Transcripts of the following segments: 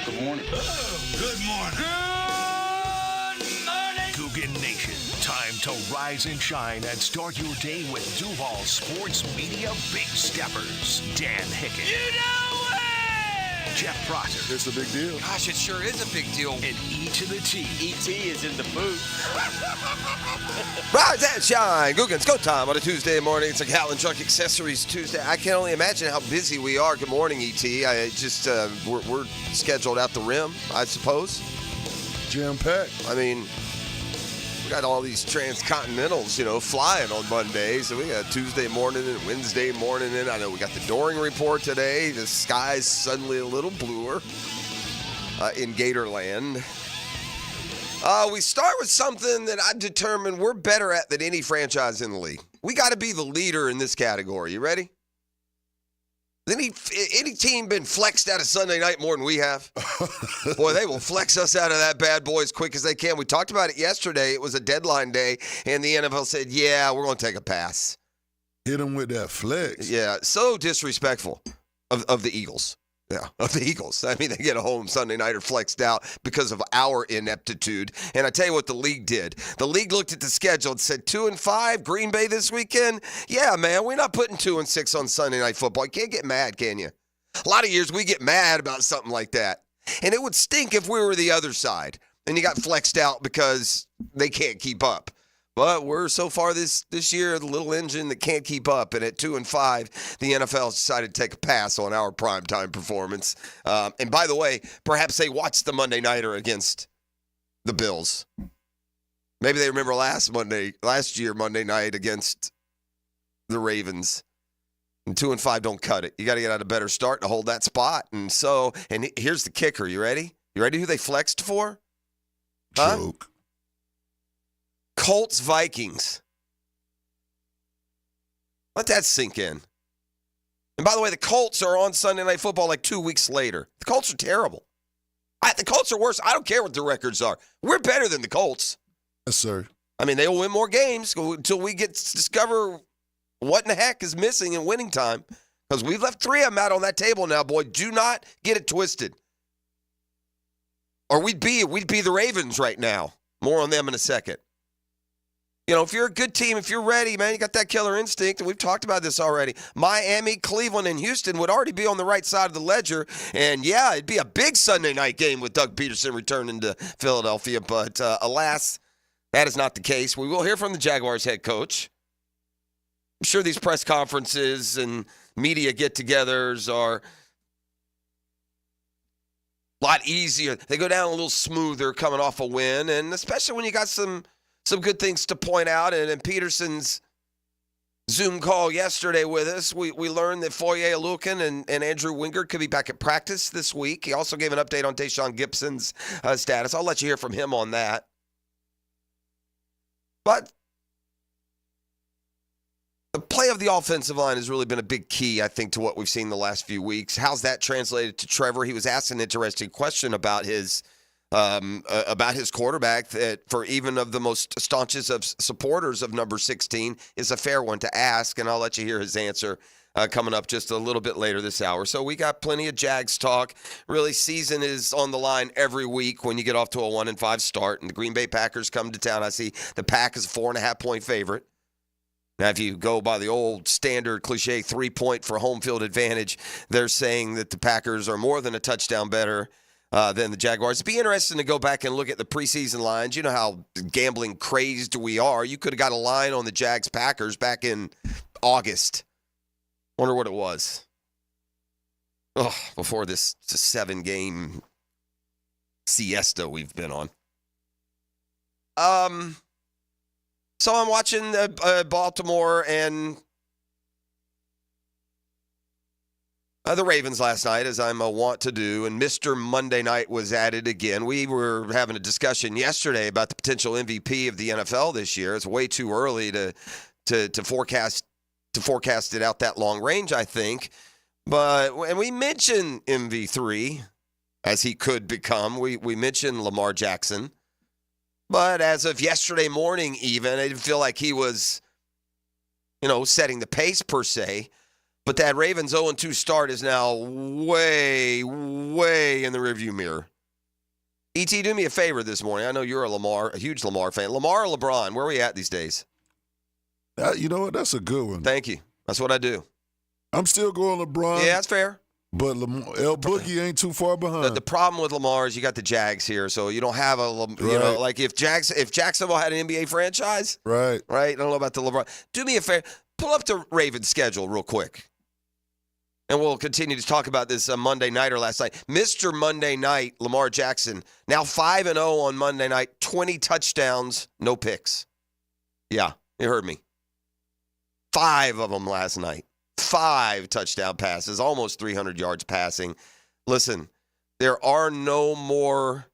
Good morning. Good morning. Good morning. Coogan Nation, time to rise and shine and start your day with Duval Sports Media Big Steppers. Dan Hicken. You know it! Jeff Prosser. It's a big deal. Gosh, it sure is a big deal. And E to the T. E.T. is in the booth. Rise and shine. Coogan's Go Time on a Tuesday morning. It's a Gallon Truck Accessories Tuesday. I can only imagine how busy we are. Good morning, E.T. We're scheduled out the rim, I suppose. Jam-packed. I mean, we got all these transcontinentals, flying on Monday. So we got Tuesday morning and Wednesday morning. And I know we got the Doring Report today. The sky's suddenly a little bluer in Gatorland. We start with something that I've determined we're better at than any franchise in the league. We got to be the leader in this category. You ready? Any team been flexed out of Sunday night more than we have? Boy, they will flex us out of that bad boy as quick as they can. We talked about it yesterday. It was a deadline day, and the NFL said, yeah, we're going to take a pass. Hit them with that flex. Yeah, so disrespectful of the Eagles. Yeah, of the Eagles. I mean, they get a home Sunday nighter flexed out because of our ineptitude. And I tell you what the league did. The league looked at the schedule and said 2-5, Green Bay this weekend. Yeah, man, we're not putting 2-6 on Sunday Night Football. You can't get mad, can you? A lot of years we get mad about something like that. And it would stink if we were the other side and you got flexed out because they can't keep up. But we're so far this year the little engine that can't keep up. And at 2-5, the NFL has decided to take a pass on our primetime performance. And by the way, perhaps they watched the Monday Nighter against the Bills. Maybe they remember last year Monday night against the Ravens. And 2-5 don't cut it. You got to get out a better start to hold that spot. And here's the kicker. You ready? You ready who they flexed for? Huh? Joke. Colts, Vikings. Let that sink in. And by the way, the Colts are on Sunday Night Football like 2 weeks later. The Colts are terrible. The Colts are worse. I don't care what their records are. We're better than the Colts. Yes, sir. I mean, they'll win more games until we discover what in the heck is missing in winning time. Because we've left 3 of them out on that table now, boy. Do not get it twisted. Or we'd be the Ravens right now. More on them in a second. If you're a good team, if you're ready, man, you got that killer instinct, and we've talked about this already. Miami, Cleveland, and Houston would already be on the right side of the ledger. And, yeah, it'd be a big Sunday night game with Doug Peterson returning to Philadelphia. But, alas, that is not the case. We will hear from the Jaguars head coach. I'm sure these press conferences and media get-togethers are a lot easier. They go down a little smoother coming off a win, and especially when you got some good things to point out. And in Peterson's Zoom call yesterday with us, we learned that Foye Oluokun and Andrew Wingard could be back at practice this week. He also gave an update on Deshaun Gibson's status. I'll let you hear from him on that. But the play of the offensive line has really been a big key, I think, to what we've seen the last few weeks. How's that translated to Trevor? He was asked an interesting question about his quarterback that, for even of the most staunchest of supporters of number 16, is a fair one to ask, and I'll let you hear his answer coming up just a little bit later this hour. So we got plenty of Jags talk. Really, season is on the line every week when you get off to a 1-5 start, and the Green Bay Packers come to town. I see the Pack is a 4.5-point favorite. Now, if you go by the old standard cliche 3-point for home field advantage, they're saying that the Packers are more than a touchdown better than the Jaguars. It'd be interesting to go back and look at the preseason lines. You know how gambling crazed we are. You could have got a line on the Jags-Packers back in August. Wonder what it was. Before this 7-game siesta we've been on. So I'm watching Baltimore and the Ravens last night, as I'm wont to do, and Mr. Monday Night was at it again. We were having a discussion yesterday about the potential MVP of the NFL this year. It's way too early to forecast it out that long range, I think. But when we mentioned MV3, as he could become, we mentioned Lamar Jackson. But as of yesterday morning even, I didn't feel like he was, setting the pace per se. But that Ravens 0-2 start is now way, way in the rearview mirror. E.T., do me a favor this morning. I know you're a huge Lamar fan. Lamar or LeBron, where are we at these days? You know what? That's a good one. Thank you. That's what I do. I'm still going LeBron. Yeah, that's fair. But El Boogie ain't too far behind. The problem with Lamar is you got the Jags here, so you don't have like if Jacksonville had an NBA franchise, right? I don't know about the LeBron. Do me a favor, pull up the Ravens schedule real quick, and we'll continue to talk about this Monday night or last night. Mr. Monday Night, Lamar Jackson, now 5-0 on Monday night, 20 touchdowns, no picks. Yeah, you heard me. 5 of them last night. 5 touchdown passes, almost 300 yards passing. Listen, there are no more,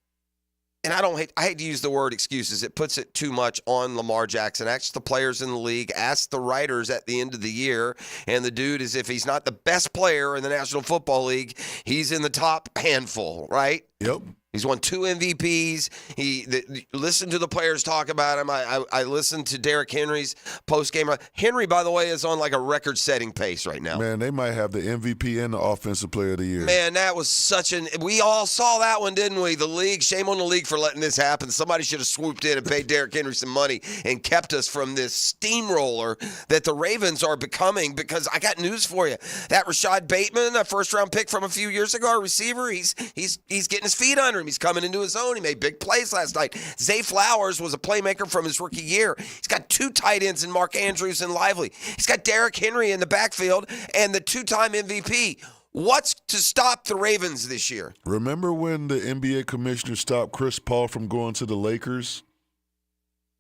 and I hate to use the word excuses. It puts it too much on Lamar Jackson. Ask the players in the league, ask the writers at the end of the year, and the dude is, if he's not the best player in the National Football League, he's in the top handful, right? Yep. He's won 2 MVPs. Listen to the players talk about him. I listened to Derrick Henry's post-game. Henry, by the way, is on like a record-setting pace right now. Man, they might have the MVP and the Offensive Player of the Year. Man, that was we all saw that one, didn't we? The league, shame on the league for letting this happen. Somebody should have swooped in and paid Derrick Henry some money and kept us from this steamroller that the Ravens are becoming, because I got news for you. That Rashad Bateman, a first-round pick from a few years ago, a receiver, he's getting his feet under him. He's coming into his own. He made big plays last night. Zay Flowers was a playmaker from his rookie year. He's got 2 tight ends in Mark Andrews and Lively. He's got Derrick Henry in the backfield and the 2-time MVP. What's to stop the Ravens this year? Remember when the NBA commissioner stopped Chris Paul from going to the Lakers?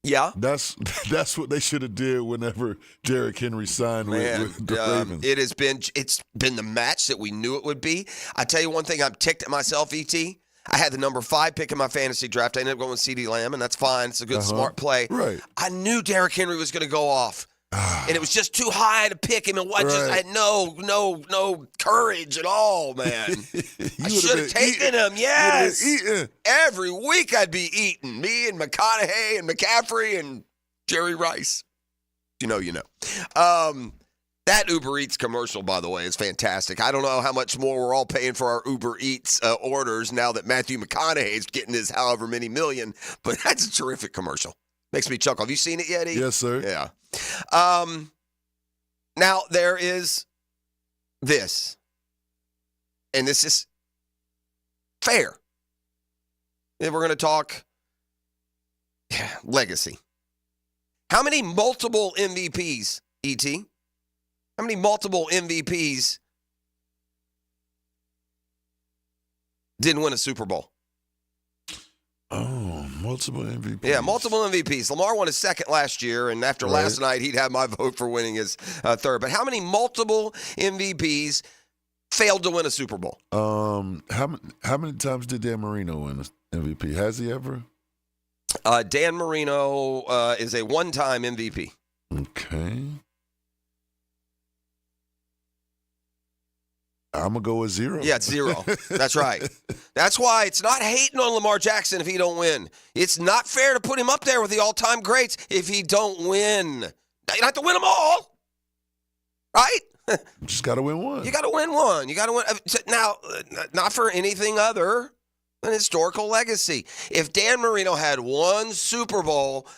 Yeah. That's what they should have did whenever Derrick Henry signed with the Ravens. It's been the match that we knew it would be. I tell you one thing, I'm ticked at myself, E.T. I had the number 5 pick in my fantasy draft. I ended up going with CeeDee Lamb, and that's fine. It's a good, smart play. Right. I knew Derrick Henry was going to go off, and it was just too high to pick him. And I had no courage at all, man. I should have taken him. Yes. Every week I'd be eating. Me and McConaughey and McCaffrey and Jerry Rice. You know. That Uber Eats commercial, by the way, is fantastic. I don't know how much more we're all paying for our Uber Eats orders now that Matthew McConaughey is getting his however many million, but that's a terrific commercial. Makes me chuckle. Have you seen it yet, E? Yes, sir. Yeah. Now, there is this, and this is fair. And we're going to talk legacy. How many multiple MVPs, E.T.? How many multiple MVPs didn't win a Super Bowl? Oh, multiple MVPs. Yeah, multiple MVPs. Lamar won his second last year, and after last night, he'd have my vote for winning his third. But how many multiple MVPs failed to win a Super Bowl? How many times did Dan Marino win an MVP? Has he ever? Dan Marino is a one-time MVP. Okay. I'm going to go with 0. Yeah, it's 0. That's right. That's why it's not hating on Lamar Jackson if he don't win. It's not fair to put him up there with the all-time greats if he don't win. You don't have to win them all, right? Just got to win one. You got to win one. You got to win. Now, not for anything other than historical legacy. If Dan Marino had one Super Bowl,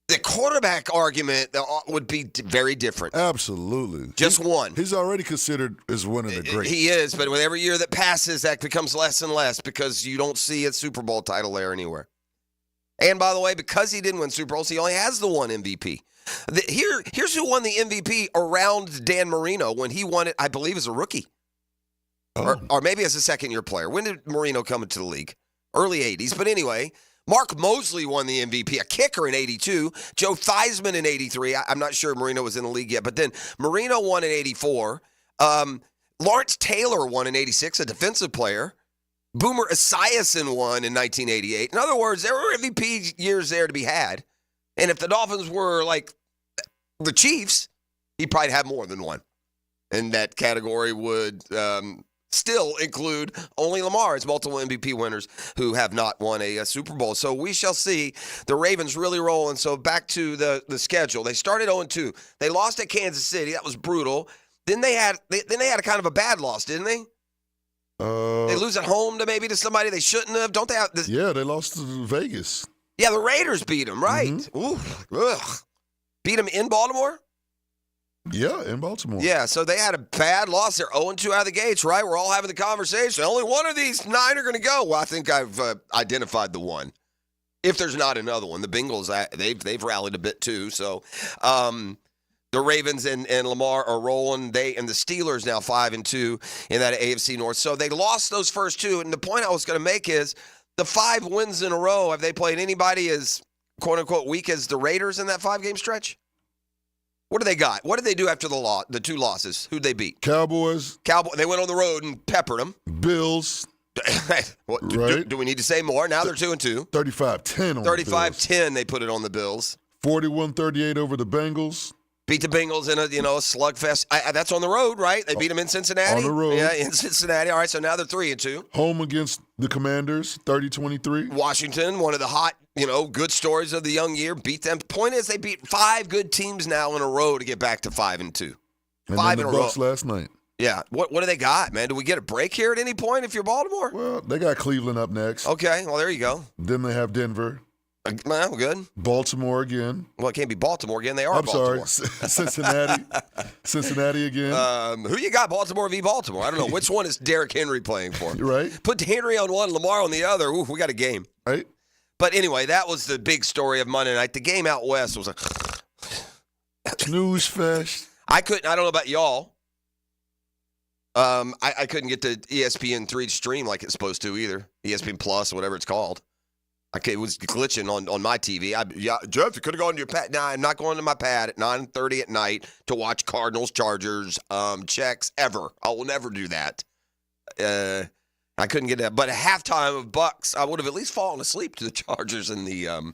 the quarterback argument would be very different. Absolutely. Just one. He's already considered as one of the greats. He is, but with every year that passes, that becomes less and less because you don't see a Super Bowl title there anywhere. And by the way, because he didn't win Super Bowls, he only has the one MVP. Here's who won the MVP around Dan Marino when he won it, I believe, as a rookie. Or maybe as a second-year player. When did Marino come into the league? Early 80s. But anyway, Mark Mosley won the MVP, a kicker in 82. Joe Theismann in 83. I'm not sure Marino was in the league yet. But then Marino won in 84. Lawrence Taylor won in 86, a defensive player. Boomer Esiason won in 1988. In other words, there were MVP years there to be had. And if the Dolphins were like the Chiefs, he'd probably have more than one. And that category would still include only Lamar as multiple MVP winners who have not won a Super Bowl. So we shall see the Ravens really rolling. So back to the schedule. They started 0-2. They lost at Kansas City. That was brutal. Then they had a kind of a bad loss, didn't they? They lose at home to somebody they shouldn't have. Don't they have this? Yeah, they lost to Vegas. Yeah, the Raiders beat them, right? Mm-hmm. Ooh, ugh. Beat them in Baltimore? Yeah, in Baltimore. Yeah, so they had a bad loss. They're 0-2 out of the gates, right? We're all having the conversation. Only one of these 9 are going to go. Well, I think I've identified the one. If there's not another one. The Bengals, they've rallied a bit too. So the Ravens and Lamar are rolling. They and the Steelers now 5-2 in that AFC North. So they lost those first 2. And the point I was going to make is the 5 wins in a row, have they played anybody as, quote-unquote, weak as the Raiders in that 5-game stretch? What do they got? What did they do after the 2 losses? Who'd they beat? Cowboys. They went on the road and peppered them. Bills. Do we need to say more? Now they're 2-2. 35-10 on the Bills. 35-10 they put it on the Bills. 41-38 over the Bengals. Beat the Bengals in a slugfest. That's on the road, right? They beat them in Cincinnati. On the road. Yeah, in Cincinnati. All right, so now they're 3-2. Home against the Commanders, 30-23. Washington, one of the hot, good stories of the young year, beat them. Point is, they beat 5 good teams now in a row to get back to 5-2. And 5 then in the a Bucs row. last night. Yeah. What do they got, man? Do we get a break here at any point if you're Baltimore? Well, they got Cleveland up next. Okay. Well, there you go. Then they have Denver. Well, good. Baltimore again. Well, it can't be Baltimore again. They are I'm Baltimore. sorry. Cincinnati. Cincinnati again. Who you got, Baltimore v. Baltimore? I don't know. Which one is Derrick Henry playing for? Right. Put Henry on one, Lamar on the other. Ooh, we got a game. Right. But anyway, that was the big story of Monday night. The game out west was a snooze fest. I don't know about y'all. I couldn't get to ESPN3 to stream like it's supposed to either. ESPN Plus, whatever it's called. It was glitching on my TV. Jeff, you could have gone to your pad. No, I'm not going to my pad at 9:30 at night to watch Cardinals, Chargers, checks ever. I will never do that. I couldn't get that. But at halftime of Bucks, I would have at least fallen asleep to the Chargers and the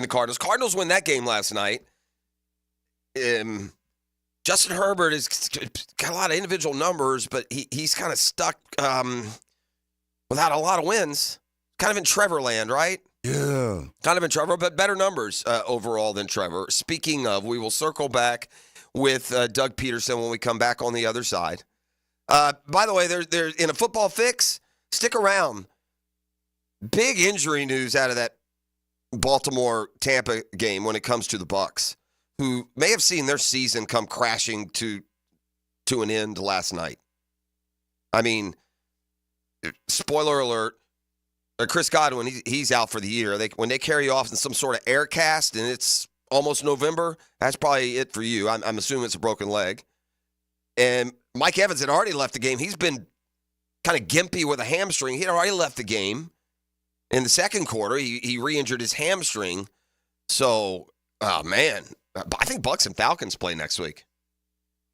Cardinals. Cardinals win that game last night. Justin Herbert has got a lot of individual numbers, but he's kind of stuck without a lot of wins. Kind of in Trevor land, right? Yeah. Kind of in Trevor, but better numbers overall than Trevor. Speaking of, we will circle back with Doug Peterson when we come back on the other side. By the way, they're in a football fix. Stick around. Big injury news out of that Baltimore-Tampa game when it comes to the Bucs, who may have seen their season come crashing to an end last night. I mean, spoiler alert, Chris Godwin, he's out for the year. When they carry you off in some sort of air cast and it's almost November, that's probably it for you. I'm assuming it's a broken leg. And Mike Evans had already left the game. He's been kind of gimpy with a hamstring. He had already left the game. In the second quarter, he re-injured his hamstring. So, oh, man, I think Bucs and Falcons play next week.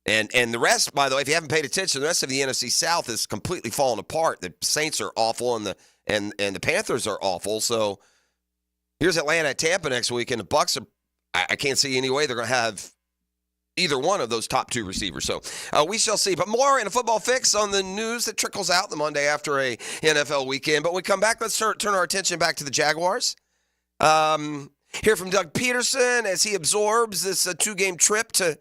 And the rest, by the way, if you haven't paid attention, the rest of the NFC South is completely falling apart. The Saints are awful, and the Panthers are awful. So here's Atlanta at Tampa next week, and the Bucs are. I can't see any way they're going to have either one of those top 2 receivers. So we shall see. But more in a football fix on the news that trickles out the Monday after a NFL weekend. But when we come back, let's turn our attention back to the Jaguars. Hear from Doug Peterson as he absorbs this 2-game trip to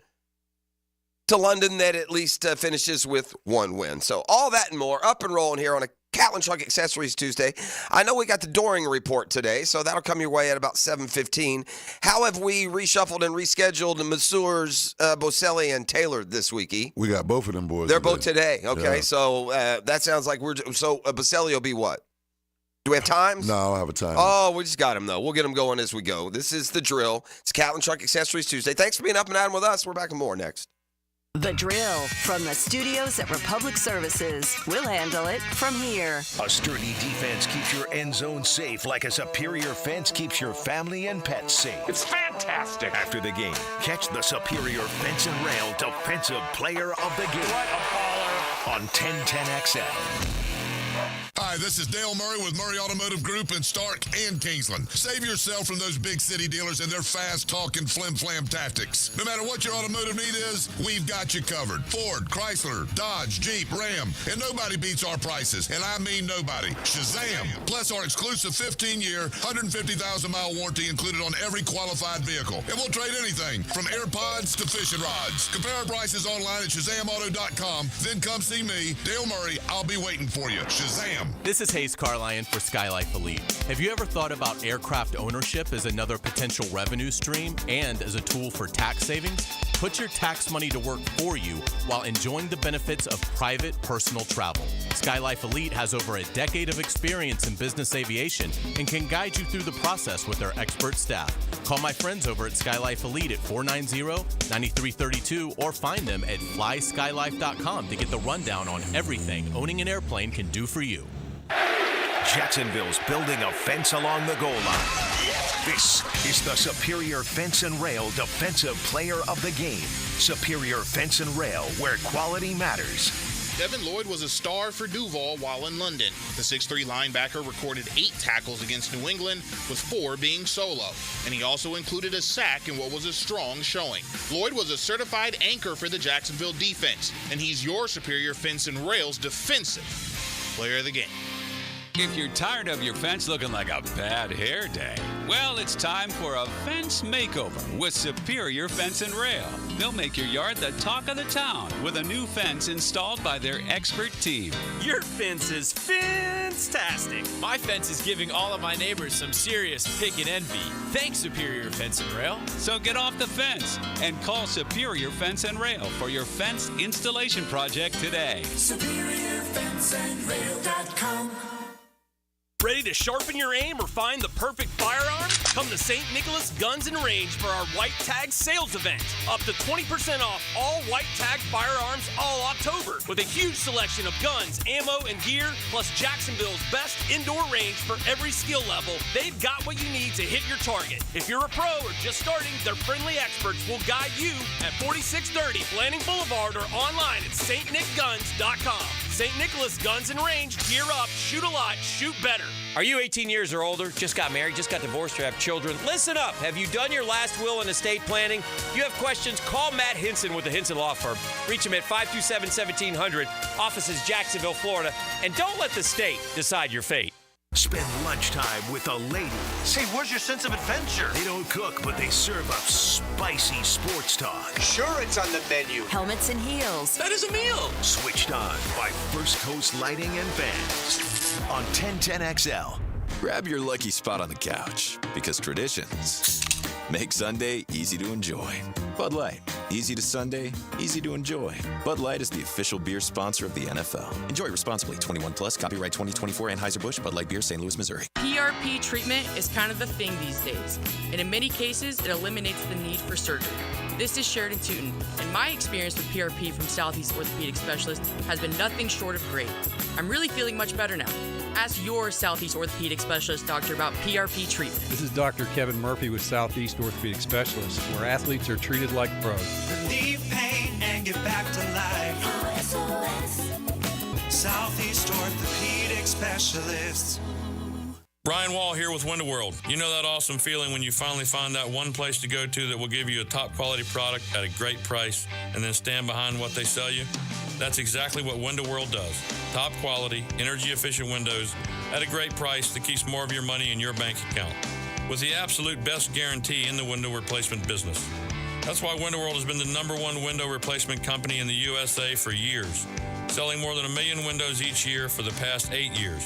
London that at least finishes with 1 win. So all that and more up and rolling here on a Catlin Truck Accessories Tuesday. I know we got the Doring Report today, so that'll come your way at about 7:15. How have we reshuffled and rescheduled the Messrs. Boselli and Taylor this week, E? We got both of them boys. They're both today. Okay, Yeah. So that sounds like Boselli will be what? Do we have times? No, I don't have a time. Oh, we just got him, though. We'll get him going as we go. This is The Drill. It's Catlin Truck Accessories Tuesday. Thanks for being up and at 'em with us. We're back with more next. The Drill from the studios at Republic Services. We'll handle it from here. A sturdy defense keeps your end zone safe like a superior fence keeps your family and pets safe. It's fantastic. After the game, catch the Superior Fence and Rail Defensive Player of the Game. What a baller. On 1010 XL. Hi, this is Dale Murray with Murray Automotive Group in Stark and Kingsland. Save yourself from those big city dealers and their fast-talking flim-flam tactics. No matter what your automotive need is, we've got you covered. Ford, Chrysler, Dodge, Jeep, Ram, and nobody beats our prices, and I mean nobody. Shazam! Plus our exclusive 15-year, 150,000-mile warranty included on every qualified vehicle. And we'll trade anything from AirPods to fishing rods. Compare our prices online at ShazamAuto.com. Then come see me, Dale Murray. I'll be waiting for you. Shazam! This is Hayes Carlion for Skylife Elite. Have you ever thought about aircraft ownership as another potential revenue stream and as a tool for tax savings? Put your tax money to work for you while enjoying the benefits of private personal travel. Skylife Elite has over a decade of experience in business aviation and can guide you through the process with their expert staff. Call my friends over at Skylife Elite at 490-9332 or find them at flyskylife.com to get the rundown on everything owning an airplane can do for you. Jacksonville's building a fence along the goal line. This is the Superior Fence and Rail Defensive Player of the Game. Superior Fence and Rail, where quality matters. Devin Lloyd was a star for Duval while in London. The 6'3 linebacker recorded 8 tackles against New England, with 4 being solo. And he also included a sack in what was a strong showing. Lloyd was a certified anchor for the Jacksonville defense, and he's your Superior Fence and Rail's defensive player of the game. If you're tired of your fence looking like a bad hair day, well, it's time for a fence makeover with Superior Fence and Rail. They'll make your yard the talk of the town with a new fence installed by their expert team. Your fence is fantastic. My fence is giving all of my neighbors some serious pick and envy. Thanks, Superior Fence and Rail. So get off the fence and call Superior Fence and Rail for your fence installation project today. SuperiorFenceandRail.com. Ready to sharpen your aim or find the perfect firearm? Come to St. Nicholas Guns and Range for our White Tag sales event. Up to 20% off all White Tag firearms all October with a huge selection of guns, ammo, and gear, plus Jacksonville's best indoor range for every skill level. They've got what you need to hit your target. If you're a pro or just starting, their friendly experts will guide you at 4630 Blanding Boulevard or online at stnickguns.com. St. Nicholas Guns and Range. Gear up, shoot a lot, shoot better. Are you 18 years or older, just got married, just got divorced, or have children? Listen up. Have you done your last will and estate planning? If you have questions, call Matt Hinson with the Hinson Law Firm. Reach him at 527-1700. Office is Jacksonville, Florida. And don't let the state decide your fate. Spend lunchtime with the ladies. Hey, where's your sense of adventure? They don't cook, but they serve up spicy sports talk. Sure, it's on the menu. Helmets and heels. That is a meal. Switched on by First Coast Lighting and Fans on 1010XL. Grab your lucky spot on the couch, because traditions make Sunday easy to enjoy. Bud Light, easy to Sunday, easy to enjoy. Bud Light is the official beer sponsor of the NFL. Enjoy responsibly. 21 plus. Copyright 2024. Anheuser-Busch. Bud Light Beer, St. Louis, Missouri. PRP treatment is kind of the thing these days, and in many cases, it eliminates the need for surgery. This is Sheridan Tootin, and my experience with PRP from Southeast Orthopedic Specialist has been nothing short of great. I'm really feeling much better now. Ask your Southeast Orthopedic Specialist doctor about PRP treatment. This is Dr. Kevin Murphy with Southeast Orthopedic Specialist, where athletes are treated like pros. Relieve pain and get back to life. SOS. Southeast Orthopedic Specialists. Brian Wall here with Window World. You know that awesome feeling when you finally find that one place to go to that will give you a top quality product at a great price and then stand behind what they sell you? That's exactly what Window World does. Top quality, energy efficient windows at a great price that keeps more of your money in your bank account. With the absolute best guarantee in the window replacement business. That's why Window World has been the #1 window replacement company in the USA for years, selling more than 1 million windows each year for the past 8 years.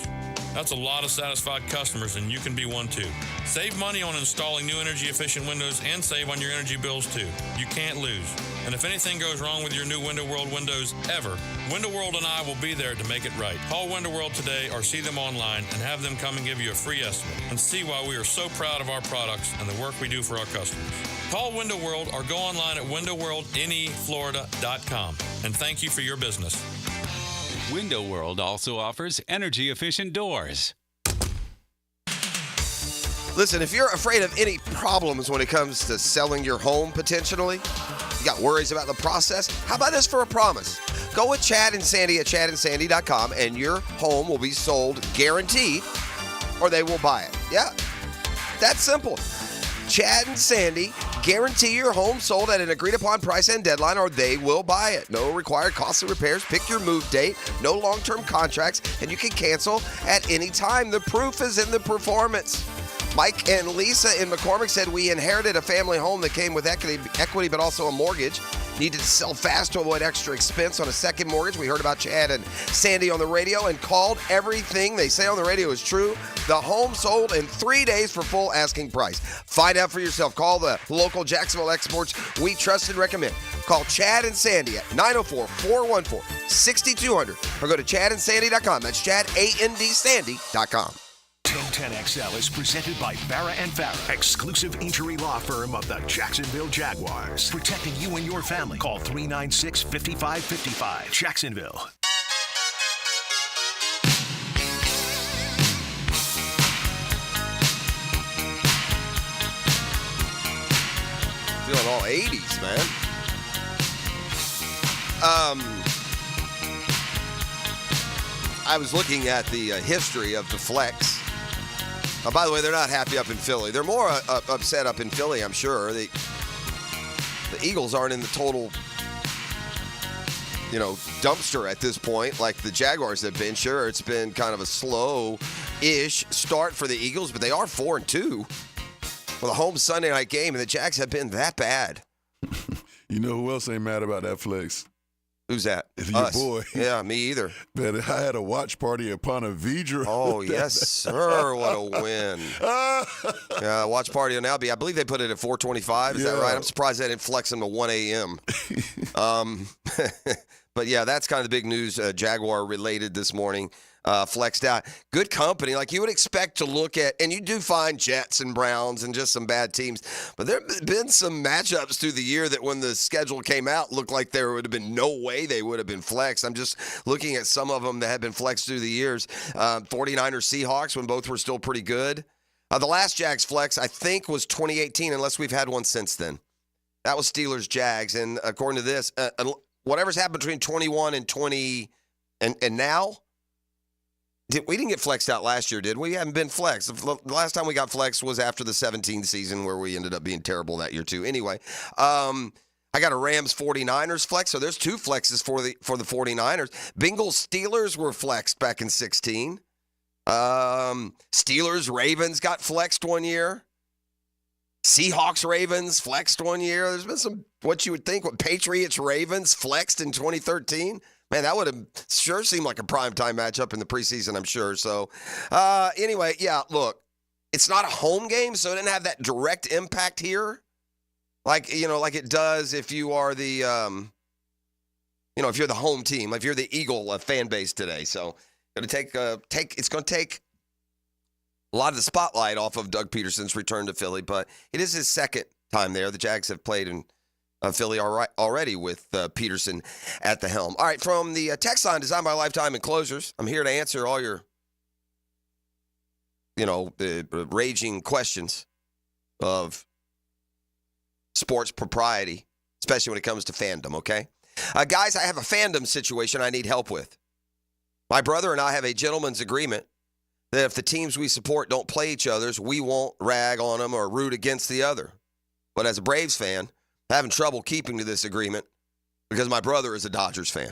That's a lot of satisfied customers, and you can be one too. Save money on installing new energy-efficient windows and save on your energy bills too. You can't lose. And if anything goes wrong with your new Window World windows ever, Window World and I will be there to make it right. Call Window World today or see them online and have them come and give you a free estimate and see why we are so proud of our products and the work we do for our customers. Call Window World or go online at windowworldneflorida.com. And thank you for your business. Window World also offers energy-efficient doors. Listen, if you're afraid of any problems when it comes to selling your home potentially, you got worries about the process, how about this for a promise? Go with Chad and Sandy at chadandsandy.com, and your home will be sold guaranteed, or they will buy it. Yeah, that's simple. Chad and Sandy guarantee your home sold at an agreed-upon price and deadline, or they will buy it. No required costly repairs. Pick your move date. No long-term contracts, and you can cancel at any time. The proof is in the performance. Mike and Lisa in McCormick said, we inherited a family home that came with equity but also a mortgage. Needed to sell fast to avoid extra expense on a second mortgage. We heard about Chad and Sandy on the radio and called. Everything they say on the radio is true. The home sold in 3 days for full asking price. Find out for yourself. Call the local Jacksonville experts we trust and recommend. Call Chad and Sandy at 904-414-6200 or go to chadandsandy.com. That's chadandsandy.com. 1010XL is presented by Farah and Farah, exclusive injury law firm of the Jacksonville Jaguars. Protecting you and your family. Call 396-5555. Jacksonville. Feeling all 80s, man. I was looking at the history of the flex. By the way, they're not happy up in Philly. They're more upset up in Philly, I'm sure. The Eagles aren't in the total, dumpster at this point like the Jaguars have been. Sure, it's been kind of a slow-ish start for the Eagles, but they are 4-2 with a home Sunday night game, and the Jags have been that bad. You know who else ain't mad about that flex? Who's that? Your boy. Yeah, me either. Man, I had a watch party at Ponte Vedra. Oh, yes, sir. What a win. Yeah, watch party on Albee. I believe they put it at 4:25. Is that right? I'm surprised they didn't flex them to 1 a.m. But, yeah, that's kind of the big news, Jaguar-related this morning. Flexed out. Good company. Like you would expect to look at, and you do find Jets and Browns and just some bad teams, but there have been some matchups through the year that when the schedule came out looked like there would have been no way they would have been flexed. I'm just looking at some of them that have been flexed through the years. 49ers Seahawks when both were still pretty good. The last Jags flex, I think, was 2018, unless we've had one since then. That was Steelers Jags, and according to this, whatever's happened between 21 and 20 and now, we didn't get flexed out last year, did we? We haven't been flexed. The last time we got flexed was after the 17 season where we ended up being terrible that year too. Anyway, I got a Rams 49ers flex, so there's two flexes for the 49ers. Bengals Steelers were flexed back in 16. Steelers Ravens got flexed one year. Seahawks Ravens flexed one year. There's been some what you would think Patriots Ravens flexed in 2013. Man, that would have sure seemed like a primetime matchup in the preseason, I'm sure. So, anyway, yeah, look, it's not a home game, so it didn't have that direct impact here. Like it does if you are the, if you're the home team, like if you're the Eagle fan base today. So, it's going to take a lot of the spotlight off of Doug Peterson's return to Philly, but it is his second time there. The Jags have played in Philly already with Peterson at the helm. All right, from the text line designed by Lifetime Enclosures, I'm here to answer all your, raging questions of sports propriety, especially when it comes to fandom, okay? Guys, I have a fandom situation I need help with. My brother and I have a gentleman's agreement that if the teams we support don't play each other's, we won't rag on them or root against the other. But as a Braves fan, I'm having trouble keeping to this agreement because my brother is a Dodgers fan.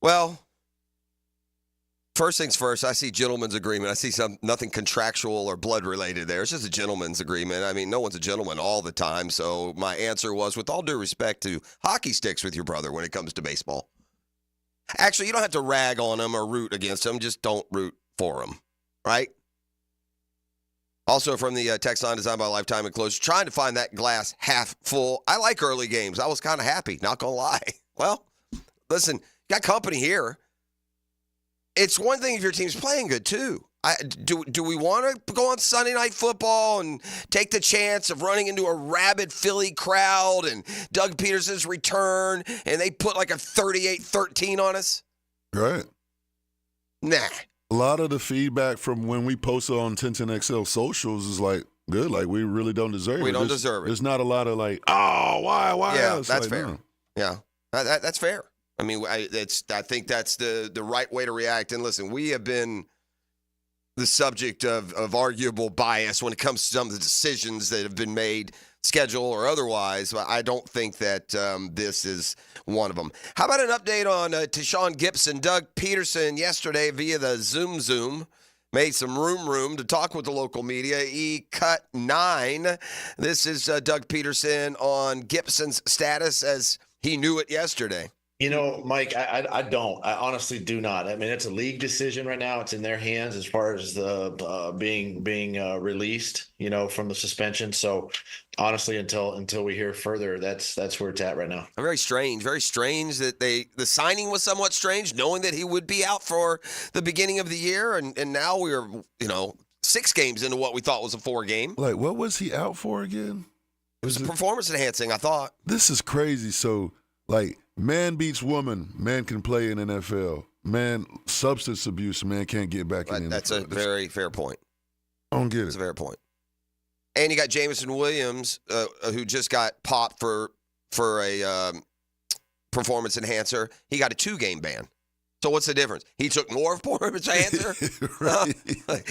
Well, first things first, I see gentleman's agreement. I see nothing contractual or blood related there. It's just a gentleman's agreement. I mean, no one's a gentleman all the time. So my answer was, with all due respect to hockey sticks with your brother when it comes to baseball. Actually, you don't have to rag on him or root against him. Just don't root for him, right? Also from the text line designed by Lifetime Enclosures, trying to find that glass half full. I like early games. I was kind of happy, not going to lie. Well, listen, got company here. It's one thing if your team's playing good, too. Do we want to go on Sunday Night Football and take the chance of running into a rabid Philly crowd and Doug Peterson's return, and they put like a 38-13 on us? Right. Nah. A lot of the feedback from when we posted on 1010XL socials is like, good, like we really don't deserve it. We don't deserve it. There's not a lot of like, oh, why? Yeah, it's that's like, fair. No. Yeah. That's fair. I mean, I think that's the right way to react. And listen, we have been the subject of arguable bias when it comes to some of the decisions that have been made, schedule or otherwise. I don't think that this is one of them. How about an update on Tashawn Gibson? Doug Peterson yesterday via the Zoom made some room to talk with the local media. He cut 9. This is Doug Peterson on Gibson's status as he knew it yesterday. You know, Mike, I don't. I honestly do not. I mean, it's a league decision right now. It's in their hands as far as the being released, from the suspension. So, honestly, until we hear further, that's where it's at right now. Very strange that the signing was somewhat strange, knowing that he would be out for the beginning of the year, and now we're 6 games into what we thought was a 4 game. Like, what was he out for again? It was performance enhancing, I thought. This is crazy. So, man beats woman, man can play in NFL. Man, substance abuse, man can't get back in. That's a very fair point. I don't get it. That's a fair point. And you got Jameson Williams, who just got popped for a performance enhancer. He got a 2-game ban. So what's the difference? He took more performance enhancer? Right.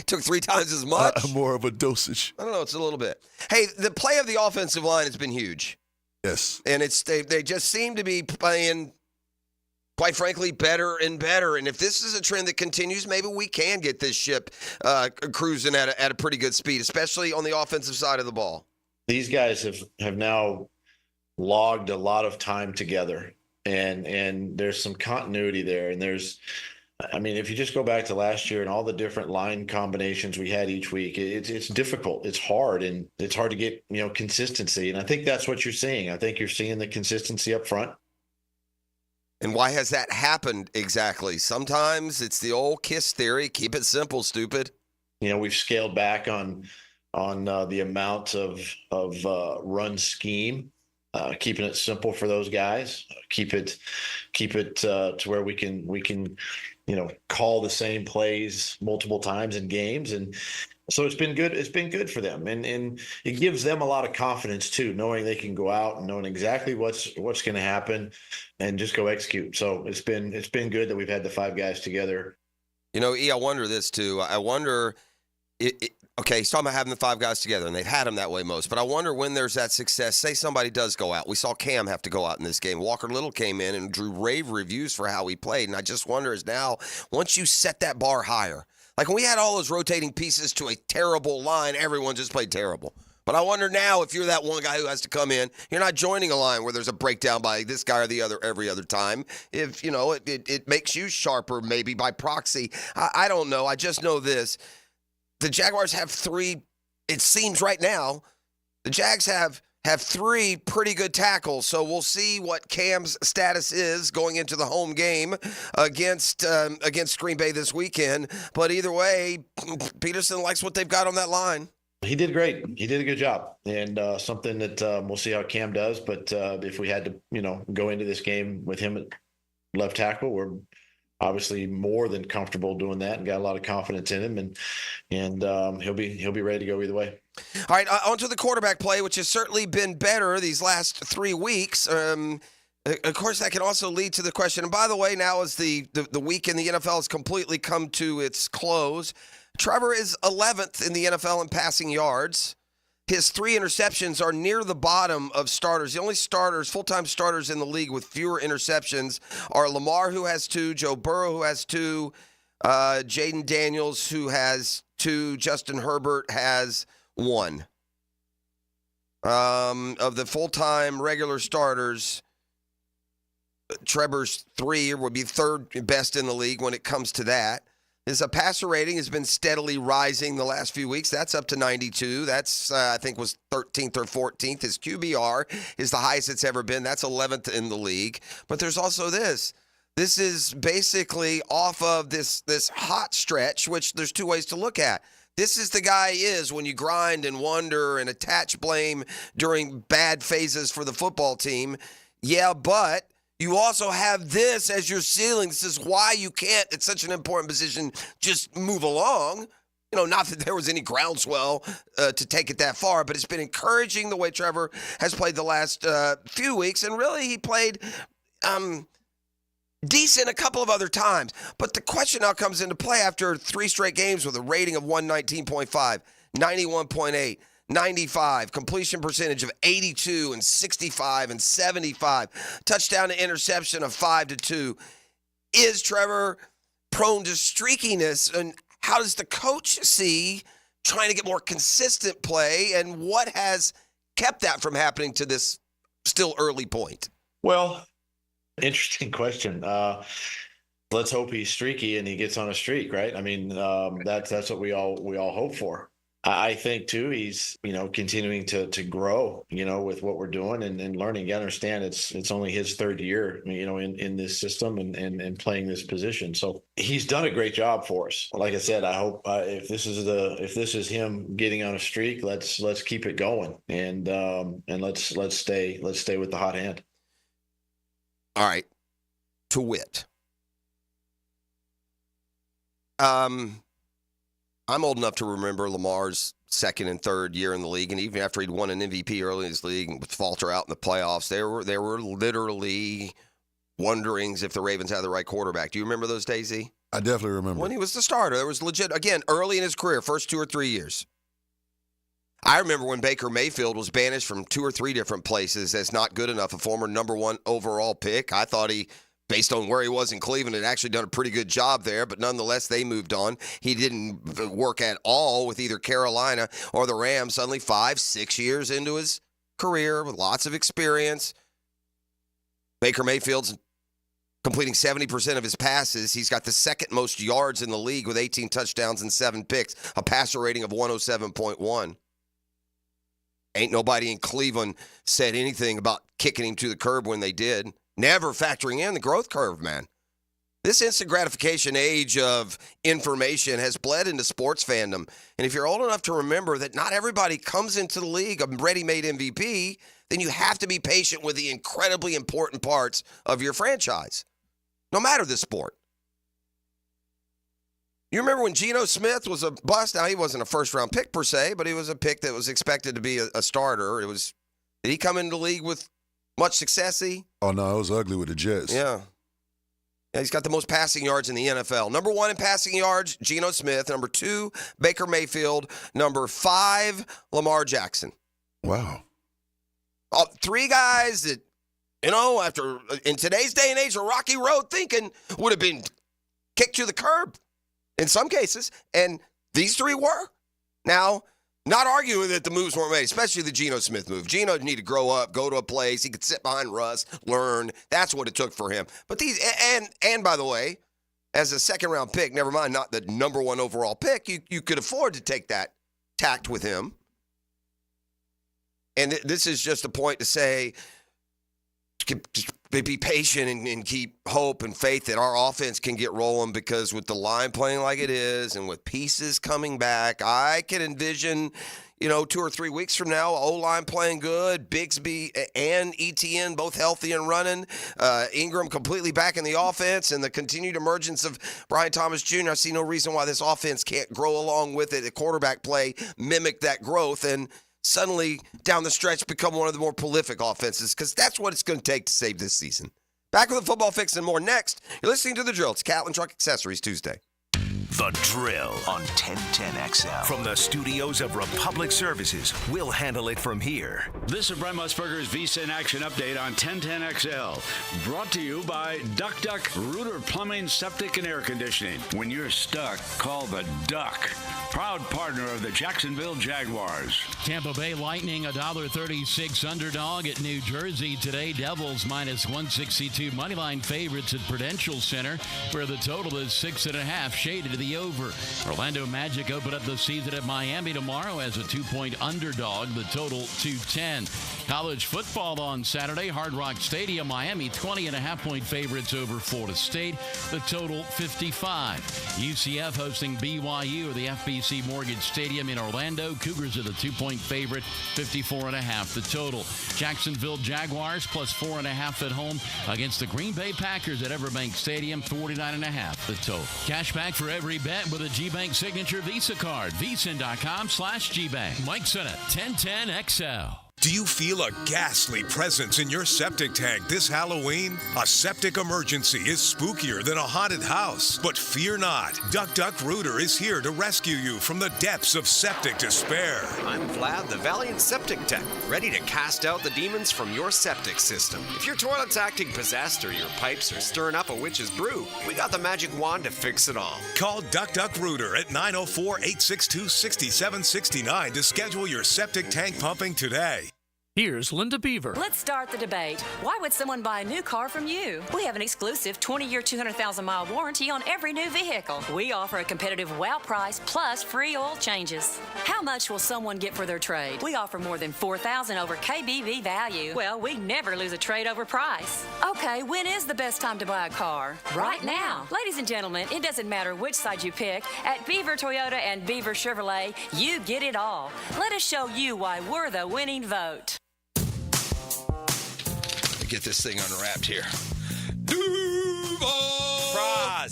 Took 3 times as much? More of a dosage. I don't know. It's a little bit. Hey, the play of the offensive line has been huge. Yes. And they just seem to be playing, quite frankly, better and better. And if this is a trend that continues, maybe we can get this ship cruising at a pretty good speed, especially on the offensive side of the ball. These guys have now logged a lot of time together, and there's some continuity there. And if you just go back to last year and all the different line combinations we had each week, it's difficult. It's hard, and it's hard to get, consistency. And I think that's what you're seeing. I think you're seeing the consistency up front. And why has that happened exactly? Sometimes it's the old KISS theory. Keep it simple, stupid. We've scaled back on the amount of run scheme. Keeping it simple for those guys, keep it to where we can call the same plays multiple times in games. And so it's been good. It's been good for them. And it gives them a lot of confidence too, knowing they can go out and knowing exactly what's going to happen and just go execute. So it's been good that we've had the 5 guys together. I wonder this too. I wonder okay, he's talking about having the 5 guys together, and they've had them that way most. But I wonder when there's that success, say somebody does go out. We saw Cam have to go out in this game. Walker Little came in and drew rave reviews for how he played. And I just wonder is now, once you set that bar higher, like when we had all those rotating pieces to a terrible line, everyone just played terrible. But I wonder now if you're that one guy who has to come in, you're not joining a line where there's a breakdown by this guy or the other every other time. If, it makes you sharper maybe by proxy. I don't know. I just know this. The Jaguars have 3, it seems right now, the Jags have 3 pretty good tackles. So we'll see what Cam's status is going into the home game against Green Bay this weekend. But either way, Peterson likes what they've got on that line. He did great. He did a good job. And something that we'll see how Cam does. But if we had to, go into this game with him at left tackle, we're obviously more than comfortable doing that and got a lot of confidence in him, and he'll be ready to go either way. All right, on to the quarterback play, which has certainly been better these last 3 weeks. Of course, that can also lead to the question. And by the way, now as the week in the NFL has completely come to its close, Trevor is 11th in the NFL in passing yards. His 3 interceptions are near the bottom of starters. The only full-time starters in the league with fewer interceptions are Lamar, who has 2, Joe Burrow, who has 2, Jaden Daniels, who has 2, Justin Herbert has 1. Of the full-time regular starters, Trevor's 3 would be 3rd best in the league when it comes to that. His passer rating has been steadily rising the last few weeks. That's up to 92. That's, I think, was 13th or 14th. His QBR is the highest it's ever been. That's 11th in the league. But there's also this. This is basically off of this hot stretch, which there's 2 ways to look at. This is the guy he is when you grind and wonder and attach blame during bad phases for the football team. Yeah, but you also have this as your ceiling. This is why you can't, at such an important position, just move along. Not that there was any groundswell to take it that far, but it's been encouraging the way Trevor has played the last few weeks. And really, he played decent a couple of other times. But the question now comes into play after 3 straight games with a rating of 119.5, 91.8, 95, completion percentage of 82 and 65 and 75, touchdown to interception of 5-2. Is Trevor prone to streakiness, and how does the coach see trying to get more consistent play, and what has kept that from happening to this still early point? Well, interesting question. Let's hope he's streaky and he gets on a streak, right? I mean, that's what we all hope for. I think too, he's, continuing to grow, with what we're doing and learning. You understand it's only his 3rd year, in this system and playing this position. So he's done a great job for us. Like I said, I hope if this is him getting on a streak, let's keep it going and let's stay with the hot hand. All right. To wit. I'm old enough to remember Lamar's 2nd and 3rd year in the league, and even after he'd won an MVP early in his league and would falter out in the playoffs, there were literally wonderings if the Ravens had the right quarterback. Do you remember those days, Z? I definitely remember. When he was the starter, there was legit, again, early in his career, first 2 or 3 years. I remember when Baker Mayfield was banished from 2 or 3 different places as not good enough, a former number 1 overall pick. I thought he, based on where he was in Cleveland, had actually done a pretty good job there, but nonetheless, they moved on. He didn't work at all with either Carolina or the Rams. Suddenly 5-6 years into his career with lots of experience. Baker Mayfield's completing 70% of his passes. He's got the 2nd most yards in the league with 18 touchdowns and 7 picks, a passer rating of 107.1. Ain't nobody in Cleveland said anything about kicking him to the curb when they did. Never factoring in the growth curve, man. This instant gratification age of information has bled into sports fandom. And if you're old enough to remember that not everybody comes into the league a ready-made MVP, then you have to be patient with the incredibly important parts of your franchise, no matter the sport. You remember when Geno Smith was a bust? Now, he wasn't a first-round pick per se, but he was a pick that was expected to be a starter. Did he come into the league with much success? Oh, no, it was ugly with the Jets. Yeah. He's got the most passing yards in the NFL. Number 1 in passing yards, Geno Smith. Number 2, Baker Mayfield. Number 5, Lamar Jackson. Wow. 3 guys that, after in today's day and age, a rocky road thinking would have been kicked to the curb in some cases, and these 3 were. Now, not arguing that the moves weren't made, especially the Geno Smith move. Geno needed to grow up, go to a place. He could sit behind Russ, learn. That's what it took for him. But these, and by the way, as a 2nd-round pick, never mind, not the number 1 overall pick, you could afford to take that tact with him. And this is just a point to say, be patient and keep hope and faith that our offense can get rolling, because with the line playing like it is and with pieces coming back, I can envision, 2 or 3 weeks from now, O-line playing good, Bigsby and ETN both healthy and running, Ingram completely back in the offense, and the continued emergence of Brian Thomas Jr. I see no reason why this offense can't grow along with it. The quarterback play mimic that growth, and suddenly down the stretch become one of the more prolific offenses, because that's what it's going to take to save this season. Back with the football fix and more next. You're listening to The Drill. It's Catlin Truck Accessories Tuesday. The Drill on 1010XL. From the studios of Republic Services, we'll handle it from here. This is Brent Musburger's Visa in Action update on 1010XL. Brought to you by Duck Duck Rooter Plumbing, Septic, and Air Conditioning. When you're stuck, call the Duck. Proud partner of the Jacksonville Jaguars. Tampa Bay Lightning, $1.36 underdog at New Jersey today. Devils -162 moneyline favorites at Prudential Center, where the total is 6.5, shaded to the over. Orlando Magic open up the season at Miami tomorrow as a 2-point underdog, the total 210. College football on Saturday, Hard Rock Stadium, Miami 20.5-point favorites over Florida State, the total 55. UCF hosting BYU at the FBC Mortgage Stadium in Orlando. Cougars are the 2-point favorite, 54.5 the total. Jacksonville Jaguars +4.5 at home against the Green Bay Packers at Everbank Stadium, 49.5 the total. Cash back for every bet with a G-Bank signature Visa card. VSIN.com/GBank. Mike Sennett, 1010XL. Do you feel a ghastly presence in your septic tank this Halloween? A septic emergency is spookier than a haunted house. But fear not. Duck Rooter is here to rescue you from the depths of septic despair. I'm Vlad, the Valiant Septic Tech, ready to cast out the demons from your septic system. If your toilet's acting possessed or your pipes are stirring up a witch's brew, we got the magic wand to fix it all. Call Duck Rooter at 904-862-6769 to schedule your septic tank pumping today. Here's Linda Beaver. Let's start the debate. Why would someone buy a new car from you? We have an exclusive 20-year, 200,000-mile warranty on every new vehicle. We offer a competitive wow price plus free oil changes. How much will someone get for their trade? We offer more than $4,000 over KBV value. Well, we never lose a trade over price. Okay, when is the best time to buy a car? Right now. Ladies and gentlemen, it doesn't matter which side you pick. At Beaver Toyota and Beaver Chevrolet, you get it all. Let us show you why we're the winning vote. Get this thing unwrapped here.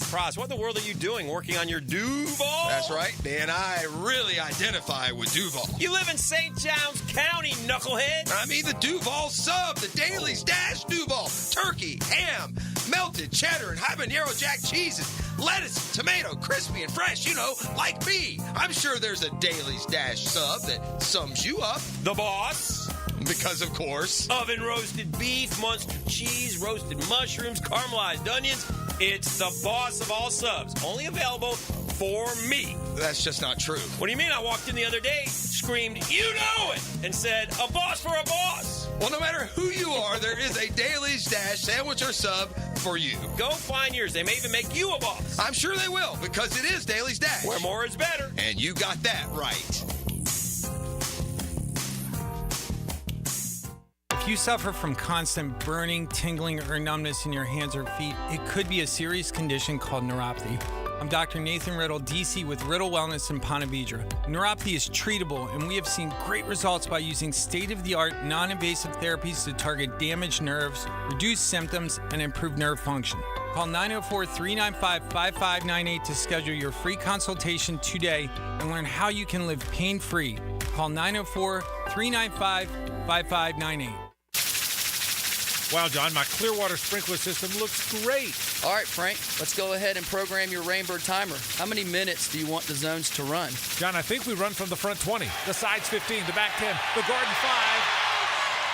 Frost, what in the world are you doing working on your Duval? That's right, Dan. I really identify with Duval. You live in St. John's County, knucklehead. I mean the Duval sub, the Daily's Dash Duval. Turkey, ham, melted cheddar, and habanero jack cheeses. Lettuce, tomato, crispy and fresh, you know, like me. I'm sure there's a Daily's Dash sub that sums you up. The boss. Because, of course. Oven roasted beef, Munster cheese, roasted mushrooms, caramelized onions. It's the boss of all subs. Only available for me. That's just not true. What do you mean? I walked in the other day, screamed, "You know it!" and said, "A boss for a boss." Well, no matter who you are, there is a Daily's Dash sandwich or sub for you. Go find yours. They may even make you a boss. I'm sure they will, because it is Daily's Dash. Where more is better. And you got that right. If you suffer from constant burning, tingling, or numbness in your hands or feet, it could be a serious condition called neuropathy. I'm Dr. Nathan Riddle, DC with Riddle Wellness in Ponte Vedra. Neuropathy is treatable, and we have seen great results by using state-of-the-art, non-invasive therapies to target damaged nerves, reduce symptoms, and improve nerve function. Call 904-395-5598 to schedule your free consultation today and learn how you can live pain-free. Call 904-395-5598. Wow, John, my Clearwater sprinkler system looks great. All right, Frank, let's go ahead and program your Rainbird timer. How many minutes do you want the zones to run? John, I think we run from the front 20, the sides 15, the back 10, the garden 5.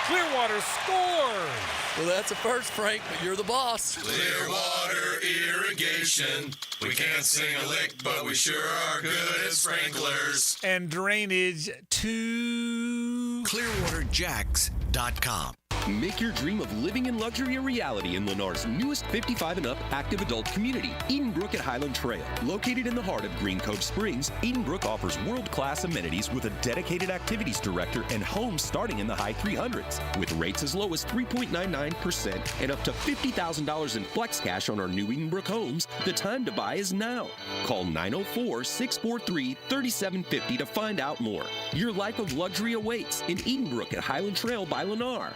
Clearwater scores! Well, that's a first, Frank, but you're the boss. Clearwater Irrigation. We can't sing a lick, but we sure are good at sprinklers. And drainage to ClearwaterJacks.com. Make your dream of living in luxury a reality in Lennar's newest 55 and up active adult community, Edenbrook at Highland Trail. Located in the heart of Green Cove Springs, Edenbrook offers world-class amenities with a dedicated activities director and homes starting in the high 300s, with rates as low as 3.99% and up to $50,000 in flex cash on our new Edenbrook homes. The time to buy is now. Call 904-643-3750 to find out more. Your life of luxury awaits in Edenbrook at Highland Trail by Lennar.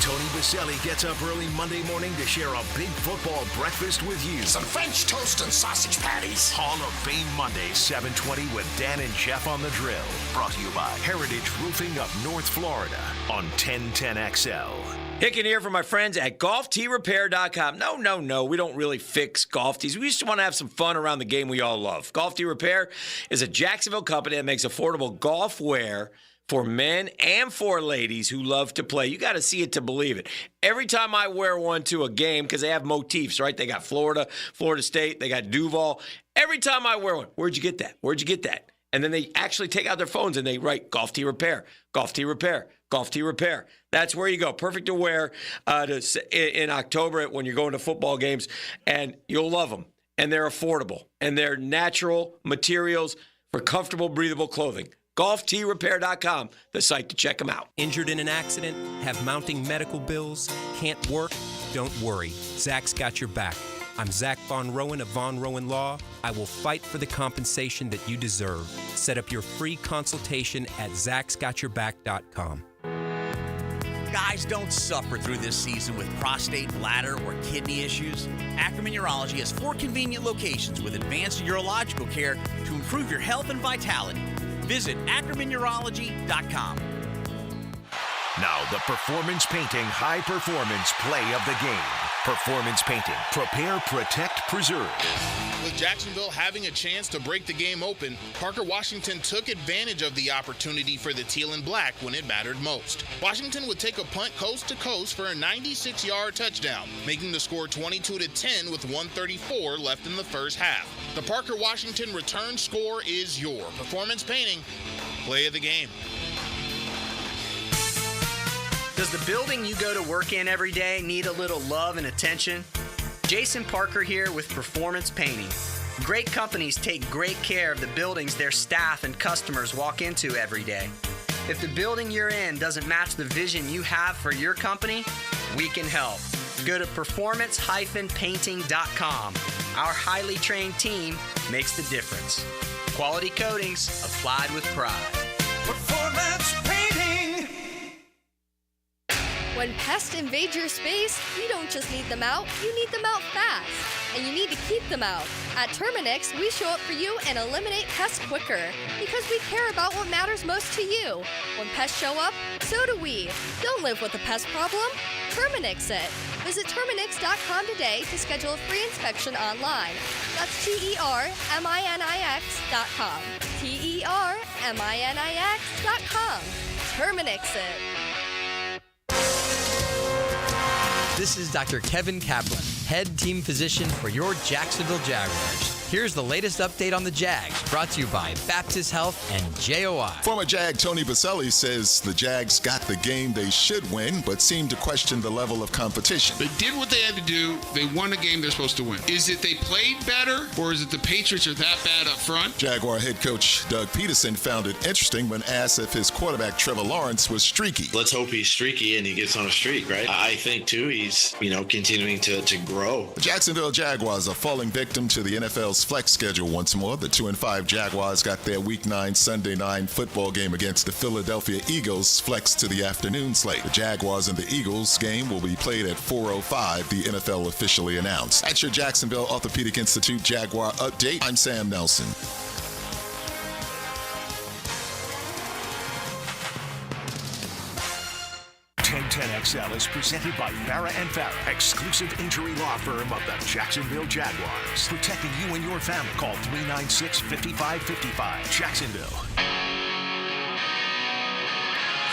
Tony Boselli gets up early Monday morning to share a big football breakfast with you. Some French toast and sausage patties. Hall of Fame Monday, 7:20 with Dan and Jeff on the Drill. Brought to you by Heritage Roofing of North Florida on 1010XL. Hicken here for my friends at GolfTeeRepair.com. No, we don't really fix golf tees. We just want to have some fun around the game we all love. Golf Tee Repair is a Jacksonville company that makes affordable golf wear for men and for ladies who love to play. You got to see it to believe it. Every time I wear one to a game, because they have motifs, right? They got Florida State, they got Duval. Every time I wear one, where'd you get that? Where'd you get that? And then they actually take out their phones and they write Golf Tee Repair, Golf Tee Repair, Golf Tee Repair. That's where you go. Perfect to wear in October when you're going to football games, and you'll love them. And they're affordable, and they're natural materials for comfortable, breathable clothing. GolfTeeRepair.com, the site to check them out. Injured in an accident? Have mounting medical bills? Can't work? Don't worry. Zach's got your back. I'm Zach Von Rowan of Von Rowan Law. I will fight for the compensation that you deserve. Set up your free consultation at zachsgotyourback.com. Guys, don't suffer through this season with prostate, bladder, or kidney issues. Ackerman Urology has 4 convenient locations with advanced urological care to improve your health and vitality. Visit AckermanUrology.com. Now, the Performance Painting High Performance Play of the Game. Performance Painting. Prepare, protect, preserve. With Jacksonville having a chance to break the game open, Parker Washington took advantage of the opportunity for the teal and black when it mattered most. Washington would take a punt coast to coast for a 96-yard touchdown, making the score 22-10 with 1:34 left in the first half. The Parker Washington return score is your Performance Painting Play of the Game. Does the building you go to work in every day need a little love and attention? Jason Parker here with Performance Painting. Great companies take great care of the buildings their staff and customers walk into every day. If the building you're in doesn't match the vision you have for your company, we can help. Go to performance-painting.com. Our highly trained team makes the difference. Quality coatings applied with pride. Performance Painting. When pests invade your space, you don't just need them out, you need them out fast. And you need to keep them out. At Terminix, we show up for you and eliminate pests quicker. Because we care about what matters most to you. When pests show up, so do we. Don't live with a pest problem. Terminix it. Visit Terminix.com today to schedule a free inspection online. That's TERMINIX.com. TERMINIX.com. Terminix it. This is Dr. Kevin Kaplan, head team physician for your Jacksonville Jaguars. Here's the latest update on the Jags, brought to you by Baptist Health and JOI. Former Jag Tony Boselli says the Jags got the game they should win, but seemed to question the level of competition. They did what they had to do. They won the game they're supposed to win. Is it they played better, or is it the Patriots are that bad up front? Jaguar head coach Doug Peterson found it interesting when asked if his quarterback Trevor Lawrence was streaky. Let's hope he's streaky and he gets on a streak, right? I think, too, he's, continuing to grow. The Jacksonville Jaguars are falling victim to the NFL's flex schedule once more. The 2-5 Jaguars got their Week 9 Sunday night football game against the Philadelphia Eagles flexed to the afternoon slate. The Jaguars and the Eagles game will be played at 4:05, the NFL officially announced. That's your Jacksonville Orthopedic Institute Jaguar update. I'm Sam Nelson. XL is presented by Farah and Farah, exclusive injury law firm of the Jacksonville Jaguars. Protecting you and your family. Call 396-5555. Jacksonville.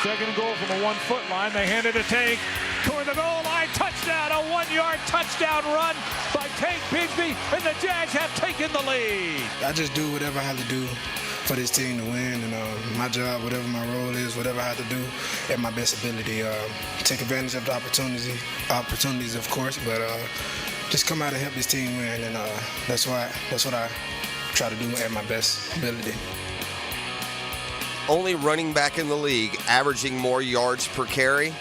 Second and goal from a 1-foot line. They hand it to Tank toward the goal line. Touchdown, a 1-yard touchdown run by Tank Bigsby, and the Jags have taken the lead. I just do whatever I have to do for this team to win, and my job, whatever my role is, whatever I have to do at my best ability. Take advantage of the opportunities, of course, but just come out and help this team win, and that's what I try to do at my best ability. Only running back in the league averaging more yards per carry.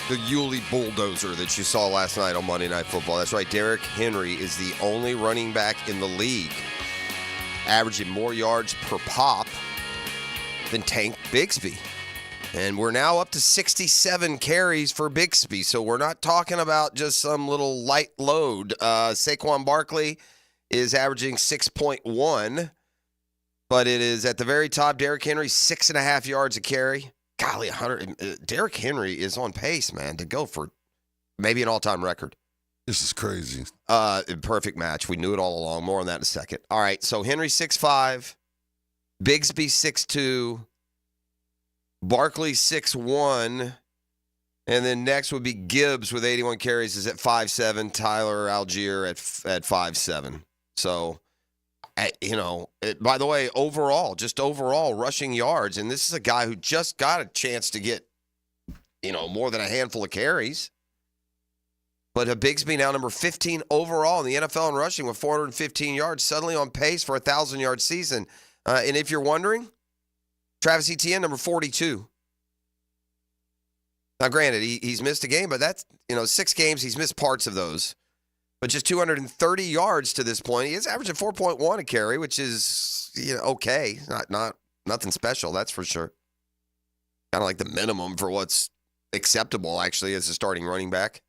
The Yulee bulldozer that you saw last night on Monday Night Football. That's right, Derrick Henry is the only running back in the league averaging more yards per pop than Tank Bigsby. And we're now up to 67 carries for Bigsby, so we're not talking about just some little light load. Saquon Barkley is averaging 6.1, but it is at the very top. Derrick Henry, 6.5 yards a carry. Golly, 100. Derrick Henry is on pace, man, to go for maybe an all-time record. This is crazy. Perfect match. We knew it all along. More on that in a second. All right, so Henry 6'5", Bigsby 6'2", Barkley 6'1", and then next would be Gibbs with 81 carries is at 5'7", Tyler Algier at 5'7". So, by the way, overall rushing yards, and this is a guy who just got a chance to get, more than a handful of carries. But Bigsby now number 15 overall in the NFL in rushing with 415 yards, suddenly on pace for a 1,000-yard season. And if you're wondering, Travis Etienne, number 42. Now, granted, he's missed a game, but that's, 6 games. He's missed parts of those. But just 230 yards to this point. He is averaging 4.1 a carry, which is, okay. Not nothing special, that's for sure. Kind of like the minimum for what's acceptable, actually, as a starting running back.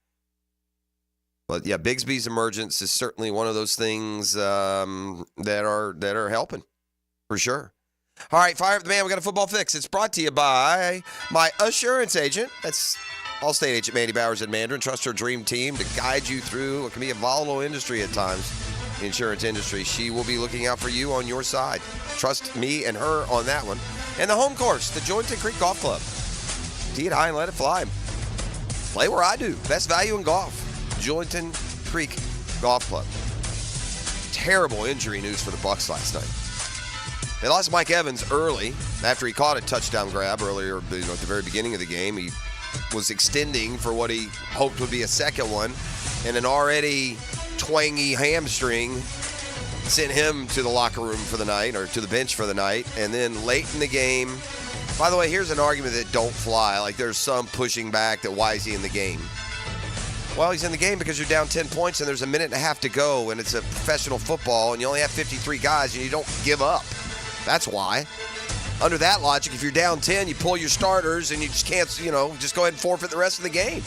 But yeah, Bigsby's emergence is certainly one of those things that are helping, for sure. All right, fire up the man. We got a football fix. It's brought to you by my assurance agent. That's Allstate agent Mandy Bowers in Mandarin. Trust her dream team to guide you through what can be a volatile industry at times. The insurance industry. She will be looking out for you on your side. Trust me and her on that one. And the home course, the Jointon Creek Golf Club. Tee it high and let it fly. Play where I do. Best value in golf. Jointon Creek Golf Club. Terrible injury news for the Bucs last night. They lost Mike Evans early after he caught a touchdown grab earlier, at the very beginning of the game. He was extending for what he hoped would be a second one, and an already twangy hamstring sent him to the locker room for the night, or to the bench for the night. And then late in the game, by the way, here's an argument that don't fly. Like, there's some pushing back that why is he in the game? Well, he's in the game because you're down 10 points and there's a minute and a half to go, and it's a professional football, and you only have 53 guys, and you don't give up. That's why. Under that logic, if you're down 10, you pull your starters and you just can't, just go ahead and forfeit the rest of the game.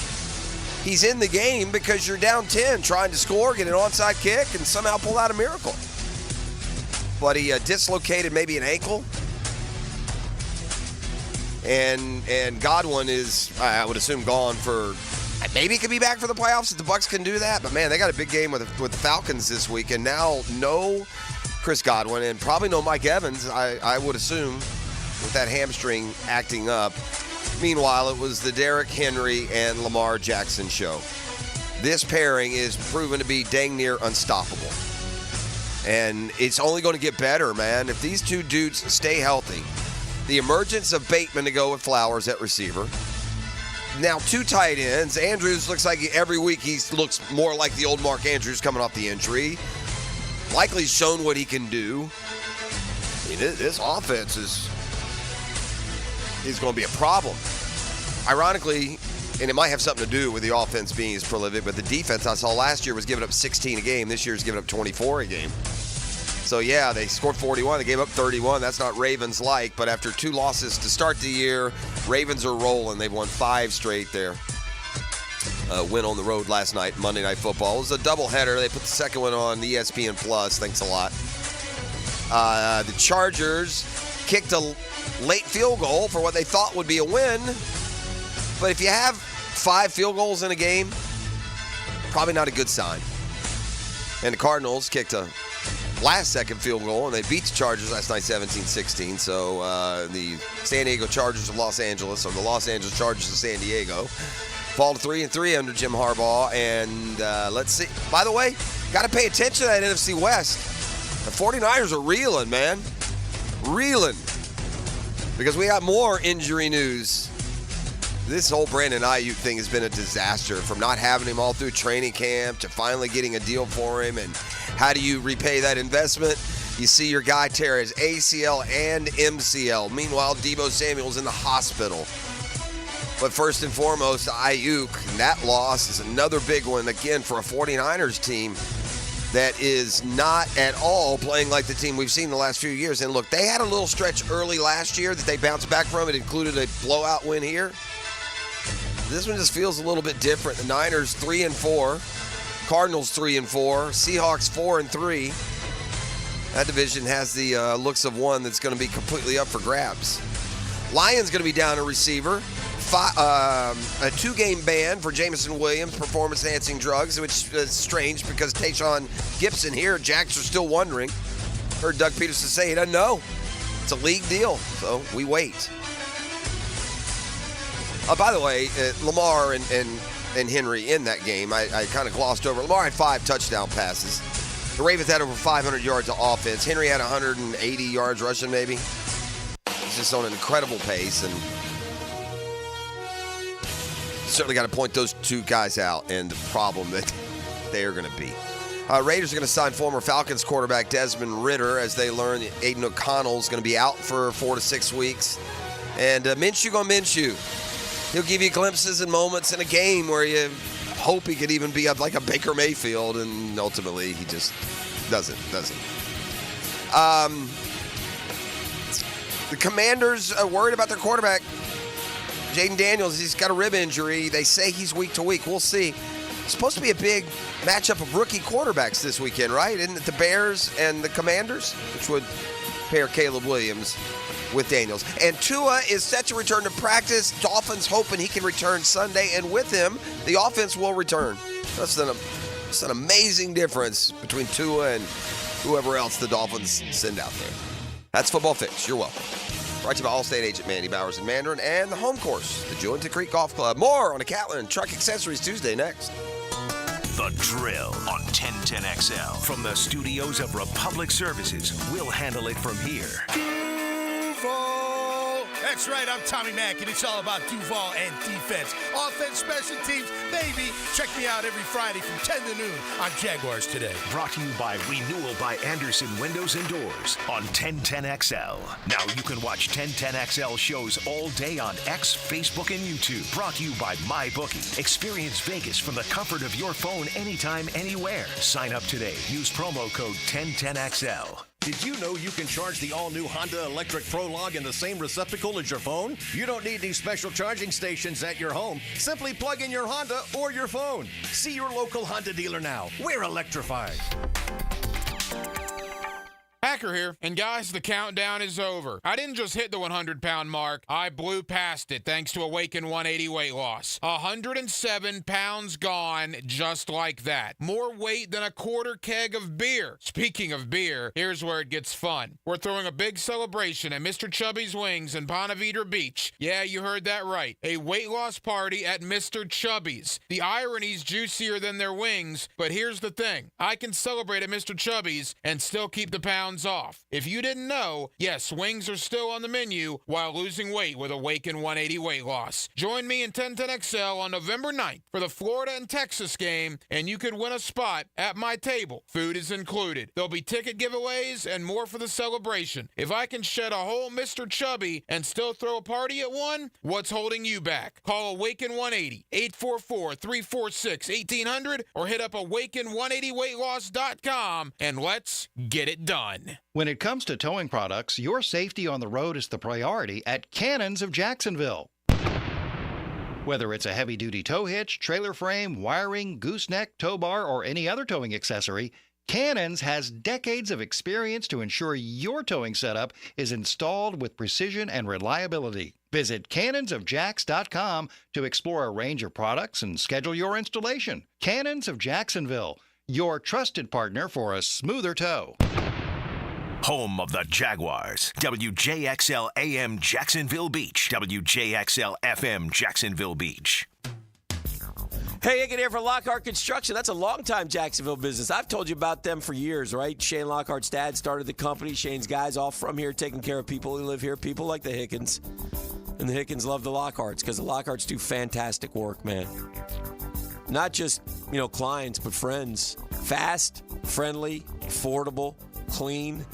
He's in the game because you're down 10, trying to score, get an onside kick, and somehow pull out a miracle. But he dislocated maybe an ankle. And Godwin is, I would assume, gone for, maybe he could be back for the playoffs if the Bucs can do that. But, man, they got a big game with the Falcons this week. And now no Chris Godwin and probably no Mike Evans, I would assume, with that hamstring acting up. Meanwhile, it was the Derrick Henry and Lamar Jackson show. This pairing is proven to be dang near unstoppable. And it's only going to get better, man. If these two dudes stay healthy, the emergence of Bateman to go with Flowers at receiver. Now, 2 tight ends. Andrews looks like every week he looks more like the old Mark Andrews coming off the injury. Likely shown what he can do. I mean, this offense is going to be a problem. Ironically, and it might have something to do with the offense being as prolific, but the defense I saw last year was giving up 16 a game. This year's giving up 24 a game. So, yeah, they scored 41. They gave up 31. That's not Ravens-like, but after 2 losses to start the year, Ravens are rolling. They've won 5 straight there. Win on the road last night, Monday Night Football. It was a doubleheader. They put the second one on ESPN+. Thanks a lot. The Chargers kicked a late field goal for what they thought would be a win. But if you have 5 field goals in a game, probably not a good sign. And the Cardinals kicked a last-second field goal, and they beat the Chargers last night 17-16. So the San Diego Chargers of Los Angeles, or the Los Angeles Chargers of San Diego, fall to 3-3 under Jim Harbaugh. And let's see. By the way, got to pay attention to that NFC West. The 49ers are reeling, man. Reeling. Because we got more injury news. This whole Brandon Ayuk thing has been a disaster, from not having him all through training camp to finally getting a deal for him. And how do you repay that investment? You see your guy tear his ACL and MCL. Meanwhile, Deebo Samuel's in the hospital. But first and foremost, Ayuk, and that loss is another big one, again, for a 49ers team that is not at all playing like the team we've seen the last few years. And look, they had a little stretch early last year that they bounced back from. It included a blowout win here. This one just feels a little bit different. The Niners 3-4, Cardinals 3-4, Seahawks 4-3. That division has the looks of one that's going to be completely up for grabs. Lions going to be down a receiver. A 2-game ban for Jameson Williams, performance-enhancing drugs, which is strange because Tayshaun Gibson here, Jacks are still wondering. Heard Doug Peterson say he doesn't know. It's a league deal, so we wait. By the way, Lamar and Henry in that game, I kind of glossed over. Lamar had 5 touchdown passes. The Ravens had over 500 yards of offense. Henry had 180 yards rushing, maybe. He's just on an incredible pace, and certainly got to point those 2 guys out and the problem that they are going to be. Raiders are going to sign former Falcons quarterback Desmond Ridder as they learn that Aiden O'Connell is going to be out for 4 to 6 weeks. And Minshew going Minshew. He'll give you glimpses and moments in a game where you hope he could even be up like a Baker Mayfield, and ultimately he just doesn't. The Commanders are worried about their quarterback, Jaden Daniels. He's got a rib injury. They say he's week to week. We'll see. supposed to be a big matchup of rookie quarterbacks this weekend, right? Isn't it the Bears and the Commanders, which would pair Caleb Williams with Daniels? And Tua is set to return to practice. Dolphins hoping he can return Sunday, and with him, the offense will return. That's an amazing difference between Tua and whoever else the Dolphins send out there. That's Football Fix. You're welcome. Brought to you by Allstate agent Mandy Bowers in Mandarin and the home course, the Jewington Creek Golf Club. More on a Catlin Truck Accessories Tuesday next. The Drill on 1010XL. From the studios of Republic Services, we'll handle it from here. Duval. That's right, I'm Tommy Mack, and it's all about Duval and defense. Offense, special teams, baby. Check me out every Friday from 10 to noon on Jaguars Today. Brought to you by Renewal by Anderson Windows and Doors on 1010XL. Now you can watch 1010XL shows all day on X, Facebook, and YouTube. Brought to you by MyBookie. Experience Vegas from the comfort of your phone anytime, anywhere. Sign up today. Use promo code 1010XL. Did you know you can charge the all-new Honda Electric Prologue in the same receptacle as your phone? You don't need any special charging stations at your home. Simply plug in your Honda or your phone. See your local Honda dealer now. We're electrified. Hacker here, and guys, the countdown is over. I didn't just hit the 100-pound mark. I blew past it thanks to Awaken 180 weight loss. 107 pounds gone just like that. More weight than a quarter keg of beer. Speaking of beer, here's where it gets fun. We're throwing a big celebration at Mr. Chubby's Wings in Ponte Vedra Beach. Yeah, you heard that right. A weight loss party at Mr. Chubby's. The irony's juicier than their wings, but here's the thing. I can celebrate at Mr. Chubby's and still keep the pounds off. If you didn't know, yes, wings are still on the menu while losing weight with Awaken 180 weight loss. Join me in 1010XL on November 9th for the Florida and Texas game, and you could win a spot at my table. Food is included. There'll be ticket giveaways and more for the celebration. If I can shed a whole Mr. Chubby and still throw a party at one, what's holding you back? Call Awaken 180, 844-346-1800, or hit up awaken180weightloss.com, and let's get it done. When it comes to towing products, your safety on the road is the priority at Cannons of Jacksonville. Whether it's a heavy-duty tow hitch, trailer frame, wiring, gooseneck, tow bar, or any other towing accessory, Cannons has decades of experience to ensure your towing setup is installed with precision and reliability. Visit cannonsofjacks.com to explore a range of products and schedule your installation. Cannons of Jacksonville, your trusted partner for a smoother tow. Home of the Jaguars. WJXL AM Jacksonville Beach. WJXL FM Jacksonville Beach. Hey, Hicken here for Lockhart Construction. That's a long-time Jacksonville business. I've told you about them for years, right? Shane Lockhart's dad started the company. Shane's guys all from here taking care of people who live here, people like the Hickens. And the Hickens love the Lockharts because the Lockharts do fantastic work, man. Not just, clients, but friends. Fast, friendly, affordable, clean.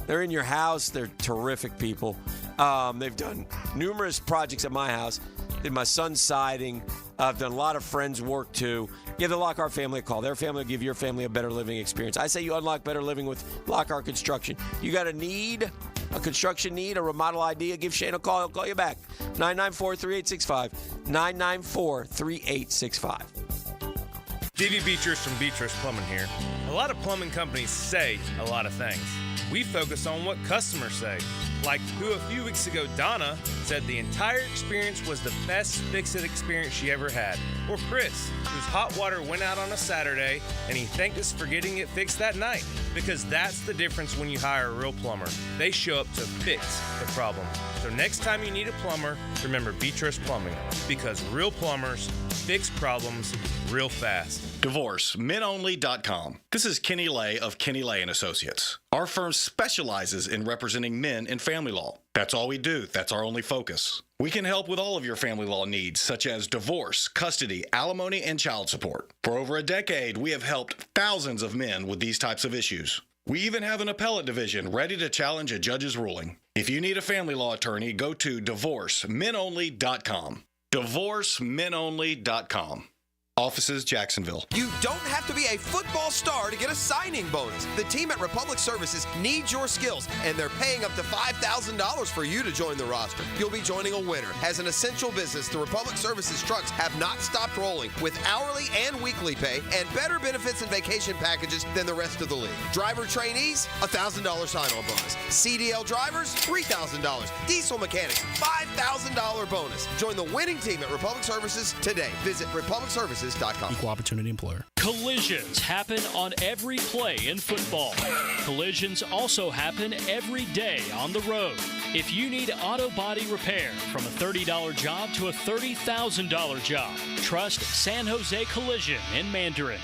They're in your house. They're terrific people. They've done numerous projects at my house. Did my son's siding. I've done a lot of friends' work, too. Give the Lockhart family a call. Their family will give your family a better living experience. I say you unlock better living with Lockhart Construction. You got a need, a construction need, a remodel idea, give Shane a call. He'll call you back. 994-3865. 994-3865. D.V. Beatrice from Beatrice Plumbing here. A lot of plumbing companies say a lot of things. We focus on what customers say. Like who a few weeks ago, Donna, said the entire experience was the best fix-it experience she ever had. Or Chris, whose hot water went out on a Saturday and he thanked us for getting it fixed that night. Because that's the difference when you hire a real plumber. They show up to fix the problem. So next time you need a plumber, remember Beatrice Plumbing. Because real plumbers fix problems real fast. DivorceMenOnly.com. This is Kenny Lay of Kenny Lay & Associates. Our firm specializes in representing men in family law. That's all we do. That's our only focus. We can help with all of your family law needs, such as divorce, custody, alimony, and child support. For over a decade, we have helped thousands of men with these types of issues. We even have an appellate division ready to challenge a judge's ruling. If you need a family law attorney, go to DivorceMenOnly.com. DivorceMenOnly.com. Offices, Jacksonville. You don't have to be a football star to get a signing bonus. The team at Republic Services needs your skills, and they're paying up to $5,000 for you to join the roster. You'll be joining a winner. As an essential business, the Republic Services trucks have not stopped rolling with hourly and weekly pay and better benefits and vacation packages than the rest of the league. Driver trainees, $1,000 sign-on bonus. CDL drivers, $3,000. Diesel mechanics, $5,000 bonus. Join the winning team at Republic Services today. Visit republicservices.com. Equal opportunity employer. Collisions happen on every play in football. Collisions also happen every day on the road. If you need auto body repair, from a $30 job to a $30,000 job, trust San Jose Collision in Mandarin.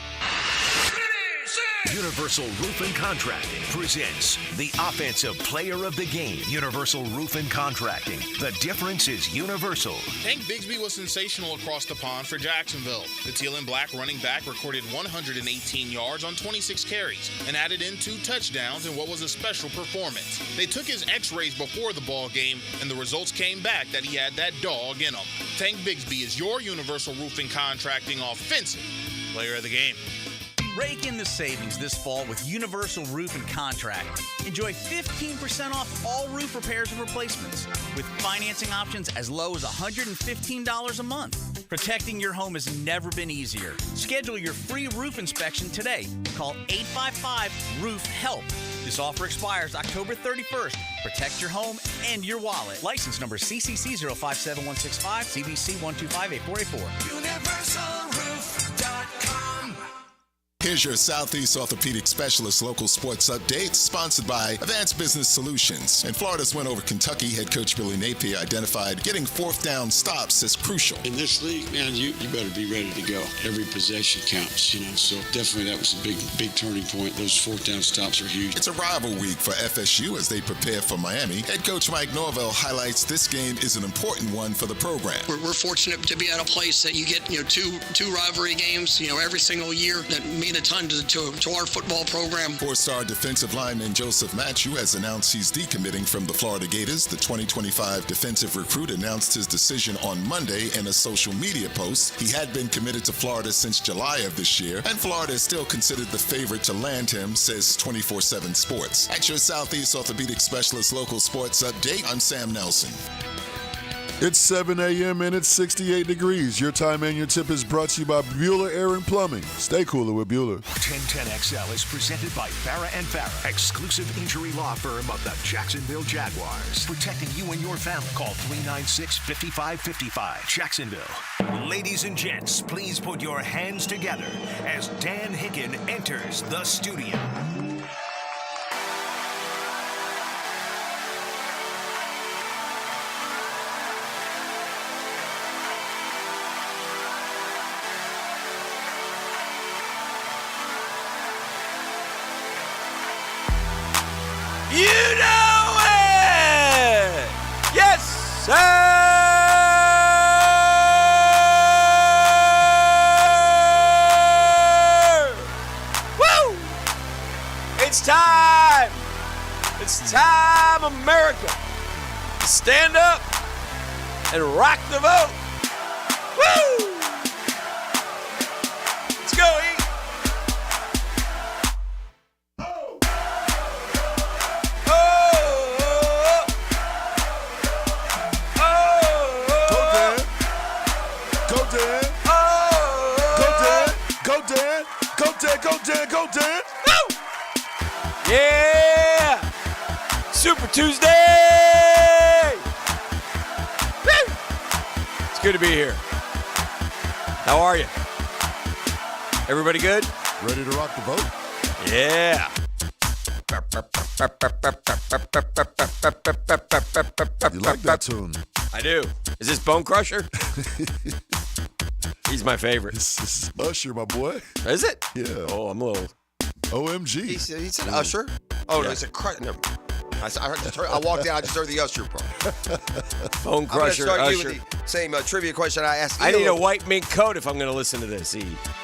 Universal Roof and Contracting presents the Offensive Player of the Game. Universal Roof and Contracting. The difference is universal. Tank Bigsby was sensational across the pond for Jacksonville. The Teal and Black running back recorded 118 yards on 26 carries and added in 2 touchdowns in what was a special performance. They took his x-rays before the ball game, and the results came back that he had that dog in him. Tank Bigsby is your Universal Roof and Contracting Offensive Player of the Game. Rake in the savings this fall with Universal Roof and Contract. Enjoy 15% off all roof repairs and replacements with financing options as low as $115 a month. Protecting your home has never been easier. Schedule your free roof inspection today. Call 855-ROOF-HELP. This offer expires October 31st. Protect your home and your wallet. License number CCC 057165, CBC 1258484. UniversalRoof.com. Here's your Southeast Orthopedic Specialist local sports update, sponsored by Advanced Business Solutions. In Florida's win over Kentucky, head coach Billy Napier identified getting fourth down stops as crucial. In this league, man, you better be ready to go. Every possession counts, so definitely that was a big turning point. Those fourth down stops are huge. It's a rival week for FSU as they prepare for Miami. Head coach Mike Norvell highlights this game is an important one for the program. We're fortunate to be at a place that you get, two rivalry games, every single year that mean a ton to our football program. Four-star defensive lineman Joseph Matthew has announced he's decommitting from the Florida Gators. The 2025 defensive recruit announced his decision on Monday in a social media post. He had been committed to Florida since July of this year, and Florida is still considered the favorite to land him, says 24/7 Sports. At your Southeast Orthopedic Specialist local sports update, I'm Sam Nelson. It's 7 a.m. and it's 68 degrees. Your time and your tip is brought to you by Bueller Air and Plumbing. Stay cooler with Bueller. 1010XL is presented by Farrah & Farrah, exclusive injury law firm of the Jacksonville Jaguars. Protecting you and your family. Call 396-5555. Jacksonville. Ladies and gents, please put your hands together as Dan Hicken enters the studio. You know it! Yes, sir! Woo! It's time! It's time, America! To stand up and rock the vote! Woo! Let's go, E! Go, Dan. Woo! Yeah! Super Tuesday! Woo! It's good to be here. How are you? Everybody good? Ready to rock the vote? Yeah. You like that tune? I do. Is this Bone Crusher? He's my favorite. This is Usher, my boy. Is it? Yeah. Oh, I'm a little... OMG. He said Usher? Oh, no, it's a crush. No. I walked in, I just heard the Usher part. Bone Crusher, I'm Usher. you with the same trivia question I asked you. I need a white mink coat if I'm going to listen to this. A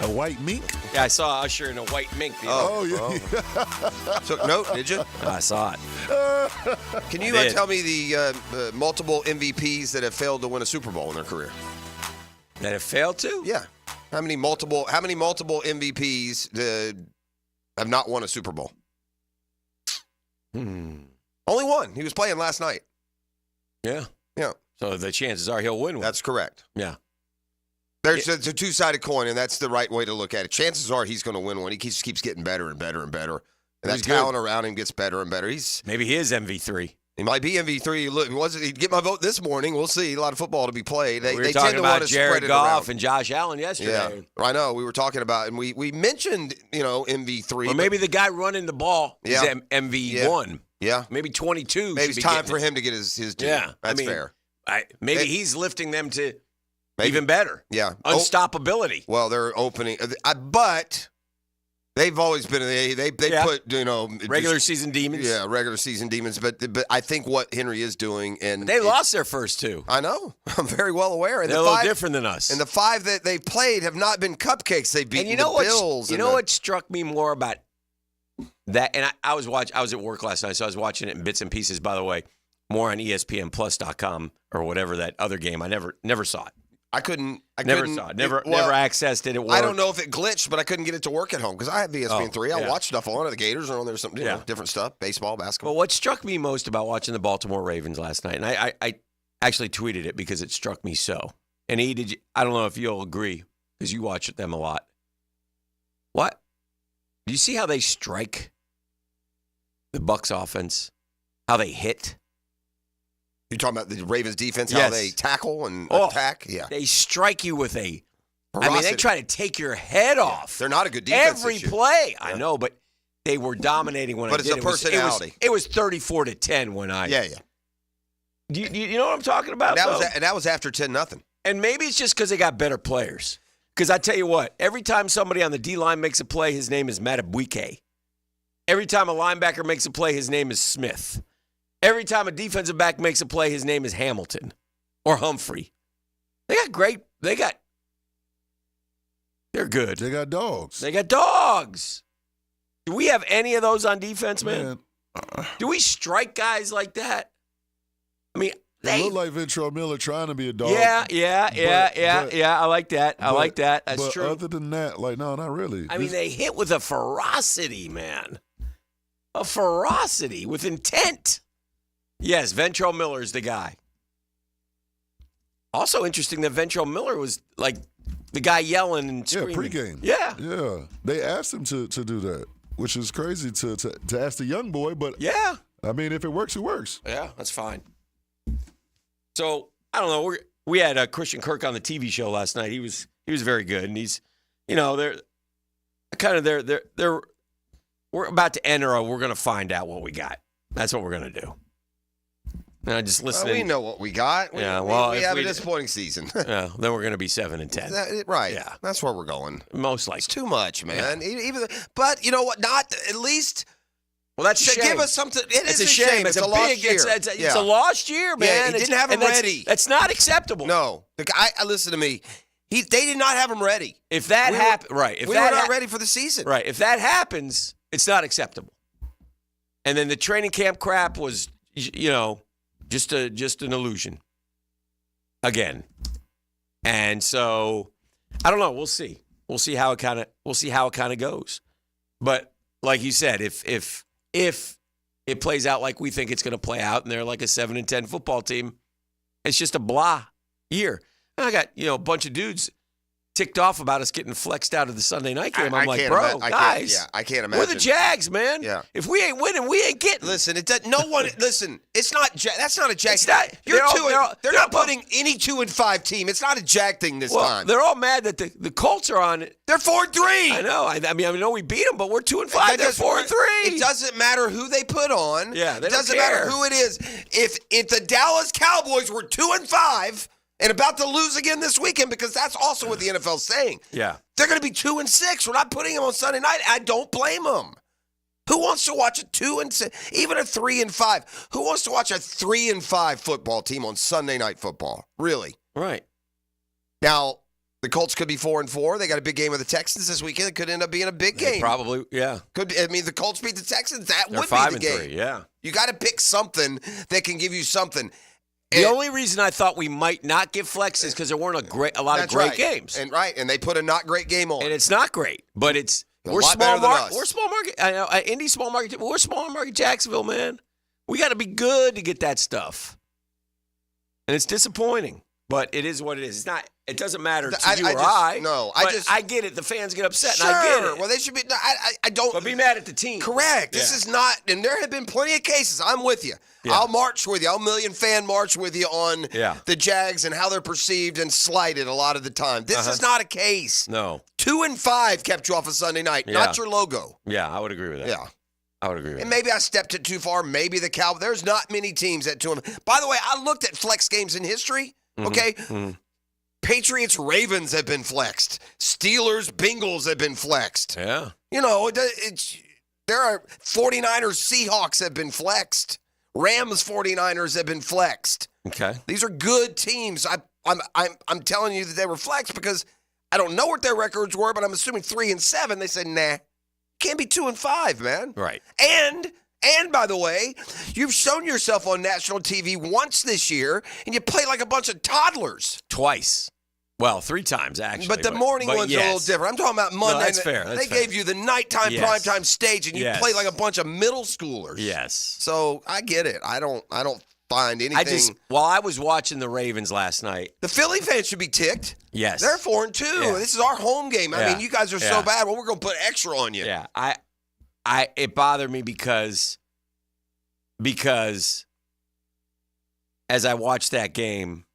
white mink? Yeah, I saw Usher in a white mink. Yeah. Took note, did you? I saw it. Can you tell me the multiple MVPs that have failed to win a Super Bowl in their career? That have failed to? Yeah. How many multiple MVPs have not won a Super Bowl? Only one. He was playing last night. Yeah. Yeah. So the chances are he'll win one. That's correct. Yeah. It's a two-sided coin, and that's the right way to look at it. Chances are he's going to win one. He just keeps getting better and better and better. And that talent around him gets better and better. Maybe he is MV3. He might be MV3. Look, he'd get my vote this morning. We'll see. A lot of football to be played. We were talking about Jared Goff and Josh Allen yesterday. Yeah, I know. We were talking about, and we mentioned, MV3. Or maybe the guy running the ball is MV1. Yeah. Maybe 22. Maybe it's time for him to get his due. Yeah. That's fair. Maybe he's lifting them to even better. Yeah. Unstoppability. Well, they're opening. But they've always been, they put, regular season demons. Yeah, regular season demons. But I think what Henry is doing. And they lost their first two. I know. I'm very well aware. And they're a little different than us. And the 5 that they played have not been cupcakes. They've beaten the Bills. What struck me more about that, and I was at work last night, so I was watching it in bits and pieces, by the way. More on ESPNplus.com or whatever that other game. I never saw it. I couldn't saw it. Never accessed it. I don't know if it glitched, but I couldn't get it to work at home because I have ESPN3. I watch stuff on it. The Gators are on there, some different stuff, baseball, basketball. Well, what struck me most about watching the Baltimore Ravens last night, and I actually tweeted it because it struck me so. And I don't know if you'll agree because you watch them a lot. What? Do you see how they strike the Bucs offense? How they hit? You're talking about the Ravens defense, how they tackle and attack? Yeah. They strike you with they try to take your head off. They're not a good defense. Every play. Yeah. I know, but they were dominating when I did. But it's a personality. It was 34-10 when I. Yeah. Do you know what I'm talking about? And that was after 10-0. And maybe it's just because they got better players. Because I tell you what, every time somebody on the D-line makes a play, his name is Matabwike. Every time a linebacker makes a play, his name is Smith. Every time a defensive back makes a play, his name is Hamilton or Humphrey. They're good. They got dogs. Do we have any of those on defense, man? Do we strike guys like that? I mean, they look like Ventrell Miller trying to be a dog. Yeah. I like that. That's true. But other than that, no, not really. I mean, they hit with a ferocity, man. A ferocity with intent. Yes, Ventrell Miller is the guy. Also interesting that Ventrell Miller was like the guy yelling and screaming. Pregame. Yeah. They asked him to do that, which is crazy to ask the young boy. But yeah, I mean, if it works, it works. Yeah, that's fine. So I don't know. We had Christian Kirk on the TV show last night. He was very good, and he's they're we're about to enter. We're going to find out what we got. That's what we're going to do. And I just listen. We know what we got. We have a disappointing season. Yeah, then we're going to be 7-10. Right. Yeah, that's where we're going. Most likely. It's too much, man. Yeah. But you know what? Not at least. Well, that's a shame. Give us something. It's a shame. It's a lost year. It's a lost year, man. Yeah, he didn't have him ready. That's not acceptable. No. Listen to me. They did not have him ready. If that happens, right? If we were not ready for the season. Right. If that happens, it's not acceptable. And then the training camp crap was, just an illusion. Again. And so I don't know. We'll see. We'll see how it kind of goes. But like you said, if it plays out like we think it's going to play out, and they're like a 7-10 football team, it's just a blah year. And I got a bunch of dudes ticked off about us getting flexed out of the Sunday night game. I'm like, bro, guys, I can't imagine. We're the Jags, man. Yeah. If we ain't winning, we ain't getting. Listen, listen. It's not. That's not a Jag. They're not putting any 2-5 team. It's not a Jag thing this time. They're all mad that the Colts are on it. They're 4-3. I know. I know we beat them, but we're 2-5. They're 4-3. It doesn't matter who they put on. Yeah, it doesn't matter who it is. If the Dallas Cowboys were 2-5. And about to lose again this weekend, because that's also what the NFL's saying. Yeah. They're going to be 2-6. We're not putting them on Sunday night. I don't blame them. Who wants to watch a 2-6, even a 3-5? Who wants to watch a 3-5 football team on Sunday Night Football? Really? Right. Now, the Colts could be 4-4. They got a big game with the Texans this weekend. It could end up being a big game. Probably, yeah. The Colts beat the Texans. That would be the game. 5-3, yeah. You got to pick something that can give you something. The only reason I thought we might not get flex is because there weren't a lot of great games. And they put a not great game on. And it's not great, but it's we're small market. We're small market. I know Indy small market. We're small market Jacksonville, man. We got to be good to get that stuff, and it's disappointing. But it is what it is. It's not. It doesn't matter to you or I. No, I get it. The fans get upset, sure. and I get it. Well, they should be. I don't. But be mad at the team. Correct. This is not. And there have been plenty of cases. I'm with you. Yeah. I'll march with you. I'll million fan march with you on the Jags and how they're perceived and slighted a lot of the time. This is not a case. No. 2-5 kept you off a Sunday night. Not your logo. Yeah, I would agree with that. Yeah. I would agree with and that. maybe I stepped it too far. Maybe the Cowboys. There's not many teams at 2-5. By the way, I looked at flex games in history. Okay. Mm-hmm. Patriots, Ravens have been flexed. Steelers, Bengals have been flexed. Yeah. You know, there are 49ers, Seahawks have been flexed. Rams, 49ers have been flexed. Okay. These are good teams. I'm telling you that they were flexed because I don't know what their records were, but I'm assuming 3-7. They said, nah, can't be 2-5, man. Right. And by the way, you've shown yourself on national TV once this year, and you play like a bunch of toddlers. Twice. Well, 3 times, actually. But the morning one's a little different. I'm talking about Monday. No, that's fair. That's fair. Gave you the nighttime, primetime stage, and you play like a bunch of middle schoolers. Yes. So I get it. I don't find anything. While I was watching the Ravens last night. The Philly fans should be ticked. Yes. They're 4-2. Yeah. This is our home game. I mean, you guys are so bad. Well, we're going to put extra on you. Yeah. It bothered me because as I watched that game,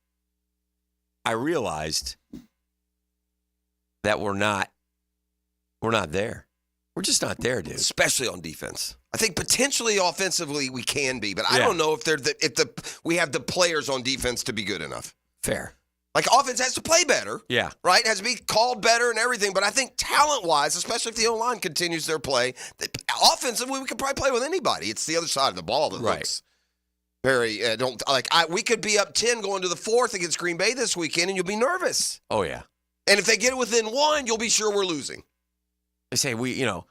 I realized that we're not there. We're just not there, dude. Especially on defense. I think potentially offensively we can be, but I don't know if we have the players on defense to be good enough. Fair. Like offense has to play better. Yeah. Right? It has to be called better and everything. But I think talent-wise, especially if the O-line continues their play, offensively we could probably play with anybody. It's the other side of the ball that looks very we could be up 10 going to the 4th against Green Bay this weekend, and you'll be nervous. Oh yeah. And if they get it within 1, you'll be sure we're losing. They say the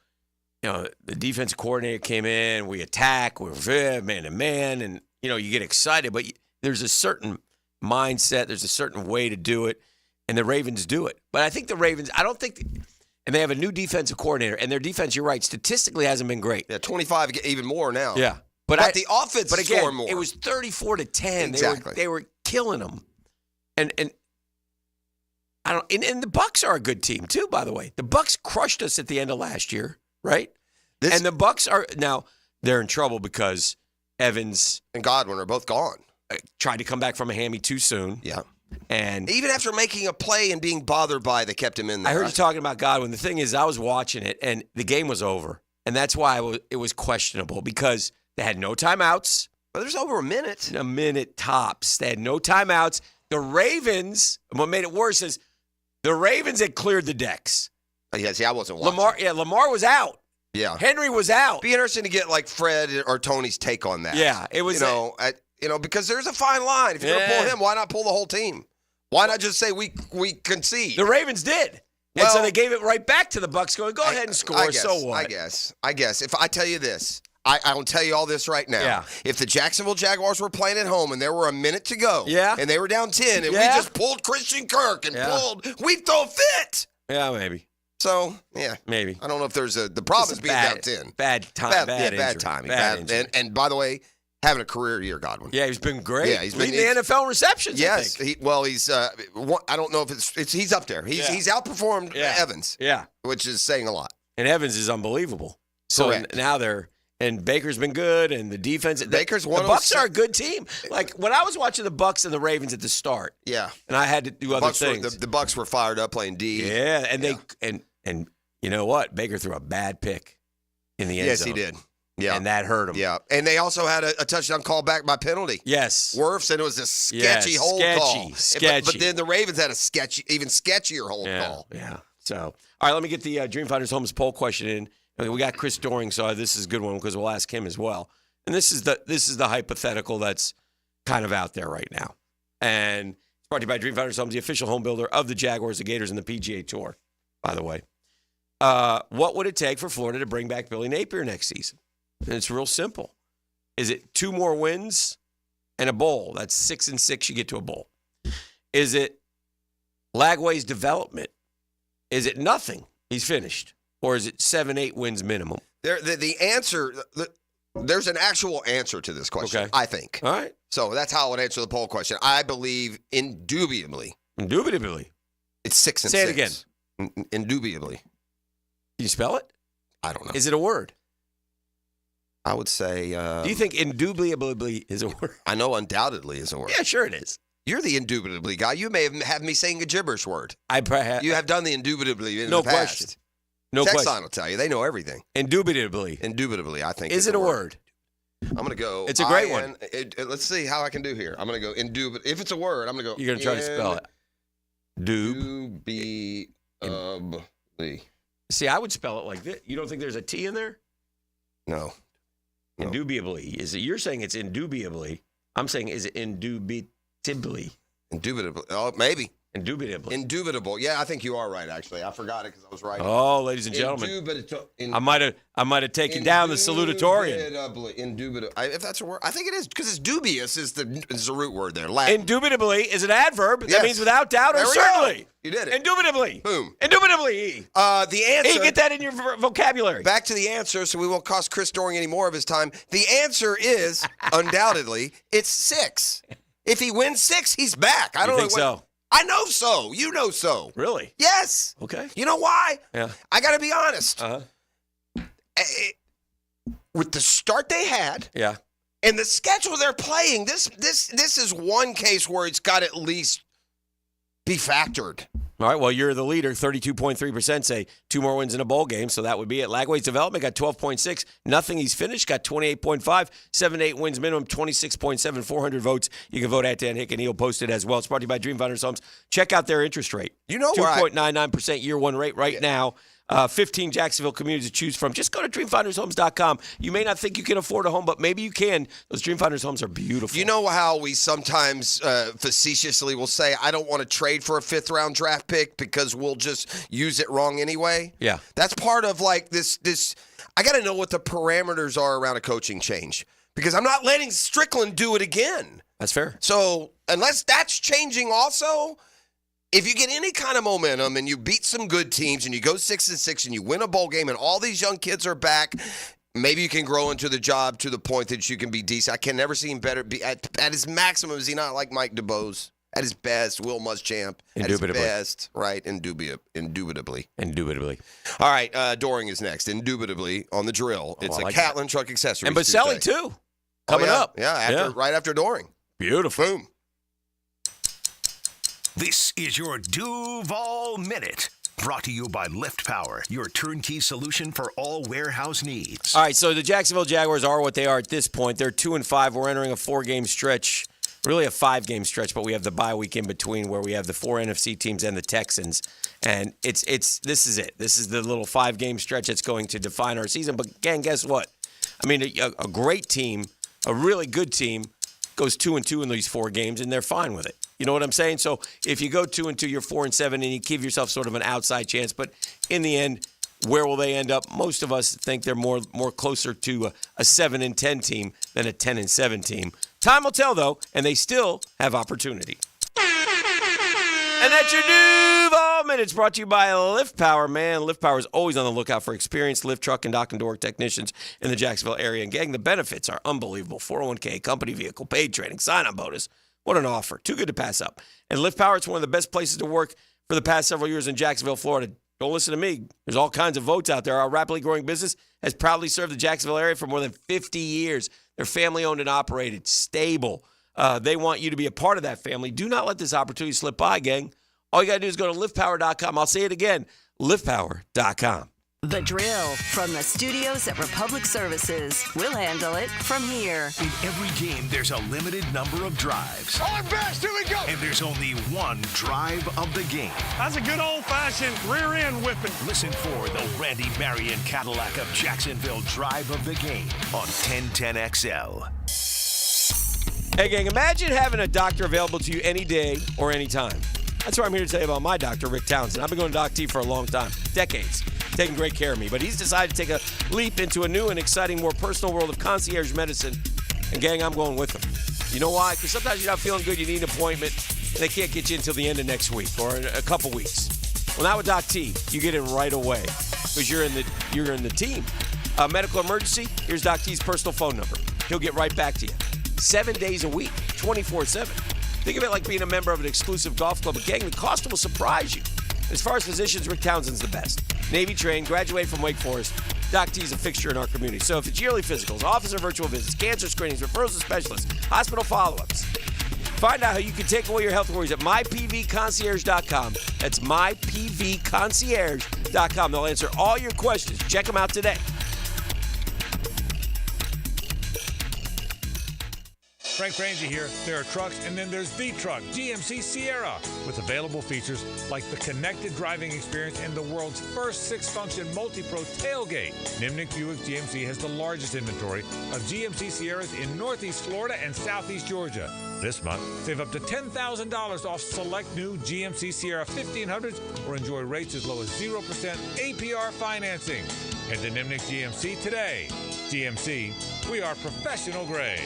defensive coordinator came in, we attack, we're man to man, and you get excited, but there's a certain mindset, there's a certain way to do it, and the Ravens do it. But I think the Ravens, and they have a new defensive coordinator, and their defense, you're right, statistically hasn't been great. Yeah, 25 even more now. Yeah. But the offense but is again, scoring more. It was 34-10. Exactly. They were killing them. And I don't. And the Bucs are a good team too, by the way. The Bucs crushed us at the end of last year, right? And the Bucs are now they're in trouble because Evans and Godwin are both gone. Tried to come back from a hammy too soon. Yeah. And even after making a play and being bothered by, they kept him in there. I heard you talking about Godwin. The thing is, I was watching it, and the game was over, and that's why it was questionable because they had no timeouts. But there's over a minute tops. They had no timeouts. The Ravens. What made it worse is the Ravens had cleared the decks. I wasn't watching. Lamar was out. Yeah, Henry was out. Be interesting to get like Fred or Tony's take on that. Yeah, it was. Because there's a fine line. If you're going to pull him, why not pull the whole team? Why not just say we concede? The Ravens did. And so they gave it right back to the Bucs going, go ahead and score. So what? I guess. If I tell you this, I will tell you all this right now. Yeah. If the Jacksonville Jaguars were playing at home and there were a minute to go, and they were down 10, and we just pulled Christian Kirk and we'd throw a fit. Yeah, maybe. So, yeah. Maybe. I don't know if there's the problem is being down 10. Bad timing. And by the way, having a career year, Godwin. Yeah, he's been great. Yeah, he's been leading the NFL receptions. Yes. I think. He's. I don't know if he's up there. He's outperformed Evans. Yeah, which is saying a lot. And Evans is unbelievable. So now and Baker's been good, and the defense. The Bucs are a good team. Like when I was watching the Bucs and the Ravens at the start. Yeah, and I had to do other things. The Bucs were fired up playing D. Yeah, and they and you know what? Baker threw a bad pick in the end zone. Yes, he did. Yeah. And that hurt him. Yeah. And they also had a touchdown call back by penalty. Yes. Wirf said it was a sketchy hold call. Sketchy. But then the Ravens had a even sketchier hold call. Yeah. So, all right, let me get the Dreamfinders Homes poll question in. We got Chris Doring, so this is a good one because we'll ask him as well. And this is the hypothetical that's kind of out there right now. And it's brought to you by Dreamfinders Homes, the official home builder of the Jaguars, the Gators, and the PGA Tour, by the way. What would it take for Florida to bring back Billy Napier next season? And it's real simple. Is it 2 more wins and a bowl. That's 6-6. You get to a bowl. Is it Lagway's development? Is it nothing? He's finished. Or is it 7-8 wins minimum? The answer, there's an actual answer to this question, Okay. I think. All right. So that's how I would answer the poll question. I believe indubitably. Indubitably. It's 6-6. Say it again. Indubitably. Can you spell it? I don't know. Is it a word? I would say. Do you think indubitably is a word? I know undoubtedly is a word. Yeah, sure it is. You're the indubitably guy. You may have me saying a gibberish word. You have done the indubitably in no the past. question. No Text question. line will tell you. They know everything. Indubitably. Indubitably, I think. Is it a word? I'm going to go. It's a great one. Let's see how I can do here. I'm going to go indubit. If it's a word, I'm going to go. You're going to try to spell it. Indubitably. See, I would spell it like this. You don't think there's a T in there? No. Indubitably. Is it? You're saying it's indubitably. I'm saying is it indubitably? Indubitably. Oh, maybe. Indubitably. Indubitable. Yeah, I think you are right. Actually, I forgot it because I was right. Oh, ladies and gentlemen, I might have taken down the salutatorian. Indubitably. If that's a word, I think it is because it's dubious. Is the root word there? Indubitably is an adverb. Yes. That means without doubt or There we certainly. go. You did it. Indubitably. Boom. Indubitably. The answer. Hey, get that in your vocabulary. Back to the answer, so we won't cost Chris Doring any more of his time. The answer is undoubtedly it's 6. If he wins 6, he's back. I don't think so. I know so. You know so. Really? Yes. Okay. You know why? Yeah. I got to be honest. Uh-huh. With the start they had, Yeah. and the schedule they're playing, this is one case where it's got to at least be factored. All right, well, you're the leader. 32.3% say 2 more wins in a bowl game, so that would be it. Lagway's development got 12.6. Nothing he's finished got 28.5. 7-8 wins minimum, 26.7. 400 votes. You can vote at Dan Hicken. He'll post it as well. It's brought to you by Dream Finders Homes. Check out their interest rate. You know where 2.99% year one rate right now. 15 Jacksonville communities to choose from. Just go to dreamfindershomes.com. You may not think you can afford a home, but maybe you can. Those Dream Finders homes are beautiful. You know how we sometimes facetiously will say, I don't want to trade for a 5th-round draft pick because we'll just use it wrong anyway? Yeah. That's part of like this. I got to know what the parameters are around a coaching change because I'm not letting Strickland do it again. That's fair. So unless that's changing also, if you get any kind of momentum and you beat some good teams and you go 6-6 and you win a bowl game and all these young kids are back, maybe you can grow into the job to the point that you can be decent. I can never see him better. Be at his maximum, is he not like Mike DeBose? At his best, Will Muschamp. At his best, right? Indubitably. All right, Doring is next. Indubitably on the drill. It's like Catlin Truck Accessories. And Boselli, Tuesday. too. Coming up. Yeah, right after Doring. Beautiful. Boom. This is your Duval Minute, brought to you by Lift Power, your turnkey solution for all warehouse needs. All right, so the Jacksonville Jaguars are what they are at this point. They're 2-5. We're entering a 4-game stretch, really a 5-game stretch, but we have the bye week in between where we have the 4 NFC teams and the Texans. And this is it. This is the little 5-game stretch that's going to define our season. But, again, guess what? I mean, a great team, a really good team, goes 2-2 in these 4 games, and they're fine with it. You know what I'm saying? So if you go 2-2, you're 4-7, and you give yourself sort of an outside chance. But in the end, where will they end up? Most of us think they're more closer to a 7-10 team than a 10-7 team. Time will tell, though, and they still have opportunity. And that's your Duval Minutes, brought to you by Lift Power. Man, Lift Power is always on the lookout for experienced lift truck and dock and door technicians in the Jacksonville area. And gang, the benefits are unbelievable. 401k, company vehicle, paid training, sign-on bonus. What an offer. Too good to pass up. And Lift Power, it's one of the best places to work for the past several years in Jacksonville, Florida. Don't listen to me. There's all kinds of votes out there. Our rapidly growing business has proudly served the Jacksonville area for more than 50 years. They're family-owned and operated, stable. They want you to be a part of that family. Do not let this opportunity slip by, gang. All you got to do is go to liftpower.com. I'll say it again, liftpower.com. The Drill from the studios at Republic Services. We'll handle it from here. In every game, there's a limited number of drives. On best, here we go. And there's only one drive of the game. That's a good old-fashioned rear-end whipping. Listen for the Randy Marion Cadillac of Jacksonville drive of the game on 1010XL. Hey, gang, imagine having a doctor available to you any day or any time. That's what I'm here to tell you about my doctor, Rick Townsend. I've been going to Doc T for a long time, decades, taking great care of me. But he's decided to take a leap into a new and exciting, more personal world of concierge medicine. And, gang, I'm going with him. You know why? Because sometimes you're not feeling good, you need an appointment, and they can't get you until the end of next week or in a couple weeks. Well, now with Doc T, you get in right away because you're in the team. Medical emergency, here's Doc T's personal phone number. He'll get right back to you. 7 days a week, 24/7. Think of it like being a member of an exclusive golf club. Gang, the cost will surprise you. As far as physicians, Rick Townsend's the best. Navy trained, graduated from Wake Forest. Doc T is a fixture in our community. So if it's yearly physicals, office or virtual visits, cancer screenings, referrals to specialists, hospital follow-ups, find out how you can take away your health worries at mypvconcierge.com. That's mypvconcierge.com. They'll answer all your questions. Check them out today. Frank Ranger here. There are trucks, and then there's the truck, GMC Sierra, with available features like the connected driving experience and the world's first 6-function multi-pro tailgate. Nimnik Buick GMC has the largest inventory of GMC Sierras in Northeast Florida and Southeast Georgia. This month, save up to $10,000 off select new GMC Sierra 1500s or enjoy rates as low as 0% APR financing. Head to Nimnik GMC today. GMC, we are professional grade.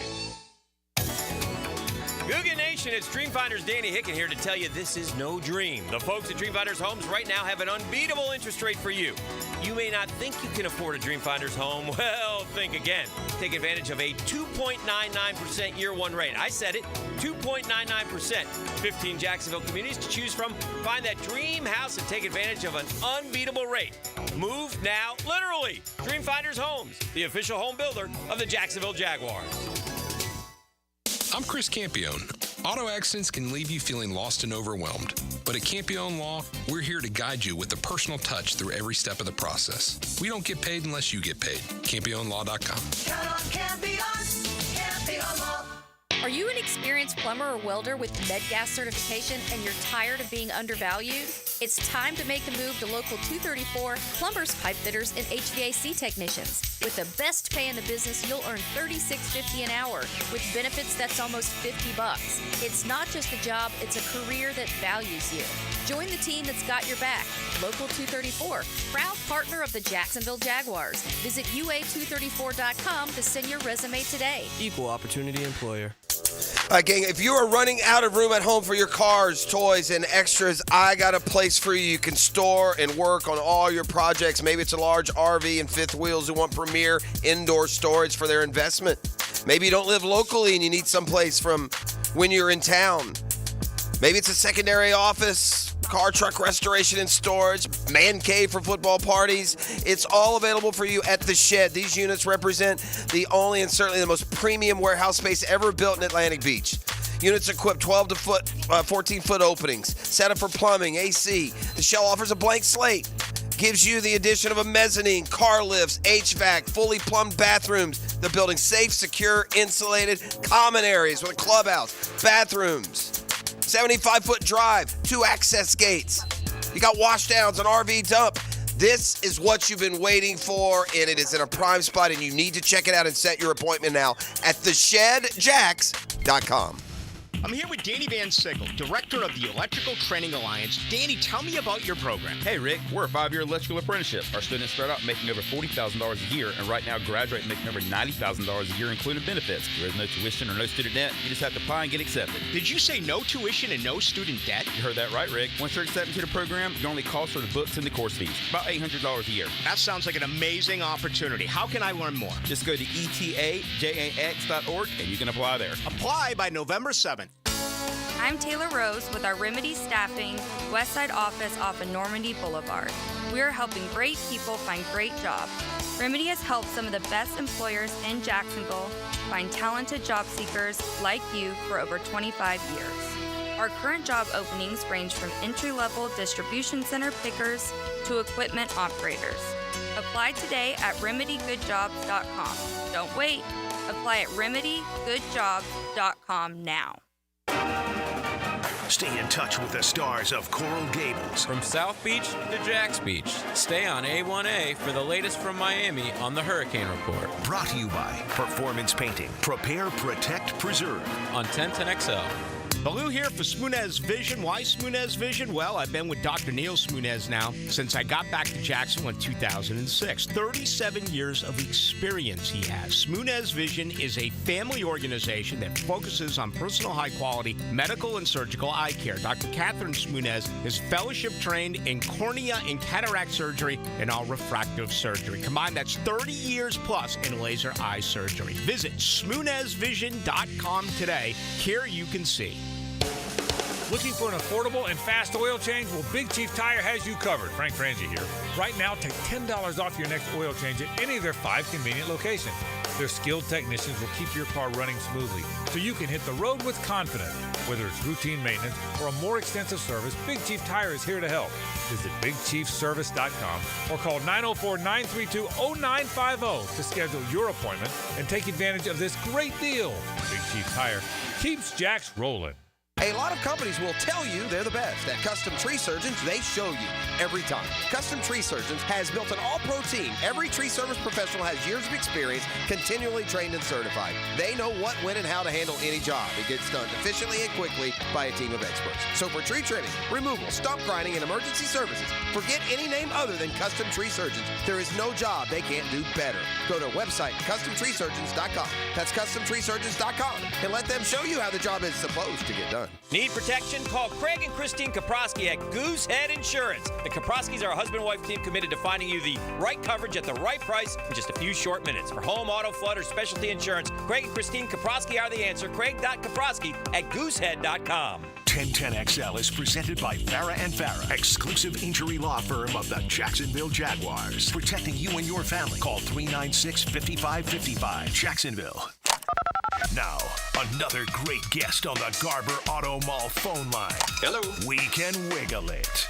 Googan Nation, it's Dreamfinders Danny Hicken here to tell you this is no dream. The folks at Dreamfinders Homes right now have an unbeatable interest rate for you. You may not think you can afford a Dreamfinders home. Well, think again. Take advantage of a 2.99% year one rate. I said it, 2.99%. 15 Jacksonville communities to choose from. Find that dream house and take advantage of an unbeatable rate. Move now, literally. Dreamfinders Homes, the official home builder of the Jacksonville Jaguars. I'm Chris Campione. Auto accidents can leave you feeling lost and overwhelmed. But at Campione Law, we're here to guide you with a personal touch through every step of the process. We don't get paid unless you get paid. CampioneLaw.com. Count on Campione. Campione Law. Are you an experienced plumber or welder with MedGas certification and you're tired of being undervalued? It's time to make the move to Local 234 Plumbers, Pipe Fitters, and HVAC Technicians. With the best pay in the business, you'll earn $36.50 an hour. With benefits, that's almost $50. It's not just a job, it's a career that values you. Join the team that's got your back. Local 234, proud partner of the Jacksonville Jaguars. Visit UA234.com to send your resume today. Equal opportunity employer. All right, gang, if you are running out of room at home for your cars, toys, and extras, I got a place for you. You can store and work on all your projects. Maybe it's a large RV and fifth wheels who want premier indoor storage for their investment. Maybe you don't live locally and you need someplace from when you're in town. Maybe it's a secondary office, car, truck restoration and storage, man cave for football parties. It's all available for you at The Shed. These units represent the only and certainly the most premium warehouse space ever built in Atlantic Beach. Units equip 12 to 14-foot openings, set up for plumbing, AC. The shell offers a blank slate. Gives you the addition of a mezzanine, car lifts, HVAC, fully plumbed bathrooms. The building's safe, secure, insulated, common areas with a clubhouse, bathrooms. 75-foot drive, 2 access gates. You got washdowns, an RV dump. This is what you've been waiting for, and it is in a prime spot, and you need to check it out and set your appointment now at theshedjacks.com. I'm here with Danny Van Sickle, director of the Electrical Training Alliance. Danny, tell me about your program. Hey, Rick, we're a 5-year electrical apprenticeship. Our students start out making over $40,000 a year, and right now graduate making over $90,000 a year, including benefits. There is no tuition or no student debt. You just have to apply and get accepted. Did you say no tuition and no student debt? You heard that right, Rick. Once you're accepted to the program, your only cost are the books and the course fees. About $800 a year. That sounds like an amazing opportunity. How can I learn more? Just go to etajax.org, and you can apply there. Apply by November 7th. I'm Taylor Rose with our Remedy Staffing Westside office off of Normandy Boulevard. We are helping great people find great jobs. Remedy has helped some of the best employers in Jacksonville find talented job seekers like you for over 25 years. Our current job openings range from entry-level distribution center pickers to equipment operators. Apply today at remedygoodjobs.com. Don't wait. Apply at remedygoodjobs.com now. Stay in touch with the stars of Coral Gables. From South Beach to Jacks Beach. Stay on A1A for the latest from Miami on the Hurricane Report. Brought to you by Performance Painting. Prepare, protect, preserve. On 1010XL. Baloo here for Smoonez Vision. Why Smoonez Vision? Well, I've been with Dr. Neil Smoonez now since I got back to Jacksonville in 2006. 37 years of experience he has. Smoonez Vision is a family organization that focuses on personal high-quality medical and surgical eye care. Dr. Catherine Smoonez is fellowship trained in cornea and cataract surgery and all refractive surgery. Combined, that's 30 years plus in laser eye surgery. Visit SmoonezVision.com today. Care you can see. Looking for an affordable and fast oil change? Well, Big Chief Tire has you covered. Frank Frangie here. Right now, take $10 off your next oil change at any of their 5 convenient locations. Their skilled technicians will keep your car running smoothly so you can hit the road with confidence. Whether it's routine maintenance or a more extensive service, Big Chief Tire is here to help. Visit BigChiefService.com or call 904-932-0950 to schedule your appointment and take advantage of this great deal. Big Chief Tire keeps Jacks rolling. A lot of companies will tell you they're the best. At Custom Tree Surgeons, they show you every time. Custom Tree Surgeons has built an all-pro team. Every tree service professional has years of experience, continually trained and certified. They know what, when, and how to handle any job. It gets done efficiently and quickly by a team of experts. So for tree trimming, removal, stump grinding, and emergency services, forget any name other than Custom Tree Surgeons. There is no job they can't do better. Go to our website, CustomTreeSurgeons.com. That's CustomTreeSurgeons.com, and let them show you how the job is supposed to get done. Need protection? Call Craig and Christine Kaprosky at Goosehead Insurance. The Kaproskys are a husband-wife team committed to finding you the right coverage at the right price in just a few short minutes. For home, auto, flood, or specialty insurance, Craig and Christine Kaprosky are the answer. Craig.Kaprosky at Goosehead.com. 1010XL is presented by Farah & Farah, exclusive injury law firm of the Jacksonville Jaguars. Protecting you and your family. Call 396-5555. Jacksonville. Now, another great guest on the Garber Auto Mall phone line. Hello. We can wiggle it.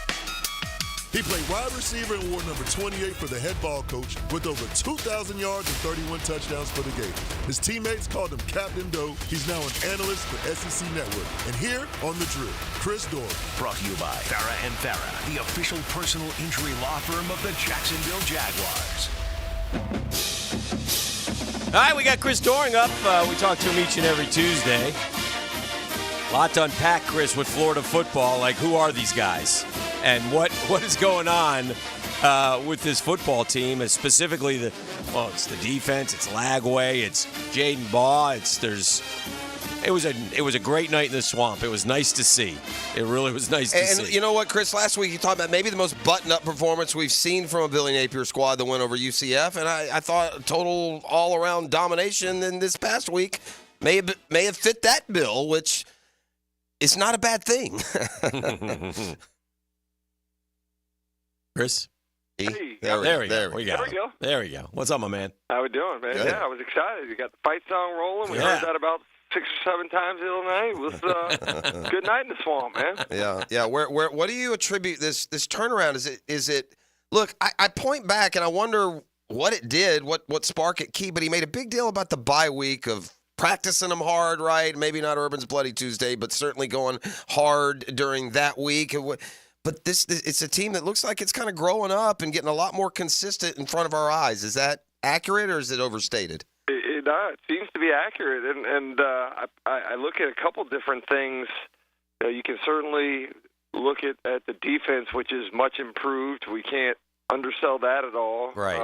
He played wide receiver and wore number 28 for the head ball coach with over 2,000 yards and 31 touchdowns for the Gators. His teammates called him Captain Doe. He's now an analyst for SEC Network. And here on The Drill, Chris Doring. Brought to you by Farah & Farah, the official personal injury law firm of the Jacksonville Jaguars. All right, we got Chris Doring up. We talk to him each and every Tuesday. A lot to unpack, Chris, with Florida football. Like, who are these guys? And what is going on with this football team? And specifically, it's the defense, it's Lagway, it's Jaden Baugh. It was a great night in the swamp. It was nice to see. It really was nice to see. And you know what, Chris? Last week you talked about maybe the most buttoned-up performance we've seen from a Billy Napier squad that went over UCF, and I thought total all-around domination in this past week may have fit that bill, which is not a bad thing. Chris? Hey. There we go. There we go. What's up, my man? How we doing, man? Good. Yeah, I was excited. You got the fight song rolling. We heard that about 6 or 7 times the other night. It was good night in the swamp, man. Yeah. What do you attribute this turnaround? Is it? Look, I point back and I wonder what it did, what sparked it key, but he made a big deal about the bye week of practicing them hard, right? Maybe not Urban's Bloody Tuesday, but certainly going hard during that week. But it's a team that looks like it's kind of growing up and getting a lot more consistent in front of our eyes. Is that accurate or is it overstated? It seems to be accurate, and I look at a couple different things. You can certainly look at the defense, which is much improved. We can't undersell that at all. Right.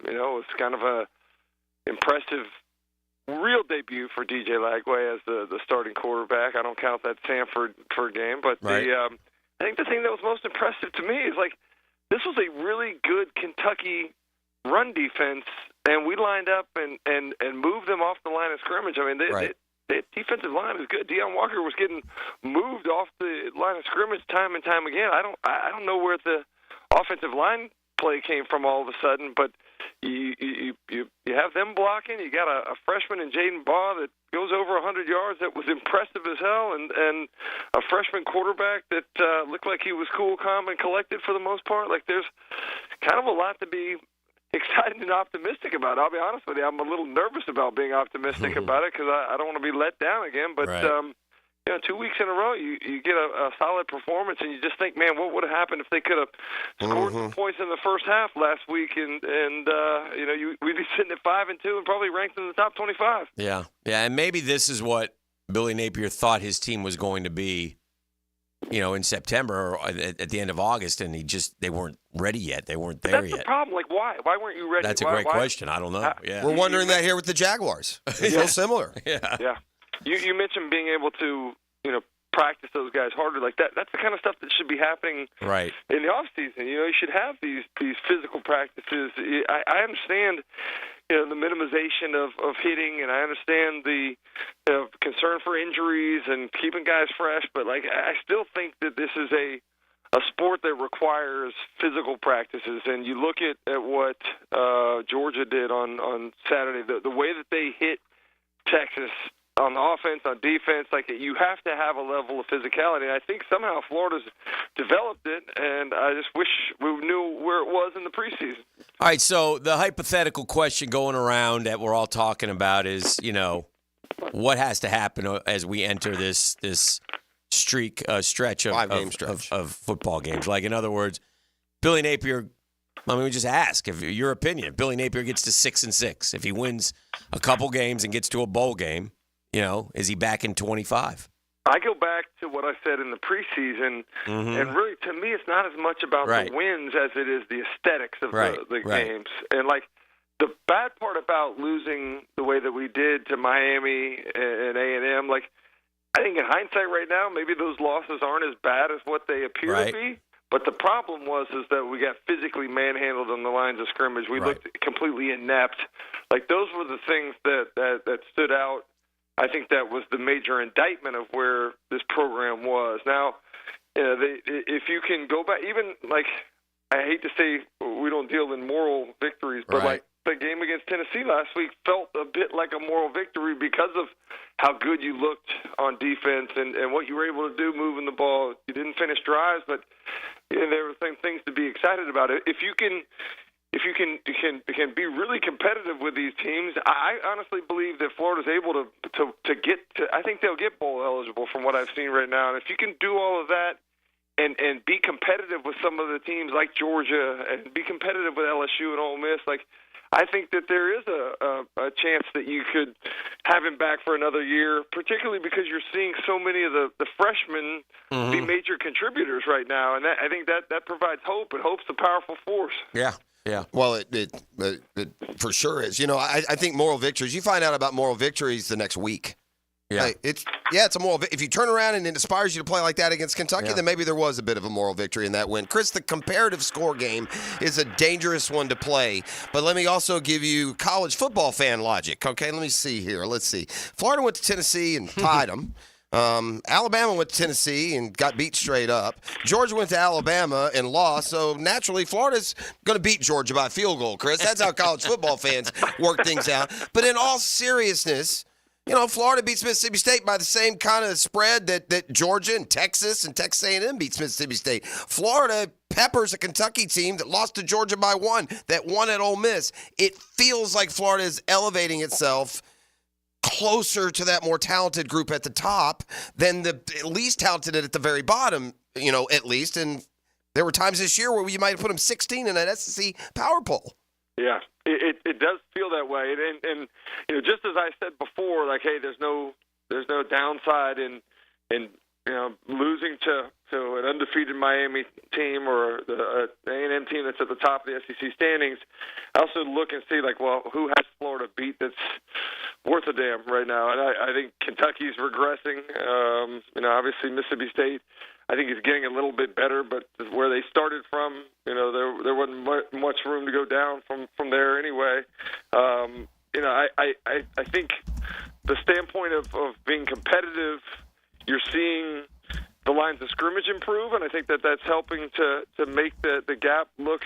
It's kind of a impressive real debut for DJ Lagway as the starting quarterback. I don't count that Sanford for a game, but right. I think the thing that was most impressive to me is this was a really good Kentucky run defense, and we lined up and moved them off the line of scrimmage. I mean, the defensive line is good. Deion Walker was getting moved off the line of scrimmage time and time again. I don't know where the offensive line play came from all of a sudden, but you have them blocking. You got a freshman in Jaden Baugh that goes over 100 yards that was impressive as hell, and a freshman quarterback that looked like he was cool, calm, and collected for the most part. There's kind of a lot to be excited and optimistic about. I'll be honest with you, I'm a little nervous about being optimistic about it because I don't want to be let down again. But 2 weeks in a row, you get a solid performance, and you just think, man, what would have happened if they could have scored some points in the first half last week, and we'd be sitting at 5-2 and probably ranked in the top 25. Yeah, and maybe this is what Billy Napier thought his team was going to be, in September or at the end of August, and they weren't ready yet. They weren't there That's yet. the problem. Like, why? Why weren't you ready? That's a great question. I don't know. Yeah. We're wondering that here with the Jaguars. It's real similar. Yeah. Yeah. You mentioned being able to, practice those guys harder like that. That's the kind of stuff that should be happening right in the off season. You should have these physical practices. I understand, the minimization of hitting, and I understand the concern for injuries and keeping guys fresh. But I still think that this is a sport that requires physical practices. And you look at what Georgia did on Saturday, the way that they hit Texas on the offense, on defense, you have to have a level of physicality. And I think somehow Florida's developed it, and I just wish we knew where it was in the preseason. All right, so the hypothetical question going around that we're all talking about is, what has to happen as we enter this stretch of football games? Like, in other words, Billy Napier, we just ask if your opinion. If Billy Napier gets to 6-6, if he wins a couple games and gets to a bowl game, is he back in 25? I go back to what I said in the preseason, and really, to me, it's not as much about the wins as it is the aesthetics of the games. And, the bad part about losing the way that we did to Miami and A&M, I think in hindsight right now, maybe those losses aren't as bad as what they appear to be. But the problem is that we got physically manhandled on the lines of scrimmage. We looked completely inept. Those were the things that stood out. I think that was the major indictment of where this program was. Now, if you can go back, even I hate to say we don't deal in moral victories, but the game against Tennessee last week felt a bit like a moral victory because of how good you looked on defense and what you were able to do moving the ball. You didn't finish drives, but there were things to be excited about. If you can be really competitive with these teams, I honestly believe that Florida's able to get to. I think they'll get bowl eligible from what I've seen right now. And if you can do all of that and be competitive with some of the teams like Georgia and be competitive with LSU and Ole Miss, I think that there is a chance that you could have him back for another year, particularly because you're seeing so many of the freshmen be major contributors right now. And I think that provides hope, and hope's a powerful force. Yeah. Yeah. Well, it for sure is. I think moral victories. You find out about moral victories the next week. Yeah. It's a moral. If you turn around and it inspires you to play like that against Kentucky, then maybe there was a bit of a moral victory in that win. Chris, the comparative score game is a dangerous one to play. But let me also give you college football fan logic. Okay, let me see here. Let's see. Florida went to Tennessee and tied them. Alabama went to Tennessee and got beat straight up. Georgia went to Alabama and lost. So naturally, Florida's going to beat Georgia by a field goal, Chris. That's how college football fans work things out. But in all seriousness, Florida beats Mississippi State by the same kind of spread that Georgia and Texas A&M beats Mississippi State. Florida peppers a Kentucky team that lost to Georgia by 1, that won at Ole Miss. It feels like Florida is elevating itself closer to that more talented group at the top than the least talented at the very bottom, at least. And there were times this year where you might have put them 16 in that SEC power poll. Yeah, it does feel that way. And just as I said before, hey, there's no downside in losing to an undefeated Miami team or the A&M team that's at the top of the SEC standings. I also look and see, who has Florida beat that's worth a damn right now? And I think Kentucky's regressing. Obviously Mississippi State, I think, is getting a little bit better, but where they started from, there wasn't much room to go down from there anyway. I think the standpoint of being competitive, you're seeing the lines of scrimmage improve, and I think that's helping to make the gap look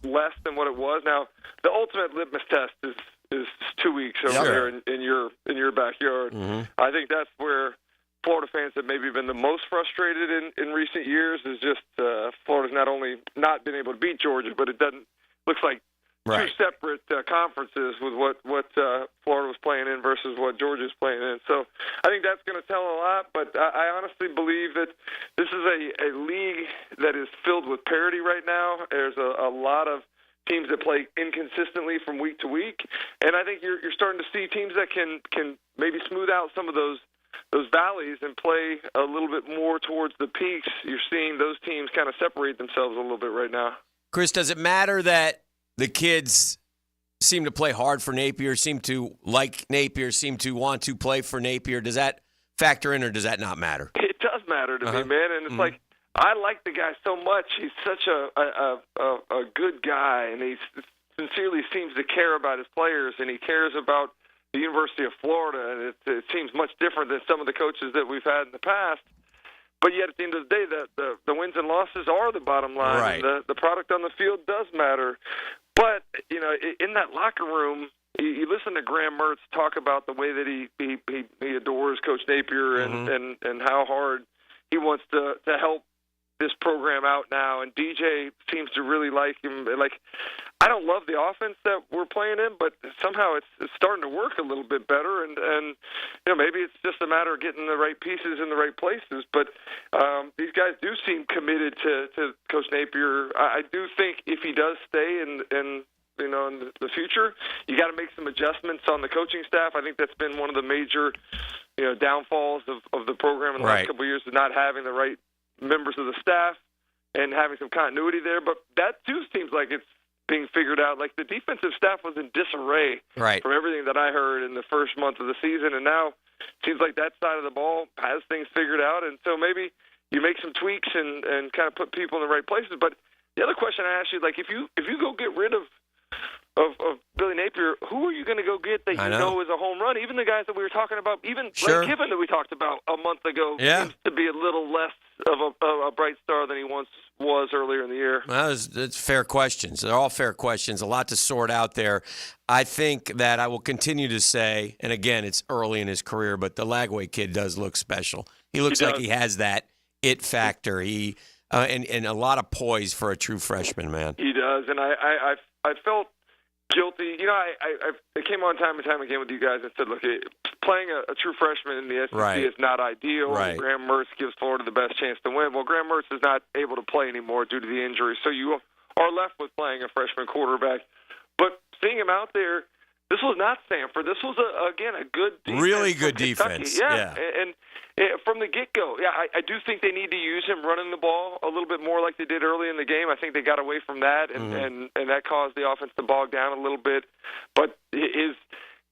less than what it was. Now, the ultimate litmus test is 2 weeks over there in your backyard. I think that's where Florida fans have maybe been the most frustrated in recent years. Is just Florida's not only not been able to beat Georgia, but looks like two separate conferences with what Florida was playing in versus what Georgia's playing in. So I think that's going to tell a lot, but I honestly believe that this is a league that is filled with parity right now. There's a lot of teams that play inconsistently from week to week, and I think you're starting to see teams that can maybe smooth out some of those those valleys and play a little bit more towards the peaks, you're seeing those teams kind of separate themselves a little bit right now. Chris, does it matter that the kids seem to play hard for Napier, seem to like Napier, seem to want to play for Napier? Does that factor in, or does that not matter? It does matter to me, man, and it's like, I like the guy so much. He's such a good guy, and he sincerely seems to care about his players, and he cares about the University of Florida, and it seems much different than some of the coaches that we've had in the past. But yet, at the end of the day, the wins and losses are the bottom line. Right. The product on the field does matter. But, you know, in that locker room, you listen to Graham Mertz talk about the way that he adores Coach Napier and how hard he wants to help this program out now, and DJ seems to really like him. Like, I don't love the offense that we're playing in, but somehow it's starting to work a little bit better, and you know, maybe it's just a matter of getting the right pieces in the right places. But these guys do seem committed to Coach Napier. I do think if he does stay in you know, in the future, you got to make some adjustments on the coaching staff. I think that's been one of the major, you know, downfalls of the program in the last couple of years, is not having the right members of the staff and having some continuity there. But that too seems like it's being figured out. Like, the defensive staff was in disarray from everything that I heard in the first month of the season, and now it seems like that side of the ball has things figured out. And so maybe you make some tweaks and kind of put people in the right places. But the other question I ask you, like, if you go get rid of Billy Napier, who are you going to go get that you know is a home run? Even the guys that we were talking about, even Lane Kiffin that we talked about a month ago, seems to be a little less of a bright star than he once was earlier in the year. Well, it's fair questions. They're all fair questions. A lot to sort out there. I think that I will continue to say, and again, it's early in his career, but the Lagway kid does look special. He looks like he has that it factor. He and a lot of poise for a true freshman, man. He does, and I felt guilty. You know, I came on time and time again with you guys and said, look, playing a true freshman in the SEC is not ideal. Graham Mertz gives Florida the best chance to win. Well, Graham Mertz is not able to play anymore due to the injury, so you are left with playing a freshman quarterback. But seeing him out there, this was not Stanford. This was, again, a good defense. Really good Kentucky. defense. Yeah. And from the get-go, I do think they need to use him running the ball a little bit more like they did early in the game. I think they got away from that, and that caused the offense to bog down a little bit. But his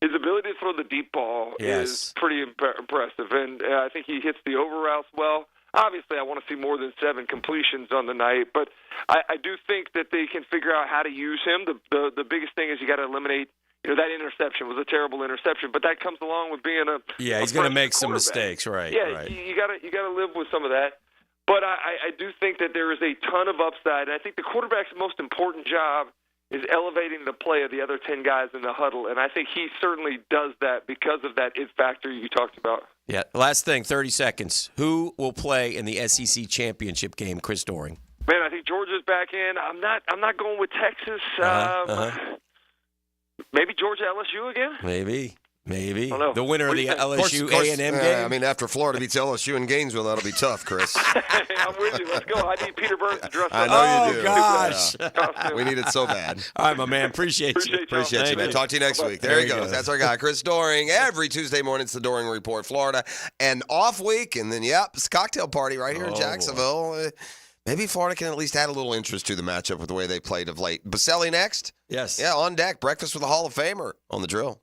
ability to throw the deep ball is pretty impressive, and I think he hits the over routes well. Obviously, I want to see more than 7 completions on the night, but I do think that they can figure out how to use him. The biggest thing is you got to eliminate. You know, that interception was a terrible interception, but that comes along with being he's going to make some mistakes, right? You got to live with some of that. But I do think that there is a ton of upside, and I think the quarterback's most important job is elevating the play of the other 10 guys in the huddle, and I think he certainly does that because of that it factor you talked about. Yeah. Last thing, 30 seconds. Who will play in the SEC championship game? Chris Doring. Man, I think Georgia's back in. I'm not going with Texas. Maybe Georgia LSU again? Maybe. The winner of the LSU A&M game? I mean, after Florida beats LSU in Gainesville, that'll be tough, Chris. I'm with you. Let's go. I need Peter Burns to dress up. I know you do. Gosh. Yeah. We need it so bad. All right, my man. Appreciate you. Appreciate you, man. Talk to you next week. There he goes. That's our guy, Chris Doring. Every Tuesday morning, it's the Doring Report, Florida. And off week, and then, it's a cocktail party right here in Jacksonville. Maybe Florida can at least add a little interest to the matchup with the way they played of late. Boselli next? Yes. Yeah, on deck. Breakfast with a Hall of Famer on The Drill.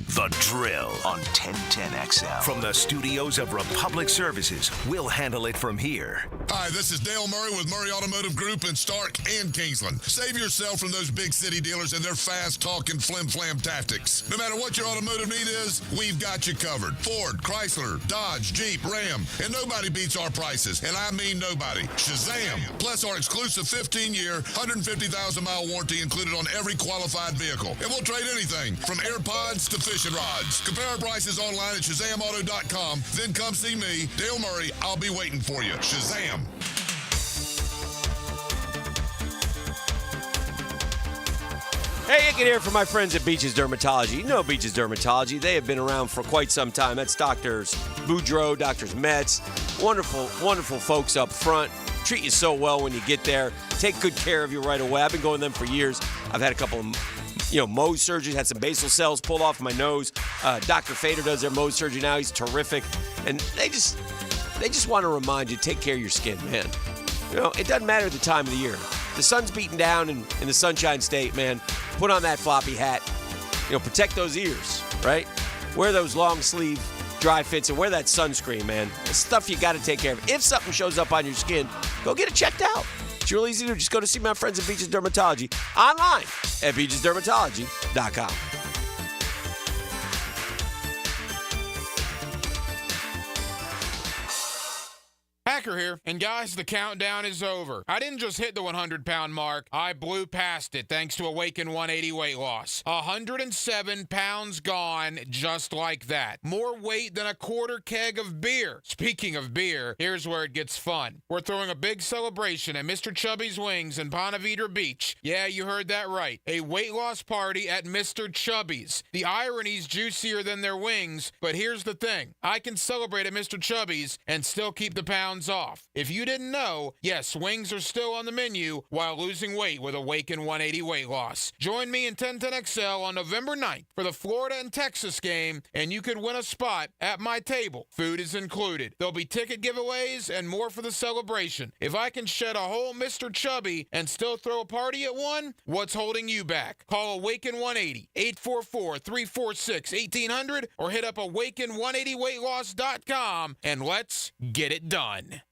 The Drill on 1010XL. From the studios of Republic Services, we'll handle it from here. Hi, this is Dale Murray with Murray Automotive Group in Stark and Kingsland. Save yourself from those big city dealers and their fast-talking flim-flam tactics. No matter what your automotive need is, we've got you covered. Ford, Chrysler, Dodge, Jeep, Ram, and nobody beats our prices, and I mean nobody. Shazam! Plus our exclusive 15-year, 150,000-mile warranty included on every qualified vehicle. And we'll trade anything from AirPods to fishing rods. Compare our prices online at ShazamAuto.com. Then come see me, Dale Murray. I'll be waiting for you. Shazam! Hey, Hicken here from my friends at Beaches Dermatology. You know Beaches Dermatology. They have been around for quite some time. That's Doctors Boudreaux, Doctors Metz. Wonderful, wonderful folks up front. Treat you so well when you get there. Take good care of you right away. I've been going to them for years. I've had a couple of Mohs surgery, had some basal cells pulled off my nose. Dr. Fader does their Mohs surgery now. He's terrific. And they just want to remind you, take care of your skin, man. It doesn't matter the time of the year. The sun's beating down in the Sunshine State, man. Put on that floppy hat. Protect those ears, right? Wear those long sleeve dry fits and wear that sunscreen, man. It's stuff you got to take care of. If something shows up on your skin, go get it checked out. It's real easy to do. Just go to see my friends at Beaches Dermatology online at beachesdermatology.com. Hacker here, and guys, the countdown is over. I didn't just hit the 100-pound mark. I blew past it thanks to Awaken 180 weight loss. 107 pounds gone just like that. More weight than a quarter keg of beer. Speaking of beer, here's where it gets fun. We're throwing a big celebration at Mr. Chubby's Wings in Ponte Vedra Beach. Yeah, you heard that right. A weight loss party at Mr. Chubby's. The irony's juicier than their wings, but here's the thing. I can celebrate at Mr. Chubby's and still keep the pounds off. If you didn't know, yes, wings are still on the menu while losing weight with Awaken 180 weight loss. Join me in 1010XL on November 9th for the Florida and Texas game, and you could win a spot at my table. Food is included. There'll be ticket giveaways and more for the celebration. If I can shed a whole Mr. Chubby and still throw a party at one, what's holding you back? Call Awaken 180, 844-346-1800, or hit up awaken180weightloss.com, and let's get it done.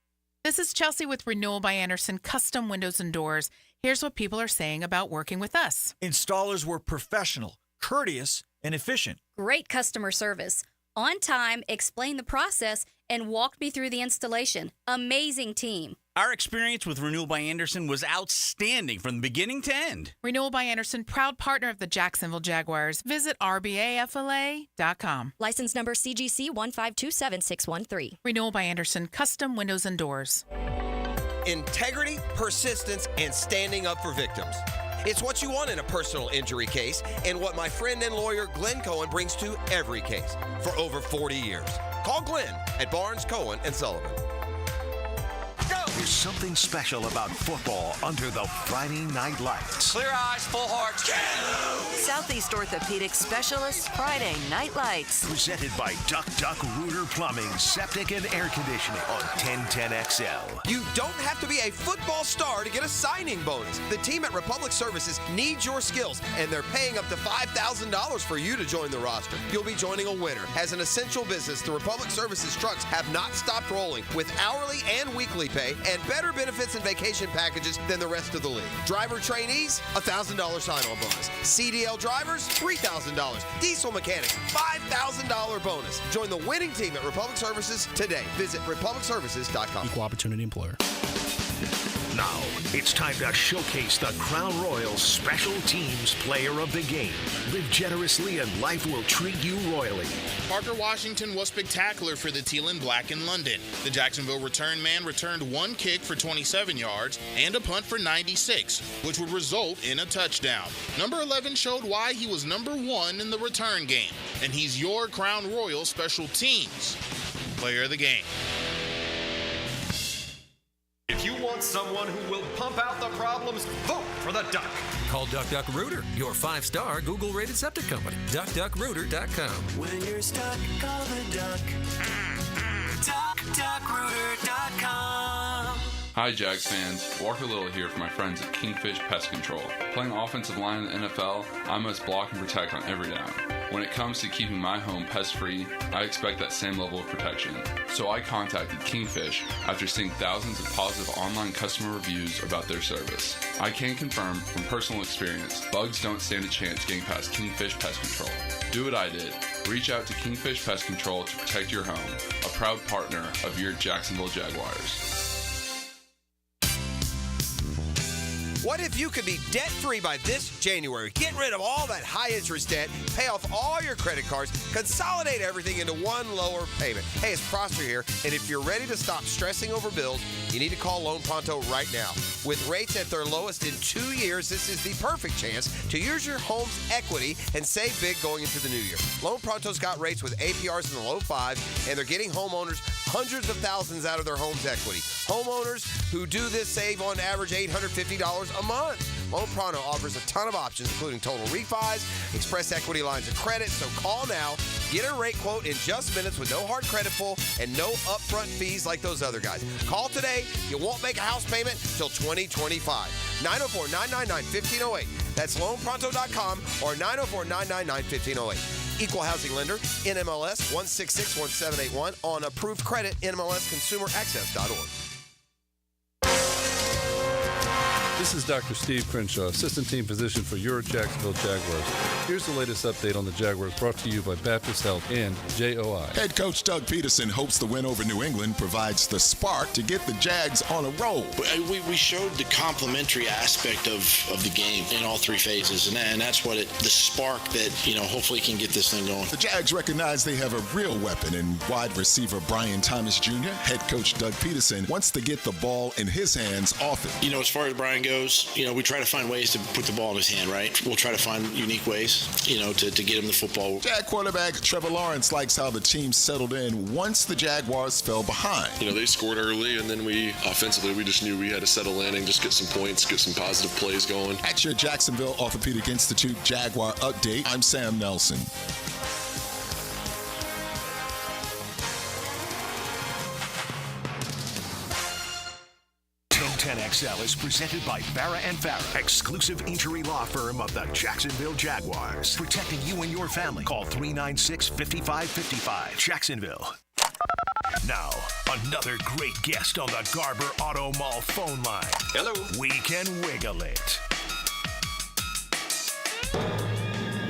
This is Chelsea with Renewal by Anderson Custom Windows and Doors. Here's what people are saying about working with us. Installers were professional, courteous, and efficient. Great customer service. On time, explained the process, and walked me through the installation. Amazing team. Our experience with Renewal by Anderson was outstanding from the beginning to end. Renewal by Anderson, proud partner of the Jacksonville Jaguars. Visit rbafla.com. License number CGC 1527613. Renewal by Anderson, custom windows and doors. Integrity, persistence, and standing up for victims. It's what you want in a personal injury case and what my friend and lawyer Glenn Cohen brings to every case for over 40 years. Call Glenn at Barnes, Cohen, and Sullivan. There's something special about football under the Friday night lights. Clear eyes, full hearts. Southeast Orthopedic Specialists Friday Night Lights. Presented by Duck Duck Rooter Plumbing, Septic and Air Conditioning on 1010XL. You don't have to be a football star to get a signing bonus. The team at Republic Services needs your skills, and they're paying up to $5,000 for you to join the roster. You'll be joining a winner. As an essential business, the Republic Services trucks have not stopped rolling with hourly and weekly pay and better benefits and vacation packages than the rest of the league. Driver trainees, $1,000 sign-on bonus. CDL drivers, $3,000. Diesel mechanics, $5,000 bonus. Join the winning team at Republic Services today. Visit republicservices.com. Equal opportunity employer. Now, it's time to showcase the Crown Royal Special Teams Player of the Game. Live generously and life will treat you royally. Parker Washington was spectacular for the Teal and Black in London. The Jacksonville return man returned one kick for 27 yards and a punt for 96, which would result in a touchdown. Number 11 showed why he was number one in the return game, and he's your Crown Royal Special Teams Player of the Game. If you want someone who will pump out the problems, vote for the Duck. Call Duck Duck Rooter, your 5-star Google-rated septic company. DuckDuckRooter.com. When you're stuck, call the Duck. DuckDuckRooter.com. Hi, Jags fans. Walker Little here for my friends at Kingfish Pest Control. Playing offensive line in the NFL, I must block and protect on every down. When it comes to keeping my home pest-free, I expect that same level of protection. So I contacted Kingfish after seeing thousands of positive online customer reviews about their service. I can confirm from personal experience, bugs don't stand a chance getting past Kingfish Pest Control. Do what I did. Reach out to Kingfish Pest Control to protect your home, a proud partner of your Jacksonville Jaguars. What if you could be debt-free by this January? Get rid of all that high-interest debt, pay off all your credit cards, consolidate everything into one lower payment. Hey, it's Prosper here, and if you're ready to stop stressing over bills, you need to call Loan Pronto right now. With rates at their lowest in 2 years, this is the perfect chance to use your home's equity and save big going into the new year. Loan Pronto's got rates with APRs in the low 5s, and they're getting homeowners hundreds of thousands out of their home's equity. Homeowners who do this save on average $850 a month. Loan Pronto offers a ton of options, including total refis, express equity lines of credit. So call now, get a rate quote in just minutes with no hard credit pull and no upfront fees like those other guys. Call today. You won't make a house payment till 2025. 904-999-1508. That's loanpronto.com or 904-999-1508. Equal housing lender, NMLS 1661781 on approved credit, NMLSconsumeraccess.org. This is Dr. Steve Crenshaw, Assistant Team Physician for your Jacksonville Jaguars. Here's the latest update on the Jaguars brought to you by Baptist Health and JOI. Head coach Doug Peterson hopes the win over New England provides the spark to get the Jags on a roll. We showed the complementary aspect of the game in all three phases, and that's what the spark that, hopefully can get this thing going. The Jags recognize they have a real weapon in wide receiver Brian Thomas Jr. Head coach Doug Peterson wants to get the ball in his hands often. As far as Brian goes, we try to find ways to put the ball in his hand, right? We'll try to find unique ways, to get him the football. Jag quarterback Trevor Lawrence likes how the team settled in once the Jaguars fell behind. They scored early, and then offensively, we just knew we had to settle in and just get some points, get some positive plays going. At your Jacksonville Orthopedic Institute Jaguar update, I'm Sam Nelson. 10XL is presented by Barra & Farah, exclusive injury law firm of the Jacksonville Jaguars. Protecting you and your family. Call 396-5555. Jacksonville. Now, another great guest on the Garber Auto Mall phone line. Hello. We can wiggle it.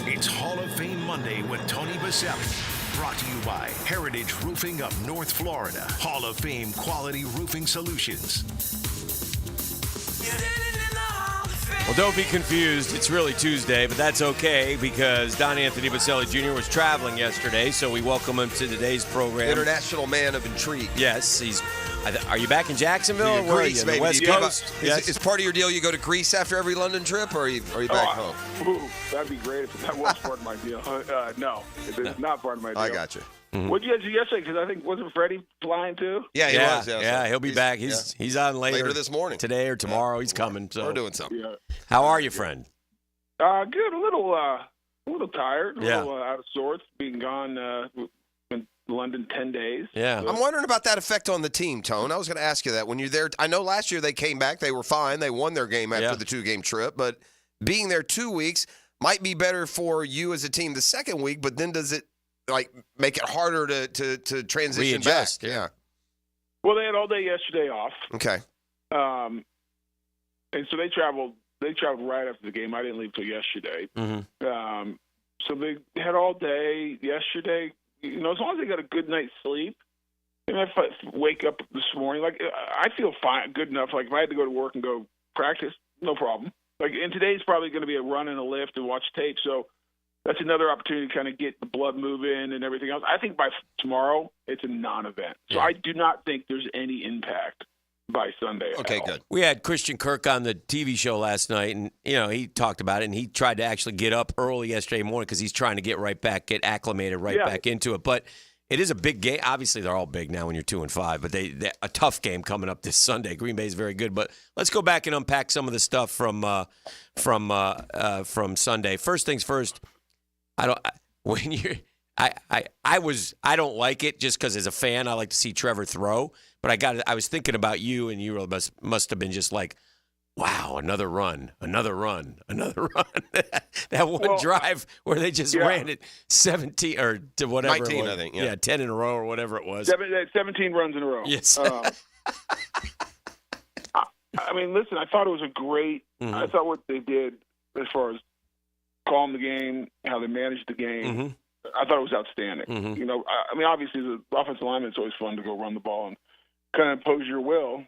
It's Hall of Fame Monday with Tony Boselli. Brought to you by Heritage Roofing of North Florida. Hall of Fame Quality Roofing Solutions. Well, don't be confused. It's really Tuesday, but that's okay because Don Anthony Boselli Jr. was traveling yesterday, so we welcome him to today's program. International man of intrigue. Yes, he's. Are you back in Jacksonville? Or where Greece, are you? The West Coast? Yes. Is part of your deal you go to Greece after every London trip, or are you back home? Ooh, that'd be great if that was part of my deal. No, it's not part of my deal. I got you. Mm-hmm. What did you guys do yesterday? Because I think, wasn't Freddie flying too? Yeah, he was. Yeah, he'll be back. He's on later this morning. Today or tomorrow. He's coming. So. We're doing something. Yeah. How are you, friend? Good. A little tired. A Yeah. little out of sorts. Being gone in London 10 days. Yeah. I'm wondering about that effect on the team, Tone. I was going to ask you that. When you're there, I know last year they came back. They were fine. They won their game after the 2-game trip. But being there 2 weeks might be better for you as a team the second week, but then does it make it harder to transition Readjust, back? Yeah. Well, they had all day yesterday off. Okay. And so they traveled right after the game. I didn't leave till yesterday. Mm-hmm. So they had all day yesterday. As long as they got a good night's sleep. And if I wake up this morning, I feel fine, good enough. Like if I had to go to work and go practice, no problem. And today's probably going to be a run and a lift and watch tape. So that's another opportunity to kind of get the blood moving and everything else. I think by tomorrow, it's a non-event. So I do not think there's any impact by Sunday. Okay, good. We had Christian Kirk on the TV show last night, and he talked about it, and he tried to actually get up early yesterday morning because he's trying to get acclimated back into it. But it is a big game. Obviously, they're all big now when you're 2-5, but they a tough game coming up this Sunday. Green Bay is very good, but let's go back and unpack some of the stuff from Sunday. First things first. I don't like it just because as a fan I like to see Trevor throw, but I was thinking about you, and you must have been just like, wow, another run. That one drive where they just ran it 17 or to whatever 19, it was. I think. Yeah, 10 in a row or whatever it was. 17 runs in a row. Yes. Listen, I thought it was a great. Mm-hmm. I thought what they did as far as calm the game, how they managed the game. Mm-hmm. I thought it was outstanding. Mm-hmm. Obviously, the offensive lineman, it's always fun to go run the ball and kind of impose your will.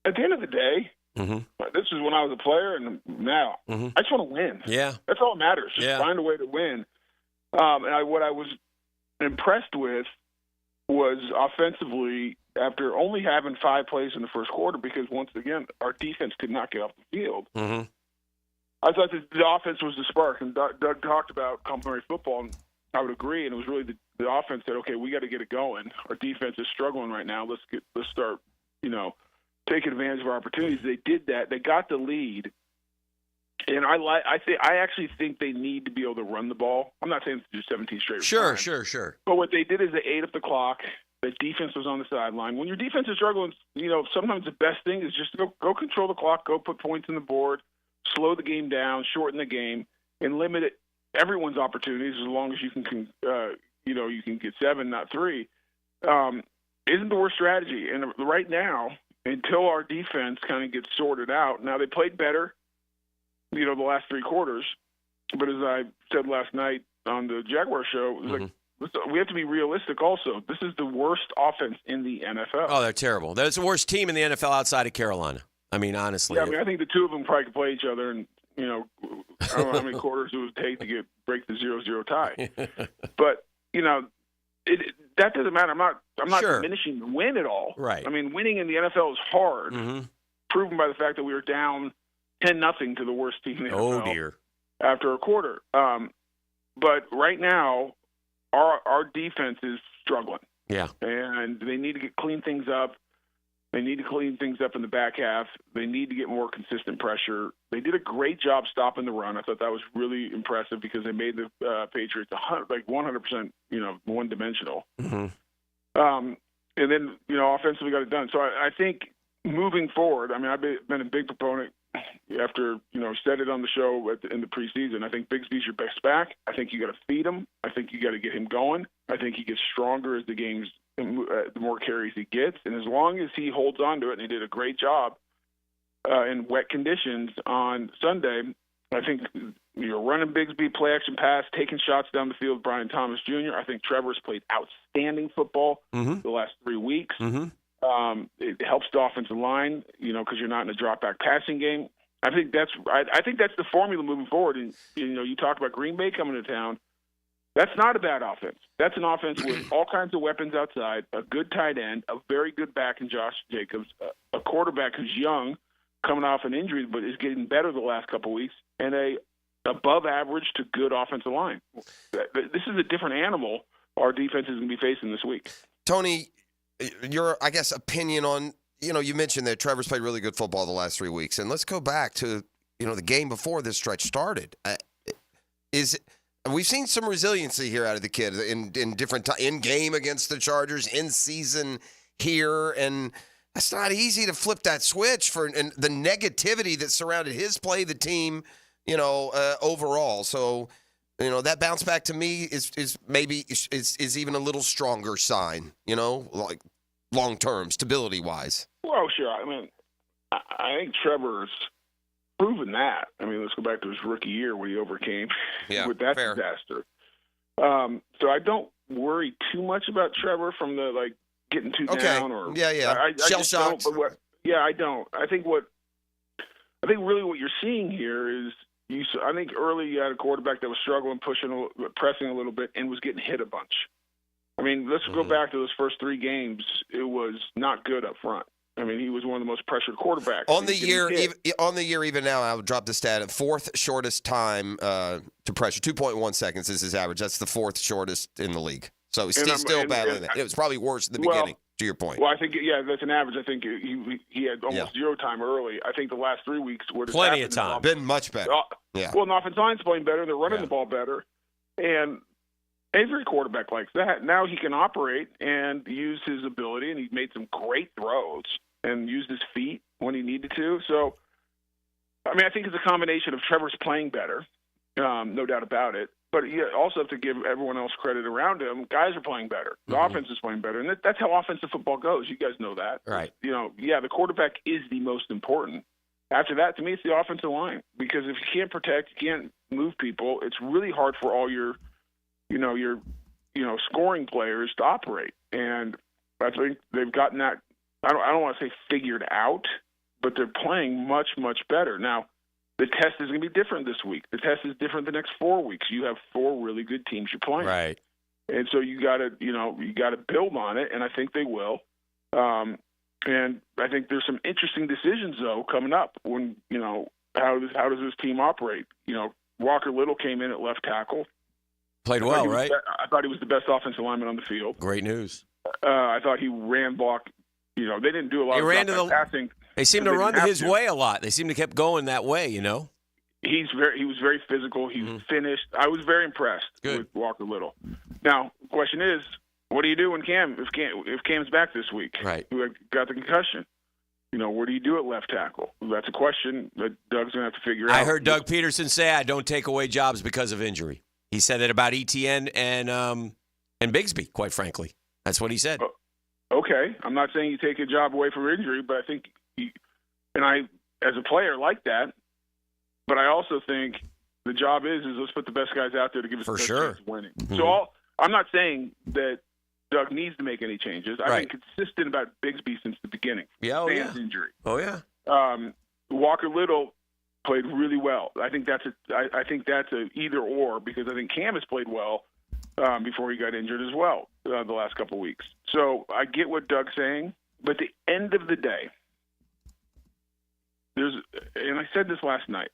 At the end of the day, this is when I was a player, and now I just want to win. Yeah, that's all that matters. Just find a way to win. What I was impressed with was offensively, after only having 5 plays in the first quarter, because once again our defense could not get off the field. Mm-hmm. I thought that the offense was the spark, and Doug talked about complementary football, and I would agree. And it was really the offense said, "Okay, we got to get it going. Our defense is struggling right now. Let's start, taking advantage of our opportunities." They did that. They got the lead, And I actually think they need to be able to run the ball. I'm not saying to do 17 straight. Sure. But what they did is they ate up the clock. The defense was on the sideline. When your defense is struggling, sometimes the best thing is just to go control the clock, go put points on the board, slow the game down, shorten the game, and limit everyone's opportunities as long as you can you can get 7, not 3. Isn't the worst strategy. And right now, until our defense kind of gets sorted out, now they played better, the last 3 quarters. But as I said last night on the Jaguar show, it was like, we have to be realistic also. This is the worst offense in the NFL. Oh, they're terrible. That's the worst team in the NFL outside of Carolina. I mean, honestly. Yeah, I think the two of them probably could play each other, and, I don't know how many quarters it would take to break the 0-0 tie. But, that doesn't matter. I'm not diminishing the win at all. Right. I mean, winning in the NFL is hard, proven by the fact that we were down 10-0 to the worst team in the NFL. Oh, dear. After a quarter. But right now, our defense is struggling. Yeah. And they need to clean things up. They need to clean things up in the back half. They need to get more consistent pressure. They did a great job stopping the run. I thought that was really impressive because they made the Patriots 100%, one-dimensional. Mm-hmm. And then, offensively got it done. So I think moving forward, I've been a big proponent after, said it on the show in the preseason. I think Bigsby's your best back. I think you got to feed him. I think you got to get him going. I think he gets stronger as the more carries he gets. And as long as he holds on to it, and he did a great job in wet conditions on Sunday, I think you're running Bigsby, play action pass, taking shots down the field, Brian Thomas Jr. I think Trevor's played outstanding football the last 3 weeks. It helps the offensive line, because you're not in a drop-back passing game. I think that's the formula moving forward. And, you talk about Green Bay coming to town. That's not a bad offense. That's an offense with all kinds of weapons outside, a good tight end, a very good back in Josh Jacobs, a quarterback who's young, coming off an injury, but is getting better the last couple of weeks, and a above average to good offensive line. This is a different animal our defense is going to be facing this week. Tony, your, opinion on, you mentioned that Trevor's played really good football the last 3 weeks, and let's go back to, the game before this stretch started. We've seen some resiliency here out of the kid in different in game against the Chargers, in season here, and it's not easy to flip that switch and the negativity that surrounded his play, the team, overall. So, that bounce back to me is maybe even a little stronger sign, like long term stability wise. Well, sure. I think Trevor's proven that. Let's go back to his rookie year when he overcame with that disaster. So I don't worry too much about Trevor from the getting too down or shell shocked. I don't. I think really what you're seeing here is I think early you had a quarterback that was struggling, pressing a little bit, and was getting hit a bunch. Let's go back to those first 3 games. It was not good up front. He was one of the most pressured quarterbacks. On the year, even now, I would drop the stat at 4th shortest time to pressure. 2.1 seconds is his average. That's the 4th shortest in the league. So he's still battling that. It was probably worse in the beginning, to your point. Well, I think, that's an average. I think he had almost 0 time early. I think the last 3 weeks were plenty of time. Been much better. Well, the offensive line's playing better. They're running the ball better. And every quarterback likes that. Now he can operate and use his ability, and he's made some great throws and used his feet when he needed to. So, I think it's a combination of Trevor's playing better, no doubt about it. But you also have to give everyone else credit around him. Guys are playing better. The offense is playing better. And that's how offensive football goes. You guys know that. Right. The quarterback is the most important. After that, to me, it's the offensive line. Because if you can't protect, you can't move people, it's really hard for all your scoring players to operate. And I think they've gotten that, I don't want to say figured out, but they're playing much, much better. Now, the test is going to be different this week. The test is different the next 4 weeks. You have 4 really good teams you're playing. Right. And so you got to build on it, and I think they will. And I think there's some interesting decisions, though, coming up when, how does this team operate? Walker Little came in at left tackle. Played well, right? I thought he was the best offensive lineman on the field. Great news. I thought he ran block. They didn't do a lot of passing. They seemed to run his way a lot. They seemed to keep going that way, he was very physical. He was finished. I was very impressed with Walker Little. Now, the question is, what do you do when if Cam's back this week? Right. Who got the concussion? What do you do at left tackle? That's a question that Doug's going to have to figure out. I heard Doug Peterson say, I don't take away jobs because of injury. He said that about ETN and Bigsby, quite frankly. That's what he said. Okay. I'm not saying you take a job away from injury, but I think I, as a player, like that. But I also think the job is let's put the best guys out there to give us the best chance of winning. Mm-hmm. So I'm not saying that Doug needs to make any changes. I've been consistent about Bigsby since the beginning. Injury. Oh yeah. Walker Little played really well. I think that's a either or, because I think Cam has played well before he got injured as well the last couple of weeks. So I get what Doug's saying, but at the end of the day, and I said this last night,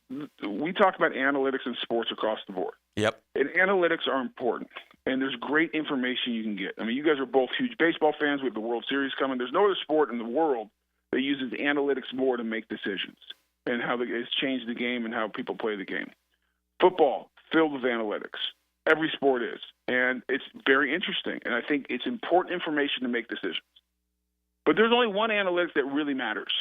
we talked about analytics in sports across the board. Yep. And analytics are important, and there's great information you can get. I mean, you guys are both huge baseball fans. We have the World Series coming. There's no other sport in the world that uses analytics more to make decisions and how it's changed the game and how people play the game. Football, filled with analytics. Every sport is. And it's very interesting, and I think it's important information to make decisions. But there's only one analytics that really matters.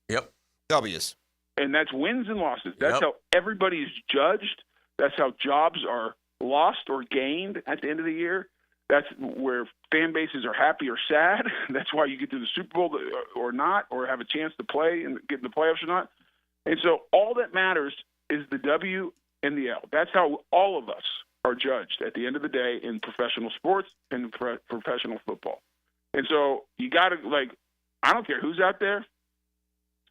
Yep. W's. And that's wins and losses. That's how everybody is judged. That's how jobs are lost or gained at the end of the year. That's where fan bases are happy or sad. That's why you get to the Super Bowl or not, or have a chance to play and get in the playoffs or not. And so all that matters is the W and the L. That's how all of us are judged at the end of the day in professional sports and professional football. And so you got to, I don't care who's out there.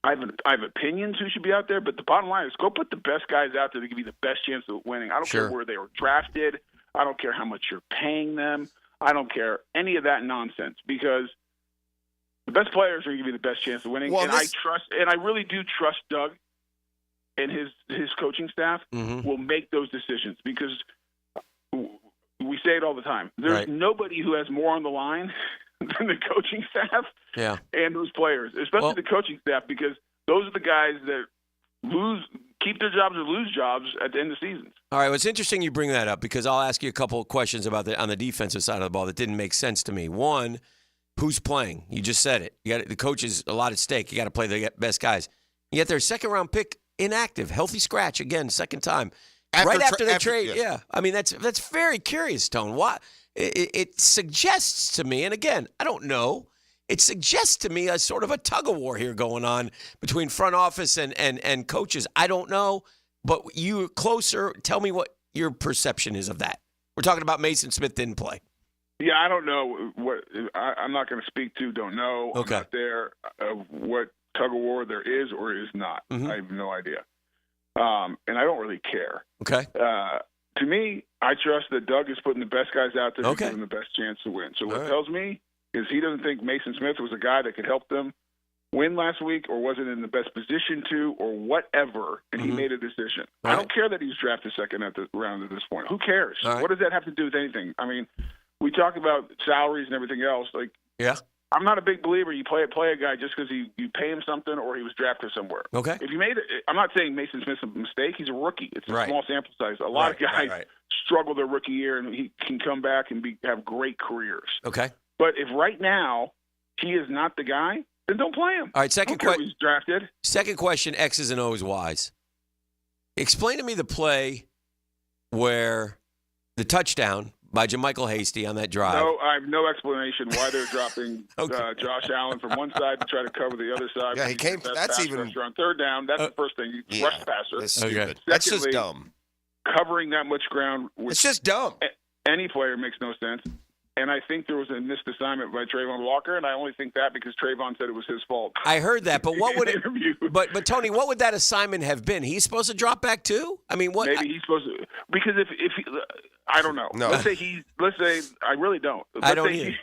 I have opinions who should be out there, but the bottom line is go put the best guys out there to give you the best chance of winning. I don't care where they were drafted. I don't care how much you're paying them. I don't care any of that nonsense, because the best players are going to give you the best chance of winning. Well, I really do trust Doug and his coaching staff will make those decisions, because we say it all the time. There's nobody who has more on the line than the coaching staff and those players, especially the coaching staff, because those are the guys that keep their jobs or lose jobs at the end of seasons. All right, well, it's interesting you bring that up, because I'll ask you a couple of questions about on the defensive side of the ball that didn't make sense to me. One, who's playing? You just said it. You got the coach is a lot at stake. You got to play the best guys. Yet their second-round pick inactive, healthy scratch again, second time. Right after the trade, I mean, that's very curious, Tone. Why? It suggests to me, and again, I don't know, it suggests to me a sort of a tug-of-war here going on between front office and coaches. I don't know, but you're closer. Tell me what your perception is of that. We're talking about Mason Smith didn't play. Yeah, I don't know. I'm not going to speak to, don't know. Okay. I'm not there. What tug-of-war there is or is not. Mm-hmm. I have no idea. And I don't really care. Okay. To me, I trust that Doug is putting the best guys out there to give them the best chance to win. So what it tells me is he doesn't think Mason Smith was a guy that could help them win last week, or wasn't in the best position to, or whatever, and he made a decision. I don't care that he's drafted second at the round at this point. Who cares? What does that have to do with anything? I mean, we talk about salaries and everything else. I'm not a big believer you play a guy just because you pay him something or he was drafted somewhere. Okay. If you made it, I'm not saying Mason Smith's a mistake. He's a rookie. It's a small sample size. A lot of guys struggle their rookie year, and he can come back and have great careers. Okay. But if right now he is not the guy, then don't play him. All right, second question. He's drafted. Second question, X's and O's wise. Explain to me the play where the touchdown by JaMychal Hasty on that drive. No, I have no explanation why they're dropping Josh Allen from one side to try to cover the other side. Yeah, he came. That's even on third down. That's the first thing. Rush passer. That's stupid. That's just dumb. Covering that much ground. It's just dumb. Any player makes no sense. And I think there was a missed assignment by Trayvon Walker, and I only think that because Trayvon said it was his fault. I heard that, but what would it? But Tony, what would that assignment have been? He's supposed to drop back too? I mean, what? Maybe he's supposed to, because if he, I don't know. No. Let's say I really don't. I don't either.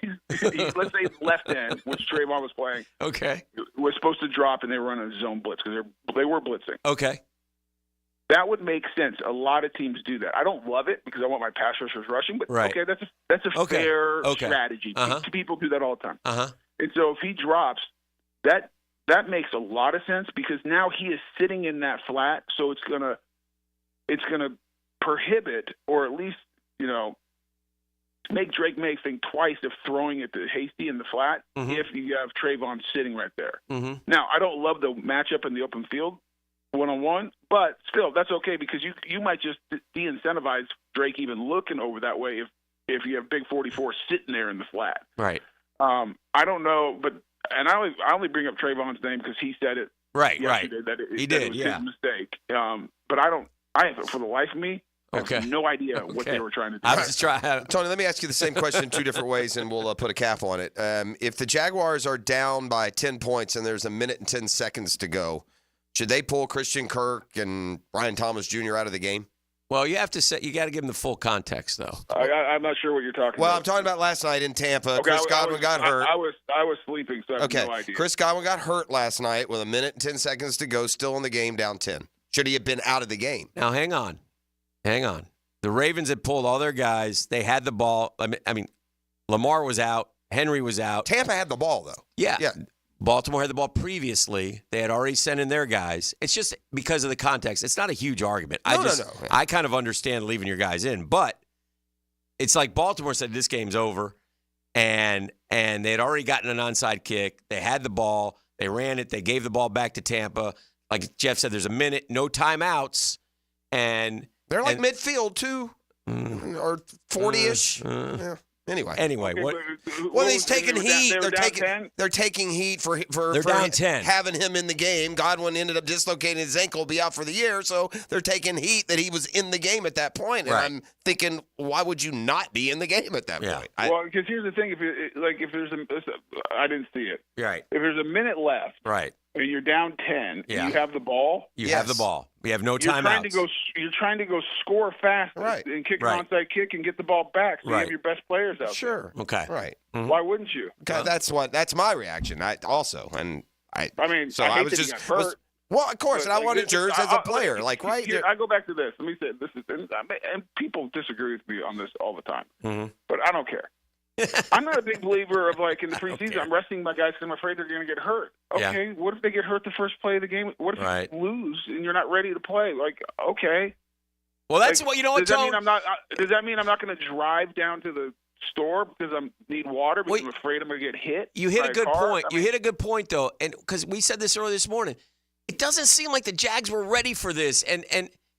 Let's say left end, which Trayvon was playing. Okay. Was supposed to drop, and they were running a zone blitz because they were blitzing. Okay. That would make sense. A lot of teams do that. I don't love it because I want my pass rushers rushing, but okay, that's a fair strategy. People do that all the time. And so if he drops, that makes a lot of sense because now he is sitting in that flat, so it's gonna it's going to prohibit, or at least, make Drake May think twice of throwing it to Hasty in the flat if you have Trayvon sitting right there. Now, I don't love the matchup in the open field one-on-one, but still, that's okay because you might just de-incentivize Drake even looking over that way if you have Big 44 sitting there in the flat. Right. I don't know, and I only bring up Trayvon's name because he said it. Right. That He that did, it was yeah. his mistake. But for the life of me, I have no idea what they were trying to do. I was just trying. Tony, let me ask you the same question in two different ways, and we'll put a cap on it. If the Jaguars are down by 10 points and there's a minute and 10 seconds to go, should they pull Christian Kirk and Brian Thomas Jr. out of the game? Well, you got to give them the full context, though. I'm not sure what you're talking about. Well, I'm talking about last night in Tampa. Okay, Chris Godwin got hurt. I was sleeping, so I have no idea. Chris Godwin got hurt last night with a minute and 10 seconds to go, still in the game, down 10. Should he have been out of the game? Now, hang on. The Ravens had pulled all their guys. They had the ball. I mean, Lamar was out. Henry was out. Tampa had the ball, though. Yeah. Baltimore had the ball previously. They had already sent in their guys. It's just because of the context. It's not a huge argument. No. I kind of understand leaving your guys in, but it's like Baltimore said this game's over, and they had already gotten an onside kick. They had the ball. They ran it. They gave the ball back to Tampa. Like Jeff said, there's a minute, no timeouts, and they're like midfield too, or 40-ish. Yeah. Anyway, okay, what? Well, he's taking heat. They're taking heat for down 10. Having him in the game. Godwin ended up dislocating his ankle, be out for the year. So they're taking heat that he was in the game at that point. And I'm thinking, why would you not be in the game at that point? Well, because here's the thing: if there's I didn't see it. Right. If there's a minute left, right, and you're down 10, and you have the ball. You have the ball. We have no timeouts. You're trying to go score fast and kick an onside kick and get the ball back. So you have your best players out. Sure. there. Okay. Right. Why wouldn't you? That's my reaction. I mean, so I hate that he got hurt. Well, of course, and I wanted yours as a player. I go back to this. Let me say this and people disagree with me on this all the time, but I don't care. I'm not a big believer of in the preseason. I'm resting my guys because I'm afraid they're going to get hurt. Okay, what if they get hurt the first play of the game? What if you lose and you're not ready to play? Okay. Well, that's what you know. Does that mean I'm not? Does that mean I'm not going to drive down to the store because I need water because I'm afraid I'm going to get hit? You hit a good point. You hit a good point though, and because we said this earlier this morning, it doesn't seem like the Jags were ready for this, and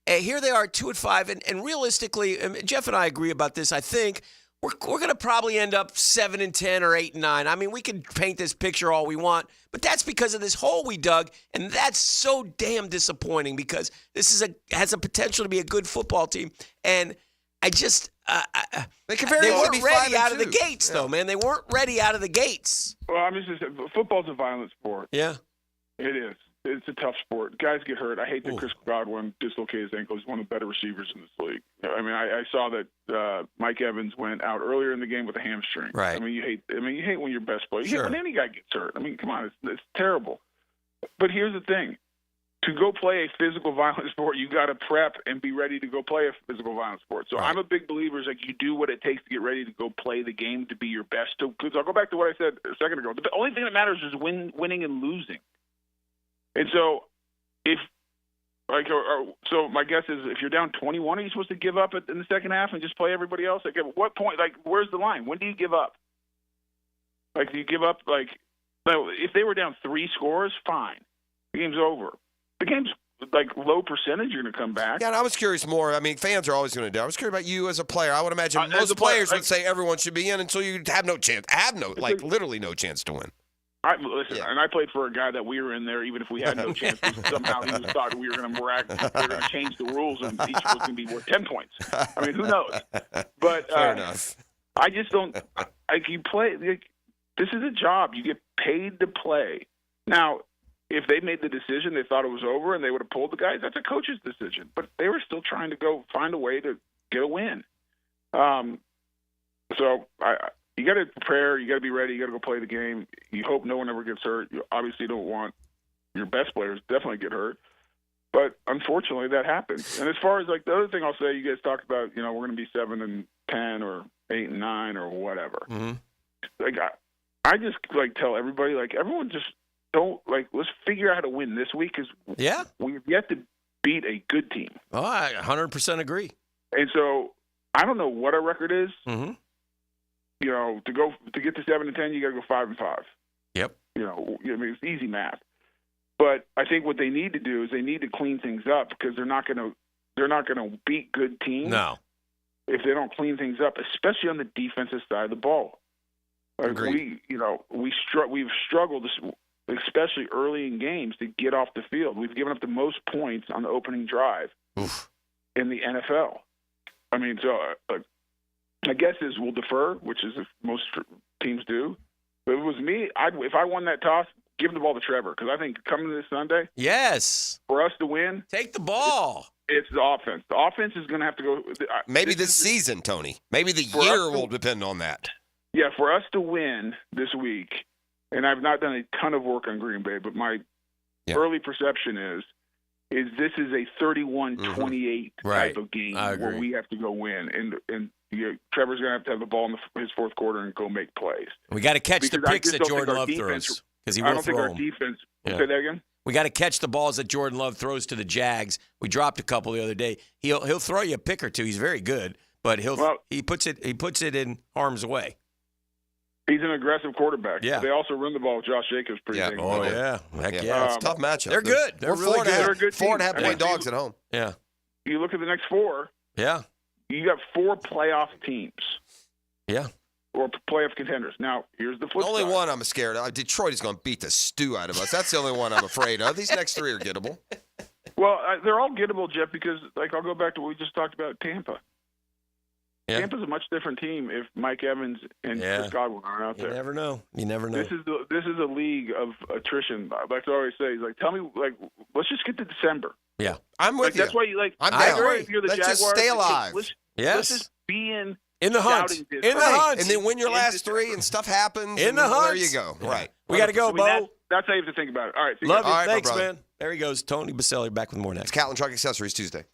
here they are 2-5, and realistically, Jeff and I agree about this. I think. We're going to probably end up 7-10 or 8-9. I mean, we can paint this picture all we want, but that's because of this hole we dug, and that's so damn disappointing because this has a potential to be a good football team. And I just they weren't ready out of the gates, though, man. They weren't ready out of the gates. Well, I mean, football's a violent sport. Yeah, it is. It's a tough sport. Guys get hurt. I hate that Chris Godwin dislocated his ankle. He's one of the better receivers in this league. I mean, I saw that Mike Evans went out earlier in the game with a hamstring. Right. I mean, you hate when your best player. You hate when any guy gets hurt. I mean, come on, it's terrible. But here's the thing: to go play a physical violent sport, you got to prep and be ready to go play a physical violent sport. So I'm a big believer is you do what it takes to get ready to go play the game to be your best. Because I'll go back to what I said a second ago. The only thing that matters is winning and losing. And so, so my guess is if you're down 21, are you supposed to give up in the second half and just play everybody else? At what point? Where's the line? When do you give up? Do you give up? If they were down 3 scores, fine, the game's over. The game's low percentage. You're going to come back. Yeah, and I was curious more. I mean, fans are always going to do. I was curious about you as a player. I would imagine most players would say everyone should be in until you have no chance. Literally no chance to win. And I played for a guy that we were in there, even if we had no chance. Somehow he thought we were going to change the rules, and each was going to be worth 10 points. I mean, who knows? But fair enough. I just don't. You play. This is a job. You get paid to play. Now, if they made the decision, they thought it was over, and they would have pulled the guys. That's a coach's decision. But they were still trying to go find a way to get a win. So you got to prepare. You got to be ready. You got to go play the game. You hope no one ever gets hurt. You obviously don't want your best players definitely get hurt. But unfortunately, that happens. And as far as the other thing I'll say, you guys talked about, we're going to be 7-10 or 8-9 or whatever. Mm-hmm. I just tell everybody, everyone just don't let's figure out how to win this week because we've yet to beat a good team. Oh, I 100% agree. And so I don't know what our record is. Mm-hmm. You know, to get to 7-10, you got to go 5-5. Yep. You know, I mean, it's easy math. But I think what they need to do is they need to clean things up because they're not going to beat good teams. No. If they don't clean things up, especially on the defensive side of the ball. Like Agreed. We've struggled, especially early in games, to get off the field. We've given up the most points on the opening drive in the NFL. I mean, so my guess is we'll defer, which is most teams do. But if it was me, if I won that toss, give the ball to Trevor because I think coming this Sunday, yes, for us to win, take the ball. It's the offense. The offense is going to have to go. Maybe this season, Tony. Maybe the year will depend on that. Yeah, for us to win this week, and I've not done a ton of work on Green Bay, but my early perception is this is a 31-28 type of game where we have to go win, and Trevor's going to have the ball in his fourth quarter and go make plays. We got to catch the picks that Jordan Love throws because he will throw them. I don't think our defense. Say that again. We got to catch the balls that Jordan Love throws to the Jags. We dropped a couple the other day. He'll throw you a pick or two. He's very good, but he puts it in harm's way. He's an aggressive quarterback. Yeah. They also run the ball with Josh Jacobs pretty dang well. Oh, yeah. Heck yeah. It's a tough matchup. They're good. They're really good. They're a good team. 4.5-point dogs at home. Yeah. You look at the next four. Yeah. You got 4 playoff teams. Yeah. Or playoff contenders. Now, here's the flip The only side. one I'm scared of. Detroit is going to beat the stew out of us. That's the only one I'm afraid of. These next 3 are gettable. Well, they're all gettable, Jeff, because I'll go back to what we just talked about, Tampa. Yeah. Tampa's a much different team if Mike Evans and Chris Godwin aren't out there. You never know. You never know. This is a league of attrition. I like to always say, tell me, let's just get to December. Yeah, I'm with you. That's why I'm I down. agree. If you're the Let's Jaguars, just stay alive. Let's just be in the hunt. In the hunt. And then win your last 3 and stuff happens. In the hunt. There you go. Yeah. Right. We got to go, Bo. That's how you have to think about it. All right. Love you. All right, Thanks, man. There he goes. Tony Boselli back with more next. It's Catlin Truck Accessories Tuesday.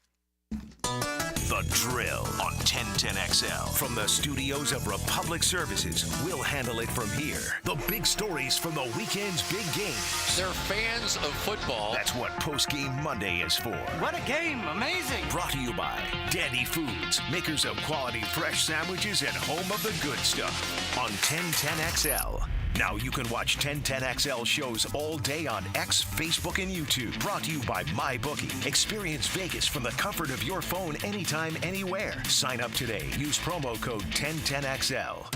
The Drill on 1010XL. From the studios of Republic Services, we'll handle it from here. The big stories from the weekend's big games. They're fans of football. That's what Postgame Monday is for. What a game. Amazing. Brought to you by Deli Foods, makers of quality fresh sandwiches and home of the good stuff. On 1010XL. Now you can watch 1010XL shows all day on X, Facebook, and YouTube. Brought to you by MyBookie. Experience Vegas from the comfort of your phone anytime, anywhere. Sign up today. Use promo code 1010XL.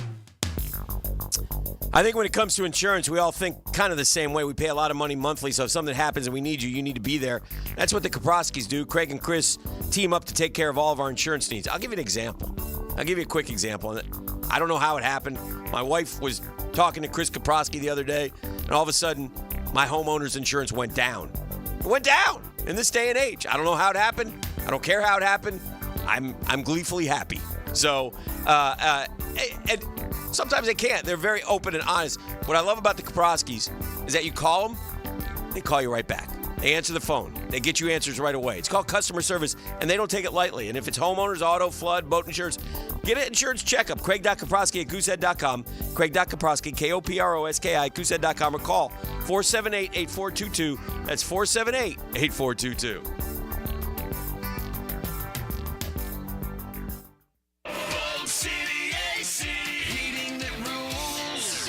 I think when it comes to insurance, we all think kind of the same way. We pay a lot of money monthly, so if something happens and we need you, you need to be there. That's what the Kaproskis do. Craig and Chris team up to take care of all of our insurance needs. I'll give you an example. I'll give you a quick example. I don't know how it happened. My wife was talking to Chris Kaproski the other day, and all of a sudden, my homeowner's insurance went down. It went down in this day and age. I don't know how it happened. I don't care how it happened. I'm gleefully happy. So, and sometimes they can't. They're very open and honest. What I love about the Kaproskis is that you call them, they call you right back. They answer the phone. They get you answers right away. It's called customer service, and they don't take it lightly. And if it's homeowners, auto, flood, boat insurance, get an insurance checkup. Craig.Kaproski at goosehead.com. Craig.Kaproski, K-O-P-R-O-S-K-I, at goosehead.com, or call 478-8422. That's 478-8422.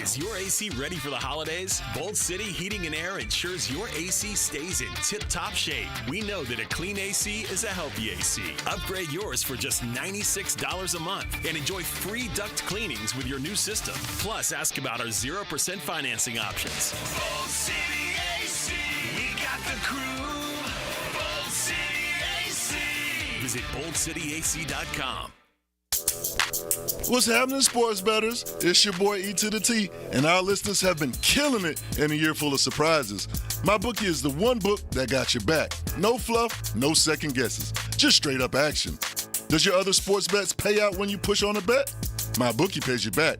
Is your AC ready for the holidays? Bold City Heating and Air ensures your AC stays in tip-top shape. We know that a clean AC is a healthy AC. Upgrade yours for just $96 a month and enjoy free duct cleanings with your new system. Plus, ask about our 0% financing options. Bold City AC, we got the crew. Bold City AC. Visit boldcityac.com. What's happening, sports bettors? It's your boy E to the T, and our listeners have been killing it in a year full of surprises. MyBookie is the one book that got your back. No fluff, no second guesses, just straight up action. Does your other sports bets pay out when you push on a bet? MyBookie pays you back.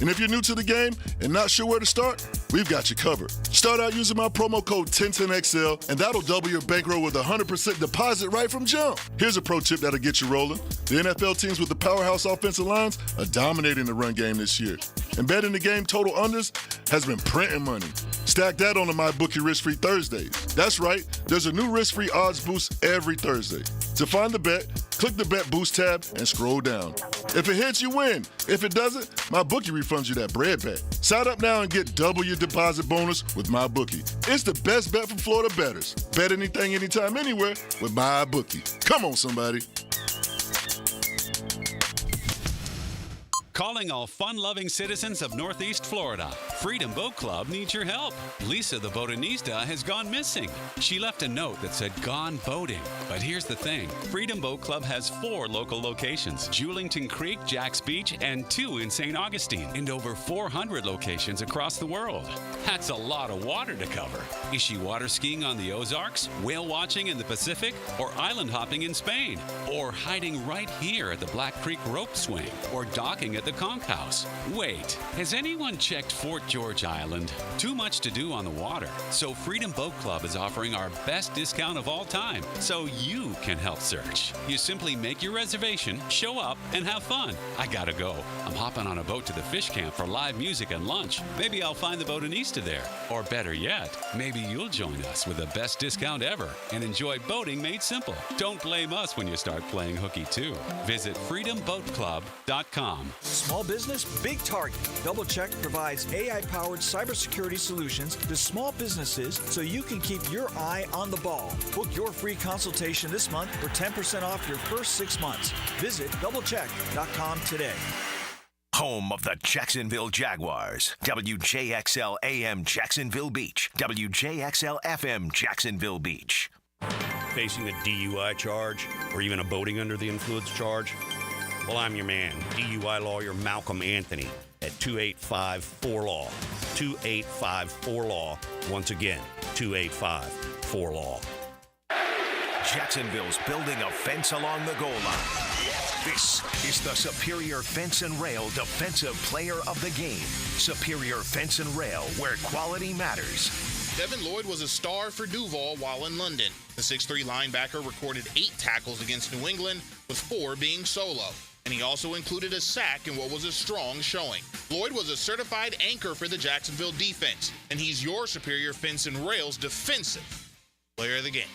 And if you're new to the game and not sure where to start, we've got you covered. Start out using my promo code 1010XL, and that'll double your bankroll with a 100% deposit right from jump. Here's a pro tip that'll get you rolling. The NFL teams with the powerhouse offensive lines are dominating the run game this year. And betting the game total unders has been printing money. Stack that on the MyBookie Risk-Free Thursdays. That's right, there's a new risk-free odds boost every Thursday. To find the bet, click the Bet Boost tab and scroll down. If it hits, you win. If it doesn't, MyBookie refunds you that bread bet. Sign up now and get double your deposit bonus with MyBookie. It's the best bet for Florida bettors. Bet anything, anytime, anywhere with MyBookie. Come on, somebody. Calling all fun-loving citizens of Northeast Florida. Freedom Boat Club needs your help. Lisa the Botanista has gone missing. She left a note that said gone boating. But here's the thing. Freedom Boat Club has 4 local locations. Julington Creek, Jack's Beach, and 2 in St. Augustine. And over 400 locations across the world. That's a lot of water to cover. Is she water skiing on the Ozarks, whale watching in the Pacific, or island hopping in Spain? Or hiding right here at the Black Creek Rope Swing? Or docking at the Conch House? Wait, has anyone checked Fort George Island? Too much to do on the water. So Freedom Boat Club is offering our best discount of all time, so you can help search. You simply make your reservation, show up, and have fun. I gotta go. I'm hopping on a boat to the fish camp for live music and lunch. Maybe I'll find the Botanista there. Or better yet, maybe you'll join us with the best discount ever and enjoy boating made simple. Don't blame us when you start playing hooky too. Visit freedomboatclub.com. Small business, big target. DoubleCheck provides AI-powered cybersecurity solutions to small businesses so you can keep your eye on the ball. Book your free consultation this month for 10% off your first 6 months. Visit doublecheck.com today. Home of the Jacksonville Jaguars. WJXL AM Jacksonville Beach. WJXL FM Jacksonville Beach. Facing a DUI charge or even a boating under the influence charge? Well, I'm your man, DUI lawyer Malcolm Anthony at 285-4LAW. 285-4LAW. Once again, 285-4LAW. Jacksonville's building a fence along the goal line. This is the Superior Fence and Rail Defensive Player of the Game. Superior Fence and Rail, where quality matters. Devin Lloyd was a star for Duval while in London. The 6'3 linebacker recorded 8 tackles against New England, with 4 being solo. And he also included a sack in what was a strong showing. Lloyd was a certified anchor for the Jacksonville defense, and he's your Superior Fence and Rail's defensive player of the game.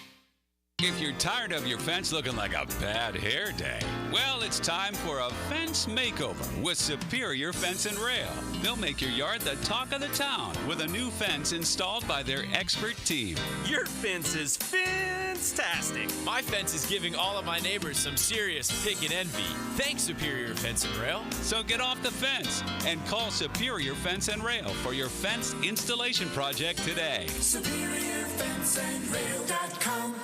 If you're tired of your fence looking like a bad hair day, well, it's time for a fence makeover with Superior Fence and Rail. They'll make your yard the talk of the town with a new fence installed by their expert team. Your fence is fantastic. My fence is giving all of my neighbors some serious pick and envy. Thanks, Superior Fence and Rail. So get off the fence and call Superior Fence and Rail for your fence installation project today. SuperiorFenceandRail.com.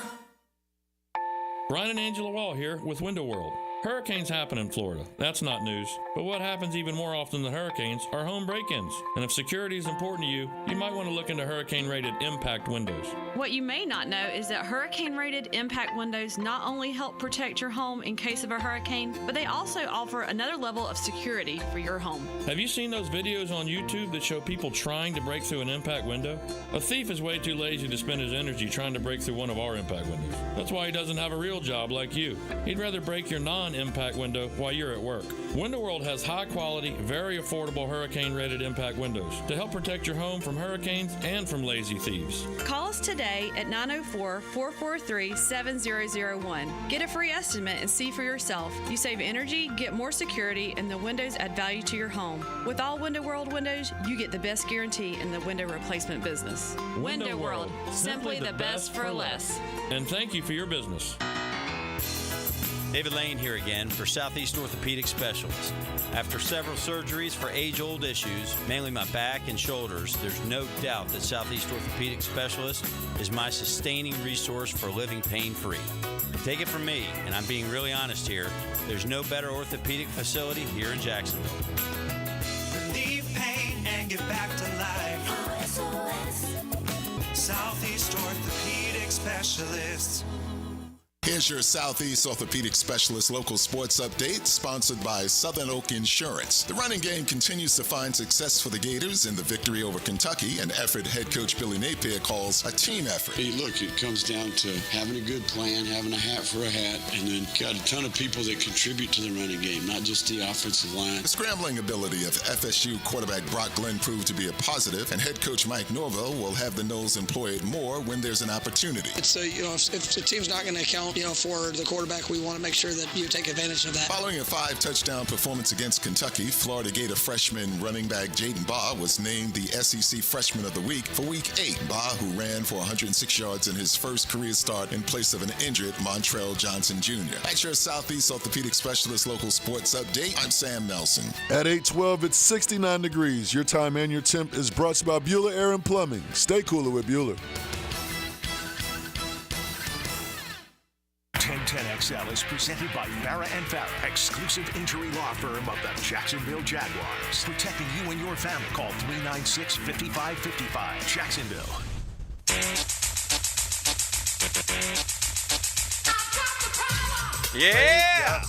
Brian and Angela Wall here with Window World. Hurricanes happen in Florida. That's not news. But what happens even more often than hurricanes are home break-ins. And if security is important to you, you might want to look into hurricane-rated impact windows. What you may not know is that hurricane-rated impact windows not only help protect your home in case of a hurricane, but they also offer another level of security for your home. Have you seen those videos on YouTube that show people trying to break through an impact window? A thief is way too lazy to spend his energy trying to break through one of our impact windows. That's why he doesn't have a real job like you. He'd rather break your non-impact window while you're at work. Window World has high-quality, very affordable hurricane-rated impact windows to help protect your home from hurricanes and from lazy thieves. Call us today at 904-443-7001. Get a free estimate and see for yourself. You save energy, get more security, and the windows add value to your home. With all Window World windows, you get the best guarantee in the window replacement business. Window World, simply the best for less. And thank you for your business. David Lane here again for Southeast Orthopedic Specialists. After several surgeries for age-old issues, mainly my back and shoulders, there's no doubt that Southeast Orthopedic Specialist is my sustaining resource for living pain-free. Take it from me, and I'm being really honest here, there's no better orthopedic facility here in Jacksonville. Relieve pain and get back to life. Southeast Orthopedic Specialists. Here's your Southeast Orthopedic Specialist local sports update, sponsored by Southern Oak Insurance. The running game continues to find success for the Gators in the victory over Kentucky, an effort head coach Billy Napier calls a team effort. Hey, look, it comes down to having a good plan, having a hat for a hat, and then got a ton of people that contribute to the running game, not just the offensive line. The scrambling ability of FSU quarterback Brock Glenn proved to be a positive, and head coach Mike Norvell will have the Noles employ it more when there's an opportunity. It's if the team's not going to account, for the quarterback, we want to make sure that you take advantage of that. Following a 5-touchdown performance against Kentucky, Florida Gator freshman running back Jaden Baugh was named the SEC Freshman of the Week for Week 8. Baugh, who ran for 106 yards in his first career start in place of an injured Montrell Johnson Jr. At your Southeast Orthopedic Specialist local sports update, I'm Sam Nelson. At 8:12, it's 69 degrees. Your time and your temp is brought to you by Bueller Air and Plumbing. Stay cooler with Bueller. 1010XL is presented by Farrah & Farrah, exclusive injury law firm of the Jacksonville Jaguars. Protecting you and your family. Call 396-5555. Jacksonville. Yeah!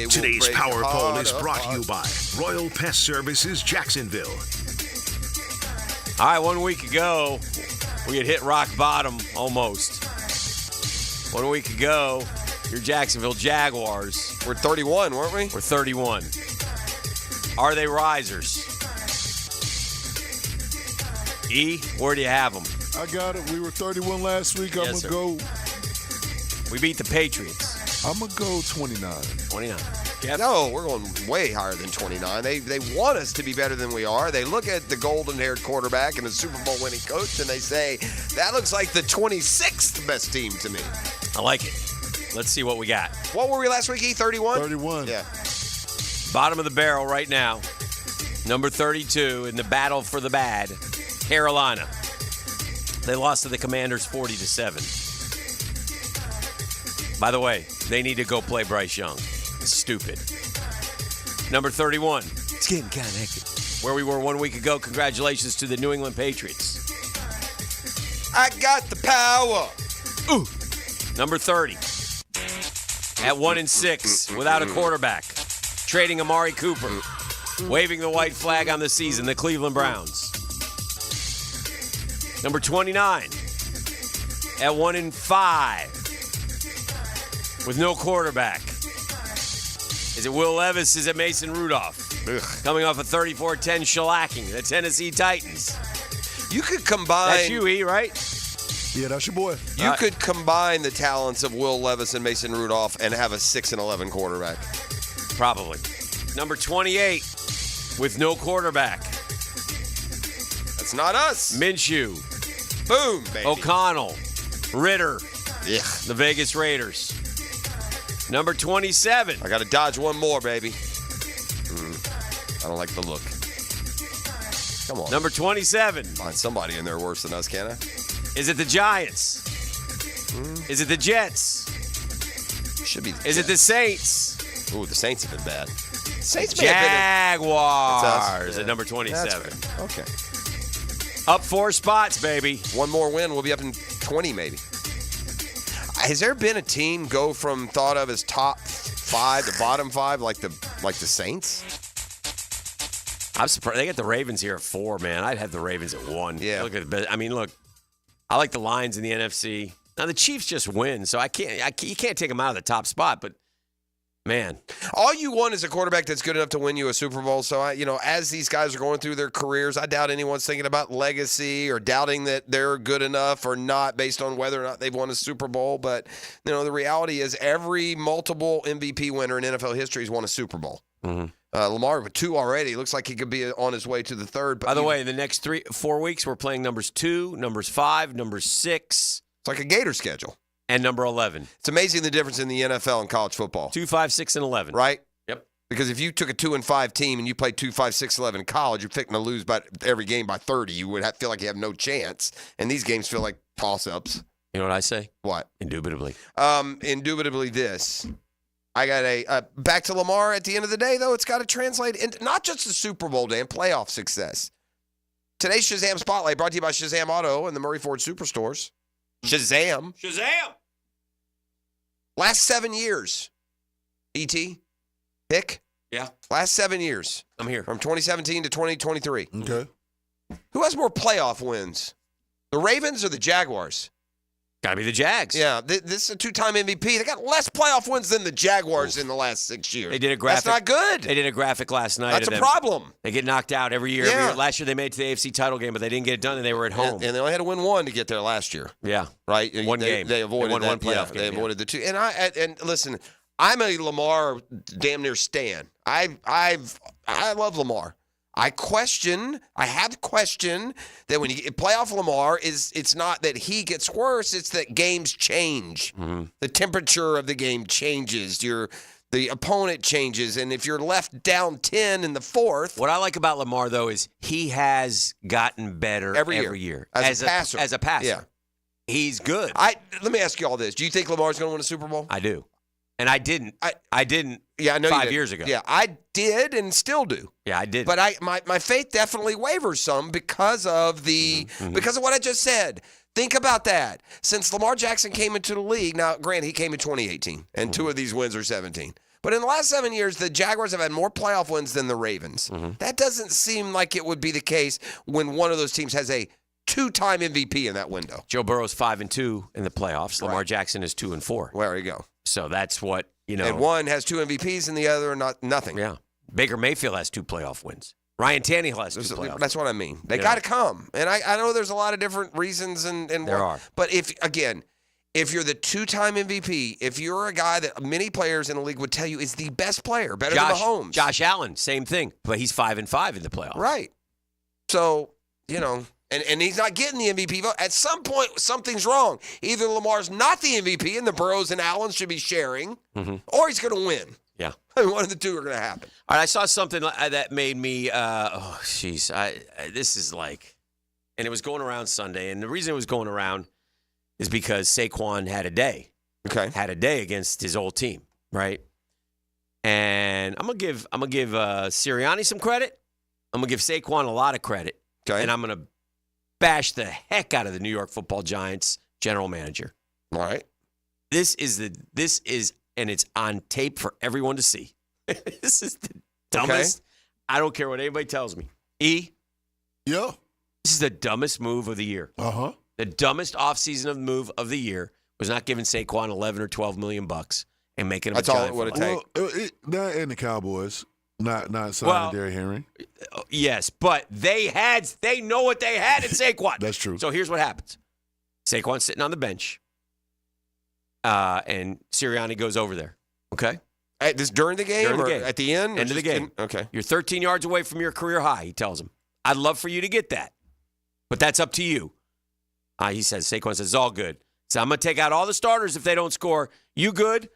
Today's Power Poll is brought to you by Royal Pest Services Jacksonville. All right, 1 week ago, we had hit rock bottom almost. 1 week ago, your Jacksonville Jaguars. We're 31, weren't we? We're 31. Are they risers? E, where do you have them? I got it. We were 31 last week. Yes, I'm going to go. We beat the Patriots. I'm going to go 29. 29. Yep. No, we're going way higher than 29. They want us to be better than we are. They look at the golden-haired quarterback and the Super Bowl winning coach, and they say, that looks like the 26th best team to me. I like it. Let's see what we got. What were we last week, E? 31? 31. Yeah. Bottom of the barrel right now. Number 32 in the battle for the bad, Carolina. They lost to the Commanders 40-7. By the way, they need to go play Bryce Young. It's stupid. Number 31. It's getting kind of hectic. Where we were 1 week ago, congratulations to the New England Patriots. I got the power. Ooh. Number 30. At 1-6, without a quarterback. Trading Amari Cooper. Waving the white flag on the season, the Cleveland Browns. Number 29. At 1-5. With no quarterback. Is it Will Levis? Is it Mason Rudolph? Ugh. Coming off a 34-10 shellacking, the Tennessee Titans. You could combine... That's you, E, right? Yeah, that's your boy. You could combine the talents of Will Levis and Mason Rudolph and have a 6-11 quarterback. Probably. Number 28, with no quarterback. That's not us. Minshew. Boom, baby. O'Connell. Ritter. Yeah. The Vegas Raiders. Number 27. I got to dodge one more, baby. I don't like the look. Come on. Number 27. Find somebody in there worse than us, can I? Is it the Giants? Is it the Jets? Should be. Is it the Saints? Ooh, the Saints have been bad. Saints Jaguars at number 27. Okay. Up 4 spots, baby. One more win, we'll be up in 20 maybe. Has there been a team go from thought of as top 5 to bottom 5 like the Saints? I'm surprised. They got the Ravens here at 4, man. I'd have the Ravens at 1. Yeah. Look, I like the Lions in the NFC. Now, the Chiefs just win, so you can't take them out of the top spot, but man. All you want is a quarterback that's good enough to win you a Super Bowl. So, as these guys are going through their careers, I doubt anyone's thinking about legacy or doubting that they're good enough or not based on whether or not they've won a Super Bowl. But, the reality is every multiple MVP winner in NFL history has won a Super Bowl. Mm-hmm. Lamar with 2 already. Looks like he could be on his way to the 3rd. But by the way, the next 4 weeks, we're playing numbers 2, numbers 5, numbers 6. It's like a Gator schedule. And number 11. It's amazing the difference in the NFL and college football. 2, 5, 6, and 11. Right? Yep. Because if you took a 2 and 5 team and you played 2, 5, 6, 11 in college, you're picking to lose by every game by 30. You would feel like you have no chance. And these games feel like toss-ups. You know what I say? What? Indubitably. Indubitably this. I got back to Lamar at the end of the day, though, it's got to translate into not just the Super Bowl, Dan, playoff success. Today's Shazam Spotlight brought to you by Shazam Auto and the Murray Ford Superstores. Shazam. Shazam! Last 7 years. E.T., Hick? Yeah. Last 7 years. I'm here. From 2017 to 2023. Okay. Who has more playoff wins? The Ravens or the Jaguars? Got to be the Jags. Yeah, this is a 2-time MVP. They got less playoff wins than the Jaguars in the last 6 years. They did a graphic. That's not good. They did a graphic last night. That's of a them. problem. They get knocked out every year. Yeah. Last year they made it to the AFC title game, but they didn't get it done, and they were at home. And they only had to win one to get there last year. Yeah. Right? One game. They avoided They won that. one playoff game. They avoided the two. And listen, I'm a Lamar damn near stan. I love Lamar. I have questioned that when you playoff Lamar it's not that he gets worse, it's that games change. Mm-hmm. The temperature of the game changes. The opponent changes, and if you're left down 10 in the fourth. What I like about Lamar though is he has gotten better every year. As a passer. As a passer. Yeah. He's good. Let me ask you all this. Do you think Lamar's going to win a Super Bowl? I do. And I didn't. I didn't. Yeah, I know 5 years ago. Yeah, I did and still do. Yeah, I did. But my faith definitely wavers some because of because of what I just said. Think about that. Since Lamar Jackson came into the league, now granted he came in 2018, and 2 of these wins are 17. But in the last 7 years, the Jaguars have had more playoff wins than the Ravens. That doesn't seem like it would be the case when one of those teams has a 2-time MVP in that window. Joe Burrow's 5-2 in the playoffs. Lamar Jackson is 2-4. There you go. So that's what, And one has 2 MVPs and the other nothing. Yeah. Baker Mayfield has 2 playoff wins. Ryan Tannehill has 2 playoff wins. That's what I mean. They got to come. And I know there's a lot of different reasons. And there are. But if you're the 2-time MVP, if you're a guy that many players in the league would tell you is the best player, better than Mahomes. Josh Allen, same thing. But he's 5-5 in the playoffs. Right. So, And he's not getting the MVP vote. At some point, something's wrong. Either Lamar's not the MVP and the Burrows and Allen should be sharing, or he's going to win. Yeah. One of the two are going to happen. All right, I saw something that made me, this is like, and it was going around Sunday, and the reason it was going around is because Saquon had a day. Okay. Had a day against his old team, right? And I'm gonna give Sirianni some credit. I'm gonna give Saquon a lot of credit. Okay. And I'm gonna bash the heck out of the New York Football Giants general manager. All right. This is and it's on tape for everyone to see. This is the dumbest. Okay. I don't care what anybody tells me. Yeah. This is the dumbest move of the year. Uh-huh. The dumbest offseason move of the year was not giving Saquon $11 or $12 million and making him That's a all Giant. it would have taken. That and the Cowboys. Not signing Derrick Henry. Yes, but they know what they had in Saquon. That's true. So here's what happens. Saquon's sitting on the bench, and Sirianni goes over there. Okay? This during the game or at the end? End of the game. Okay. You're 13 yards away from your career high, he tells him. I'd love for you to get that, but that's up to you. Saquon says, it's all good. So I'm going to take out all the starters if they don't score. You good?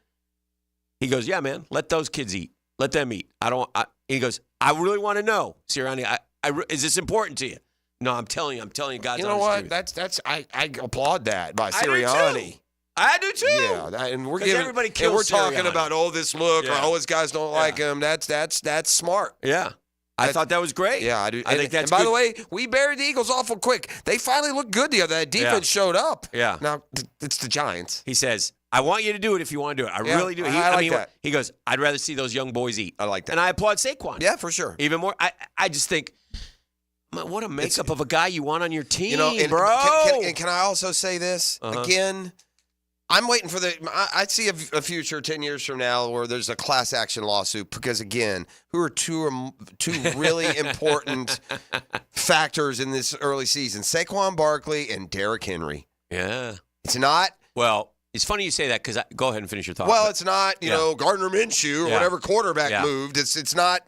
He goes, yeah, man, let those kids eat. Let them eat. He goes, I really want to know, Sirianni, is this important to you? No, I'm telling you, God's You know what? Truth. I applaud that by Sirianni. I do too. Yeah, and we're giving everybody and kills we're talking Sirianni. about this look or his guys don't like him. That's smart. Yeah. I thought that was great. Yeah, I do. I think that's and by good. the way, we buried the Eagles awful quick. They finally looked good the other day. That defense showed up. Yeah. Now it's the Giants. He says, I want you to do it if you want to do it. I really do. I like that. He goes, I'd rather see those young boys eat. I like that. And I applaud Saquon. Yeah, for sure. Even more. I just think, what a makeup of a guy you want on your team, bro. bro. Can I also say this again? I'm waiting for I see a future 10 years from now where there's a class action lawsuit because, again, who are two really important factors in this early season? Saquon Barkley and Derrick Henry. Yeah. It's not. Well, it's funny you say that because go ahead and finish your thought. Well, it's not, Gardner Minshew or whatever quarterback moved. It's not,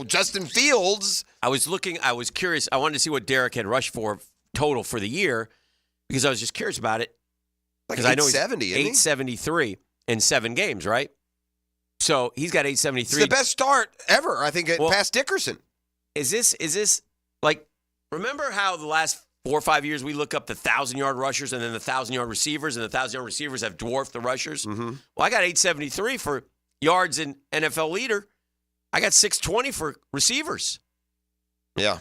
Justin Fields. I was curious. I wanted to see what Derrick had rushed for total for the year because I was just curious about it. Because I know he's 873 in 7 games, right? So he's got 873. It's the best start ever, I think, past Dickerson. Is this like, remember how the last 4 or 5 years we look up the 1,000-yard rushers and then the 1,000-yard receivers, and the 1,000-yard receivers have dwarfed the rushers? Mm-hmm. Well, I got 873 for yards in NFL leader. I got 620 for receivers. Yeah.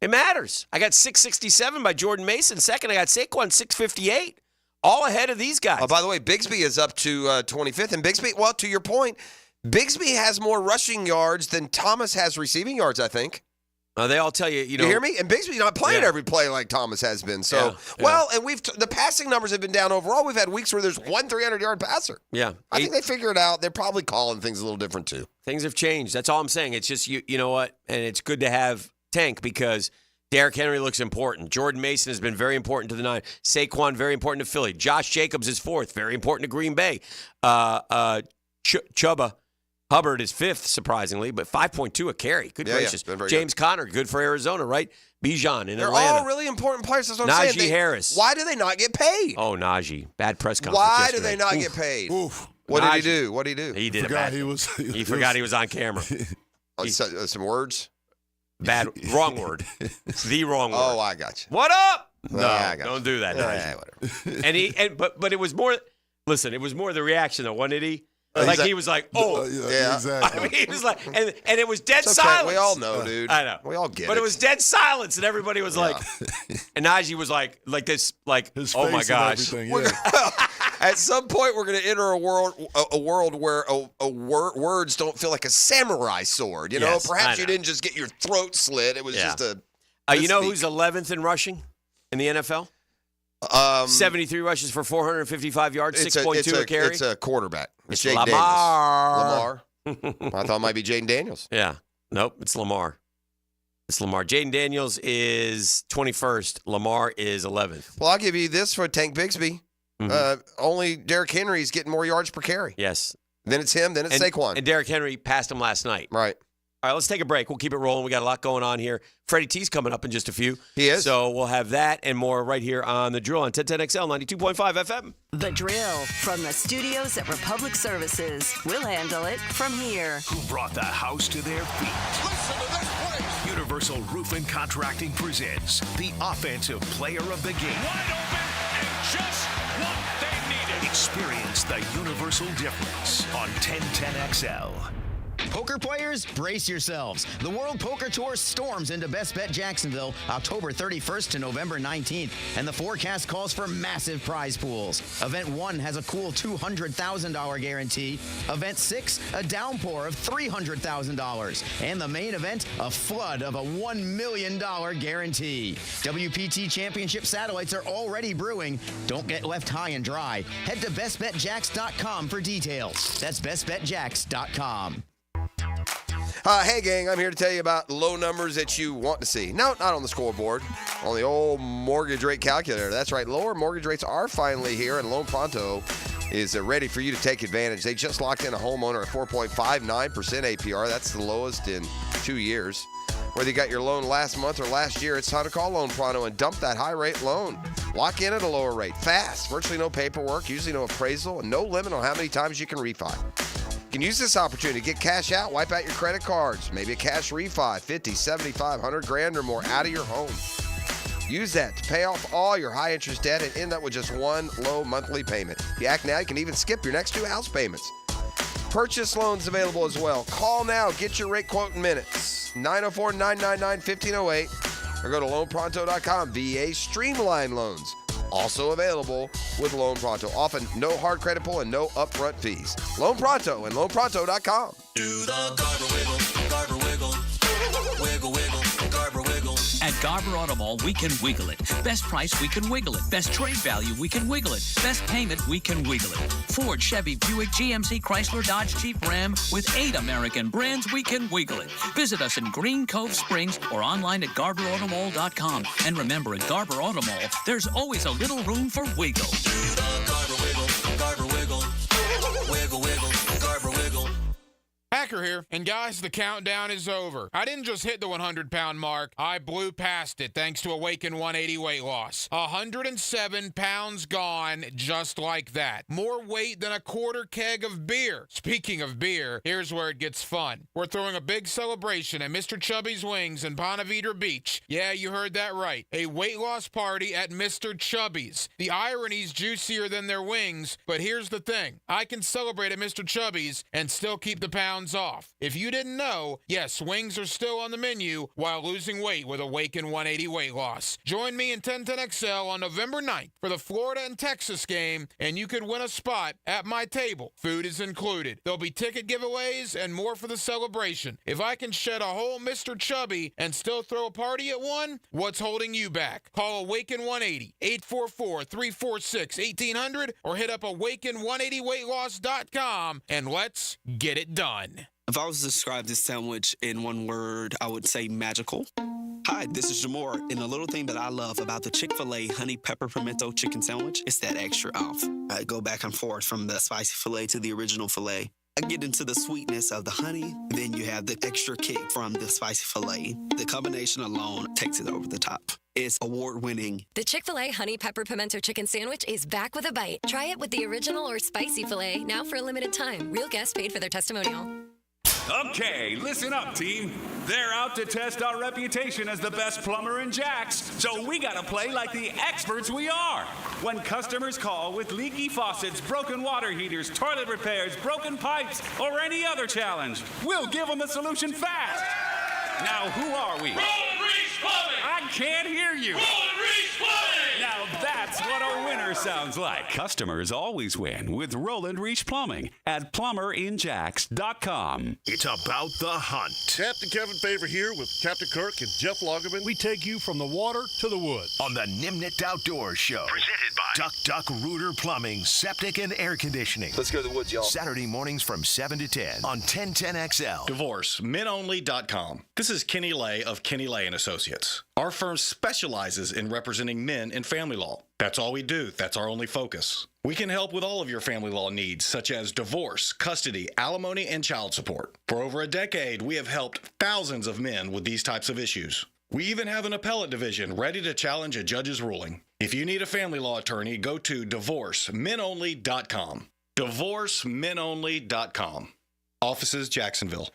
It matters. I got 667 by Jordan Mason. Second, I got Saquon 658. all ahead of these guys. Oh, by the way, Bigsby is up to 25th. And Bigsby, well, to your point, Bigsby has more rushing yards than Thomas has receiving yards, I think. They all tell you, you know. You hear me? And Bigsby's not playing every play like Thomas has been. So, and the passing numbers have been down overall. We've had weeks where there's one 300-yard passer. Yeah. I think they figure it out. They're probably calling things a little different, too. Things have changed. That's all I'm saying. It's just, you know what? And it's good to have Tank because Derrick Henry looks important. Jordan Mason has been very important to the Niners. Saquon, very important to Philly. Josh Jacobs is fourth, very important to Green Bay. Chuba Hubbard is fifth, surprisingly, but 5.2 a carry. Good gracious. James Conner, good for Arizona, right? Bijan in Atlanta. They're all really important players. That's what I'm saying. Najee Harris. Why do they not get paid? Oh, Najee. Bad press conference Why yesterday. do they not get paid? What did he do? What did he do? He did forgot he forgot he was on camera. Some words? Bad. Wrong word. The wrong word. Oh, I got you. What up? No, I got don't you. do that. Whatever. But it was more. Listen, it was more the reaction though, wasn't it? He was like, oh, yeah. Exactly. I mean, he was like, and it was dead It's okay. silence. We all know, dude. I know. We all get it. But it was dead silence, and everybody was like, and Najee was like this, like, His oh my face and gosh. everything, yeah. At some point, we're going to enter a world where words don't feel like a samurai sword. You know, Yes, perhaps I you know. didn't just get your throat slit. It was just a. You know who's 11th in rushing in the NFL? 73 rushes for 455 yards, 6.2 a carry. It's a quarterback. It's Jake Lamar. Daniels. I thought it might be Jaden Daniels. Yeah. Nope, it's Lamar. It's Lamar. Jaden Daniels is 21st. Lamar is 11th. Well, I'll give you this for Tank Bigsby. Only Derrick Henry's getting more yards per carry. Yes. Then it's him. Then it's Saquon. And Derrick Henry passed him last night. Right. All right, let's take a break. We'll keep it rolling. We got a lot going on here. Freddie T's coming up in just a few. He is. So we'll have that and more right here on The Drill on 1010XL 92.5 FM. The Drill from the studios at Republic Services. We'll handle it from here. Who brought the house to their feet? Listen to this place. Universal Roofing Contracting presents the Offensive Player of the Game. Wide open and just what they needed. Experience the universal difference on 1010XL. Poker players, brace yourselves. The World Poker Tour storms into Best Bet Jacksonville October 31st to November 19th, and the forecast calls for massive prize pools. Event 1 has a cool $200,000 guarantee. Event 6, a downpour of $300,000. And the main event, a flood of a $1 million guarantee. WPT Championship satellites are already brewing. Don't get left high and dry. Head to bestbetjacks.com for details. That's bestbetjacks.com. Hey, gang, I'm here to tell you about low numbers that you want to see. No, not on the scoreboard, on the old mortgage rate calculator. That's right, lower mortgage rates are finally here, and Loan Pronto is ready for you to take advantage. They just locked in a homeowner at 4.59% APR. That's the lowest in 2 years. Whether you got your loan last month or last year, it's time to call Loan Pronto and dump that high-rate loan. Lock in at a lower rate, fast, virtually no paperwork, usually no appraisal, and no limit on how many times you can refi. You can use this opportunity to get cash out, wipe out your credit cards, maybe a cash refi, 50, 75, 100 grand or more out of your home. Use that to pay off all your high-interest debt and end up with just one low monthly payment. If you act now, you can even skip your next 2 house payments. Purchase loans available as well. Call now. Get your rate quote in minutes. 904-999-1508 or go to loanpronto.com. VA Streamline Loans. Also available with Loan Pronto. Often no hard credit pull and no upfront fees. Loan Pronto and loanpronto.com. Do the Garber wiggle, Garber wiggle, wiggle, wiggle, Garber wiggle. At Garber Auto Mall, we can wiggle it. Best price, we can wiggle it. Best trade value, we can wiggle it. Best payment, we can wiggle it. Ford, Chevy, Buick, GMC, Chrysler, Dodge, Jeep, Ram. With 8 American brands, we can wiggle it. Visit us in Green Cove Springs or online at GarberAutomall.com. And remember, at Garber Auto Mall, there's always a little room for wiggle. Do the Garber wiggle, Garber wiggle, wiggle, wiggle, Garber wiggle. Hacker here, and guys, the countdown is over. I didn't just hit the 100-pound mark. I blew past it thanks to Awaken 180 weight loss. 107 pounds gone just like that. More weight than a quarter keg of beer. Speaking of beer, here's where it gets fun. We're throwing a big celebration at Mr. Chubby's Wings in Ponte Vedra Beach. Yeah, you heard that right. A weight loss party at Mr. Chubby's. The irony's juicier than their wings, but here's the thing. I can celebrate at Mr. Chubby's and still keep the pounds off. If you didn't know, yes, wings are still on the menu while losing weight with Awaken 180 weight loss. Join me in 1010XL on November 9th for the Florida and Texas game, and you could win a spot at my table. Food is included. There'll be ticket giveaways and more for the celebration. If I can shed a whole Mr. Chubby and still throw a party at one, what's holding you back? Call Awaken 180, 844-346-1800, or hit up awaken180weightloss.com, and let's get it done. If I was to describe this sandwich in one word, I would say magical. Hi, this is Jamor, and the little thing that I love about the Chick-fil-A honey pepper pimento chicken sandwich is that extra oomph. I go back and forth from the spicy filet to the original filet. I get into the sweetness of the honey, then you have the extra kick from the spicy filet. The combination alone takes it over the top. It's award-winning. The Chick-fil-A Honey Pepper Pimento Chicken Sandwich is back with a bite. Try it with the original or spicy filet, now for a limited time. Real guests paid for their testimonial. Okay, listen up, team. They're out to test our reputation as the best plumber in Jacks, so we gotta play like the experts we are. When customers call with leaky faucets, broken water heaters, toilet repairs, broken pipes, or any other challenge, we'll give them a solution fast. Now, who are we? Roland Reese Plumbing! I can't hear you. Roland Reese Plumbing! Now that's what a winner sounds like. Customers always win with Roland Reese Plumbing at plumberinjacks.com. It's about the hunt. Captain Kevin Favor here with Captain Kirk and Jeff Lagerman. We take you from the water to the woods. On the Nimnicht Outdoors Show. Presented by Duck Rooter Plumbing, Septic and Air Conditioning. Let's go to the woods, y'all. Saturday mornings from 7 to 10 on 1010XL. DivorceMenOnly.com. This is Kenny Lay of Kenny Lay & Associates. Our firm specializes in representing men in family law. That's all we do. That's our only focus. We can help with all of your family law needs, such as divorce, custody, alimony, and child support. For over a decade, we have helped thousands of men with these types of issues. We even have an appellate division ready to challenge a judge's ruling. If you need a family law attorney, go to DivorceMenOnly.com. DivorceMenOnly.com. Offices, Jacksonville.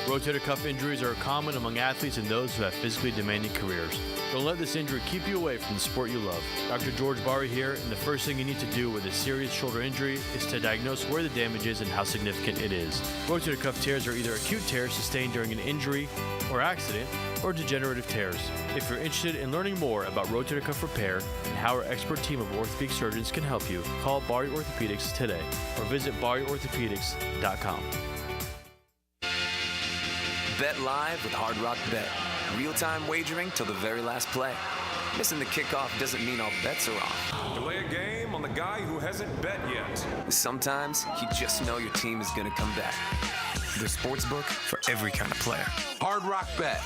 Rotator cuff injuries are common among athletes and those who have physically demanding careers. Don't let this injury keep you away from the sport you love. Dr. George Barry here, and the first thing you need to do with a serious shoulder injury is to diagnose where the damage is and how significant it is. Rotator cuff tears are either acute tears sustained during an injury or accident, or degenerative tears. If you're interested in learning more about rotator cuff repair and how our expert team of orthopedic surgeons can help you, call Barry Orthopedics today or visit BarryOrthopedics.com. Bet live with Hard Rock Bet. Real-time wagering till the very last play. Missing the kickoff doesn't mean all bets are off. Delay a game on the guy who hasn't bet yet. Sometimes you just know your team is going to come back. The sportsbook for every kind of player. Hard Rock Bet.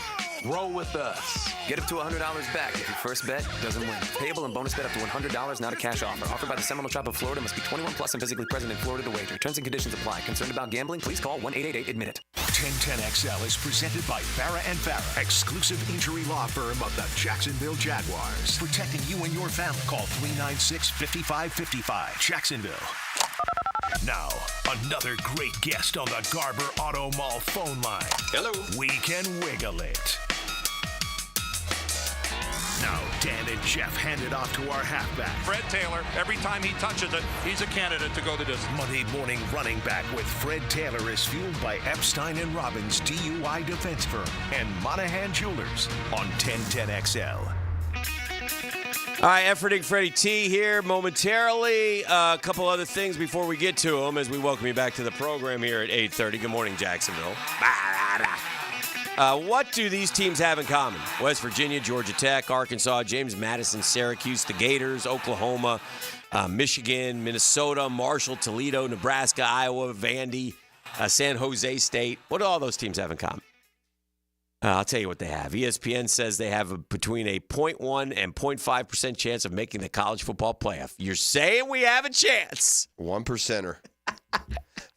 Roll with us. Get up to $100 back if your first bet doesn't win. Payable and bonus bet up to $100, not a cash offer. Offered by the Seminole Tribe of Florida. Must be 21 plus and physically present in Florida to wager. Terms and conditions apply. Concerned about gambling? Please call 1-888-ADMIT-IT. 1010XL is presented by Farrah & Farrah, exclusive injury law firm of the Jacksonville Jaguars. Protecting you and your family. Call 396-5555. Jacksonville. Now, another great guest on the Garber Auto Mall phone line. Hello. We can wiggle it. Now, Dan and Jeff hand it off to our halfback. Fred Taylor, every time he touches it, he's a candidate to go the distance. Monday morning running back with Fred Taylor is fueled by Epstein & Robbins DUI defense firm and Monahan Jewelers on 1010XL. All right, efforting Freddie T here momentarily. A couple other things before we get to them as we welcome you back to the program here at 8:30. Good morning, Jacksonville. What do these teams have in common? West Virginia, Georgia Tech, Arkansas, James Madison, Syracuse, the Gators, Oklahoma, Michigan, Minnesota, Marshall, Toledo, Nebraska, Iowa, Vandy, San Jose State. What do all those teams have in common? I'll tell you what they have. ESPN says they have between a 0.1 and 0.5% chance of making the college football playoff. You're saying we have a chance. 1%er.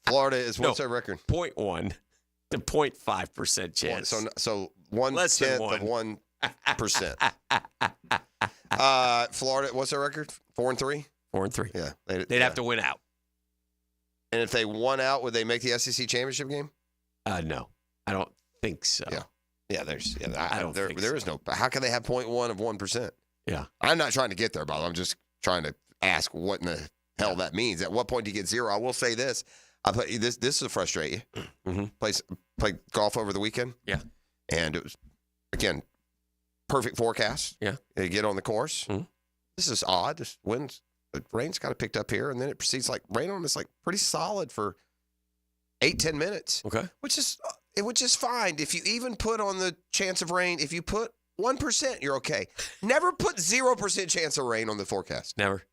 Florida is, what's their record? 0.1 to 0.5% chance. So 1/10 of 1%. Florida, what's their record? 4-3? 4-3. Yeah. They'd have to win out. And if they won out, would they make the SEC championship game? No. I don't think so. Yeah. Yeah, there is no. How can they have 0.1 of 1%? Yeah. I'm not trying to get there, Bob. I'm just trying to ask what in the hell that means. At what point do you get zero? I will say this. This will frustrate you. Play golf over the weekend. Yeah. And it was, again, perfect forecast. Yeah. You get on the course. This is odd. The rain's kind of picked up here, and then it proceeds rain on us pretty solid for 8-10 minutes. Okay. Which is fine. If you even put on the chance of rain, if you put 1%, you're okay. Never put 0% chance of rain on the forecast. Never.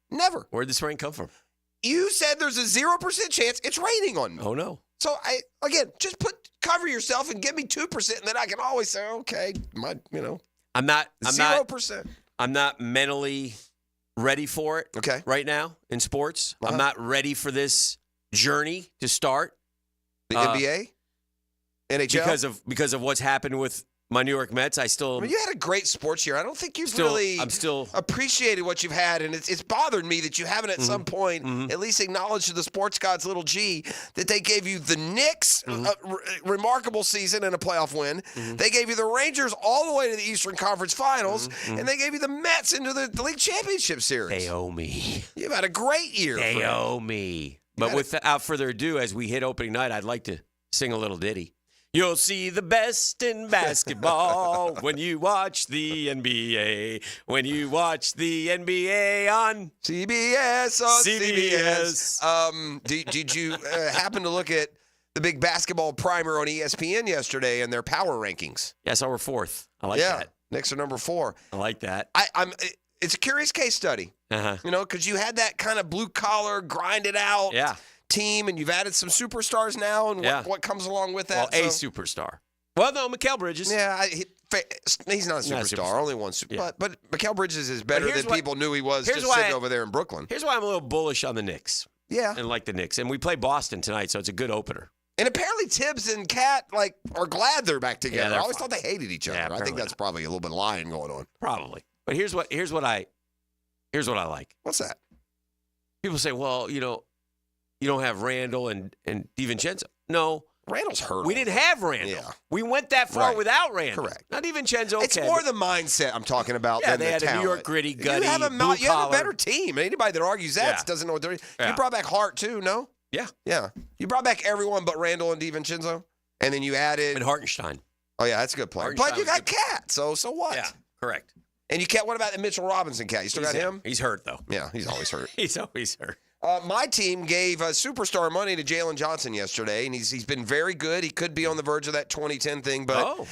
Where'd this rain come from? You said there's a 0% chance it's raining on me. Oh, no. So, just cover yourself and give me 2%, and then I can always say, okay, I'm not 0%. I'm not mentally ready for it right now in sports. I'm not ready for this journey to start. The NBA? NHL? Because of what's happened with my New York Mets. You had a great sports year. I don't think you've really appreciated what you've had, and it's bothered me that you haven't at some point at least acknowledged to the sports gods, little G, that they gave you the Knicks a remarkable season and a playoff win. They gave you the Rangers all the way to the Eastern Conference Finals, and they gave you the Mets into the League Championship Series. They owe me. You've had a great year. They owe me. But without further ado, as we hit opening night, I'd like to sing a little ditty. You'll see the best in basketball when you watch the NBA. When you watch the NBA on CBS. Did you happen to look at the big basketball primer on ESPN yesterday and their power rankings? Yes, I were fourth. I like that. Knicks are number 4. I like that. It's a curious case study. Because you had that kind of blue collar, grind it out. Team, and you've added some superstars now, and what comes along with that? Well, a superstar. Well, no, Mikal Bridges. Yeah, he's not a superstar. Only one but Mikal Bridges is better than people knew he was just sitting over there in Brooklyn. Here's why I'm a little bullish on the Knicks. Yeah. And like the Knicks. And we play Boston tonight, so it's a good opener. And apparently Tibbs and Kat are glad they're back together. Yeah, I always thought they hated each other. I think that's probably a little bit of lying going on. Probably. But here's what I like. What's that? People say, well, you don't have Randall and DiVincenzo. No. Randall's hurt. We didn't have Randall. Yeah. We went that far without Randall. Correct. Not DiVincenzo. It's more the mindset I'm talking about than the talent. They had a New York gritty, gutty, you have a better team. Anybody that argues that doesn't know what they're doing. Yeah. You brought back Hart, too, no? Yeah. Yeah. You brought back everyone but Randall and DiVincenzo, and then you added... And Hartenstein. Oh, yeah, that's a good player. But you got Cat, so what? Yeah, correct. And you what about the Mitchell Robinson cat? You still got him? He's hurt, though. Yeah, he's always hurt. He's always hurt. My team gave superstar money to Jalen Johnson yesterday, and he's been very good. He could be on the verge of that 2010 thing, but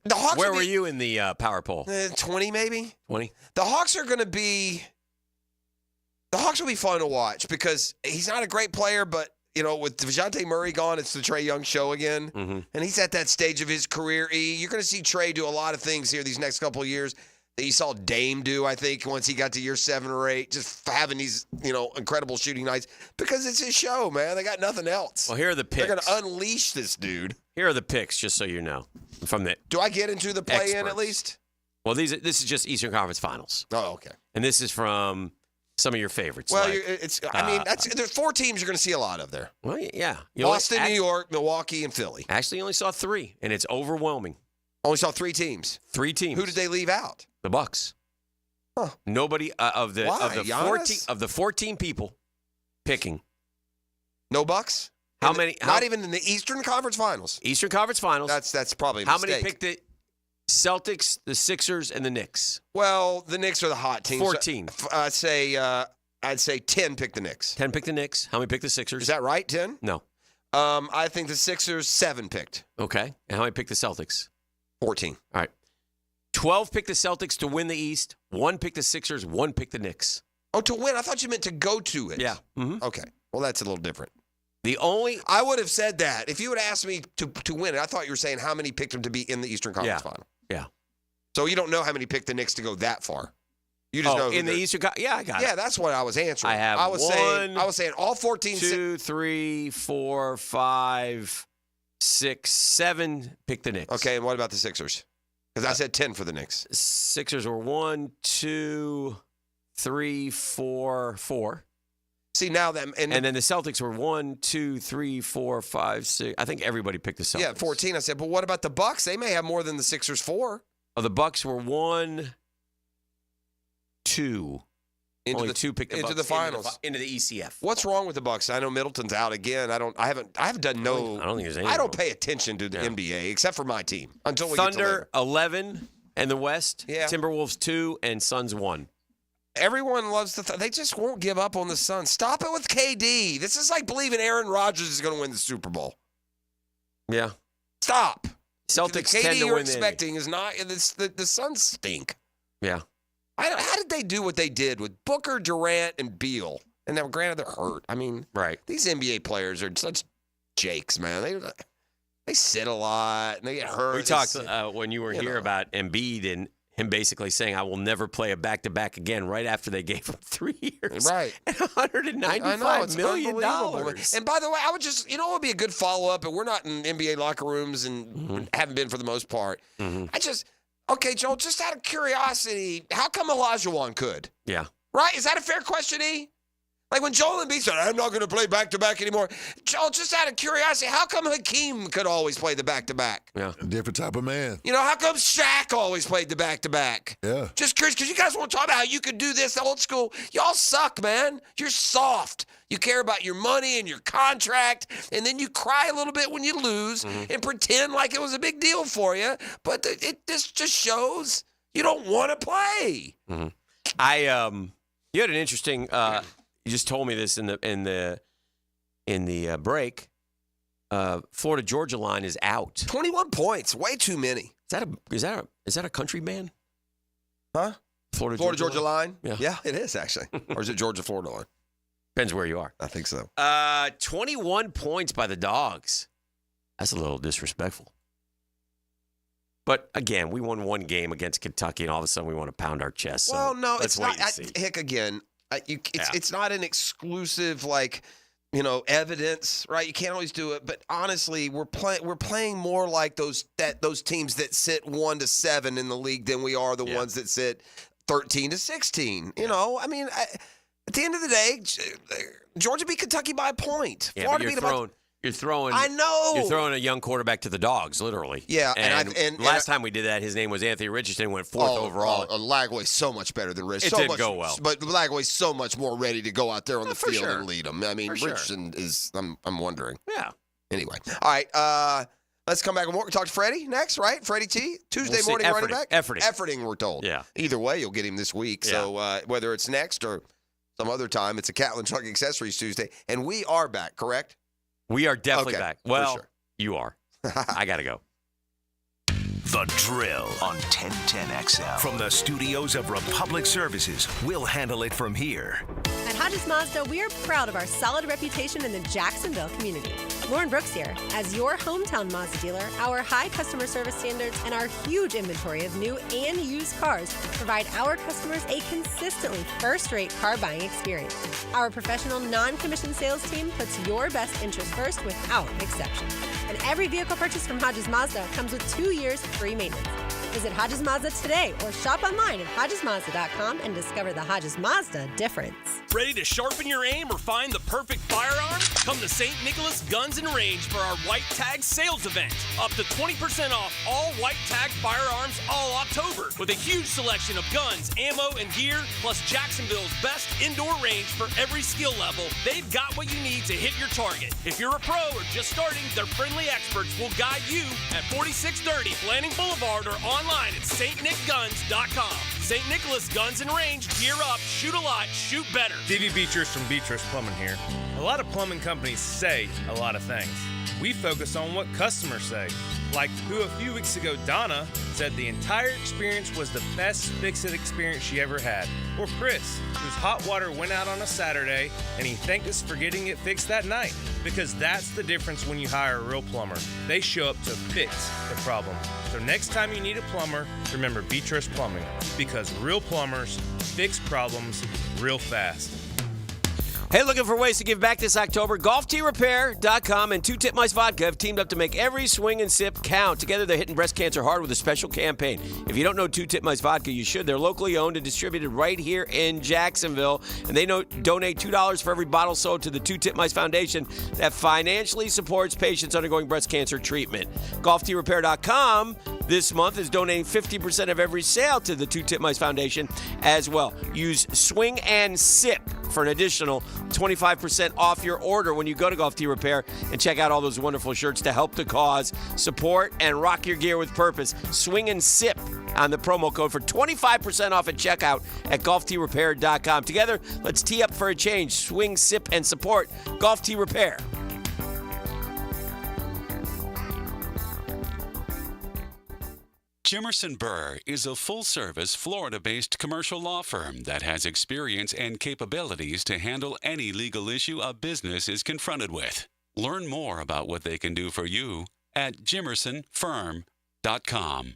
the Hawks. Where were you in the power poll? 20 maybe. 20. The Hawks are going to be. The Hawks will be fun to watch because he's not a great player, but with DeJounte Murray gone, it's the Trae Young show again, and he's at that stage of his career. You're going to see Trae do a lot of things here these next couple of years that you saw Dame do, I think, once he got to year 7 or 8, just having these, incredible shooting nights because it's his show, man. They got nothing else. Well, here are the picks. They're going to unleash this dude. Here are the picks, just so you know. Do I get into the play-in at least? Well, this is just Eastern Conference Finals. Oh, okay. And this is from some of your favorites. Well, there's 4 teams you're going to see a lot of there. Well, yeah. Boston, New York, Milwaukee, and Philly. Actually, only saw 3, and it's overwhelming. Only saw 3 teams. 3 teams. Who did they leave out? The Bucks. Huh. Nobody of the 14 people picking. No Bucks? How many? Not even in the Eastern Conference Finals. Eastern Conference Finals. That's probably a How mistake. many picked the Celtics, the Sixers, and the Knicks? Well, the Knicks are the hot team. 14. I'd say 10 picked the Knicks. 10 picked the Knicks. How many picked the Sixers? Is that right, 10? No. I think the Sixers 7 picked. Okay. And how many picked the Celtics? 14. All right. 12 picked the Celtics to win the East. 1 picked the Sixers. 1 picked the Knicks. Oh, to win? I thought you meant to go to it. Yeah. Mm-hmm. Okay. Well, that's a little different. I would have said that. If you had asked me to win it, I thought you were saying how many picked them to be in the Eastern Conference Final. Yeah. So you don't know how many picked the Knicks to go that far. You just know in the Eastern Conference. Yeah, I got it. Yeah, that's what I was answering. I was saying all 14. 2, 3, 4, 5, 6, 7 picked the Knicks. Okay, and what about the Sixers? Because I said 10 for the Knicks. Sixers were 1, 2, 3, 4, 4. See, now that... And then the Celtics were 1, 2, 3, 4, 5, 6. I think everybody picked the Celtics. Yeah, 14. I said, but what about the Bucks? They may have more than the Sixers 4. Oh, the Bucks were 1, 2. Only two picked into the finals, into the ECF. What's wrong with the Bucs? I know Middleton's out again. I haven't done no. I don't think there's any. I don't pay attention to the NBA except for my team until we Thunder get to later. 11 and the West. Yeah. Timberwolves 2 and Suns 1. Everyone loves they just won't give up on the Suns. Stop it with KD. This is like believing Aaron Rodgers is going to win the Super Bowl. Yeah. Stop. Celtics the KD tend to you're win expecting is not. The Suns stink. Yeah. How did they do what they did with Booker, Durant, and Beal? And now, granted, they're hurt. I mean, right. These NBA players are such jakes, man. They sit a lot and they get hurt. We talked when you were here about Embiid and him basically saying, I will never play a back-to-back again right after they gave him 3 years. Right. And $195 million. And by the way, I would just, it would be a good follow-up, and we're not in NBA locker rooms and haven't been for the most part. Okay, Joel, just out of curiosity, how come Olajuwon could? Yeah. Right? Is that a fair question, E? Like when Joel Embiid said, I'm not going to play back-to-back anymore. Joel, just out of curiosity, how come Hakeem could always play the back-to-back? Yeah. A different type of man. How come Shaq always played the back-to-back? Yeah. Just curious, because you guys want to talk about how you could do this old school. Y'all suck, man. You're soft. You care about your money and your contract, and then you cry a little bit when you lose and pretend like it was a big deal for you. But this just shows you don't want to play. You had an interesting. You just told me this in the break. Florida Georgia line is out. 21 points, way too many. Is that a country band? Huh? Florida Georgia line? Yeah, it is actually. Or is it Georgia Florida line? Depends where you are. I think so. 21 points by the Dogs. That's a little disrespectful. But again, we won one game against Kentucky, and all of a sudden we want to pound our chest. Well, so no, let's it's wait not. and see. Hick, again, it's not an exclusive evidence, right? You can't always do it, but honestly, we're playing more like those teams that sit 1-7 in the league than we are the ones that sit 13-16. I mean, at the end of the day, Georgia beat Kentucky by a point. Yeah, Florida but you're throwing. I know. You're throwing a young quarterback to the Dogs, literally. Yeah, and last time we did that, his name was Anthony Richardson, went 4th overall. Lagway's so much better than Rich. It didn't go well. But Lagway's so much more ready to go out there on the field and lead them. I mean, For Richardson is, I'm wondering. Yeah. Anyway. All right. Let's come back and talk to Freddie next, right? Freddie T, Tuesday morning running back? Efforting, we're told. Yeah. Either way, you'll get him this week. Yeah. So whether it's next or some other time, it's a Catlin Truck Accessories Tuesday. And we are back, correct? We are definitely Okay, back. for Well, sure. you are. I got to go. The Drill on 1010XL. From the studios of Republic Services, we'll handle it from here. At Hodges Mazda, we are proud of our solid reputation in the Jacksonville community. Lauren Brooks here. As your hometown Mazda dealer, our high customer service standards and our huge inventory of new and used cars provide our customers a consistently first-rate car buying experience. Our professional, non-commissioned sales team puts your best interest first without exception. And every vehicle purchased from Hodges Mazda comes with 2 years free maintenance. Visit Hodges Mazda today or shop online at HodgesMazda.com and discover the Hodges Mazda difference. Ready to sharpen your aim or find the perfect firearm? Come to St. Nicholas Guns and Range for our White Tag sales event. Up to 20% off all White Tag firearms all October with a huge selection of guns, ammo, and gear, plus Jacksonville's best indoor range for every skill level. They've got what you need to hit your target. If you're a pro or just starting, their friendly experts will guide you at 4630 Planning Boulevard or online at stnickguns.com. St. Nicholas Guns and Range, gear up, shoot a lot, shoot better. D.V. Beatrice from Beatrice Plumbing here. A lot of plumbing companies say a lot of things. We focus on what customers say. Like who a few weeks ago, Donna, said the entire experience was the best fix-it experience she ever had. Or Chris, whose hot water went out on a Saturday and he thanked us for getting it fixed that night. Because that's the difference when you hire a real plumber. They show up to fix the problem. So next time you need a plumber, remember Beatrice Plumbing. Because real plumbers fix problems real fast. Hey, looking for ways to give back this October? GolfTeeRepair.com and 2 Tip Mice Vodka have teamed up to make every swing and sip count. Together, they're hitting breast cancer hard with a special campaign. If you don't know 2 Tip Mice Vodka, you should. They're locally owned and distributed right here in Jacksonville. And they donate $2 for every bottle sold to the 2 Tip Mice Foundation that financially supports patients undergoing breast cancer treatment. GolfTeeRepair.com this month is donating 50% of every sale to the 2 Tip Mice Foundation as well. Use Swing and Sip for an additional 25% off your order when you go to Golf Tee Repair, and check out all those wonderful shirts to help the cause, support, and rock your gear with purpose. Swing and Sip on the promo code for 25% off at checkout at GolfTeeRepair.com. Together, let's tee up for a change. Swing, sip, and support Golf Tee Repair. Jimerson Burr is a full-service, Florida-based commercial law firm that has experience and capabilities to handle any legal issue a business is confronted with. Learn more about what they can do for you at jimersonfirm.com.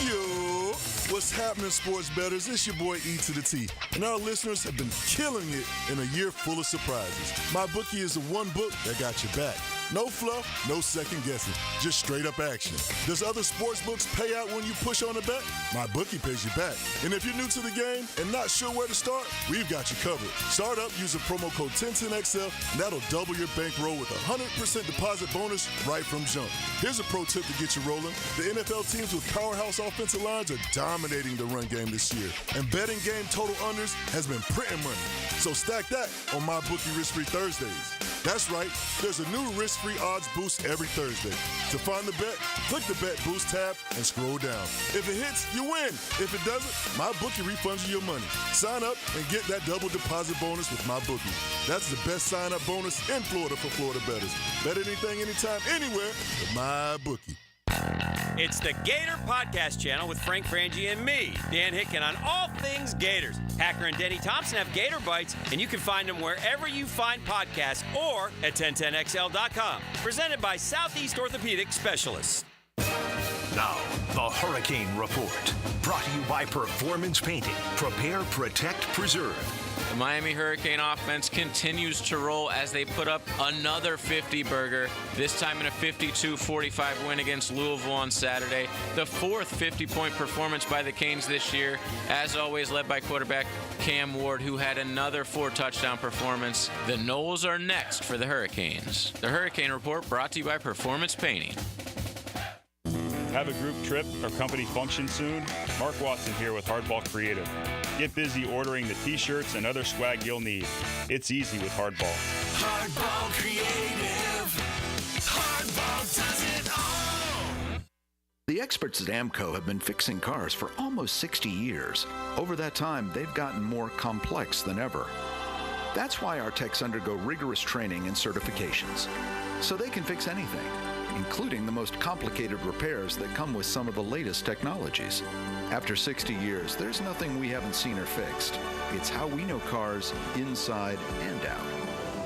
Yo, what's happening, sports bettors? It's your boy E to the T, and our listeners have been killing it in a year full of surprises. My bookie is the one book that got your back. No fluff, no second guessing, just straight up action. Does other sports books pay out when you push on a bet? My bookie pays you back. And if you're new to the game and not sure where to start, we've got you covered. Start up using promo code 1010XL, and that'll double your bankroll with a 100% deposit bonus right from jump. Here's a pro tip to get you rolling. The NFL teams with powerhouse offensive lines are dominating the run game this year, and betting game total unders has been printing money. So stack that on my bookie risk-free Thursdays. That's right, there's a new risk-free odds boost every Thursday. To find the bet, click the Bet Boost tab and scroll down. If it hits, you win. If it doesn't, my bookie refunds you your money. Sign up and get that double deposit bonus with my bookie. That's the best sign-up bonus in Florida for Florida bettors. Bet anything, anytime, anywhere with my bookie. It's the Gator Podcast Channel with Frank Frangie and me, Dan Hicken, on all things Gators. Hacker and Denny Thompson have Gator Bites, and you can find them wherever you find podcasts or at 1010XL.com. Presented by Southeast Orthopedic Specialists. Now, the Hurricane Report. Brought to you by Performance Painting. Prepare, protect, preserve. The Miami Hurricane offense continues to roll as they put up another 50-burger, this time in a 52-45 win against Louisville on Saturday. The fourth 50-point performance by the Canes this year, as always led by quarterback Cam Ward, who had another 4-touchdown performance. The Noles are next for the Hurricanes. The Hurricane Report brought to you by Performance Painting. Have a group trip or company function soon? Mark Watson here with Hardball Creative. Get busy ordering the t-shirts and other swag you'll need. It's easy with Hardball. Hardball Creative. Hardball does it all. The experts at AMCO have been fixing cars for almost 60 years. Over that time, they've gotten more complex than ever. That's why our techs undergo rigorous training and certifications, so they can fix anything, including the most complicated repairs that come with some of the latest technologies. After 60 years, there's nothing we haven't seen or fixed. It's how we know cars inside and out.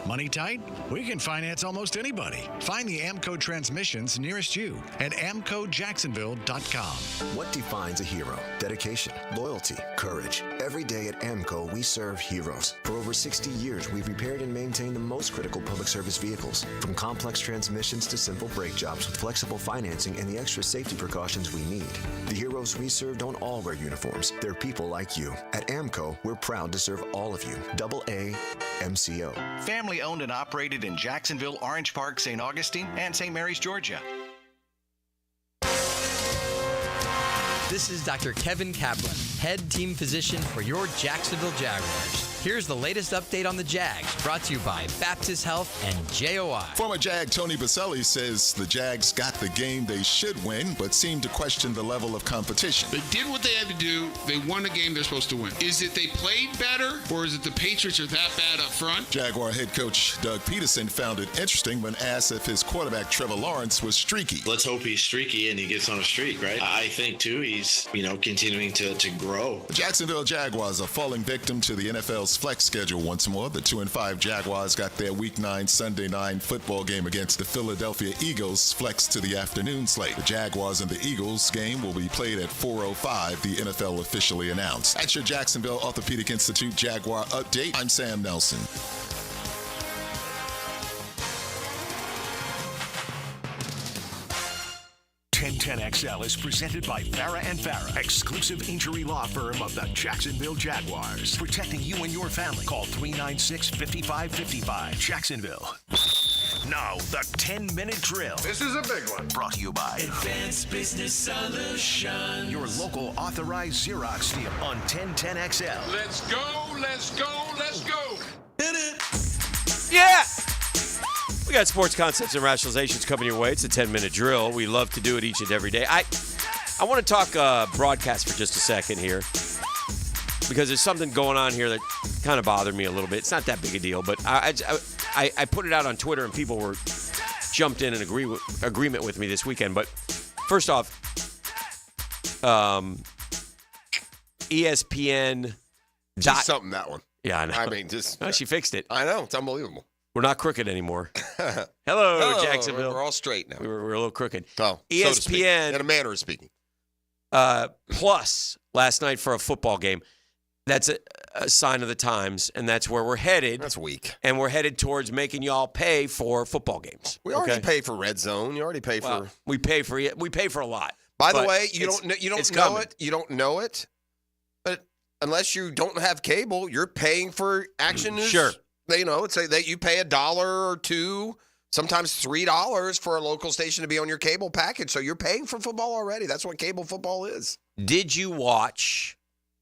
Money tight? We can finance almost anybody. Find the AMCO transmissions nearest you at amcojacksonville.com. What defines a hero? Dedication, loyalty, courage. Every day at AMCO, we serve heroes. For over 60 years, we've repaired and maintained the most critical public service vehicles. From complex transmissions to simple brake jobs with flexible financing and the extra safety precautions we need. The heroes we serve don't all wear uniforms. They're people like you. At AMCO, we're proud to serve all of you. AA MCO. Family owned and operated in Jacksonville, Orange Park, St. Augustine, and St. Mary's, Georgia. This is Dr. Kevin Kaplan, head team physician for your Jacksonville Jaguars. Here's the latest update on the Jags, brought to you by Baptist Health and JOI. Former Jag Tony Boselli says the Jags got the game they should win, but seemed to question the level of competition. They did what they had to do. They won the game they're supposed to win. Is it they played better, or is it the Patriots are that bad up front? Jaguar head coach Doug Peterson found it interesting when asked if his quarterback Trevor Lawrence was streaky. Let's hope he's streaky and he gets on a streak, right? I think, too, he's, continuing to grow. The Jacksonville Jaguars are falling victim to the NFL's NFL's flex schedule once more. The 2-5 Jaguars got their Week 9 Sunday night football game against the Philadelphia Eagles flexed to the afternoon slate. The Jaguars and the Eagles game will be played at 4:05, the NFL officially announced. That's your Jacksonville Orthopedic Institute Jaguar update. I'm Sam Nelson. XL is presented by Farah & Farah, exclusive injury law firm of the Jacksonville Jaguars. Protecting you and your family. Call 396-5555. Jacksonville. Now, the 10-minute drill. This is a big one. Brought to you by Advanced Business Solutions. your local authorized Xerox dealer on 1010XL. Let's go, let's go, let's go. Hit it. Yeah! We got sports concepts and rationalizations coming your way. It's a 10-minute drill. We love to do it each and every day. I want to talk broadcast for just a second here because there's something going on here that kind of bothered me a little bit. It's not that big a deal, but I put it out on Twitter and people were jumped in agreement with me this weekend. But first off, ESPN. Just something, that one. Yeah, I know. I mean, just. She fixed it. I know. It's unbelievable. We're not crooked anymore. Hello, Jacksonville. We're all straight now. We're a little crooked. Oh, ESPN. so to speak. In a manner of speaking. Plus, last night for a football game. That's a sign of the times, and that's where we're headed. That's weak. And we're headed towards making y'all pay for football games. We already pay for Red Zone. You already pay for. We pay for a lot. By the way, you don't know coming. it. You don't know it. But unless you don't have cable, you're paying for Action News. Sure. You know, it's that you pay $1 or $2, sometimes $3 for a local station to be on your cable package. So you're paying for football already. That's what cable football is. Did you watch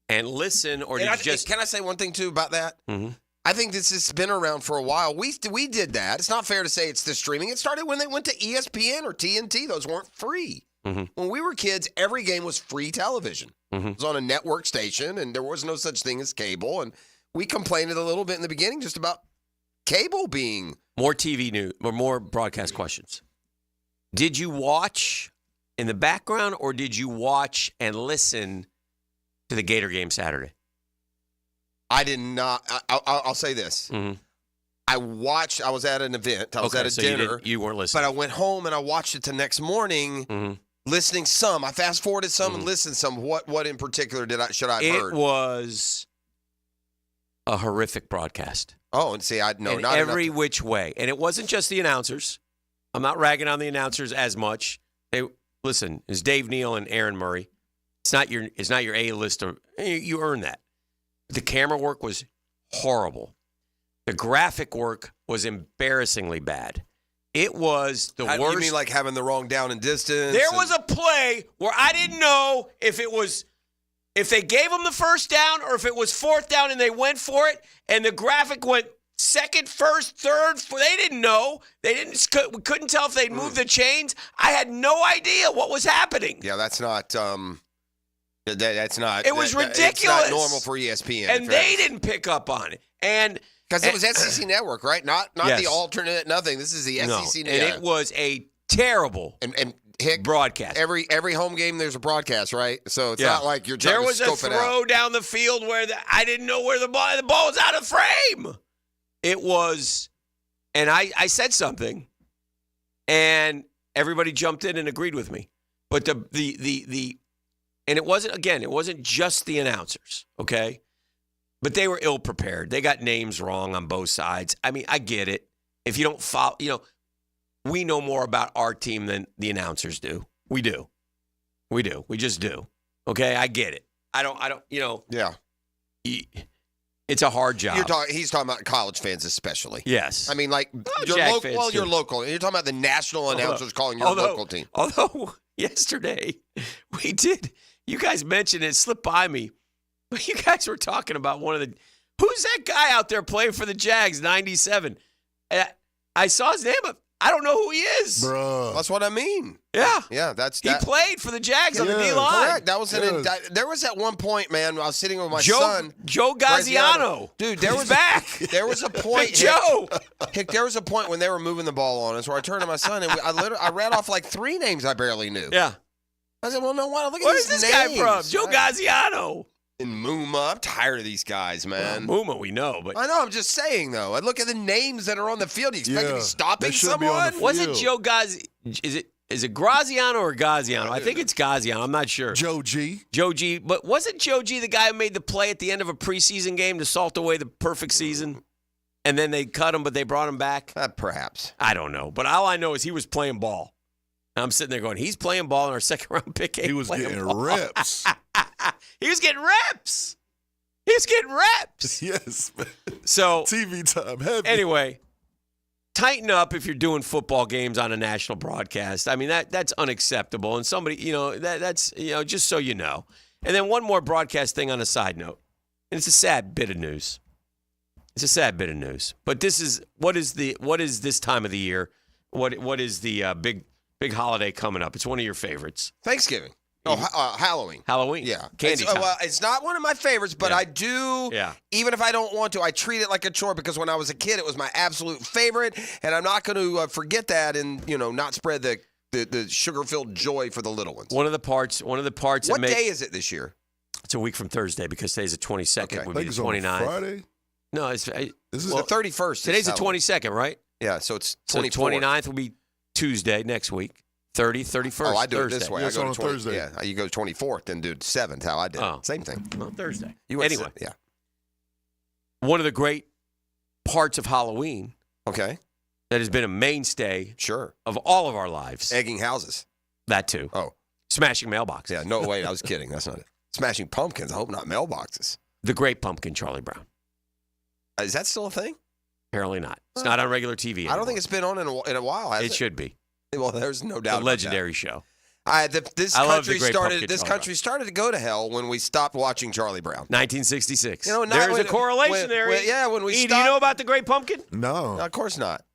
and listen, or did you just? Can I say one thing too about that? Mm-hmm. I think this has been around for a while. We did that. It's not fair to say it's the streaming. It started when they went to ESPN or TNT. Those weren't free. Mm-hmm. When we were kids, every game was free television. Mm-hmm. It was on a network station, and there was no such thing as cable. And we complained a little bit in the beginning just about cable being more TV news or more broadcast questions. Did you watch in the background, or did you watch and listen to the Gator game Saturday? I did not. I'll say this. Mm-hmm. I was at an event. I was at a dinner. You weren't listening. But I went home and I watched it the next morning, listening some. I fast forwarded some and listened some. What in particular should I have heard? It was a horrific broadcast. Oh, and see, not every which way. And it wasn't just the announcers. I'm not ragging on the announcers as much. Listen, it's Dave Neal and Aaron Murray. It's not your A-list. You earn that. The camera work was horrible. The graphic work was embarrassingly bad. It was the worst. You mean like having the wrong down and distance? There was a play where I didn't know if they gave them the first down or if it was fourth down and they went for it, and the graphic went second, first, third. They didn't know. Couldn't tell if they'd moved the chains. I had no idea what was happening. Yeah, that's not. That's not. It was ridiculous. It's not normal for ESPN, and they didn't pick up on it. And because it was SEC Network, right? Not yes. the alternate. Nothing. This is the SEC Network, and it was a terrible and Hick, broadcast. Every home game, there's a broadcast, right? So it's not like you're trying there to was scope a it out. throw down the field where I didn't know where the ball was out of frame. It was, and I said something, and everybody jumped in and agreed with me. But the and it wasn't just the announcers, okay? But they were ill prepared. They got names wrong on both sides. I mean, I get it. If you don't follow, we know more about our team than the announcers do. We do. We just do. Okay, I get it. I don't. Yeah. It's a hard job. He's talking about college fans especially. Yes. I mean, like, you're local. You're talking about the national announcers calling your local team. Although, yesterday, we did. You guys mentioned it. Slipped by me. But you guys were talking about who's that guy out there playing for the Jags, 97? I saw his name, but I don't know who he is. Bruh. That's what I mean. Yeah. Yeah, He played for the Jags on the D-line. Correct. That was there was at one point, man, I was sitting with my son. Joe Gaziano. Dude, there was back. There was a point. Joe. Hick, there was a point when they were moving the ball on us where I turned to my son and I read off like 3 names I barely knew. Yeah. I said, well, no, look at Where's these this names. guy from? Joe Gaziano. And Muma. I'm tired of these guys, man. Well, Muma, we know, but I know. I'm just saying, though. I look at the names that are on the field. You expect to be stopping someone? Was it Joe Gazi? Is it Graziano or Gaziano? I think it's Gaziano. I'm not sure. Joe G. Joe G. But wasn't Joe G the guy who made the play at the end of a preseason game to salt away the perfect season? And then they cut him, but they brought him back? Perhaps. I don't know. But all I know is he was playing ball. And I'm sitting there going, he's playing ball in our second-round pick. He was getting reps. He was getting reps. He was getting reps. Yes, man. So TV time heavy. Anyway, tighten up if you're doing football games on a national broadcast. I mean, that's unacceptable. And somebody, that's just so you know. And then one more broadcast thing on a side note. And it's a sad bit of news. But this is what is this time of the year? What is the big holiday coming up? It's one of your favorites. Thanksgiving. Oh, Halloween. Halloween. Yeah. Candy time. Well, it's not one of my favorites, but I do, Yeah. even if I don't want to, I treat it like a chore because when I was a kid, it was my absolute favorite, and I'm not going to forget that and, not spread the sugar-filled joy for the little ones. One of the parts. What day is it this year? It's a week from Thursday because today's the 22nd. Okay. Would be the 29th. Friday? No, it's the 31st. Today's the 22nd, right? Yeah, so it's 24th. So the 29th will be Tuesday next week. 31st. Oh, I do Thursday. it this way. Yeah, I go on to Thursday. Yeah, you go 24th, then do 7th. How I did. Oh. Same thing. Well, Thursday. Anyway, Yeah. One of the great parts of Halloween. Okay. That has been a mainstay. Sure. Of all of our lives. Egging houses. That too. Oh. Smashing mailboxes. Yeah. No, wait. I was kidding. That's not it. Smashing pumpkins. I hope not mailboxes. The Great Pumpkin, Charlie Brown. Is that still a thing? Apparently not. It's not on regular TV anymore. I don't think it's been on in a while. Has it? It should be. Well, there's no doubt. A legendary show. This country started to go to hell when we stopped watching Charlie Brown. 1966. There's a correlation there. When we stopped. Do you know about the Great Pumpkin? No. Of course not.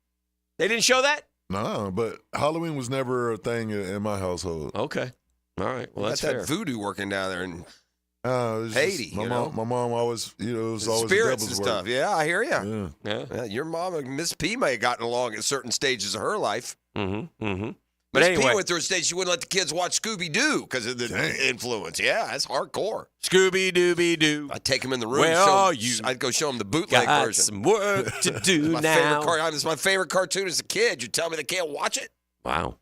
They didn't show that? No, but Halloween was never a thing in my household. Okay. All right. Well, that's that fair. voodoo working down there in Haiti. my mom always, it was always spirits devil's and stuff. work. Yeah, I hear you. Yeah. Your mom and Miss P may have gotten along at certain stages of her life. Mm-hmm. Mm-hmm. But But Miss P anyway, went through a stage she wouldn't let the kids watch Scooby-Doo because of the influence. Yeah, that's hardcore. Scooby-Dooby-Doo. I'd take them in the room. Where are you? I'd go show them the bootleg Got version. some work to do my now. It's my favorite cartoon as a kid. You tell me they can't watch it? Wow.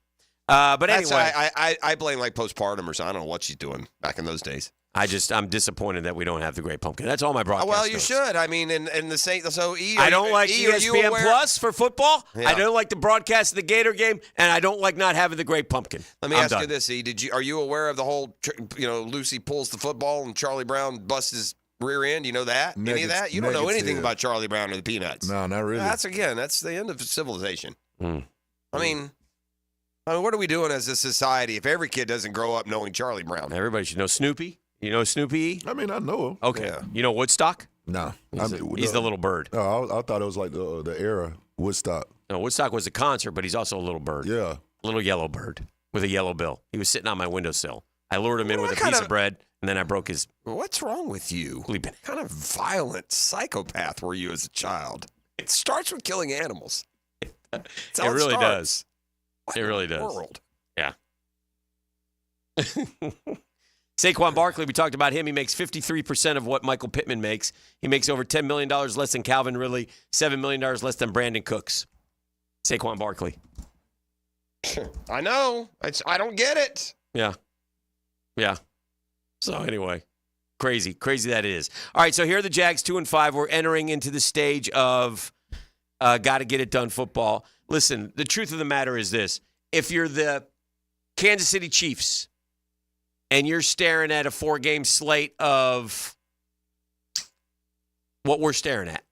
But That's anyway, I blame like postpartum or something. I don't know what she's doing back in those days. I'm disappointed that we don't have the Great Pumpkin. That's all my broadcast. Well, you notes. should. I mean, and the same. So I don't like are you ESPN aware- Plus for football. Yeah. I don't like the broadcast of the Gator game, and I don't like not having the Great Pumpkin. Let me I'm ask done. you this, E. Are you aware of the whole? Lucy pulls the football and Charlie Brown busts his rear end. You know that? Any of that? You don't know anything about Charlie Brown or the Peanuts. No, not really. That's the end of civilization. Mm. I mean, what are we doing as a society if every kid doesn't grow up knowing Charlie Brown? Everybody should know Snoopy. You know Snoopy? I mean, I know him. Okay. Yeah. You know Woodstock? No. He's the little bird. No, I thought it was like the era, Woodstock. No, Woodstock was a concert, but he's also a little bird. Yeah. A little yellow bird with a yellow bill. He was sitting on my windowsill. I lured him in with a piece of bread, and then I broke his... What's wrong with you? What kind of violent psychopath were you as a child? It starts with killing animals. It really does. It really does. World. Yeah. Saquon Barkley, we talked about him. He makes 53% of what Michael Pittman makes. He makes over $10 million less than Calvin Ridley, $7 million less than Brandon Cooks. Saquon Barkley. I know. I don't get it. Yeah. Yeah. So anyway, crazy that is. All right, so here are the Jags 2-5. We're entering into the stage of got to get it done football. Listen, the truth of the matter is this. If you're the Kansas City Chiefs and you're staring at a 4-game slate of what we're staring at,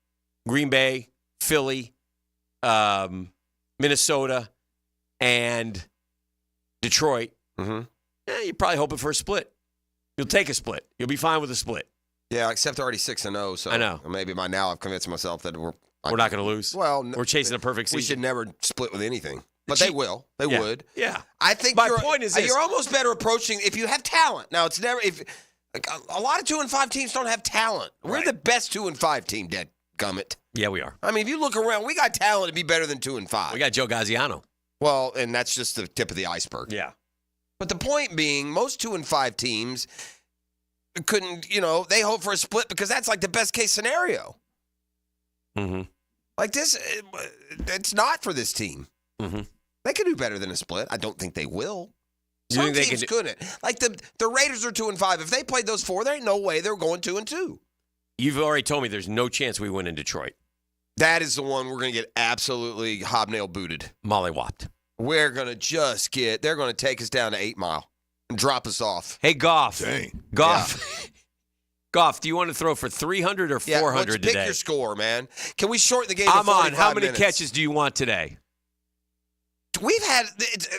Green Bay, Philly, Minnesota, and Detroit, you're probably hoping for a split. You'll take a split. You'll be fine with a split. Yeah, except already 6-0. So I know. Maybe by now I've convinced myself that we're not going to lose. Well, we're chasing a perfect season. We should never split with anything. But they will. They would. Yeah. I think my point is this. You're almost better approaching if you have talent. Now, it's never a lot of 2-5 teams don't have talent. We're the best 2-5 team, dadgummit. Yeah, we are. I mean, if you look around, we got talent to be better than 2-5. We got Joe Gaziano. Well, and that's just the tip of the iceberg. Yeah. But the point being, most 2-5 teams, couldn't, they hope for a split because that's like the best case scenario. Mm-hmm. Like this, it's not for this team. Mm-hmm. They can do better than a split. I don't think they will. You Some think they teams can couldn't. Like the Raiders are 2-5. If they played those 4, there ain't no way they're going 2-2. You've already told me there's no chance we win in Detroit. That is the one we're going to get absolutely hobnail booted. Mollywopped. We're going to they're going to take us down to 8 Mile and drop us off. Hey, Goff. Dang. Goff. Yeah. Goff, do you want to throw for 300 or 400 pick today? your score, man. Can we shorten the game I'm to 45 on. How many minutes? catches do you want today? We've had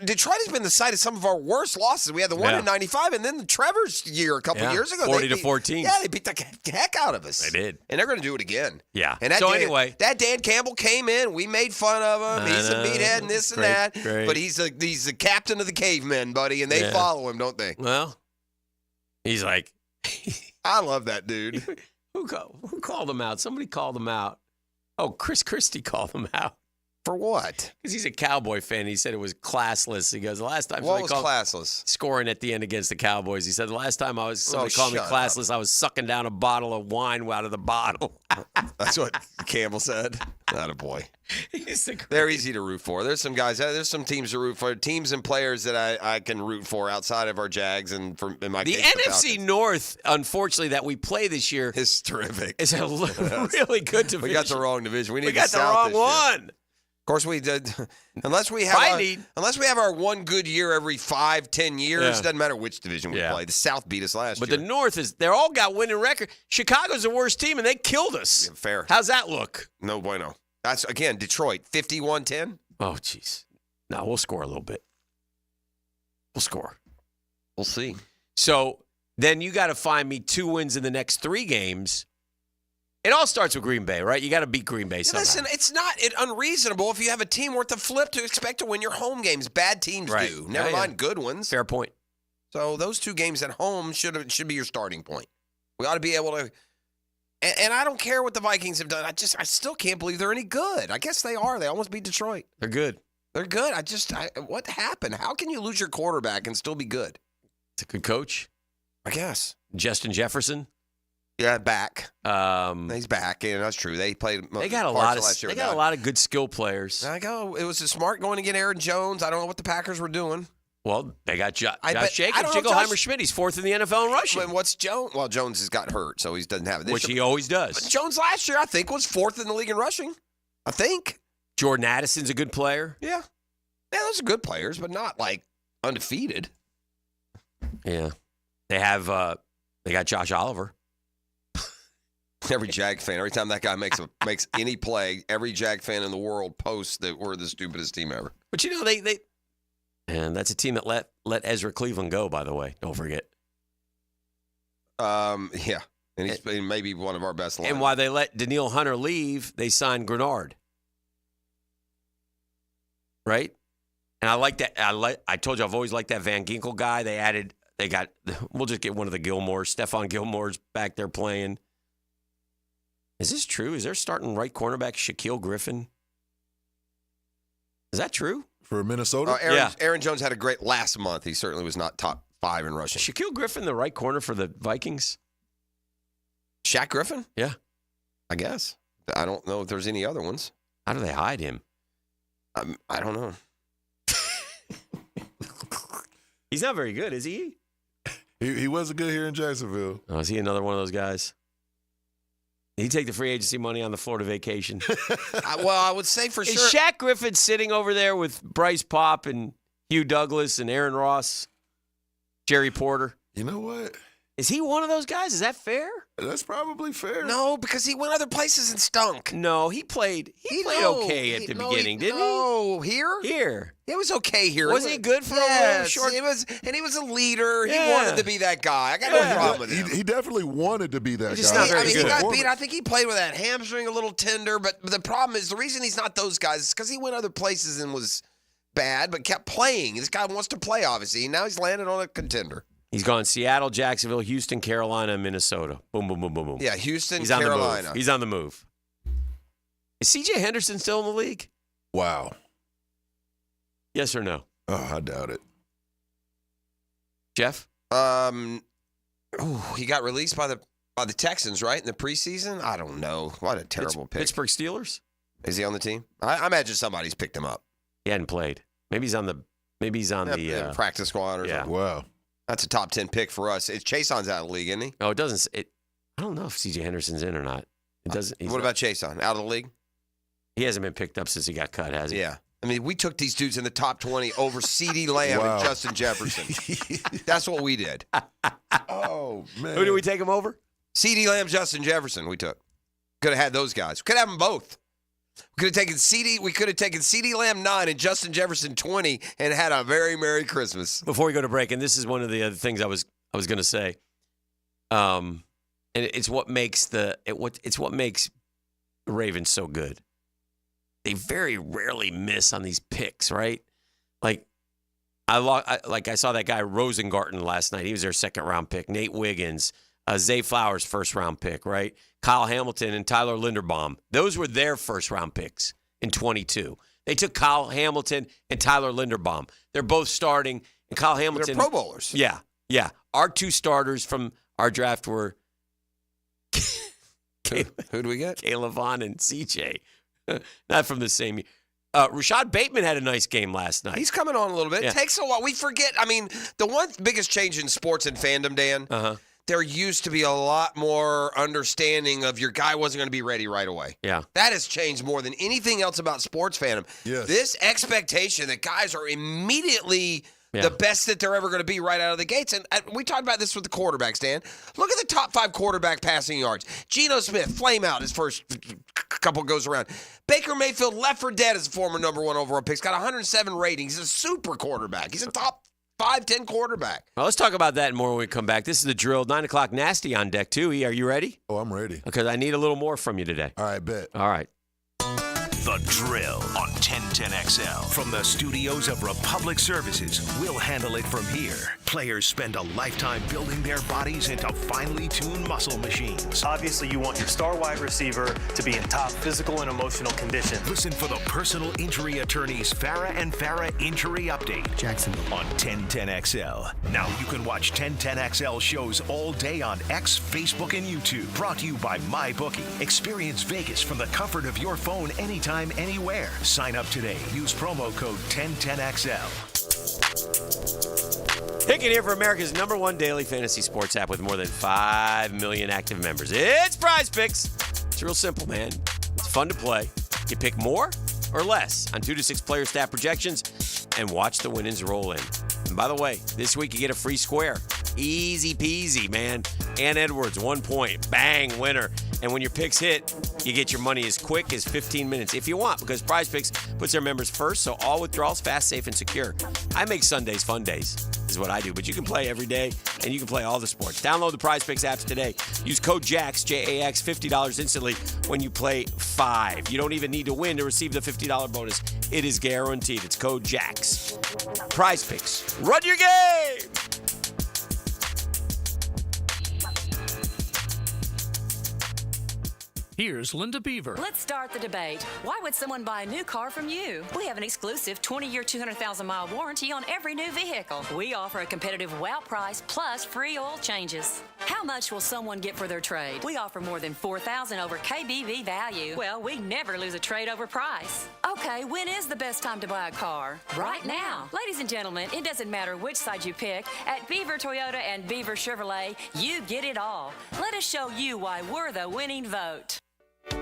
Detroit has been the site of some of our worst losses. We had the one in '95, and then the Trevor's year a couple years ago. 40-14. Yeah, they beat the heck out of us. They did, and they're going to do it again. Yeah. And anyway, that Dan Campbell came in. We made fun of him. He's a meathead and this and that. Great. But he's the captain of the cavemen, buddy, and they follow him, don't they? Well, he's like, I love that dude. Who called him out? Somebody called him out. Oh, Chris Christie called him out. For what? Because he's a Cowboy fan. He said it was classless. He goes, the last time what was classless? Scoring at the end against the Cowboys. He said the last time somebody called me classless, I was sucking down a bottle of wine out of the bottle. That's what Campbell said. Not a boy. They're easy to root for. There's some guys. There's some teams to root for. Teams and players that I can root for outside of our Jags and in my the case, NFC North, unfortunately, that we play this year is terrific. It's a really good division. We got the wrong division. We got the wrong one. Of course, we did. Unless we have our one good year every 5-10 years, it doesn't matter which division we play. The South beat us last year. But the North they're all got winning record. Chicago's the worst team, and they killed us. Yeah, fair. How's that look? No bueno. That's, again, Detroit, 51-10. Oh, jeez. No, we'll score a little bit. We'll score. We'll see. So then you got to find me 2 wins in the next 3 games. It all starts with Green Bay, right? You got to beat Green Bay somehow. Listen, it's not unreasonable if you have a team worth the flip to expect to win your home games. Bad teams do. Never mind good ones. Fair point. So those 2 games at home should be your starting point. We ought to be able to. And I don't care what the Vikings have done. I still can't believe they're any good. I guess they are. They almost beat Detroit. They're good. They're good. What happened? How can you lose your quarterback and still be good? It's a good coach. I guess. Justin Jefferson. Yeah, back. He's back. Yeah, that's true. They played. They got a lot of. They got a lot of good skill players. It was smart going to get Aaron Jones. I don't know what the Packers were doing. Well, they got Josh Jacobs, Jingleheimer Schmidt. He's 4th in the NFL in rushing. And what's Jones? Well, Jones has got hurt, so he doesn't have it. Which he always does. But Jones last year, I think, was 4th in the league in rushing. I think. Jordan Addison's a good player. Yeah. Yeah, those are good players, but not like undefeated. Yeah. They have. They got Josh Oliver. Every Jag fan, every time that guy makes any play, every Jag fan in the world posts that we're the stupidest team ever. But they and that's a team that let Ezra Cleveland go, by the way. Don't forget. Yeah. And he's maybe one of our best linemen. And while they let Daniil Hunter leave, they signed Grenard. Right? And I like that. I told you I've always liked that Van Ginkel guy. We'll just get one of the Gilmores. Stephon Gilmore's back there playing. Is this true? Is there starting right cornerback Shaquille Griffin? Is that true? For Minnesota? Aaron Jones had a great last month. He certainly was not top 5 in rushing. Shaquille Griffin, the right corner for the Vikings? Shaq Griffin? Yeah. I guess. I don't know if there's any other ones. How do they hide him? I don't know. He's not very good, is he? He wasn't good here in Jacksonville. Oh, is he another one of those guys? Did he take the free agency money on the Florida vacation? I would say for sure. Is Shaq Griffin sitting over there with Bryce Popp and Hugh Douglas and Aaron Ross, Jerry Porter? You know what? Is he one of those guys? Is that fair? That's probably fair. No, because he went other places and stunk. No, he played okay at the beginning, didn't he? No, here? Here. It was okay here. Was he good for a short? He was a leader. Yeah. He wanted to be that guy. I got no problem with him. He definitely wanted to be that He's guy. Not very good. He got beat. I think he played with that hamstring a little tender, but the problem is the reason he's not those guys is because he went other places and was bad, but kept playing. This guy wants to play, obviously. Now he's landed on a contender. He's gone Seattle, Jacksonville, Houston, Carolina, and Minnesota. Boom, boom, boom, boom, boom. Yeah, Houston, He's Carolina. He's on the move. Is C.J. Henderson still in the league? Wow. Yes or no? Oh, I doubt it. Jeff? He got released by the Texans, right, in the preseason? I don't know. What a terrible pick. Pittsburgh Steelers? Is he on the team? I imagine somebody's picked him up. He hadn't played. Maybe he's on the practice squad or something. Wow. That's a top 10 pick for us. Chason's out of the league, isn't he? Oh, it doesn't. I don't know if C.J. Henderson's in or not. It doesn't. What about Chason? Out of the league? He hasn't been picked up since he got cut, has he? Yeah. I mean, we took these dudes in the top 20 over CeeDee Lamb and Justin Jefferson. That's what we did. Oh, man. Who did we take him over? CeeDee Lamb, Justin Jefferson, we took. Could have had those guys. Could have them both. We could have taken CeeDee Lamb 9 and Justin Jefferson 20 and had a very Merry Christmas. Before we go to break, and this is one of the other things I was going to say. And it's what makes the Ravens so good. They very rarely miss on these picks, right? Like I saw that guy Rosengarten last night. He was their second-round pick. Nate Wiggins, Zay Flowers, first-round pick, right? Kyle Hamilton and Tyler Linderbaum. Those were their first-round picks in 22. They took Kyle Hamilton and Tyler Linderbaum. They're both starting. And Kyle Hamilton. They're Pro Bowlers. Yeah. Our two starters from our draft were Who do we get? Caleb Vaughn and CJ. Not from the same year. Rashad Bateman had a nice game last night. He's coming on a little bit. Yeah. It takes a while. We forget. I mean, the one biggest change in sports and fandom, Dan, there used to be a lot more understanding of your guy wasn't going to be ready right away. Yeah. That has changed more than anything else about sports fandom. Yes. This expectation that guys are immediately the best that they're ever going to be right out of the gates. And we talked about this with the quarterbacks, Dan. Look at the top 5 quarterback passing yards. Geno Smith, flame out his first couple goes around. Baker Mayfield, left for dead as a former number 1 overall pick. He's got 107 ratings. He's a super quarterback. He's a top 5-10 quarterback. Well, let's talk about that and more when we come back. This is the drill. 9 o'clock nasty on deck, too. E, are you ready? Oh, I'm ready. Because I need a little more from you today. All right, bet. All right. The Drill on 1010XL. From the studios of Republic Services, we'll handle it from here. Players spend a lifetime building their bodies into finely tuned muscle machines. Obviously, you want your star wide receiver to be in top physical and emotional condition. Listen for the personal injury attorneys Farah and Farah Injury Update. Jacksonville. On 1010XL. Now you can watch 1010XL shows all day on X, Facebook, and YouTube. Brought to you by MyBookie. Experience Vegas from the comfort of your phone anytime, anywhere. Sign up today. Use promo code 1010XL. Hicken here for America's #1 daily fantasy sports app with more than 5 million active members. It's Prize Picks. It's real simple, man. It's fun to play. You pick more or less on 2 to 6 player stat projections and watch the winnings roll in. And by the way, this week you get a free square. Easy peasy, man. Ann Edwards, 1 point. Bang, winner. And when your picks hit, you get your money as quick as 15 minutes if you want, because Prize Picks puts their members first, so all withdrawals fast, safe, and secure. I make Sundays fun days, is what I do. But you can play every day, and you can play all the sports. Download the Prize Picks apps today. Use code JAX, J-A-X, $50 instantly when you play 5. You don't even need to win to receive the $50 bonus. It is guaranteed. It's code JAX. Prize Picks. Run your game! Here's Linda Beaver. Let's start the debate. Why would someone buy a new car from you? We have an exclusive 20-year, 200,000-mile warranty on every new vehicle. We offer a competitive wow price plus free oil changes. How much will someone get for their trade? We offer more than $4,000 over KBV value. Well, we never lose a trade over price. Okay, when is the best time to buy a car? Right now. Ladies and gentlemen, it doesn't matter which side you pick. At Beaver Toyota and Beaver Chevrolet, you get it all. Let us show you why we're the winning vote.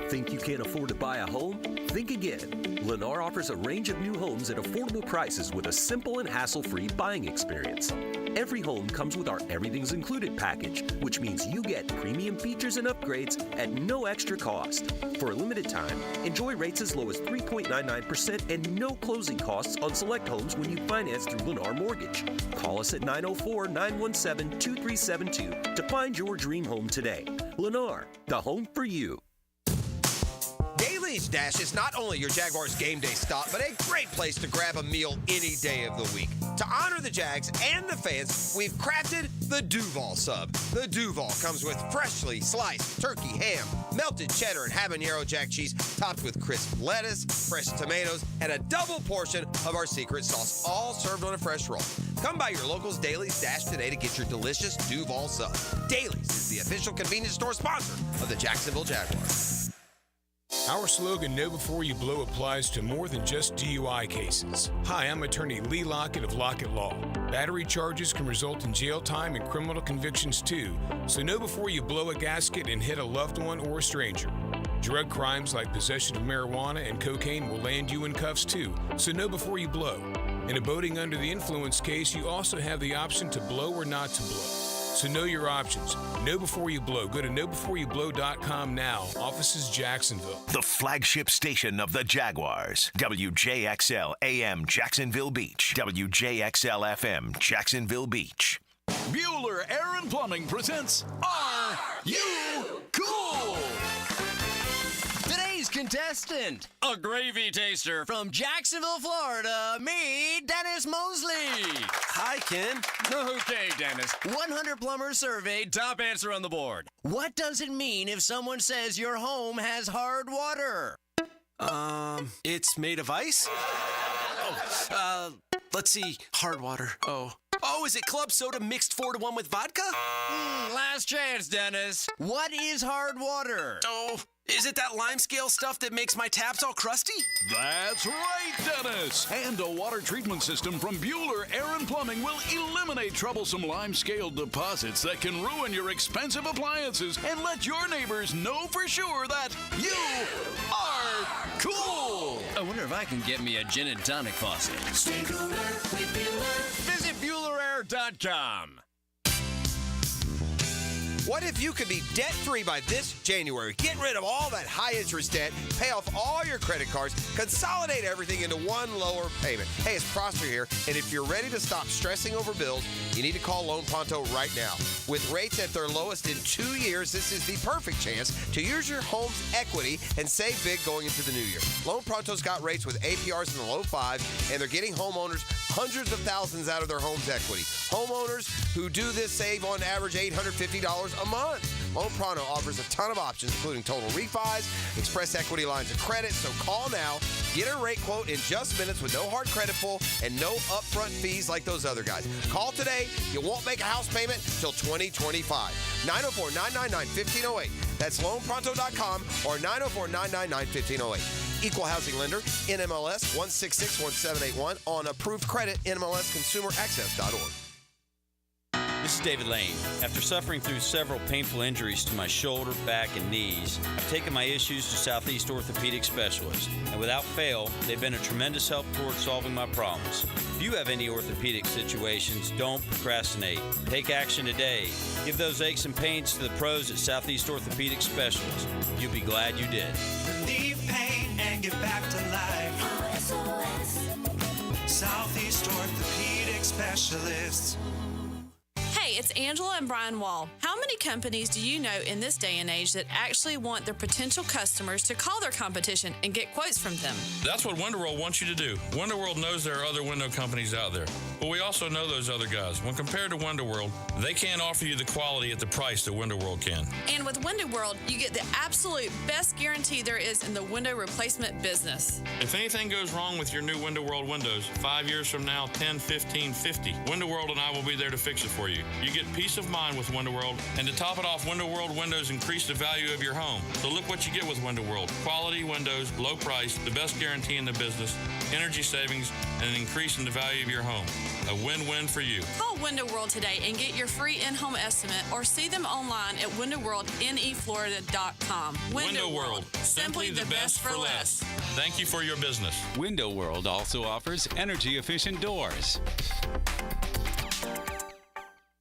Think you can't afford to buy a home? Think again. Lennar offers a range of new homes at affordable prices with a simple and hassle-free buying experience. Every home comes with our Everything's Included package, which means you get premium features and upgrades at no extra cost. For a limited time, enjoy rates as low as 3.99% and no closing costs on select homes when you finance through Lennar Mortgage. Call us at 904-917-2372 to find your dream home today. Lennar, the home for you. Daly's Dash is not only your Jaguars game day stop, but a great place to grab a meal any day of the week. To honor the Jags and the fans, we've crafted the Duval sub. The Duval comes with freshly sliced turkey, ham, melted cheddar, and habanero jack cheese, topped with crisp lettuce, fresh tomatoes, and a double portion of our secret sauce, all served on a fresh roll. Come by your local's Deli's Dash today to get your delicious Duval sub. Deli's is the official convenience store sponsor of the Jacksonville Jaguars. Our slogan, Know Before You Blow, applies to more than just DUI cases. Hi, I'm attorney Lee Lockett of Lockett Law. Battery charges can result in jail time and criminal convictions too, so know before you blow a gasket and hit a loved one or a stranger. Drug crimes like possession of marijuana and cocaine will land you in cuffs too, so know before you blow. In a boating under the influence case, you also have the option to blow or not to blow. So know your options. Know before you blow. Go to knowbeforeyoublow.com now. Offices Jacksonville. The flagship station of the Jaguars. WJXL AM Jacksonville Beach. WJXL FM Jacksonville Beach. Bueller Air and Plumbing presents Are You Cool? Today's contestant, a gravy taster from Jacksonville, Florida, me, Dennis Mosley. Hi, Ken. Okay, Dennis. 100 plumbers surveyed, top answer on the board. What does it mean if someone says your home has hard water? It's made of ice? Let's see. Hard water. Oh, is it club soda mixed 4-to-1 with vodka? Last chance, Dennis. What is hard water? Oh, is it that lime scale stuff that makes my taps all crusty? That's right, Dennis. And a water treatment system from Bueller Air and Plumbing will eliminate troublesome lime scale deposits that can ruin your expensive appliances and let your neighbors know for sure that you are cool. I wonder if I can get me a gin and tonic faucet. Stay cooler with Bueller. Visit BuellerAir.com. What if you could be debt-free by this January? Get rid of all that high-interest debt, pay off all your credit cards, consolidate everything into one lower payment. Hey, it's Prosper here, and if you're ready to stop stressing over bills, you need to call Loan Pronto right now. With rates at their lowest in 2 years, this is the perfect chance to use your home's equity and save big going into the new year. Loan Pronto's got rates with APRs in the low 5s, and they're getting homeowners hundreds of thousands out of their home's equity. Homeowners who do this save on average $850 a month. Loan Pronto offers a ton of options, including total refis, express equity lines of credit. So call now, get a rate quote in just minutes with no hard credit pull and no upfront fees like those other guys. Call today. You won't make a house payment till 2025. 904-999-1508. That's loanpronto.com or 904-999-1508. Equal housing lender, NMLS 1661781 on approved credit, NMLSconsumeraccess.org. This is David Lane. After suffering through several painful injuries to my shoulder, back, and knees, I've taken my issues to Southeast Orthopedic Specialists, and without fail, they've been a tremendous help toward solving my problems. If you have any orthopedic situations, don't procrastinate. Take action today. Give those aches and pains to the pros at Southeast Orthopedic Specialists. You'll be glad you did. Relieve pain and get back to life. SOS. Southeast Orthopedic Specialists. Hey, it's Angela and Brian Wall. How many companies do you know in this day and age that actually want their potential customers to call their competition and get quotes from them? That's what WonderWorld wants you to do. WonderWorld knows there are other window companies out there, but we also know those other guys. When compared to WonderWorld, they can't offer you the quality at the price that WonderWorld can. And with WonderWorld, you get the absolute best guarantee there is in the window replacement business. If anything goes wrong with your new WonderWorld windows, 5 years from now, 10, 15, 50, WonderWorld and I will be there to fix it for you. You get peace of mind with WonderWorld, and to top it off, WonderWorld windows increase the value of your home. So look what you get with WonderWorld. Quality windows, low price, the best guarantee in the business, energy savings, and an increase in the value of your home. A win-win for you. Call WonderWorld today and get your free in-home estimate or see them online at WonderWorldNEFlorida.com. WonderWorld, simply the best for less. Thank you for your business. Window World also offers energy-efficient doors.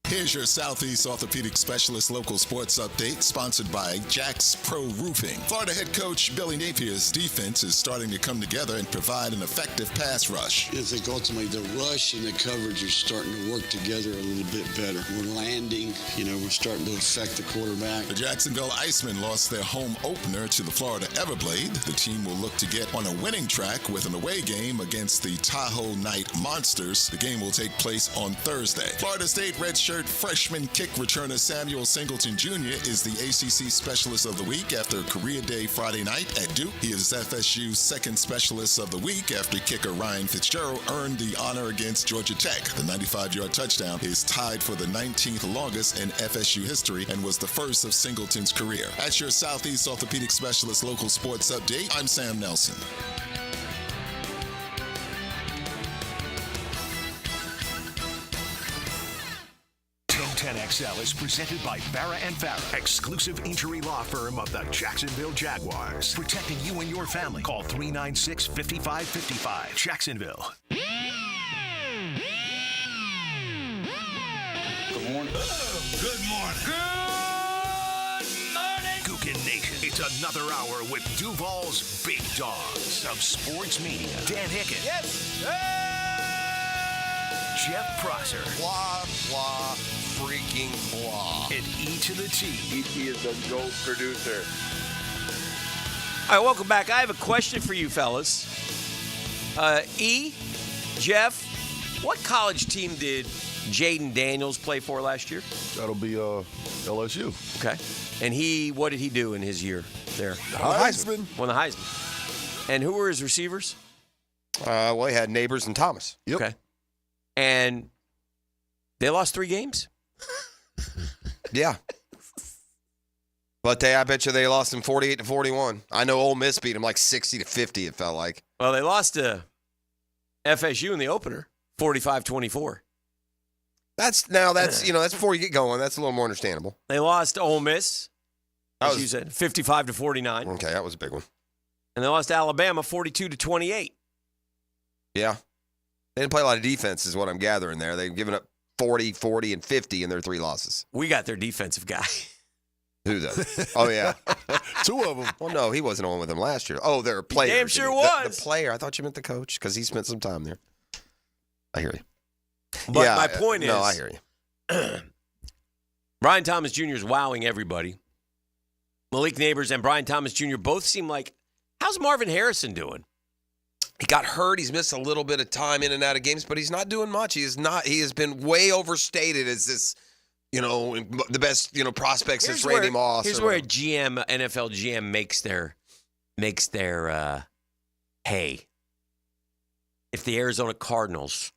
Here's your Southeast Orthopedic Specialist local sports update, sponsored by Jack's Pro Roofing. Florida head coach Billy Napier's defense is starting to come together and provide an effective pass rush. I think ultimately the rush and the coverage are starting to work together a little bit better. We're landing, we're starting to affect the quarterback. The Jacksonville Icemen lost their home opener to the Florida Everblade. The team will look to get on a winning track with an away game against the Tahoe Night Monsters. The game will take place on Thursday. Florida State redshirt Third, freshman kick returner Samuel Singleton Jr. is the ACC Specialist of the Week after Career Day Friday night at Duke. He is FSU's second Specialist of the Week after kicker Ryan Fitzgerald earned the honor against Georgia Tech. The 95-yard touchdown is tied for the 19th longest in FSU history and was the first of Singleton's career. That's your Southeast Orthopedic Specialist local sports update. I'm Sam Nelson. XL is presented by Farrah & Farrah, exclusive injury law firm of the Jacksonville Jaguars. Protecting you and your family. Call 396-5555. Jacksonville. Good morning. Good morning. Good morning. Gookin Nation. It's another hour with Duval's Big Dogs of Sports Media. Dan Hicken. Yes. Jeff Prosser. Blah, blah, freaking blah. And E to the T. E.T. is the GOAT producer. All right, welcome back. I have a question for you fellas. Jeff, what college team did Jaden Daniels play for last year? That'll be LSU. Okay. And what did he do in his year there? Heisman. Won the Heisman. And who were his receivers? Well, he had Neighbors and Thomas. Yep. Okay. And they lost 3 games? Yeah. But I bet you they lost them 48-41. I know Ole Miss beat them like 60-50, it felt like. Well, they lost to FSU in the opener, 45-24. That's before you get going. That's a little more understandable. They lost to Ole Miss, as you said, 55-49. Okay, that was a big one. And they lost to Alabama, 42-28. Yeah. They didn't play a lot of defense is what I'm gathering there. They've given up 40, 40, and 50 in their 3 losses. We got their defensive guy. Who, though? Oh, yeah. 2 of them. Well, no, he wasn't on with them last year. Oh, they're players. Damn sure was. The player. I thought you meant the coach because he spent some time there. I hear you. But yeah, my point is. No, I hear you. Brian Thomas Jr. is wowing everybody. Malik Neighbors and Brian Thomas Jr. both seem like, how's Marvin Harrison doing? He got hurt. He's missed a little bit of time in and out of games, but he's not doing much. He has been way overstated as this, the best, prospect since Randy Moss. Here's where a NFL GM makes their hay. If the Arizona Cardinals,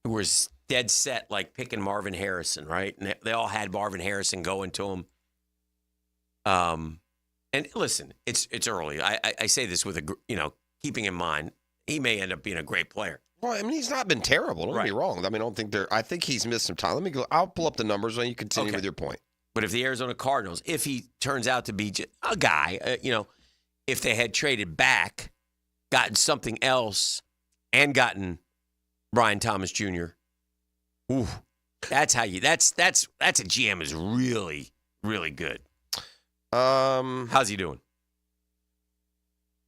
who were dead set like picking Marvin Harrison, right? And they all had Marvin Harrison going to him. And listen, it's early. I say this with keeping in mind he may end up being a great player. Well, I mean, he's not been terrible. Don't get me wrong. I mean, I think he's missed some time. Let me go. I'll pull up the numbers when you continue with your point. But if the Arizona Cardinals, if he turns out to be a guy, if they had traded back, gotten something else, and gotten Brian Thomas Jr., that's how that's a GM is really, really good. How's he doing?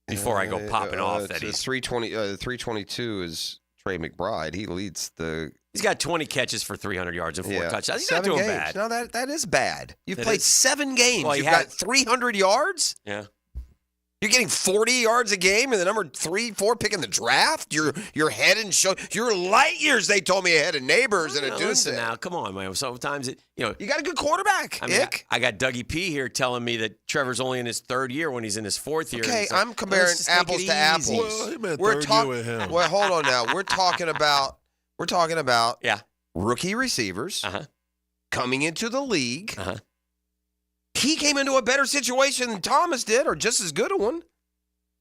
Before I go popping off that he's 320. 322 is Trey McBride. He leads the. He's got 20 catches for 300 yards and 4 touchdowns. He's 7 not doing games. bad. No, that is bad. You've played 7 games. Well, You've got 300 yards. Yeah. You're getting 40 yards a game, and the number 3, 4 pick in the draft. You're head and shoulder. You're light years. They told me ahead of Neighbors and a listen now, come on, man. Sometimes you got a good quarterback. I got Dougie P here telling me that Trevor's only in his 3rd year when he's in his 4th year. Okay, I'm comparing apples to apples. Well, he meant third year with him. Well, hold on now. We're talking about rookie receivers coming into the league. He came into a better situation than Thomas did, or just as good a one.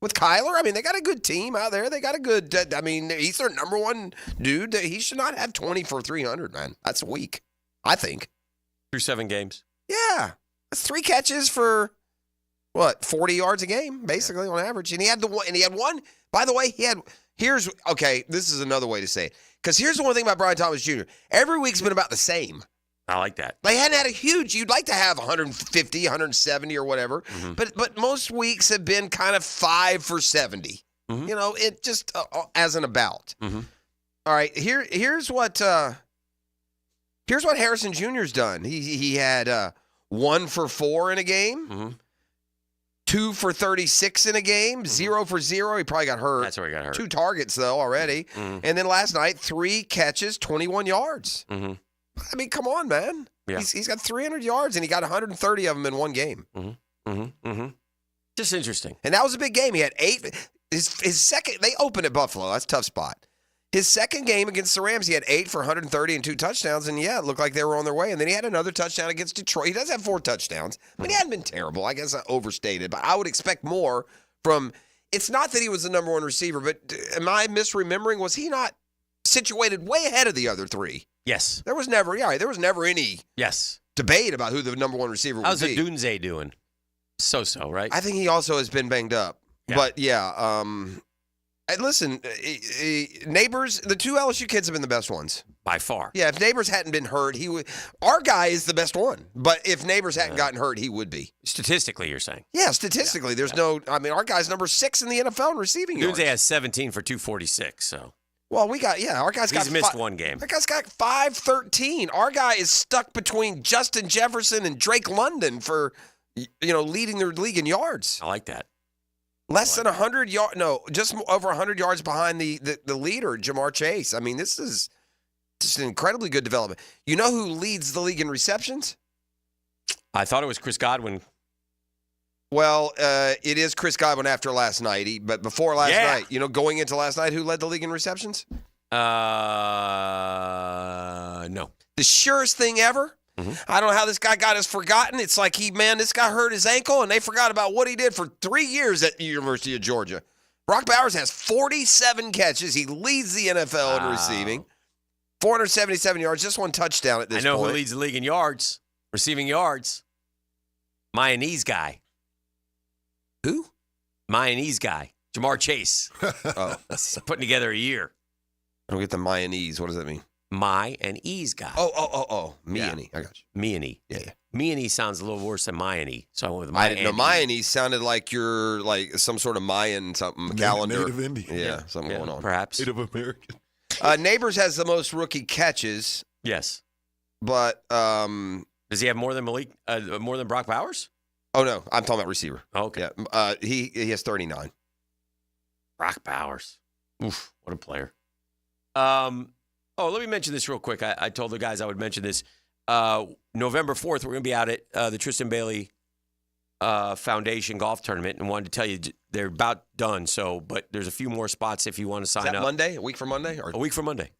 With Kyler, I mean, they got a good team out there. They got a good, he's their number 1 dude. He should not have 20 for 300, man. That's weak, I think. Through 7 games. Yeah. That's 3 catches for, 40 yards a game, basically, on average. And he had one, by the way, this is another way to say it. Because here's the one thing about Brian Thomas Jr. Every week's been about the same. I like that. They hadn't had a huge. You'd like to have 150, 170 or whatever, but most weeks have been kind of 5 for 70. It just as an about. All right, here's what Harrison Jr.'s done. He had 1 for 4 in a game, 2 for 36 in a game, 0 for 0. He probably got hurt. That's where he got hurt. 2 targets though already, and then last night 3 catches, 21 yards. I mean, come on, man. Yeah. He's got 300 yards, and he got 130 of them in one game. Just interesting. And that was a big game. He had 8. His second, they opened at Buffalo. That's a tough spot. His second game against the Rams, he had 8 for 130 and 2 touchdowns, and yeah, it looked like they were on their way. And then he had another touchdown against Detroit. He does have 4 touchdowns. I mean, he hadn't been terrible. I guess I overstated, but I would expect more from. It's not that he was the number 1 receiver, but am I misremembering? Was he not situated way ahead of the other 3? Yes. There was never any debate about who the number 1 receiver would be. How's Odunze doing? So, right? I think he also has been banged up. Yeah. But, yeah, and listen, Neighbors, the 2 LSU kids have been the best ones. By far. Yeah, if Neighbors hadn't been hurt, he would. Our guy is the best one. But if Neighbors hadn't gotten hurt, he would be. Statistically, you're saying? Yeah, statistically. There's no. I mean, our guy's number 6 in the NFL in receiving yards. Odunze has 17 for 246, so. Well, our guy's got. He's missed one game. Our guy's got 513. Our guy is stuck between Justin Jefferson and Drake London for, leading their league in yards. I like that. Less than 100 yards. No, just over 100 yards behind the leader, Jamar Chase. I mean, this is just an incredibly good development. You know who leads the league in receptions? I thought it was Chris Godwin. Well, it is Chris Godwin after last night. But before last night, going into last night, who led the league in receptions? No. The surest thing ever. Mm-hmm. I don't know how this guy got us forgotten. It's like this guy hurt his ankle, and they forgot about what he did for 3 years at the University of Georgia. Brock Bowers has 47 catches. He leads the NFL in receiving. 477 yards, just 1 touchdown at this point. I know who leads the league in yards, receiving yards. Mayonnaise guy. Who? Mayonnaise guy. Jamar Chase. Oh. He's putting together a year. I don't get the mayonnaise. What does that mean? My and E's guy. Oh. Me and E. I got you. Me and E. Yeah. Me and E sounds a little worse than my and E. So I went with I didn't know Mayonnaise sounded like you're like some sort of Mayan something calendar. Native Indian. Yeah, something going on. Perhaps. Native American. Neighbors has the most rookie catches. Yes. But does he have more than Brock Bowers? Oh no, I'm talking about receiver. Okay. Yeah. He has 39. Brock Bowers. Oof, what a player. Let me mention this real quick. I told the guys I would mention this. November 4th, we're going to be out at the Tristan Bailey Foundation Golf Tournament, and wanted to tell you they're about done. But there's a few more spots if you want to sign up. Monday? A week from Monday? A week from Monday.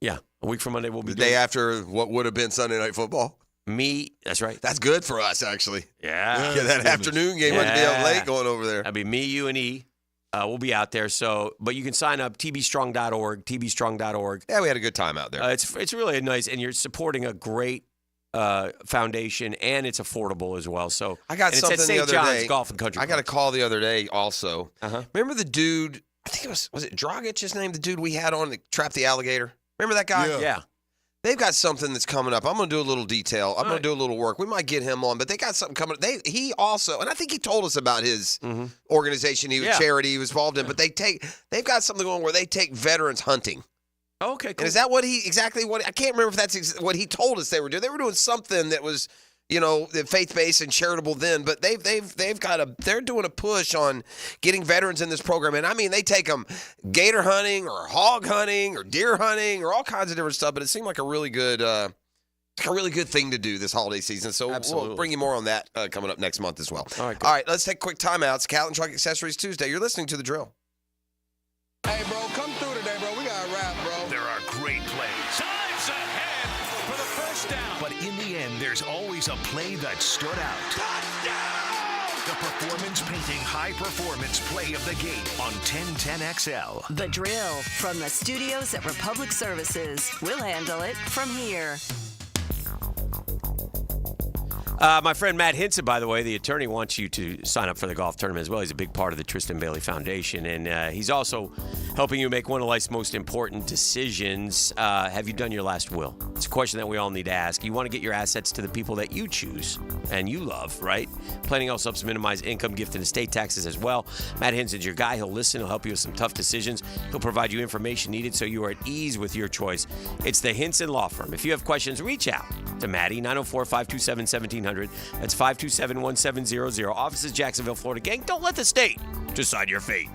Yeah, a week from Monday we'll be the day after what would have been Sunday Night Football. That's right. That's good for us, actually. Yeah. That afternoon game wouldn't be up late going over there. That'd be me, you, and E. We'll be out there. But you can sign up, tbstrong.org, tbstrong.org. Yeah, we had a good time out there. It's really nice, and you're supporting a great foundation, and it's affordable as well. So I got something it's at St. the other John's day. Golf and Country I got a call the other day also. Uh-huh. Remember the dude, I think was it Dragic, his name, the dude we had on that trapped the alligator? Remember that guy? Yeah. They've got something that's coming up. I'm going to do a little detail. I'm going to do a little work. We might get him on, but they got something coming up. He also, and I think he told us about his organization, charity he was involved in, but they've got something going where they take veterans hunting. Okay, cool. And is that I can't remember if that's what he told us they were doing. They were doing something that was, faith-based and charitable then, but they're doing a push on getting veterans in this program. And I mean, they take them gator hunting or hog hunting or deer hunting or all kinds of different stuff, but it seemed like a really good thing to do this holiday season. So we'll bring you more on that coming up next month as well. All right, let's take a quick timeout. It's Cat and Truck Accessories Tuesday. You're listening to The Drill. Hey, bro, come through today, bro. We got a wrap, bro. There are great plays. Time's ahead for the first down. But in the end, there's always a play that stood out. Touchdown! The performance-painting high-performance play of the game on 1010XL. The Drill from the studios at Republic Services. We'll handle it from here. My friend Matt Hinson, by the way, the attorney, wants you to sign up for the golf tournament as well. He's a big part of the Tristan Bailey Foundation, and he's also helping you make one of life's most important decisions. Have you done your last will? It's a question that we all need to ask. You want to get your assets to the people that you choose and you love, right? Planning also helps minimize income, gift, and estate taxes as well. Matt Hinson's your guy. He'll listen. He'll help you with some tough decisions. He'll provide you information needed so you are at ease with your choice. It's the Hinson Law Firm. If you have questions, reach out to Maddie, 904-527-1700. That's 527-1700. Office is Jacksonville, Florida. Gang, don't let the state decide your fate.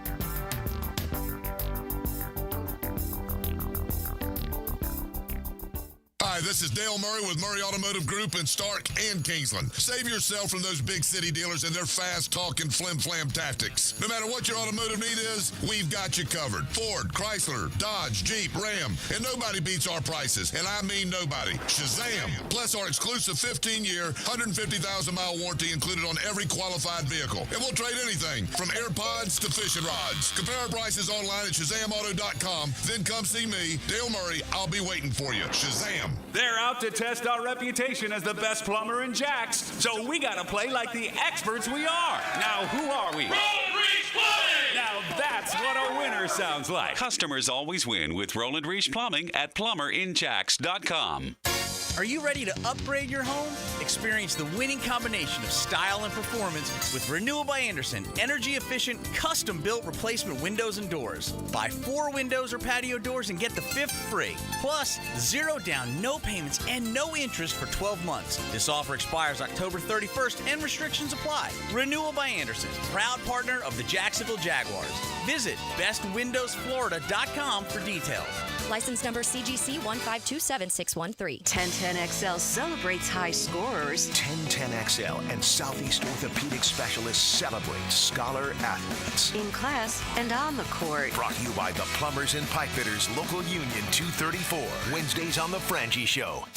Hi, this this is Dale Murray with Murray Automotive Group in Stark and Kingsland. Save yourself from those big city dealers and their fast-talking flim-flam tactics. No matter what your automotive need is, we've got you covered. Ford, Chrysler, Dodge, Jeep, Ram, and nobody beats our prices, and I mean nobody. Shazam! Plus our exclusive 15-year, 150,000-mile warranty included on every qualified vehicle. And we'll trade anything from AirPods to fishing rods. Compare our prices online at ShazamAuto.com. Then come see me, Dale Murray. I'll be waiting for you. Shazam! They're out to test our reputation as the best plumber in Jacks, so we gotta play like the experts we are. Now, who are we? Roland Reach Plumbing! Now that's what a winner sounds like. Customers always win with Roland Reach Plumbing at plumberinjacks.com. Are you ready to upgrade your home? Experience the winning combination of style and performance with Renewal by Andersen, energy-efficient, custom-built replacement windows and doors. Buy 4 windows or patio doors and get the 5th free. Plus, 0 down, no payments, and no interest for 12 months. This offer expires October 31st and restrictions apply. Renewal by Andersen, proud partner of the Jacksonville Jaguars. Visit bestwindowsflorida.com for details. License number CGC 1527613. 1010XL celebrates high scorers. 1010XL and Southeast Orthopedic Specialists celebrate scholar athletes. In class and on the court. Brought to you by the Plumbers and Pipe Fitters Local Union 234. Wednesdays on The Frangie Show.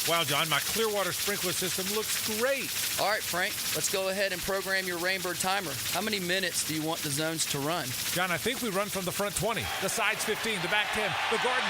Wow, John, my Clearwater sprinkler system looks great. All right, Frank, let's go ahead and program your Rainbird timer. How many minutes do you want the zones to run? John, I think we run from the front 20, the sides 15, the back 10, the garden 5.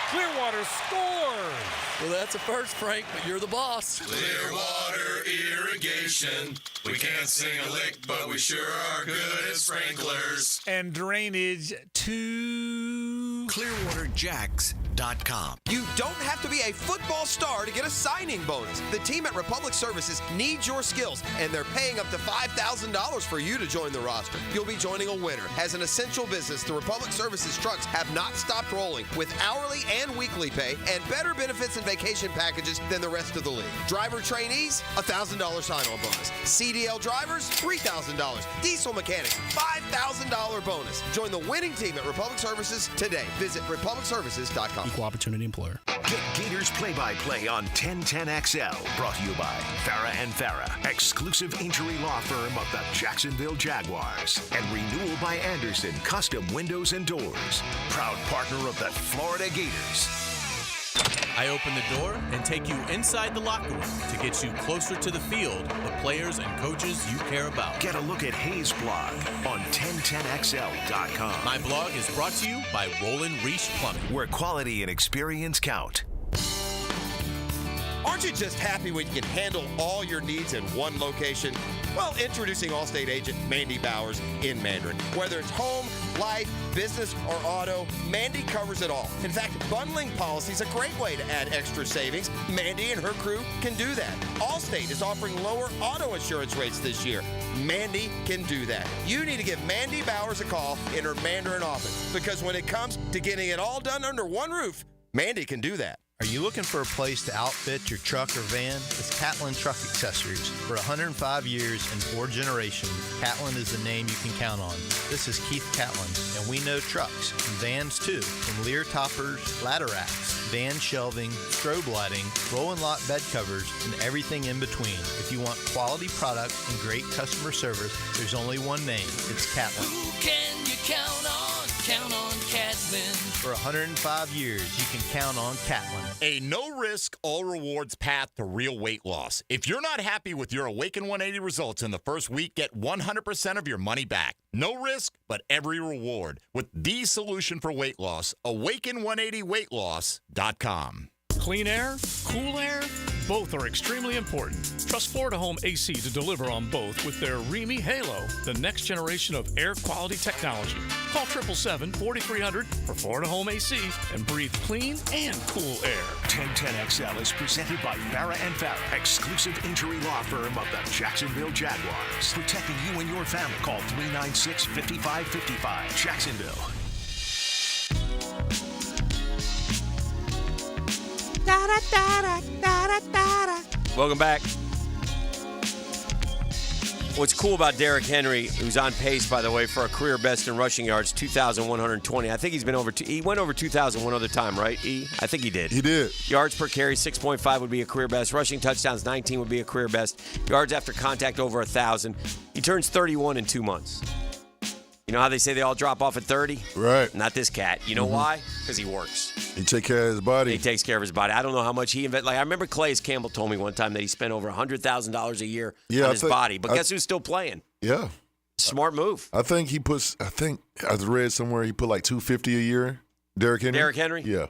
Clearwater scores! Well, that's a first, Frank, but you're the boss. Clearwater irrigation. We can't sing a lick, but we sure are good at sprinklers. And drainage to ClearwaterJacks.com. You don't have to be a football star to get a signing bonus. The team at Republic Services needs your skills, and they're paying up to $5,000 for you to join the roster. You'll be joining a winner. As an essential business, the Republic Services trucks have not stopped rolling with hourly and weekly pay and better benefits and vacation packages than the rest of the league. Driver trainees, $1,000 sign-on bonus. CDL drivers, $3,000. Diesel mechanics, $5,000 bonus. Join the winning team at Republic Services today. Visit republicservices.com. Equal opportunity employer. Get Gators play-by-play on 1010XL. Brought to you by Farah & Farah, exclusive injury law firm of the Jacksonville Jaguars. And Renewal by Andersen, custom windows and doors. Proud partner of the Florida Gators. I open the door and take you inside the locker room to get you closer to the field, the players and coaches you care about. Get a look at Hayes' blog on 1010XL.com. My blog is brought to you by Roland Reach Plumbing, where quality and experience count. Aren't you just happy when you can handle all your needs in one location? Well, introducing Allstate agent Mandy Bowers in Mandarin. Whether it's home, life, business, or auto, Mandy covers it all. In fact, bundling policy is a great way to add extra savings. Mandy and her crew can do that. Allstate is offering lower auto insurance rates this year. Mandy can do that. You need to give Mandy Bowers a call in her Mandarin office, because when it comes to getting it all done under one roof, Mandy can do that. Are you looking for a place to outfit your truck or van? It's Catlin Truck Accessories. For 105 years and 4 generations, Catlin is the name you can count on. This is Keith Catlin, and we know trucks and vans too, from Lear toppers, ladder racks, van shelving, strobe lighting, rolling lot bed covers, and everything in between. If you want quality product and great customer service, there's only one name. It's Catlin. Who can you count on? Count on Catlin. For 105 years, you can count on Catlin. A no-risk, all-rewards path to real weight loss. If you're not happy with your Awaken 180 results in the first week, get 100% of your money back. No risk, but every reward. With the solution for weight loss, Awaken180weightloss.com. Clean air, cool air, both are extremely important. Trust Florida Home AC to deliver on both with their Remy Halo, the next generation of air quality technology. Call 777-4300 for Florida Home AC and breathe clean and cool air. 1010XL is presented by Farah & Farah, exclusive injury law firm of the Jacksonville Jaguars. Protecting you and your family. Call 396-5555. Jacksonville. Welcome back. What's cool about Derrick Henry, who's on pace, by the way, for a career best in rushing yards, 2,120. I think he's been he went over 2,000 one other time, right, E? I think he did. He did. Yards per carry, 6.5 would be a career best. Rushing touchdowns, 19 would be a career best. Yards after contact, over 1,000. He turns 31 in 2 months. You know how they say they all drop off at 30? Right. Not this cat. You know why? Because he works. He takes care of his body. He takes care of his body. I don't know how much he invests. Like, I remember Calais Campbell told me one time that he spent over $100,000 a year on his body. But guess who's still playing? Yeah. Smart move. I think I read somewhere he put like $250 a year. Derrick Henry? Derrick Henry? Yeah.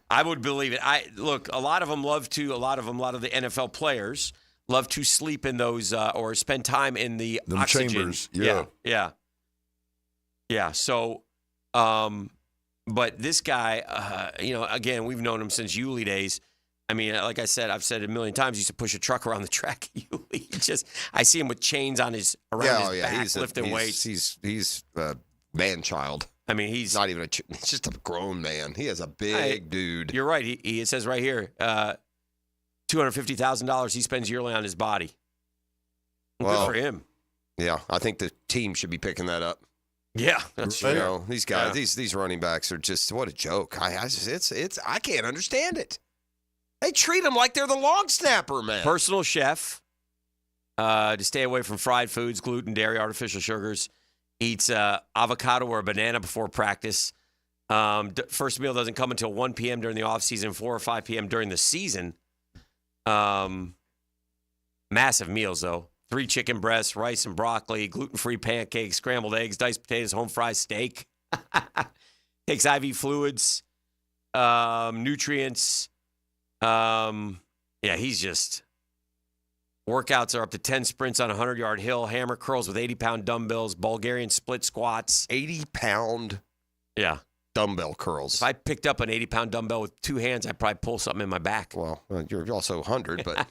I would believe it. Look, a lot of the NFL players love to sleep in those or spend time in the Them oxygen chambers. Yeah. Yeah. So, but this guy, again, we've known him since Yulee days. I mean, like I said, I've said it a million times. He used to push a truck around the track. I see him with chains on his back, lifting weights. He's a man child. I mean, he's not even he's just a grown man. He is a big dude. You're right. It says right here, $250,000 he spends yearly on his body. Well, good for him. Yeah, I think the team should be picking that up. Yeah, these guys, these running backs are just what a joke. I can't understand it. They treat them like they're the long snapper, man. Personal chef. To stay away from fried foods, gluten, dairy, artificial sugars. Eats avocado or a banana before practice. First meal doesn't come until 1 p.m. during the offseason, 4 or 5 p.m. during the season. Massive meals, though. 3 chicken breasts, rice and broccoli, gluten-free pancakes, scrambled eggs, diced potatoes, home fried steak. Takes IV fluids, nutrients. He's just... Workouts are up to 10 sprints on a 100-yard hill, hammer curls with 80-pound dumbbells, Bulgarian split squats. 80-pound dumbbell curls. If I picked up an 80-pound dumbbell with 2 hands, I'd probably pull something in my back. Well, you're also 100, but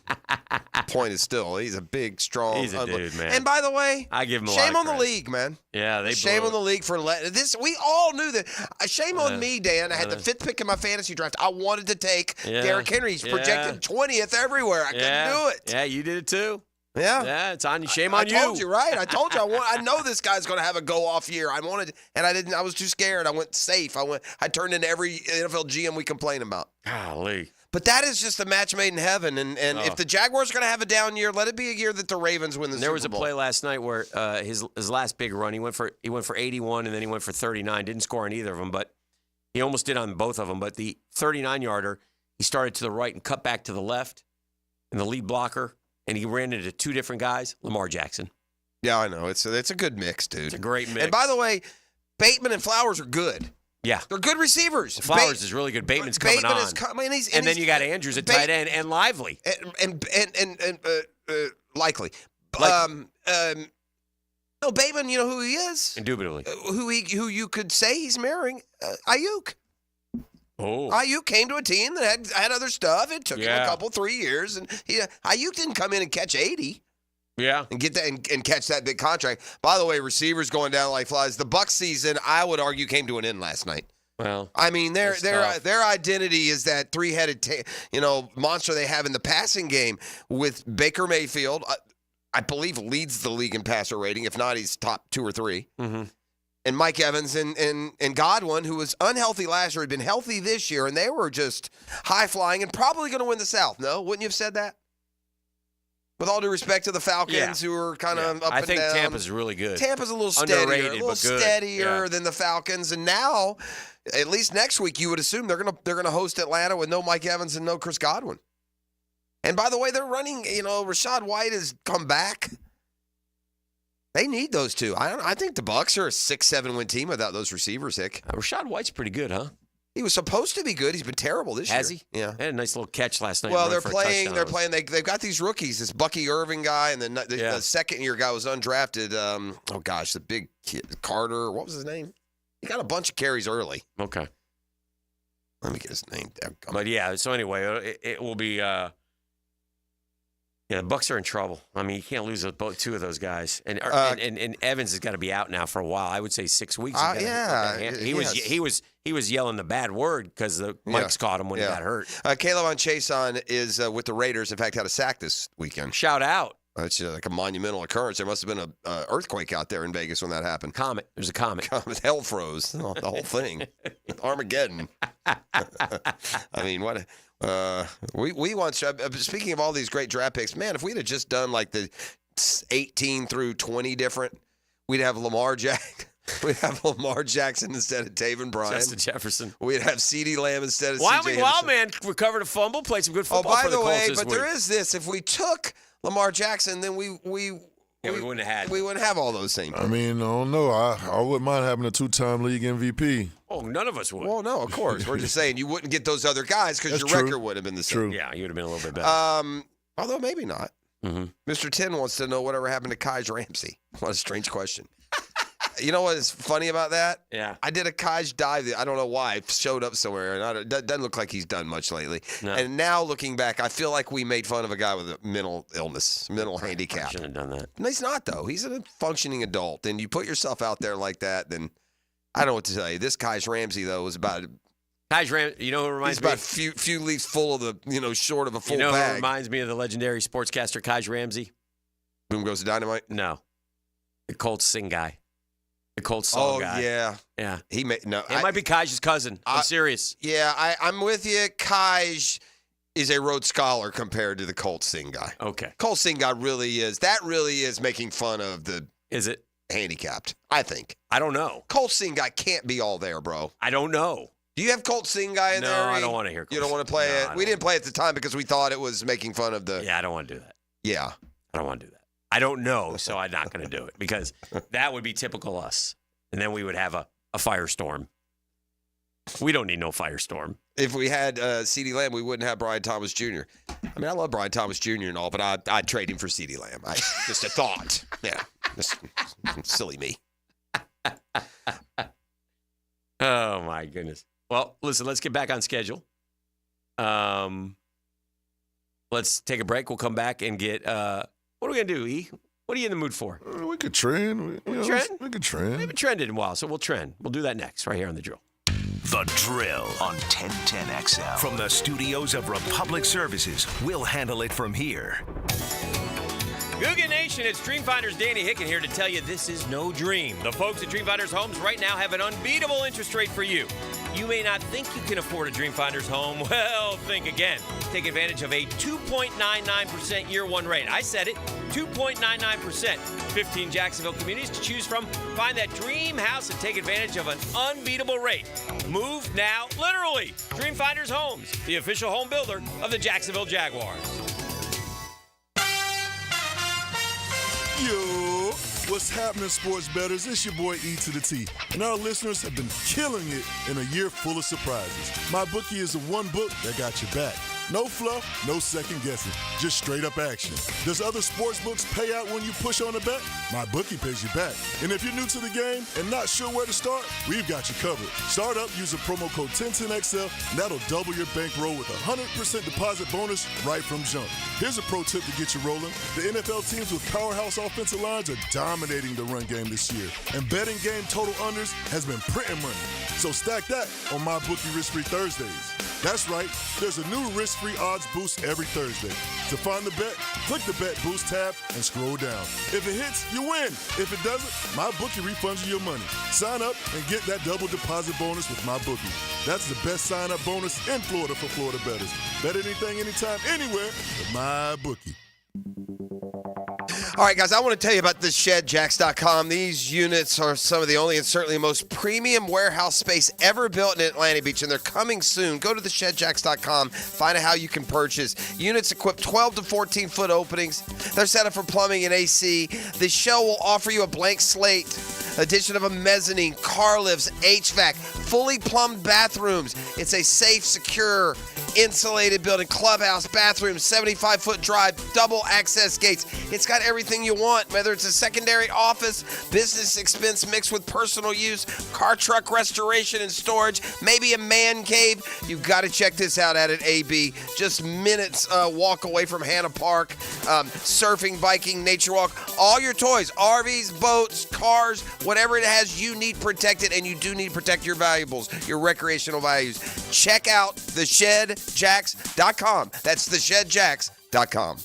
point is still, he's a big, strong. He's a dude, man. And by the way, I give him a shame lot on of the league, man. Yeah, they shame on the league for letting this. We all knew that. Shame on me, Dan. I had the 5th pick in my fantasy draft. I wanted to take Derrick Henry. He's projected 20th everywhere. I couldn't do it. Yeah, you did it too. Yeah, it's on you. Shame on you. I told you, right? I told you. I know this guy's going to have a go-off year. I wanted, and I didn't. I was too scared. I went safe. I turned into every NFL GM we complain about. Golly. But that is just a match made in heaven. And if the Jaguars are going to have a down year, let it be a year that the Ravens win the Super Bowl. There was a play last night where his last big run, he went for 81 and then he went for 39. Didn't score on either of them, but he almost did on both of them. But the 39-yarder, he started to the right and cut back to the left, and the lead blocker. And he ran into 2 different guys, Lamar Jackson. Yeah, I know. It's a good mix, dude. It's a great mix. And by the way, Bateman and Flowers are good. Yeah. They're good receivers. Flowers is really good. Bateman's coming on. And then you got Andrews at tight end and Lively. And Likely. No, Bateman, you know who he is? Indubitably. Who you could say he's marrying? Ayuk. Oh. Ayuk came to a team that had other stuff. It took him a 3 years, and Ayuk didn't come in and catch 80. Yeah, and get that and catch that big contract. By the way, receivers going down like flies. The Bucs season, I would argue, came to an end last night. Well, I mean, their identity is that 3-headed monster they have in the passing game with Baker Mayfield. I believe leads the league in passer rating. If not, he's top 2 or 3. Mm-hmm. And Mike Evans and Godwin, who was unhealthy last year, had been healthy this year, and they were just high-flying and probably going to win the South. No? Wouldn't you have said that? With all due respect to the Falcons, who are kind of up and down. I think Tampa's really good. Tampa's a little steadier than the Falcons. And now, at least next week, you would assume they're gonna host Atlanta with no Mike Evans and no Chris Godwin. And by the way, they're running. Rashad White has come back. They need those two. I think the Bucs are a 6-7 win team without those receivers, Hick. Rashad White's pretty good, huh? He was supposed to be good. He's been terrible this year. Has he? Yeah. Had a nice little catch last night. Well, they're playing. They've got these rookies. This Bucky Irving guy, and then the second-year guy was undrafted. The big kid, Carter. What was his name? He got a bunch of carries early. Okay. Let me get his name. But yeah. So anyway, it will be. The Bucs are in trouble. I mean, you can't lose two of those guys, and Evans has got to be out now for a while. I would say 6 weeks. He was yelling the bad word because the mics caught him when he got hurt. Caleb Chason is with the Raiders. In fact, had a sack this weekend. Shout out. It's like a monumental occurrence. There must have been an earthquake out there in Vegas when that happened. Comet. There's a comet. Hell froze. The whole thing. Armageddon. I mean, what? We once, speaking of all these great draft picks, man, if we'd have just done like the 18 through 20 different, we'd have Lamar Jackson instead of Taven Bryan. Justin Jefferson. We'd have CeeDee Lamb instead of Wyoming Wildman recovered a fumble, played some good football by for the the way, Colts this but week. there is this. If we took Lamar Jackson, then we wouldn't have all those same. I mean, I don't know. I wouldn't mind having a 2-time league MVP. Oh, none of us would. Well, no, of course. We're just saying you wouldn't get those other guys because your record would have been the same. True. Yeah, you would have been a little bit better. Although maybe not. Mm-hmm. Mr. 10 wants to know whatever happened to Kaj Ramsey. What a strange question. You know what is funny about that? Yeah. I did a Kaj dive. I don't know why. It showed up somewhere. And it doesn't look like he's done much lately. No. And now looking back, I feel like we made fun of a guy with a mental illness, mental handicap. Shouldn't have done that. No, he's not, though. He's a functioning adult. And you put yourself out there like that, then I don't know what to tell you. This Kaj Ramsey, though, was about Kaj Ramsey, you know who reminds he's me? about a few leaves full of the, short of a full You know who bag. reminds me of the legendary sportscaster Kaj Ramsey? Boom Goes the Dynamite? No. The Colts sing guy. The Colts song guy. Yeah. Yeah. He may no. It might be Kaj's cousin. I'm serious. Yeah, I'm with you. Kaj is a Rhodes Scholar compared to the Colts sing guy. Okay. Colts sing guy really is. That really is making fun of the. Is it? Handicapped, I think. I don't know. Colts sing guy can't be all there, bro. I don't know. Do you have Colts sing guy in there? No, I don't want to hear Colts. You don't want to play it? We didn't play it at the time because we thought it was making fun of the. Yeah, I don't want to do that. Yeah. I don't want to do that. I don't know, so I'm not going to do it because that would be typical us. And then we would have a firestorm. We don't need no firestorm. If we had CeeDee Lamb, we wouldn't have Brian Thomas Jr. I mean, I love Brian Thomas Jr. and all, but I'd trade him for CeeDee Lamb. Just a thought. Yeah. Just silly me. Oh, my goodness. Well, listen, let's get back on schedule. Let's take a break. We'll come back and get what are we going to do, E? What are you in the mood for? We could trend. We could trend. We haven't trended in a while, so we'll trend. We'll do that next, right here on The Drill. The Drill on 1010XL. From the studios of Republic Services, we'll handle it from here. Googa Nation, it's Dreamfinders Danny Hicken here to tell you this is no dream. The folks at Dreamfinders Homes right now have an unbeatable interest rate for you. You may not think you can afford a Dreamfinders home. Well, think again. Take advantage of a 2.99% year one rate. I said it, 2.99%. 15 Jacksonville communities to choose from. Find that dream house and take advantage of an unbeatable rate. Move now, literally. Dreamfinders Homes, the official home builder of the Jacksonville Jaguars. Yo, what's happening, sports bettors? It's your boy E to the T, and our listeners have been killing it in a year full of surprises. My bookie is the one book that got your back. No fluff, no second guessing, just straight up action. Does other sports books pay out when you push on a bet? My bookie pays you back. And if you're new to the game and not sure where to start, we've got you covered. Start up using promo code 1010XL, and that'll double your bankroll with a 100% deposit bonus right from jump. Here's a pro tip to get you rolling. The NFL teams with powerhouse offensive lines are dominating the run game this year, and betting game total unders has been printing money. So stack that on My Bookie Risk-Free Thursdays. That's right, there's a new risk-free odds boost every Thursday. To find the bet, click the Bet Boost tab and scroll down. If it hits, you win. If it doesn't, MyBookie refunds you your money. Sign up and get that double deposit bonus with MyBookie. That's the best sign-up bonus in Florida for Florida bettors. Bet anything, anytime, anywhere with MyBookie. All right, guys, I want to tell you about theshedjacks.com. These units are some of the only and certainly most premium warehouse space ever built in Atlantic Beach, and they're coming soon. Go to theshedjacks.com, find out how you can purchase. Units equip 12 to 14-foot openings. They're set up for plumbing and AC. The shell will offer you a blank slate, addition of a mezzanine, car lifts, HVAC, fully plumbed bathrooms. It's a safe, secure, insulated building, clubhouse, bathroom, 75-foot drive, double access gates. It's got everything you want, whether it's a secondary office, business expense mixed with personal use, car truck restoration and storage, maybe a man cave. You've got to check this out out at AB. Just minutes walk away from Hanna Park. Surfing, biking, nature walk, all your toys, RVs, boats, cars, whatever it has, you need protected, and you do need to protect your valuables, your recreational values. Check out theshedjacks.com. That's theshedjacks.com.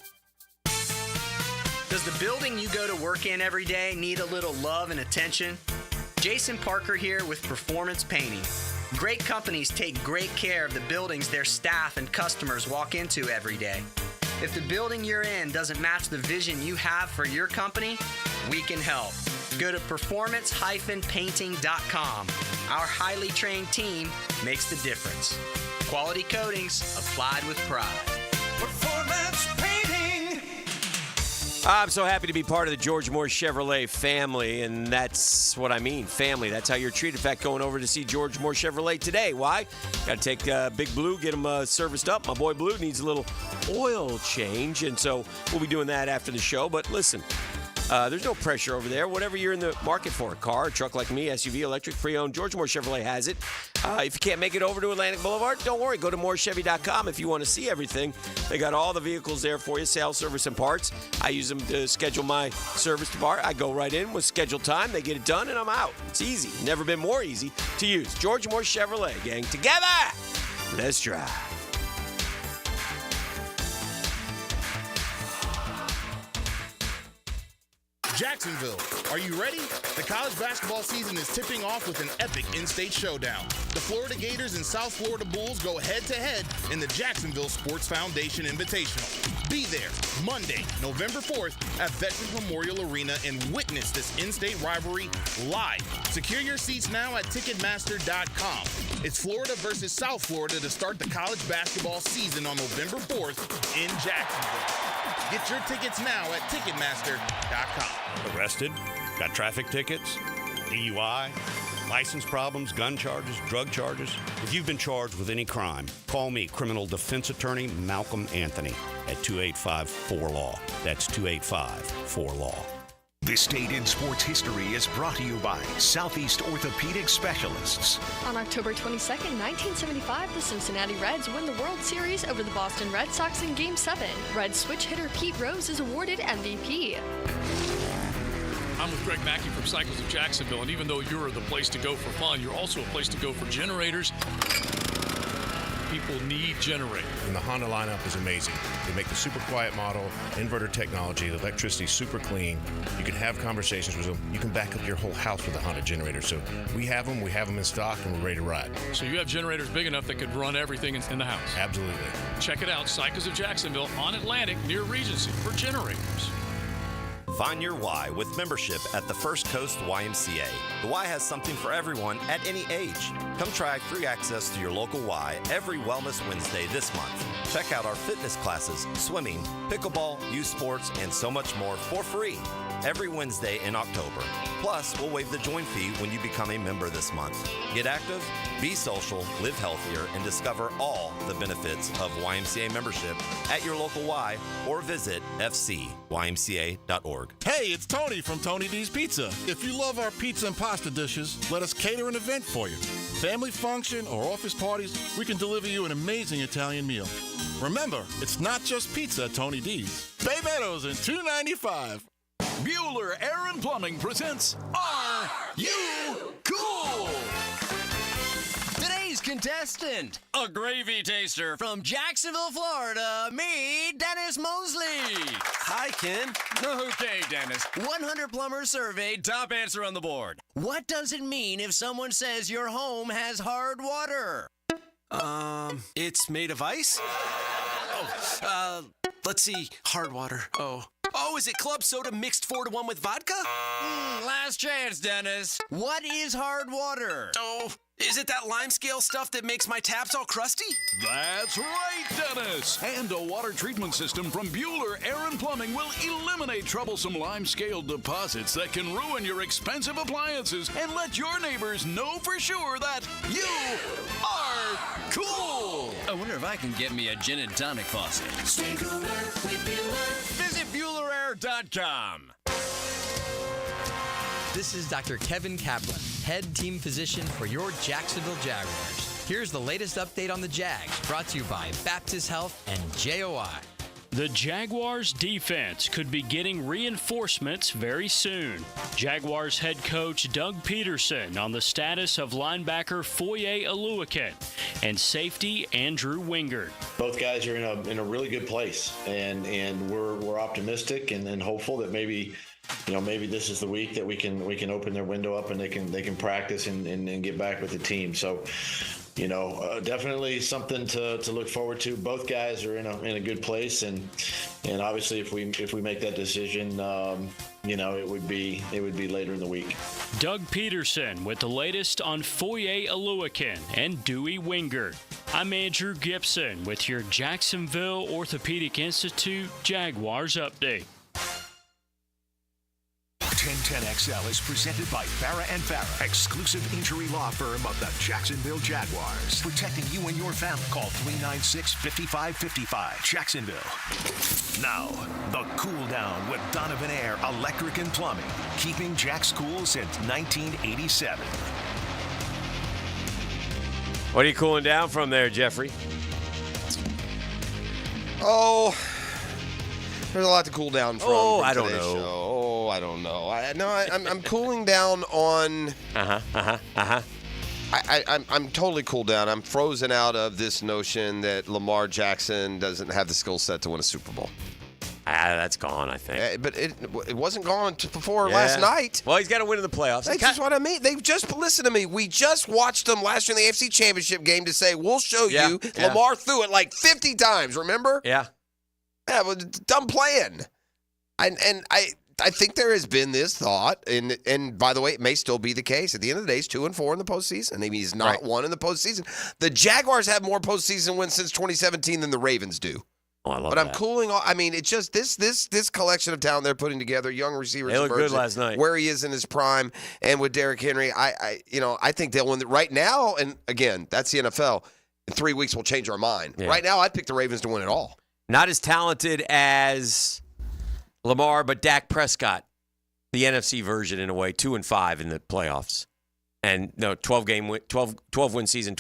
Does the building you go to work in every day need a little love and attention? Jason Parker here with Performance Painting. Great companies take great care of the buildings their staff and customers walk into every day. If the building you're in doesn't match the vision you have for your company, we can help. Go to performance-painting.com. Our highly trained team makes the difference. Quality coatings applied with pride. Performance Painting. I'm so happy to be part of the George Moore Chevrolet family, and that's what I mean, family. That's how you're treated. In fact, going over to see George Moore Chevrolet today. Why? Got to take Big Blue, get him serviced up. My boy Blue needs a little oil change, and so we'll be doing that after the show. But listen, there's no pressure over there. Whatever you're in the market for, a car, a truck like me, SUV, electric, pre-owned, George Moore Chevrolet has it. If you can't make it over to Atlantic Boulevard, don't worry. Go to morechevy.com if you want to see everything. They got all the vehicles there for you, sales, service, and parts. I use them to schedule my service to bar. I go right in with scheduled time. They get it done, and I'm out. It's easy. Never been more easy to use. George Moore Chevrolet, gang. Together, let's drive. Jacksonville, are you ready? The college basketball season is tipping off with an epic in-state showdown. The Florida Gators and South Florida Bulls go head-to-head in the Jacksonville Sports Foundation Invitational. Be there Monday, November 4th at Veterans Memorial Arena and witness this in-state rivalry live. Secure your seats now at Ticketmaster.com. It's Florida versus South Florida to start the college basketball season on November 4th in Jacksonville. Get your tickets now at Ticketmaster.com. Arrested? Got traffic tickets? DUI? License problems? Gun charges? Drug charges? If you've been charged with any crime, call me, criminal defense attorney Malcolm Anthony, at 285-4LAW. That's 285-4LAW. This date in sports history is brought to you by Southeast Orthopedic Specialists. On October 22nd, 1975, the Cincinnati Reds win the World Series over the Boston Red Sox in Game 7. Reds switch hitter Pete Rose is awarded MVP. I'm with Greg Mackey from Cycles of Jacksonville, and even though you're the place to go for fun, you're also a place to go for generators. People need generators. And the Honda lineup is amazing. They make the super quiet model, inverter technology, the electricity super clean. You can have conversations with them. You can back up your whole house with a Honda generator. So we have them in stock, and we're ready to ride. So you have generators big enough that could run everything in the house? Absolutely. Check it out, Cycles of Jacksonville on Atlantic near Regency for generators. Find your why with membership at the First Coast YMCA. The Y has something for everyone at any age. Come try free access to your local Y every Wellness Wednesday this month. Check out our fitness classes, swimming, pickleball, youth sports, and so much more for free every Wednesday in October. Plus, we'll waive the join fee when you become a member this month. Get active, be social, live healthier, and discover all the benefits of YMCA membership at your local Y or visit fcymca.org. Hey, it's Tony from Tony D's Pizza. If you love our pizza and pasta dishes, let us cater an event for you. Family function or office parties, we can deliver you an amazing Italian meal. Remember, it's not just pizza at Tony D's. Bay Meadows in $2.95. Bueller Air and Plumbing presents Are You Cool? Today's contestant, a gravy taster from Jacksonville, Florida, me, Dennis Mosley. Hi, Ken. Okay, Dennis. 100 plumbers surveyed, top answer on the board. What does it mean if someone says your home has hard water? It's made of ice? Let's see, hard water. Oh, is it club soda mixed 4-to-1 with vodka? Last chance, Dennis. What is hard water? Is it that lime scale stuff that makes my taps all crusty? That's right, Dennis. And a water treatment system from Bueller Air and Plumbing will eliminate troublesome lime scale deposits that can ruin your expensive appliances and let your neighbors know for sure that you are cool. I wonder if I can get me a gin and tonic faucet. Stay cooler with Bueller. Visit BuellerAir.com. This is Dr. Kevin Kaplan, head team physician for your Jacksonville Jaguars. Here's the latest update on the Jags, brought to you by Baptist Health and JOI. The Jaguars' defense could be getting reinforcements very soon. Jaguars head coach Doug Peterson on the status of linebacker Foye Oluokun and safety Andrew Wingard. Both guys are in a really good place, and we're optimistic and hopeful that maybe this is the week that we can open their window up and they can practice and get back with the team. So. Definitely something to look forward to. Both guys are in a good place, and obviously if we make that decision, it would be later in the week. Doug Peterson with the latest on Foye Oluokun and Dewey Wingard. I'm Andrew Gibson with your Jacksonville Orthopedic Institute Jaguars update. 1010XL is presented by Farah & Farah, exclusive injury law firm of the Jacksonville Jaguars. Protecting you and your family. Call 396-5555. Jacksonville. Now, the Cool Down with Donovan Air Electric and Plumbing. Keeping Jack's cool since 1987. What are you cooling down from there, Jeffrey? Oh, there's a lot to cool down from. I don't know. Show. I don't know. I'm cooling down on. I'm totally cooled down. I'm frozen out of this notion that Lamar Jackson doesn't have the skill set to win a Super Bowl. That's gone, I think. But it wasn't gone before last night. Well, he's got to win in the playoffs. That's just what I mean. They've just listen to me. We just watched them last year in the AFC Championship game to say we'll show you. Yeah. Lamar threw it like 50 times. Remember? Yeah. Yeah, well, dumb playing. I think there has been this thought, and by the way, it may still be the case. At the end of the day, he's 2-4 in the postseason. Maybe he's not one in the postseason. The Jaguars have more postseason wins since 2017 than the Ravens do. Oh, I love but that. I'm cooling off. I mean, it's just this collection of talent they're putting together, young receivers. They look good last night. Where he is in his prime, and with Derrick Henry, I think they'll win right now. And again, that's the NFL. In 3 weeks, we'll change our mind. Yeah. Right now, I'd pick the Ravens to win it all. Not as talented as Lamar, but Dak Prescott, the NFC version in a way, 2-5 in the playoffs, and 12 win season,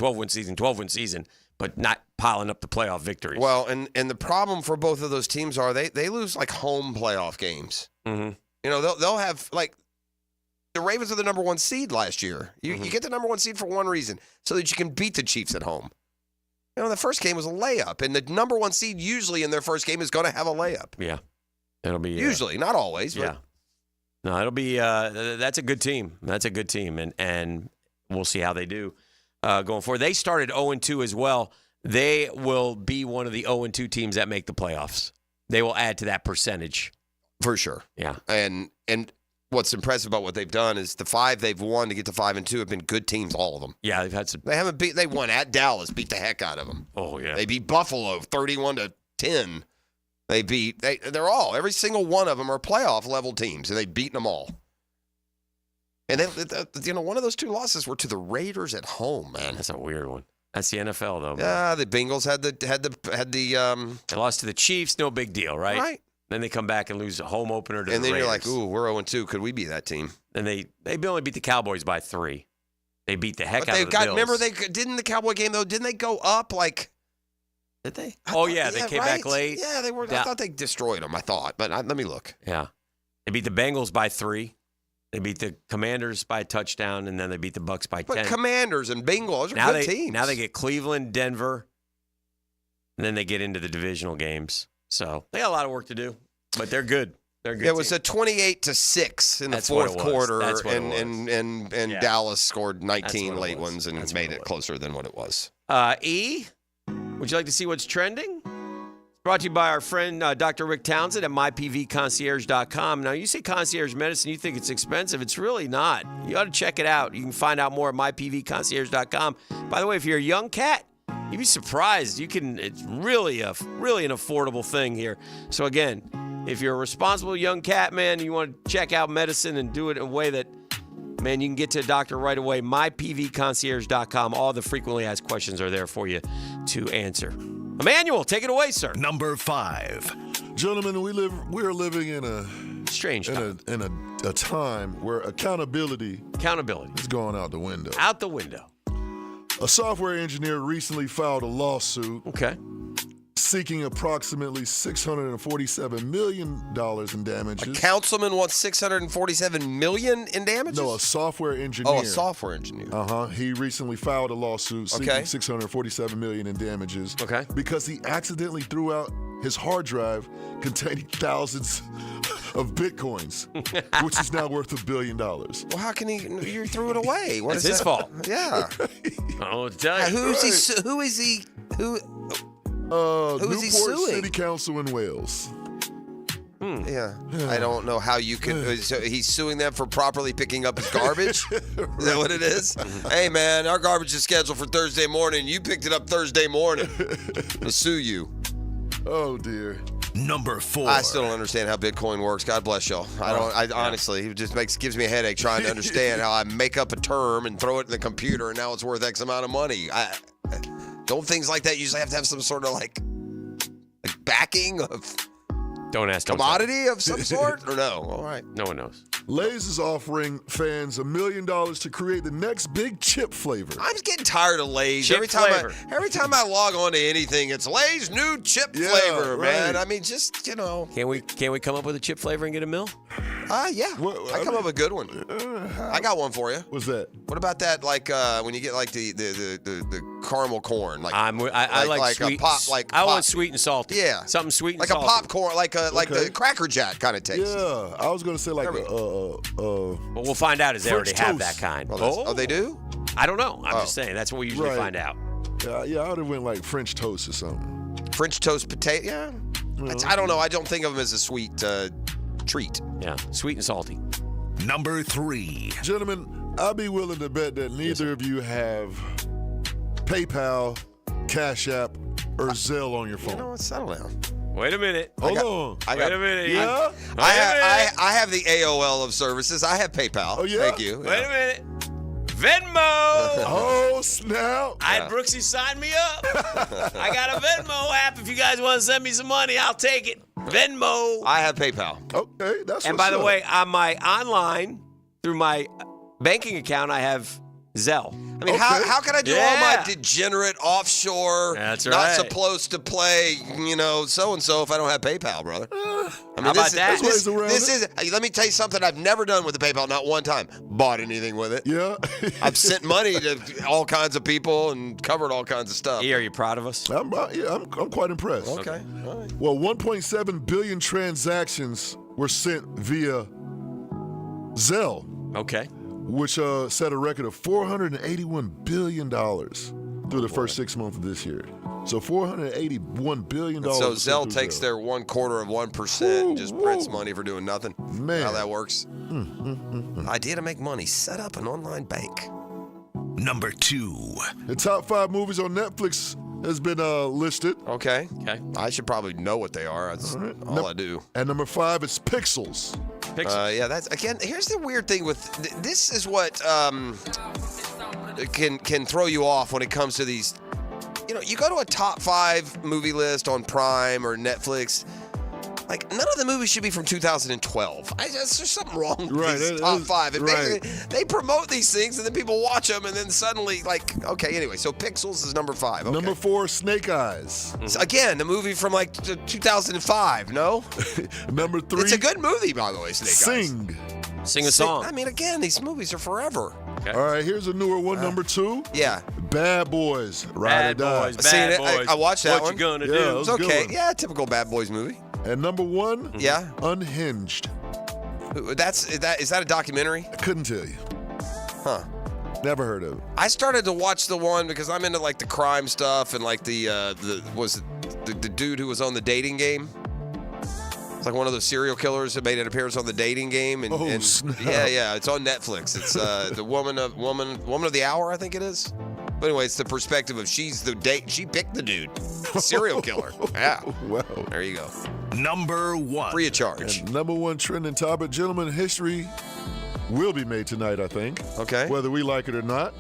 but not piling up the playoff victories. Well, and the problem for both of those teams are they lose like home playoff games. Mm-hmm. They'll have like the Ravens are the number 1 seed last year. You get the number 1 seed for one reason, so that you can beat the Chiefs at home. The first game was a layup, and the number 1 seed usually in their first game is going to have a layup. Yeah, it'll be usually, not always. Yeah. No, it'll be. That's a good team. That's a good team, and we'll see how they do going forward. They started 0-2 as well. They will be one of the 0-2 teams that make the playoffs. They will add to that percentage for sure. Yeah, and what's impressive about what they've done is the 5 they've won to get to 5-2 have been good teams, all of them. Yeah, they've had some. They won at Dallas, beat the heck out of them. Oh yeah, they beat Buffalo 31-10. They're all, every single one of them are playoff level teams, and they've beaten them all. And one of those 2 losses were to the Raiders at home, man. That's a weird one. That's the NFL though. Man. Yeah, the Bengals had the They lost to the Chiefs, no big deal, right? Right. Then they come back and lose a home opener to the Raiders. And then you're like, ooh, we're 0-2. Could we be that team? And they only beat the Cowboys by 3. They beat the heck out of the Bills. Remember, didn't the Cowboy game though? Didn't they go up like? Did they? They came back late. Yeah, they were. I thought they destroyed them. I thought, but let me look. Yeah, they beat the Bengals by 3. They beat the Commanders by a touchdown, and then they beat the Bucs by 10. But Commanders and Bengals are good teams. Now they get Cleveland, Denver, and then they get into the divisional games. So they got a lot of work to do, but they're good. They're good. It was a 28-6 in the fourth quarter, and Dallas scored 19 late ones and made it closer than what it was. E, would you like to see what's trending? Brought to you by our friend Dr. Rick Townsend at mypvconcierge.com. Now, you say concierge medicine, you think it's expensive. It's really not. You ought to check it out. You can find out more at mypvconcierge.com. By the way, if you're a young cat, you'd be surprised. It's really an affordable thing here. So, again, if you're a responsible young cat, man, you want to check out medicine and do it in a way that, man, you can get to a doctor right away. mypvconcierge.com. All the frequently asked questions are there for you to answer. Emmanuel, take it away, sir. Number 5. Gentlemen, we're living in a strange time. In a time where accountability is going out the window. Out the window. A software engineer recently filed a lawsuit seeking approximately $647 million in damages. A councilman wants $647 million in damages? No, a software engineer. Oh, a software engineer. He recently filed a lawsuit seeking $647 million in damages. Okay. Because he accidentally threw out his hard drive containing thousands of bitcoins, which is now worth $1 billion. Well, how can he? You threw it away. What It's is his that? fault. Yeah. Oh, tell you. Who is he? Who is Newport he suing? City Council in Wales. Yeah. I don't know how you can. So he's suing them for properly picking up his garbage? Is that what it is? Hey, man, our garbage is scheduled for Thursday morning. You picked it up Thursday morning. I'll sue you. Oh, dear. Number 4. I still don't understand how Bitcoin works. God bless y'all. I honestly, it just gives me a headache trying to understand how I make up a term and throw it in the computer and now it's worth X amount of money. Don't things like that usually have to have some sort of like backing of Don't ask. Don't commodity of some sort? Or no? All right. No one knows. Lay's is offering fans $1 million to create the next big chip flavor. I'm getting tired of Lay's. Chip Every time I log on to anything, it's Lay's new chip flavor, man. I mean, just, you know. Can't we come up with a chip flavor and get a mill? Yeah. I come up with a good one. I got one for you. What's that? What about that? Like when you get like the caramel corn, like I like sweet. I want sweet and salty. Yeah, something sweet and like salty. a popcorn, like the Cracker Jack kind of taste. Yeah, I was gonna say like well, we'll find out. Is they already have that kind? Oh, they do? I don't know. I'm just saying that's what we usually find out. Yeah, I would have went like French toast or something. French toast potato. Yeah, I don't know. I don't think of them as a sweet treat. Yeah, sweet and salty. Number 3. Gentlemen, I'll be willing to bet that neither of you have PayPal, Cash App, or Zelle on your phone. You know what? Settle down. Wait a minute. Hold on. Wait a minute. Yeah? I have the AOL of services. I have PayPal. Oh, yeah? Thank you. Wait a minute. Venmo. Oh, snap. I had Brooksy sign me up. I got a Venmo app. If you guys want to send me some money, I'll take it. Venmo. I have PayPal. Okay, that's And what's by the up. way, on my online, through my banking account, I have Zelle. I mean, how can I do all my degenerate offshore, That's not right. supposed to play, so-and-so if I if I don't have PayPal, brother? I mean, how about that? This is, let me tell you something I've never done with the PayPal, not one time. Bought anything with it. Yeah. I've sent money to all kinds of people and covered all kinds of stuff. E, are you proud of us? I'm quite impressed. Okay. All right. Well, 1.7 billion transactions were sent via Zelle. Okay. Which set a record of $481 billion through the first 6 months of this year. So $481 billion. So Zelle takes their 1/4 and just prints money for doing nothing. Man. How that works. Idea to make money. Set up an online bank. Number 2. The top 5 movies on Netflix has been listed. Okay. I should probably know what they are. That's all I do. And number 5 is Pixels. Yeah, that's again. Here's the weird thing with this is what can throw you off when it comes to these. You go to a top 5 movie list on Prime or Netflix. Like, none of the movies should be from 2012. There's something wrong with these top 5. They promote these things, and then people watch them, and then suddenly, okay, anyway. So Pixels is number 5. Okay. Number 4, Snake Eyes. Again, the movie from, 2005, no? Number 3. It's a good movie, by the way, Snake Eyes. Sing a song. I mean, again, these movies are forever. Okay. All right, here's a newer one. Number 2. Yeah. Bad Boys. Ride or Die. Bad Boys. I watched that what one. You gonna Yeah, do? it was a good Okay. one. Yeah, typical Bad Boys movie. And number 1. Yeah. Unhinged. Is that a documentary? I couldn't tell you. Huh. Never heard of it. I started to watch the one because I'm into the crime stuff and the dude who was on the dating game. It's like one of those serial killers that made an appearance on the dating game. And snap. Yeah, it's on Netflix. It's the woman of the hour, I think it is. But anyway, it's the perspective of she picked the dude, serial killer. Yeah. Wow. There you go. Number 1. Free of charge. And number 1 trending topic, gentlemen, history will be made tonight, I think. Okay. Whether we like it or not.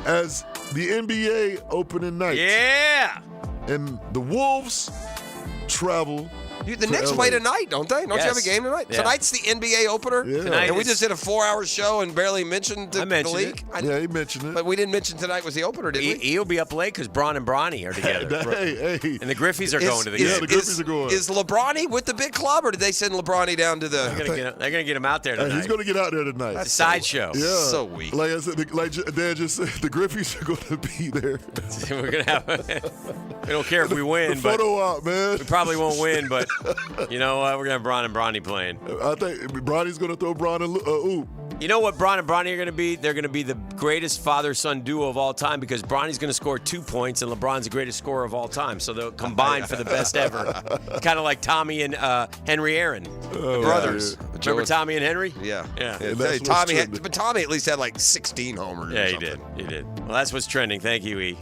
As the NBA opening night. Yeah. And the Wolves travel The Knicks play tonight, don't they? Don't you have a game tonight? Yeah. Tonight's the NBA opener. Yeah. Tonight And we is- just did a 4-hour show and barely mentioned the league. Yeah, he mentioned it. But we didn't mention tonight was the opener, did we? He'll be up late because Braun and Bronny are together. Hey. And the Griffies are going to the game. Yeah, the Griffies are going. Is LeBronny with the big club, or did they send LeBronny down to the... They're going to get him out there tonight. He's going to get out there tonight. It's a sideshow. Yeah. So weak. Like I said, like Dan just said, the Griffies are going to be there. We're going to have... We don't care if we win, the but... photo op, man. We probably won't win, but you know what? We're going to have Braun and Bronny playing. I think Bronny's going to throw Braun and Oop. You know what Braun and Bronny are going to be? They're going to be the greatest father-son duo of all time because Bronny's going to score 2 points and LeBron's the greatest scorer of all time. So they'll combine for the best ever. Kind of like Tommy and Henry Aaron, the brothers. Yeah. Remember Tommy and Henry? Yeah. Yeah. But Tommy at least had like 16 homers. Yeah, he did. He did. Well, that's what's trending. Thank you, E.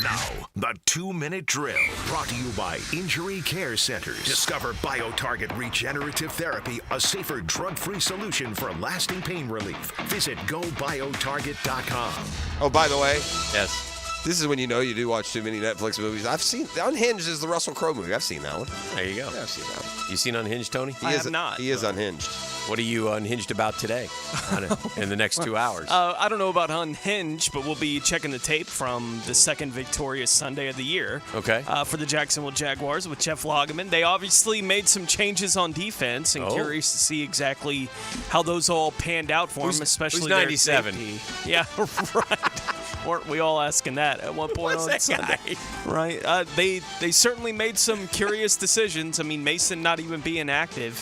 Now, the 2-minute drill brought to you by Injury Care Centers. Discover BioTarget Regenerative Therapy, a safer drug-free solution for lasting pain relief. Visit GoBioTarget.com. Oh, by the way, yes. This is when you know you do watch too many Netflix movies. I've seen Unhinged is the Russell Crowe movie. I've seen that one. There you go. Yeah, I've seen that one. You seen Unhinged, Tony? He is unhinged. What are you unhinged about today in the next 2 hours? I don't know about unhinged, but we'll be checking the tape from the second victorious Sunday of the year. Okay. For the Jacksonville Jaguars with Jeff Lageman. They obviously made some changes on defense, and curious to see exactly how those all panned out for them, especially who's their 97? safety. Yeah, right. Weren't we all asking that at one point on Sunday? Right. They certainly made some curious decisions. I mean, Mason not even being active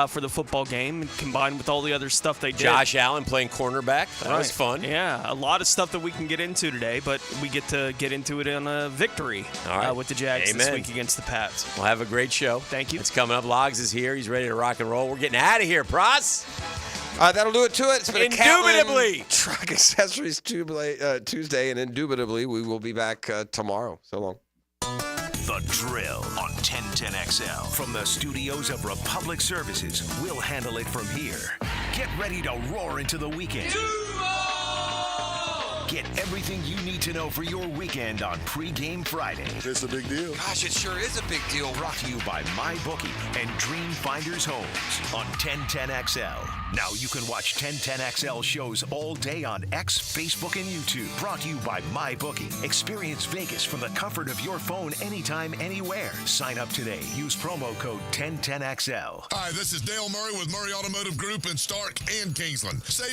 for the football game, combined with all the other stuff they did. Josh Allen playing cornerback. That was fun. Yeah, a lot of stuff that we can get into today, but we get to get into it in a victory with the Jags this week against the Pats. We'll have a great show. Thank you. It's coming up. Logs is here. He's ready to rock and roll. We're getting out of here, Pros. That'll do it to it. It's been Indubitably. a Truck Accessories Tuesday, and indubitably we will be back tomorrow. So long. The Drill on 1010XL. From the studios of Republic Services, we'll handle it from here. Get ready to roar into the weekend. Get everything you need to know for your weekend on Pregame Friday. It's a big deal. Gosh, it sure is a big deal. Brought to you by MyBookie and Dream Finders Homes on 1010XL. Now you can watch 1010XL shows all day on X, Facebook, and YouTube. Brought to you by MyBookie. Experience Vegas from the comfort of your phone anytime, anywhere. Sign up today. Use promo code 1010XL. Hi, this is Dale Murray with Murray Automotive Group in Stark and Kingsland. Save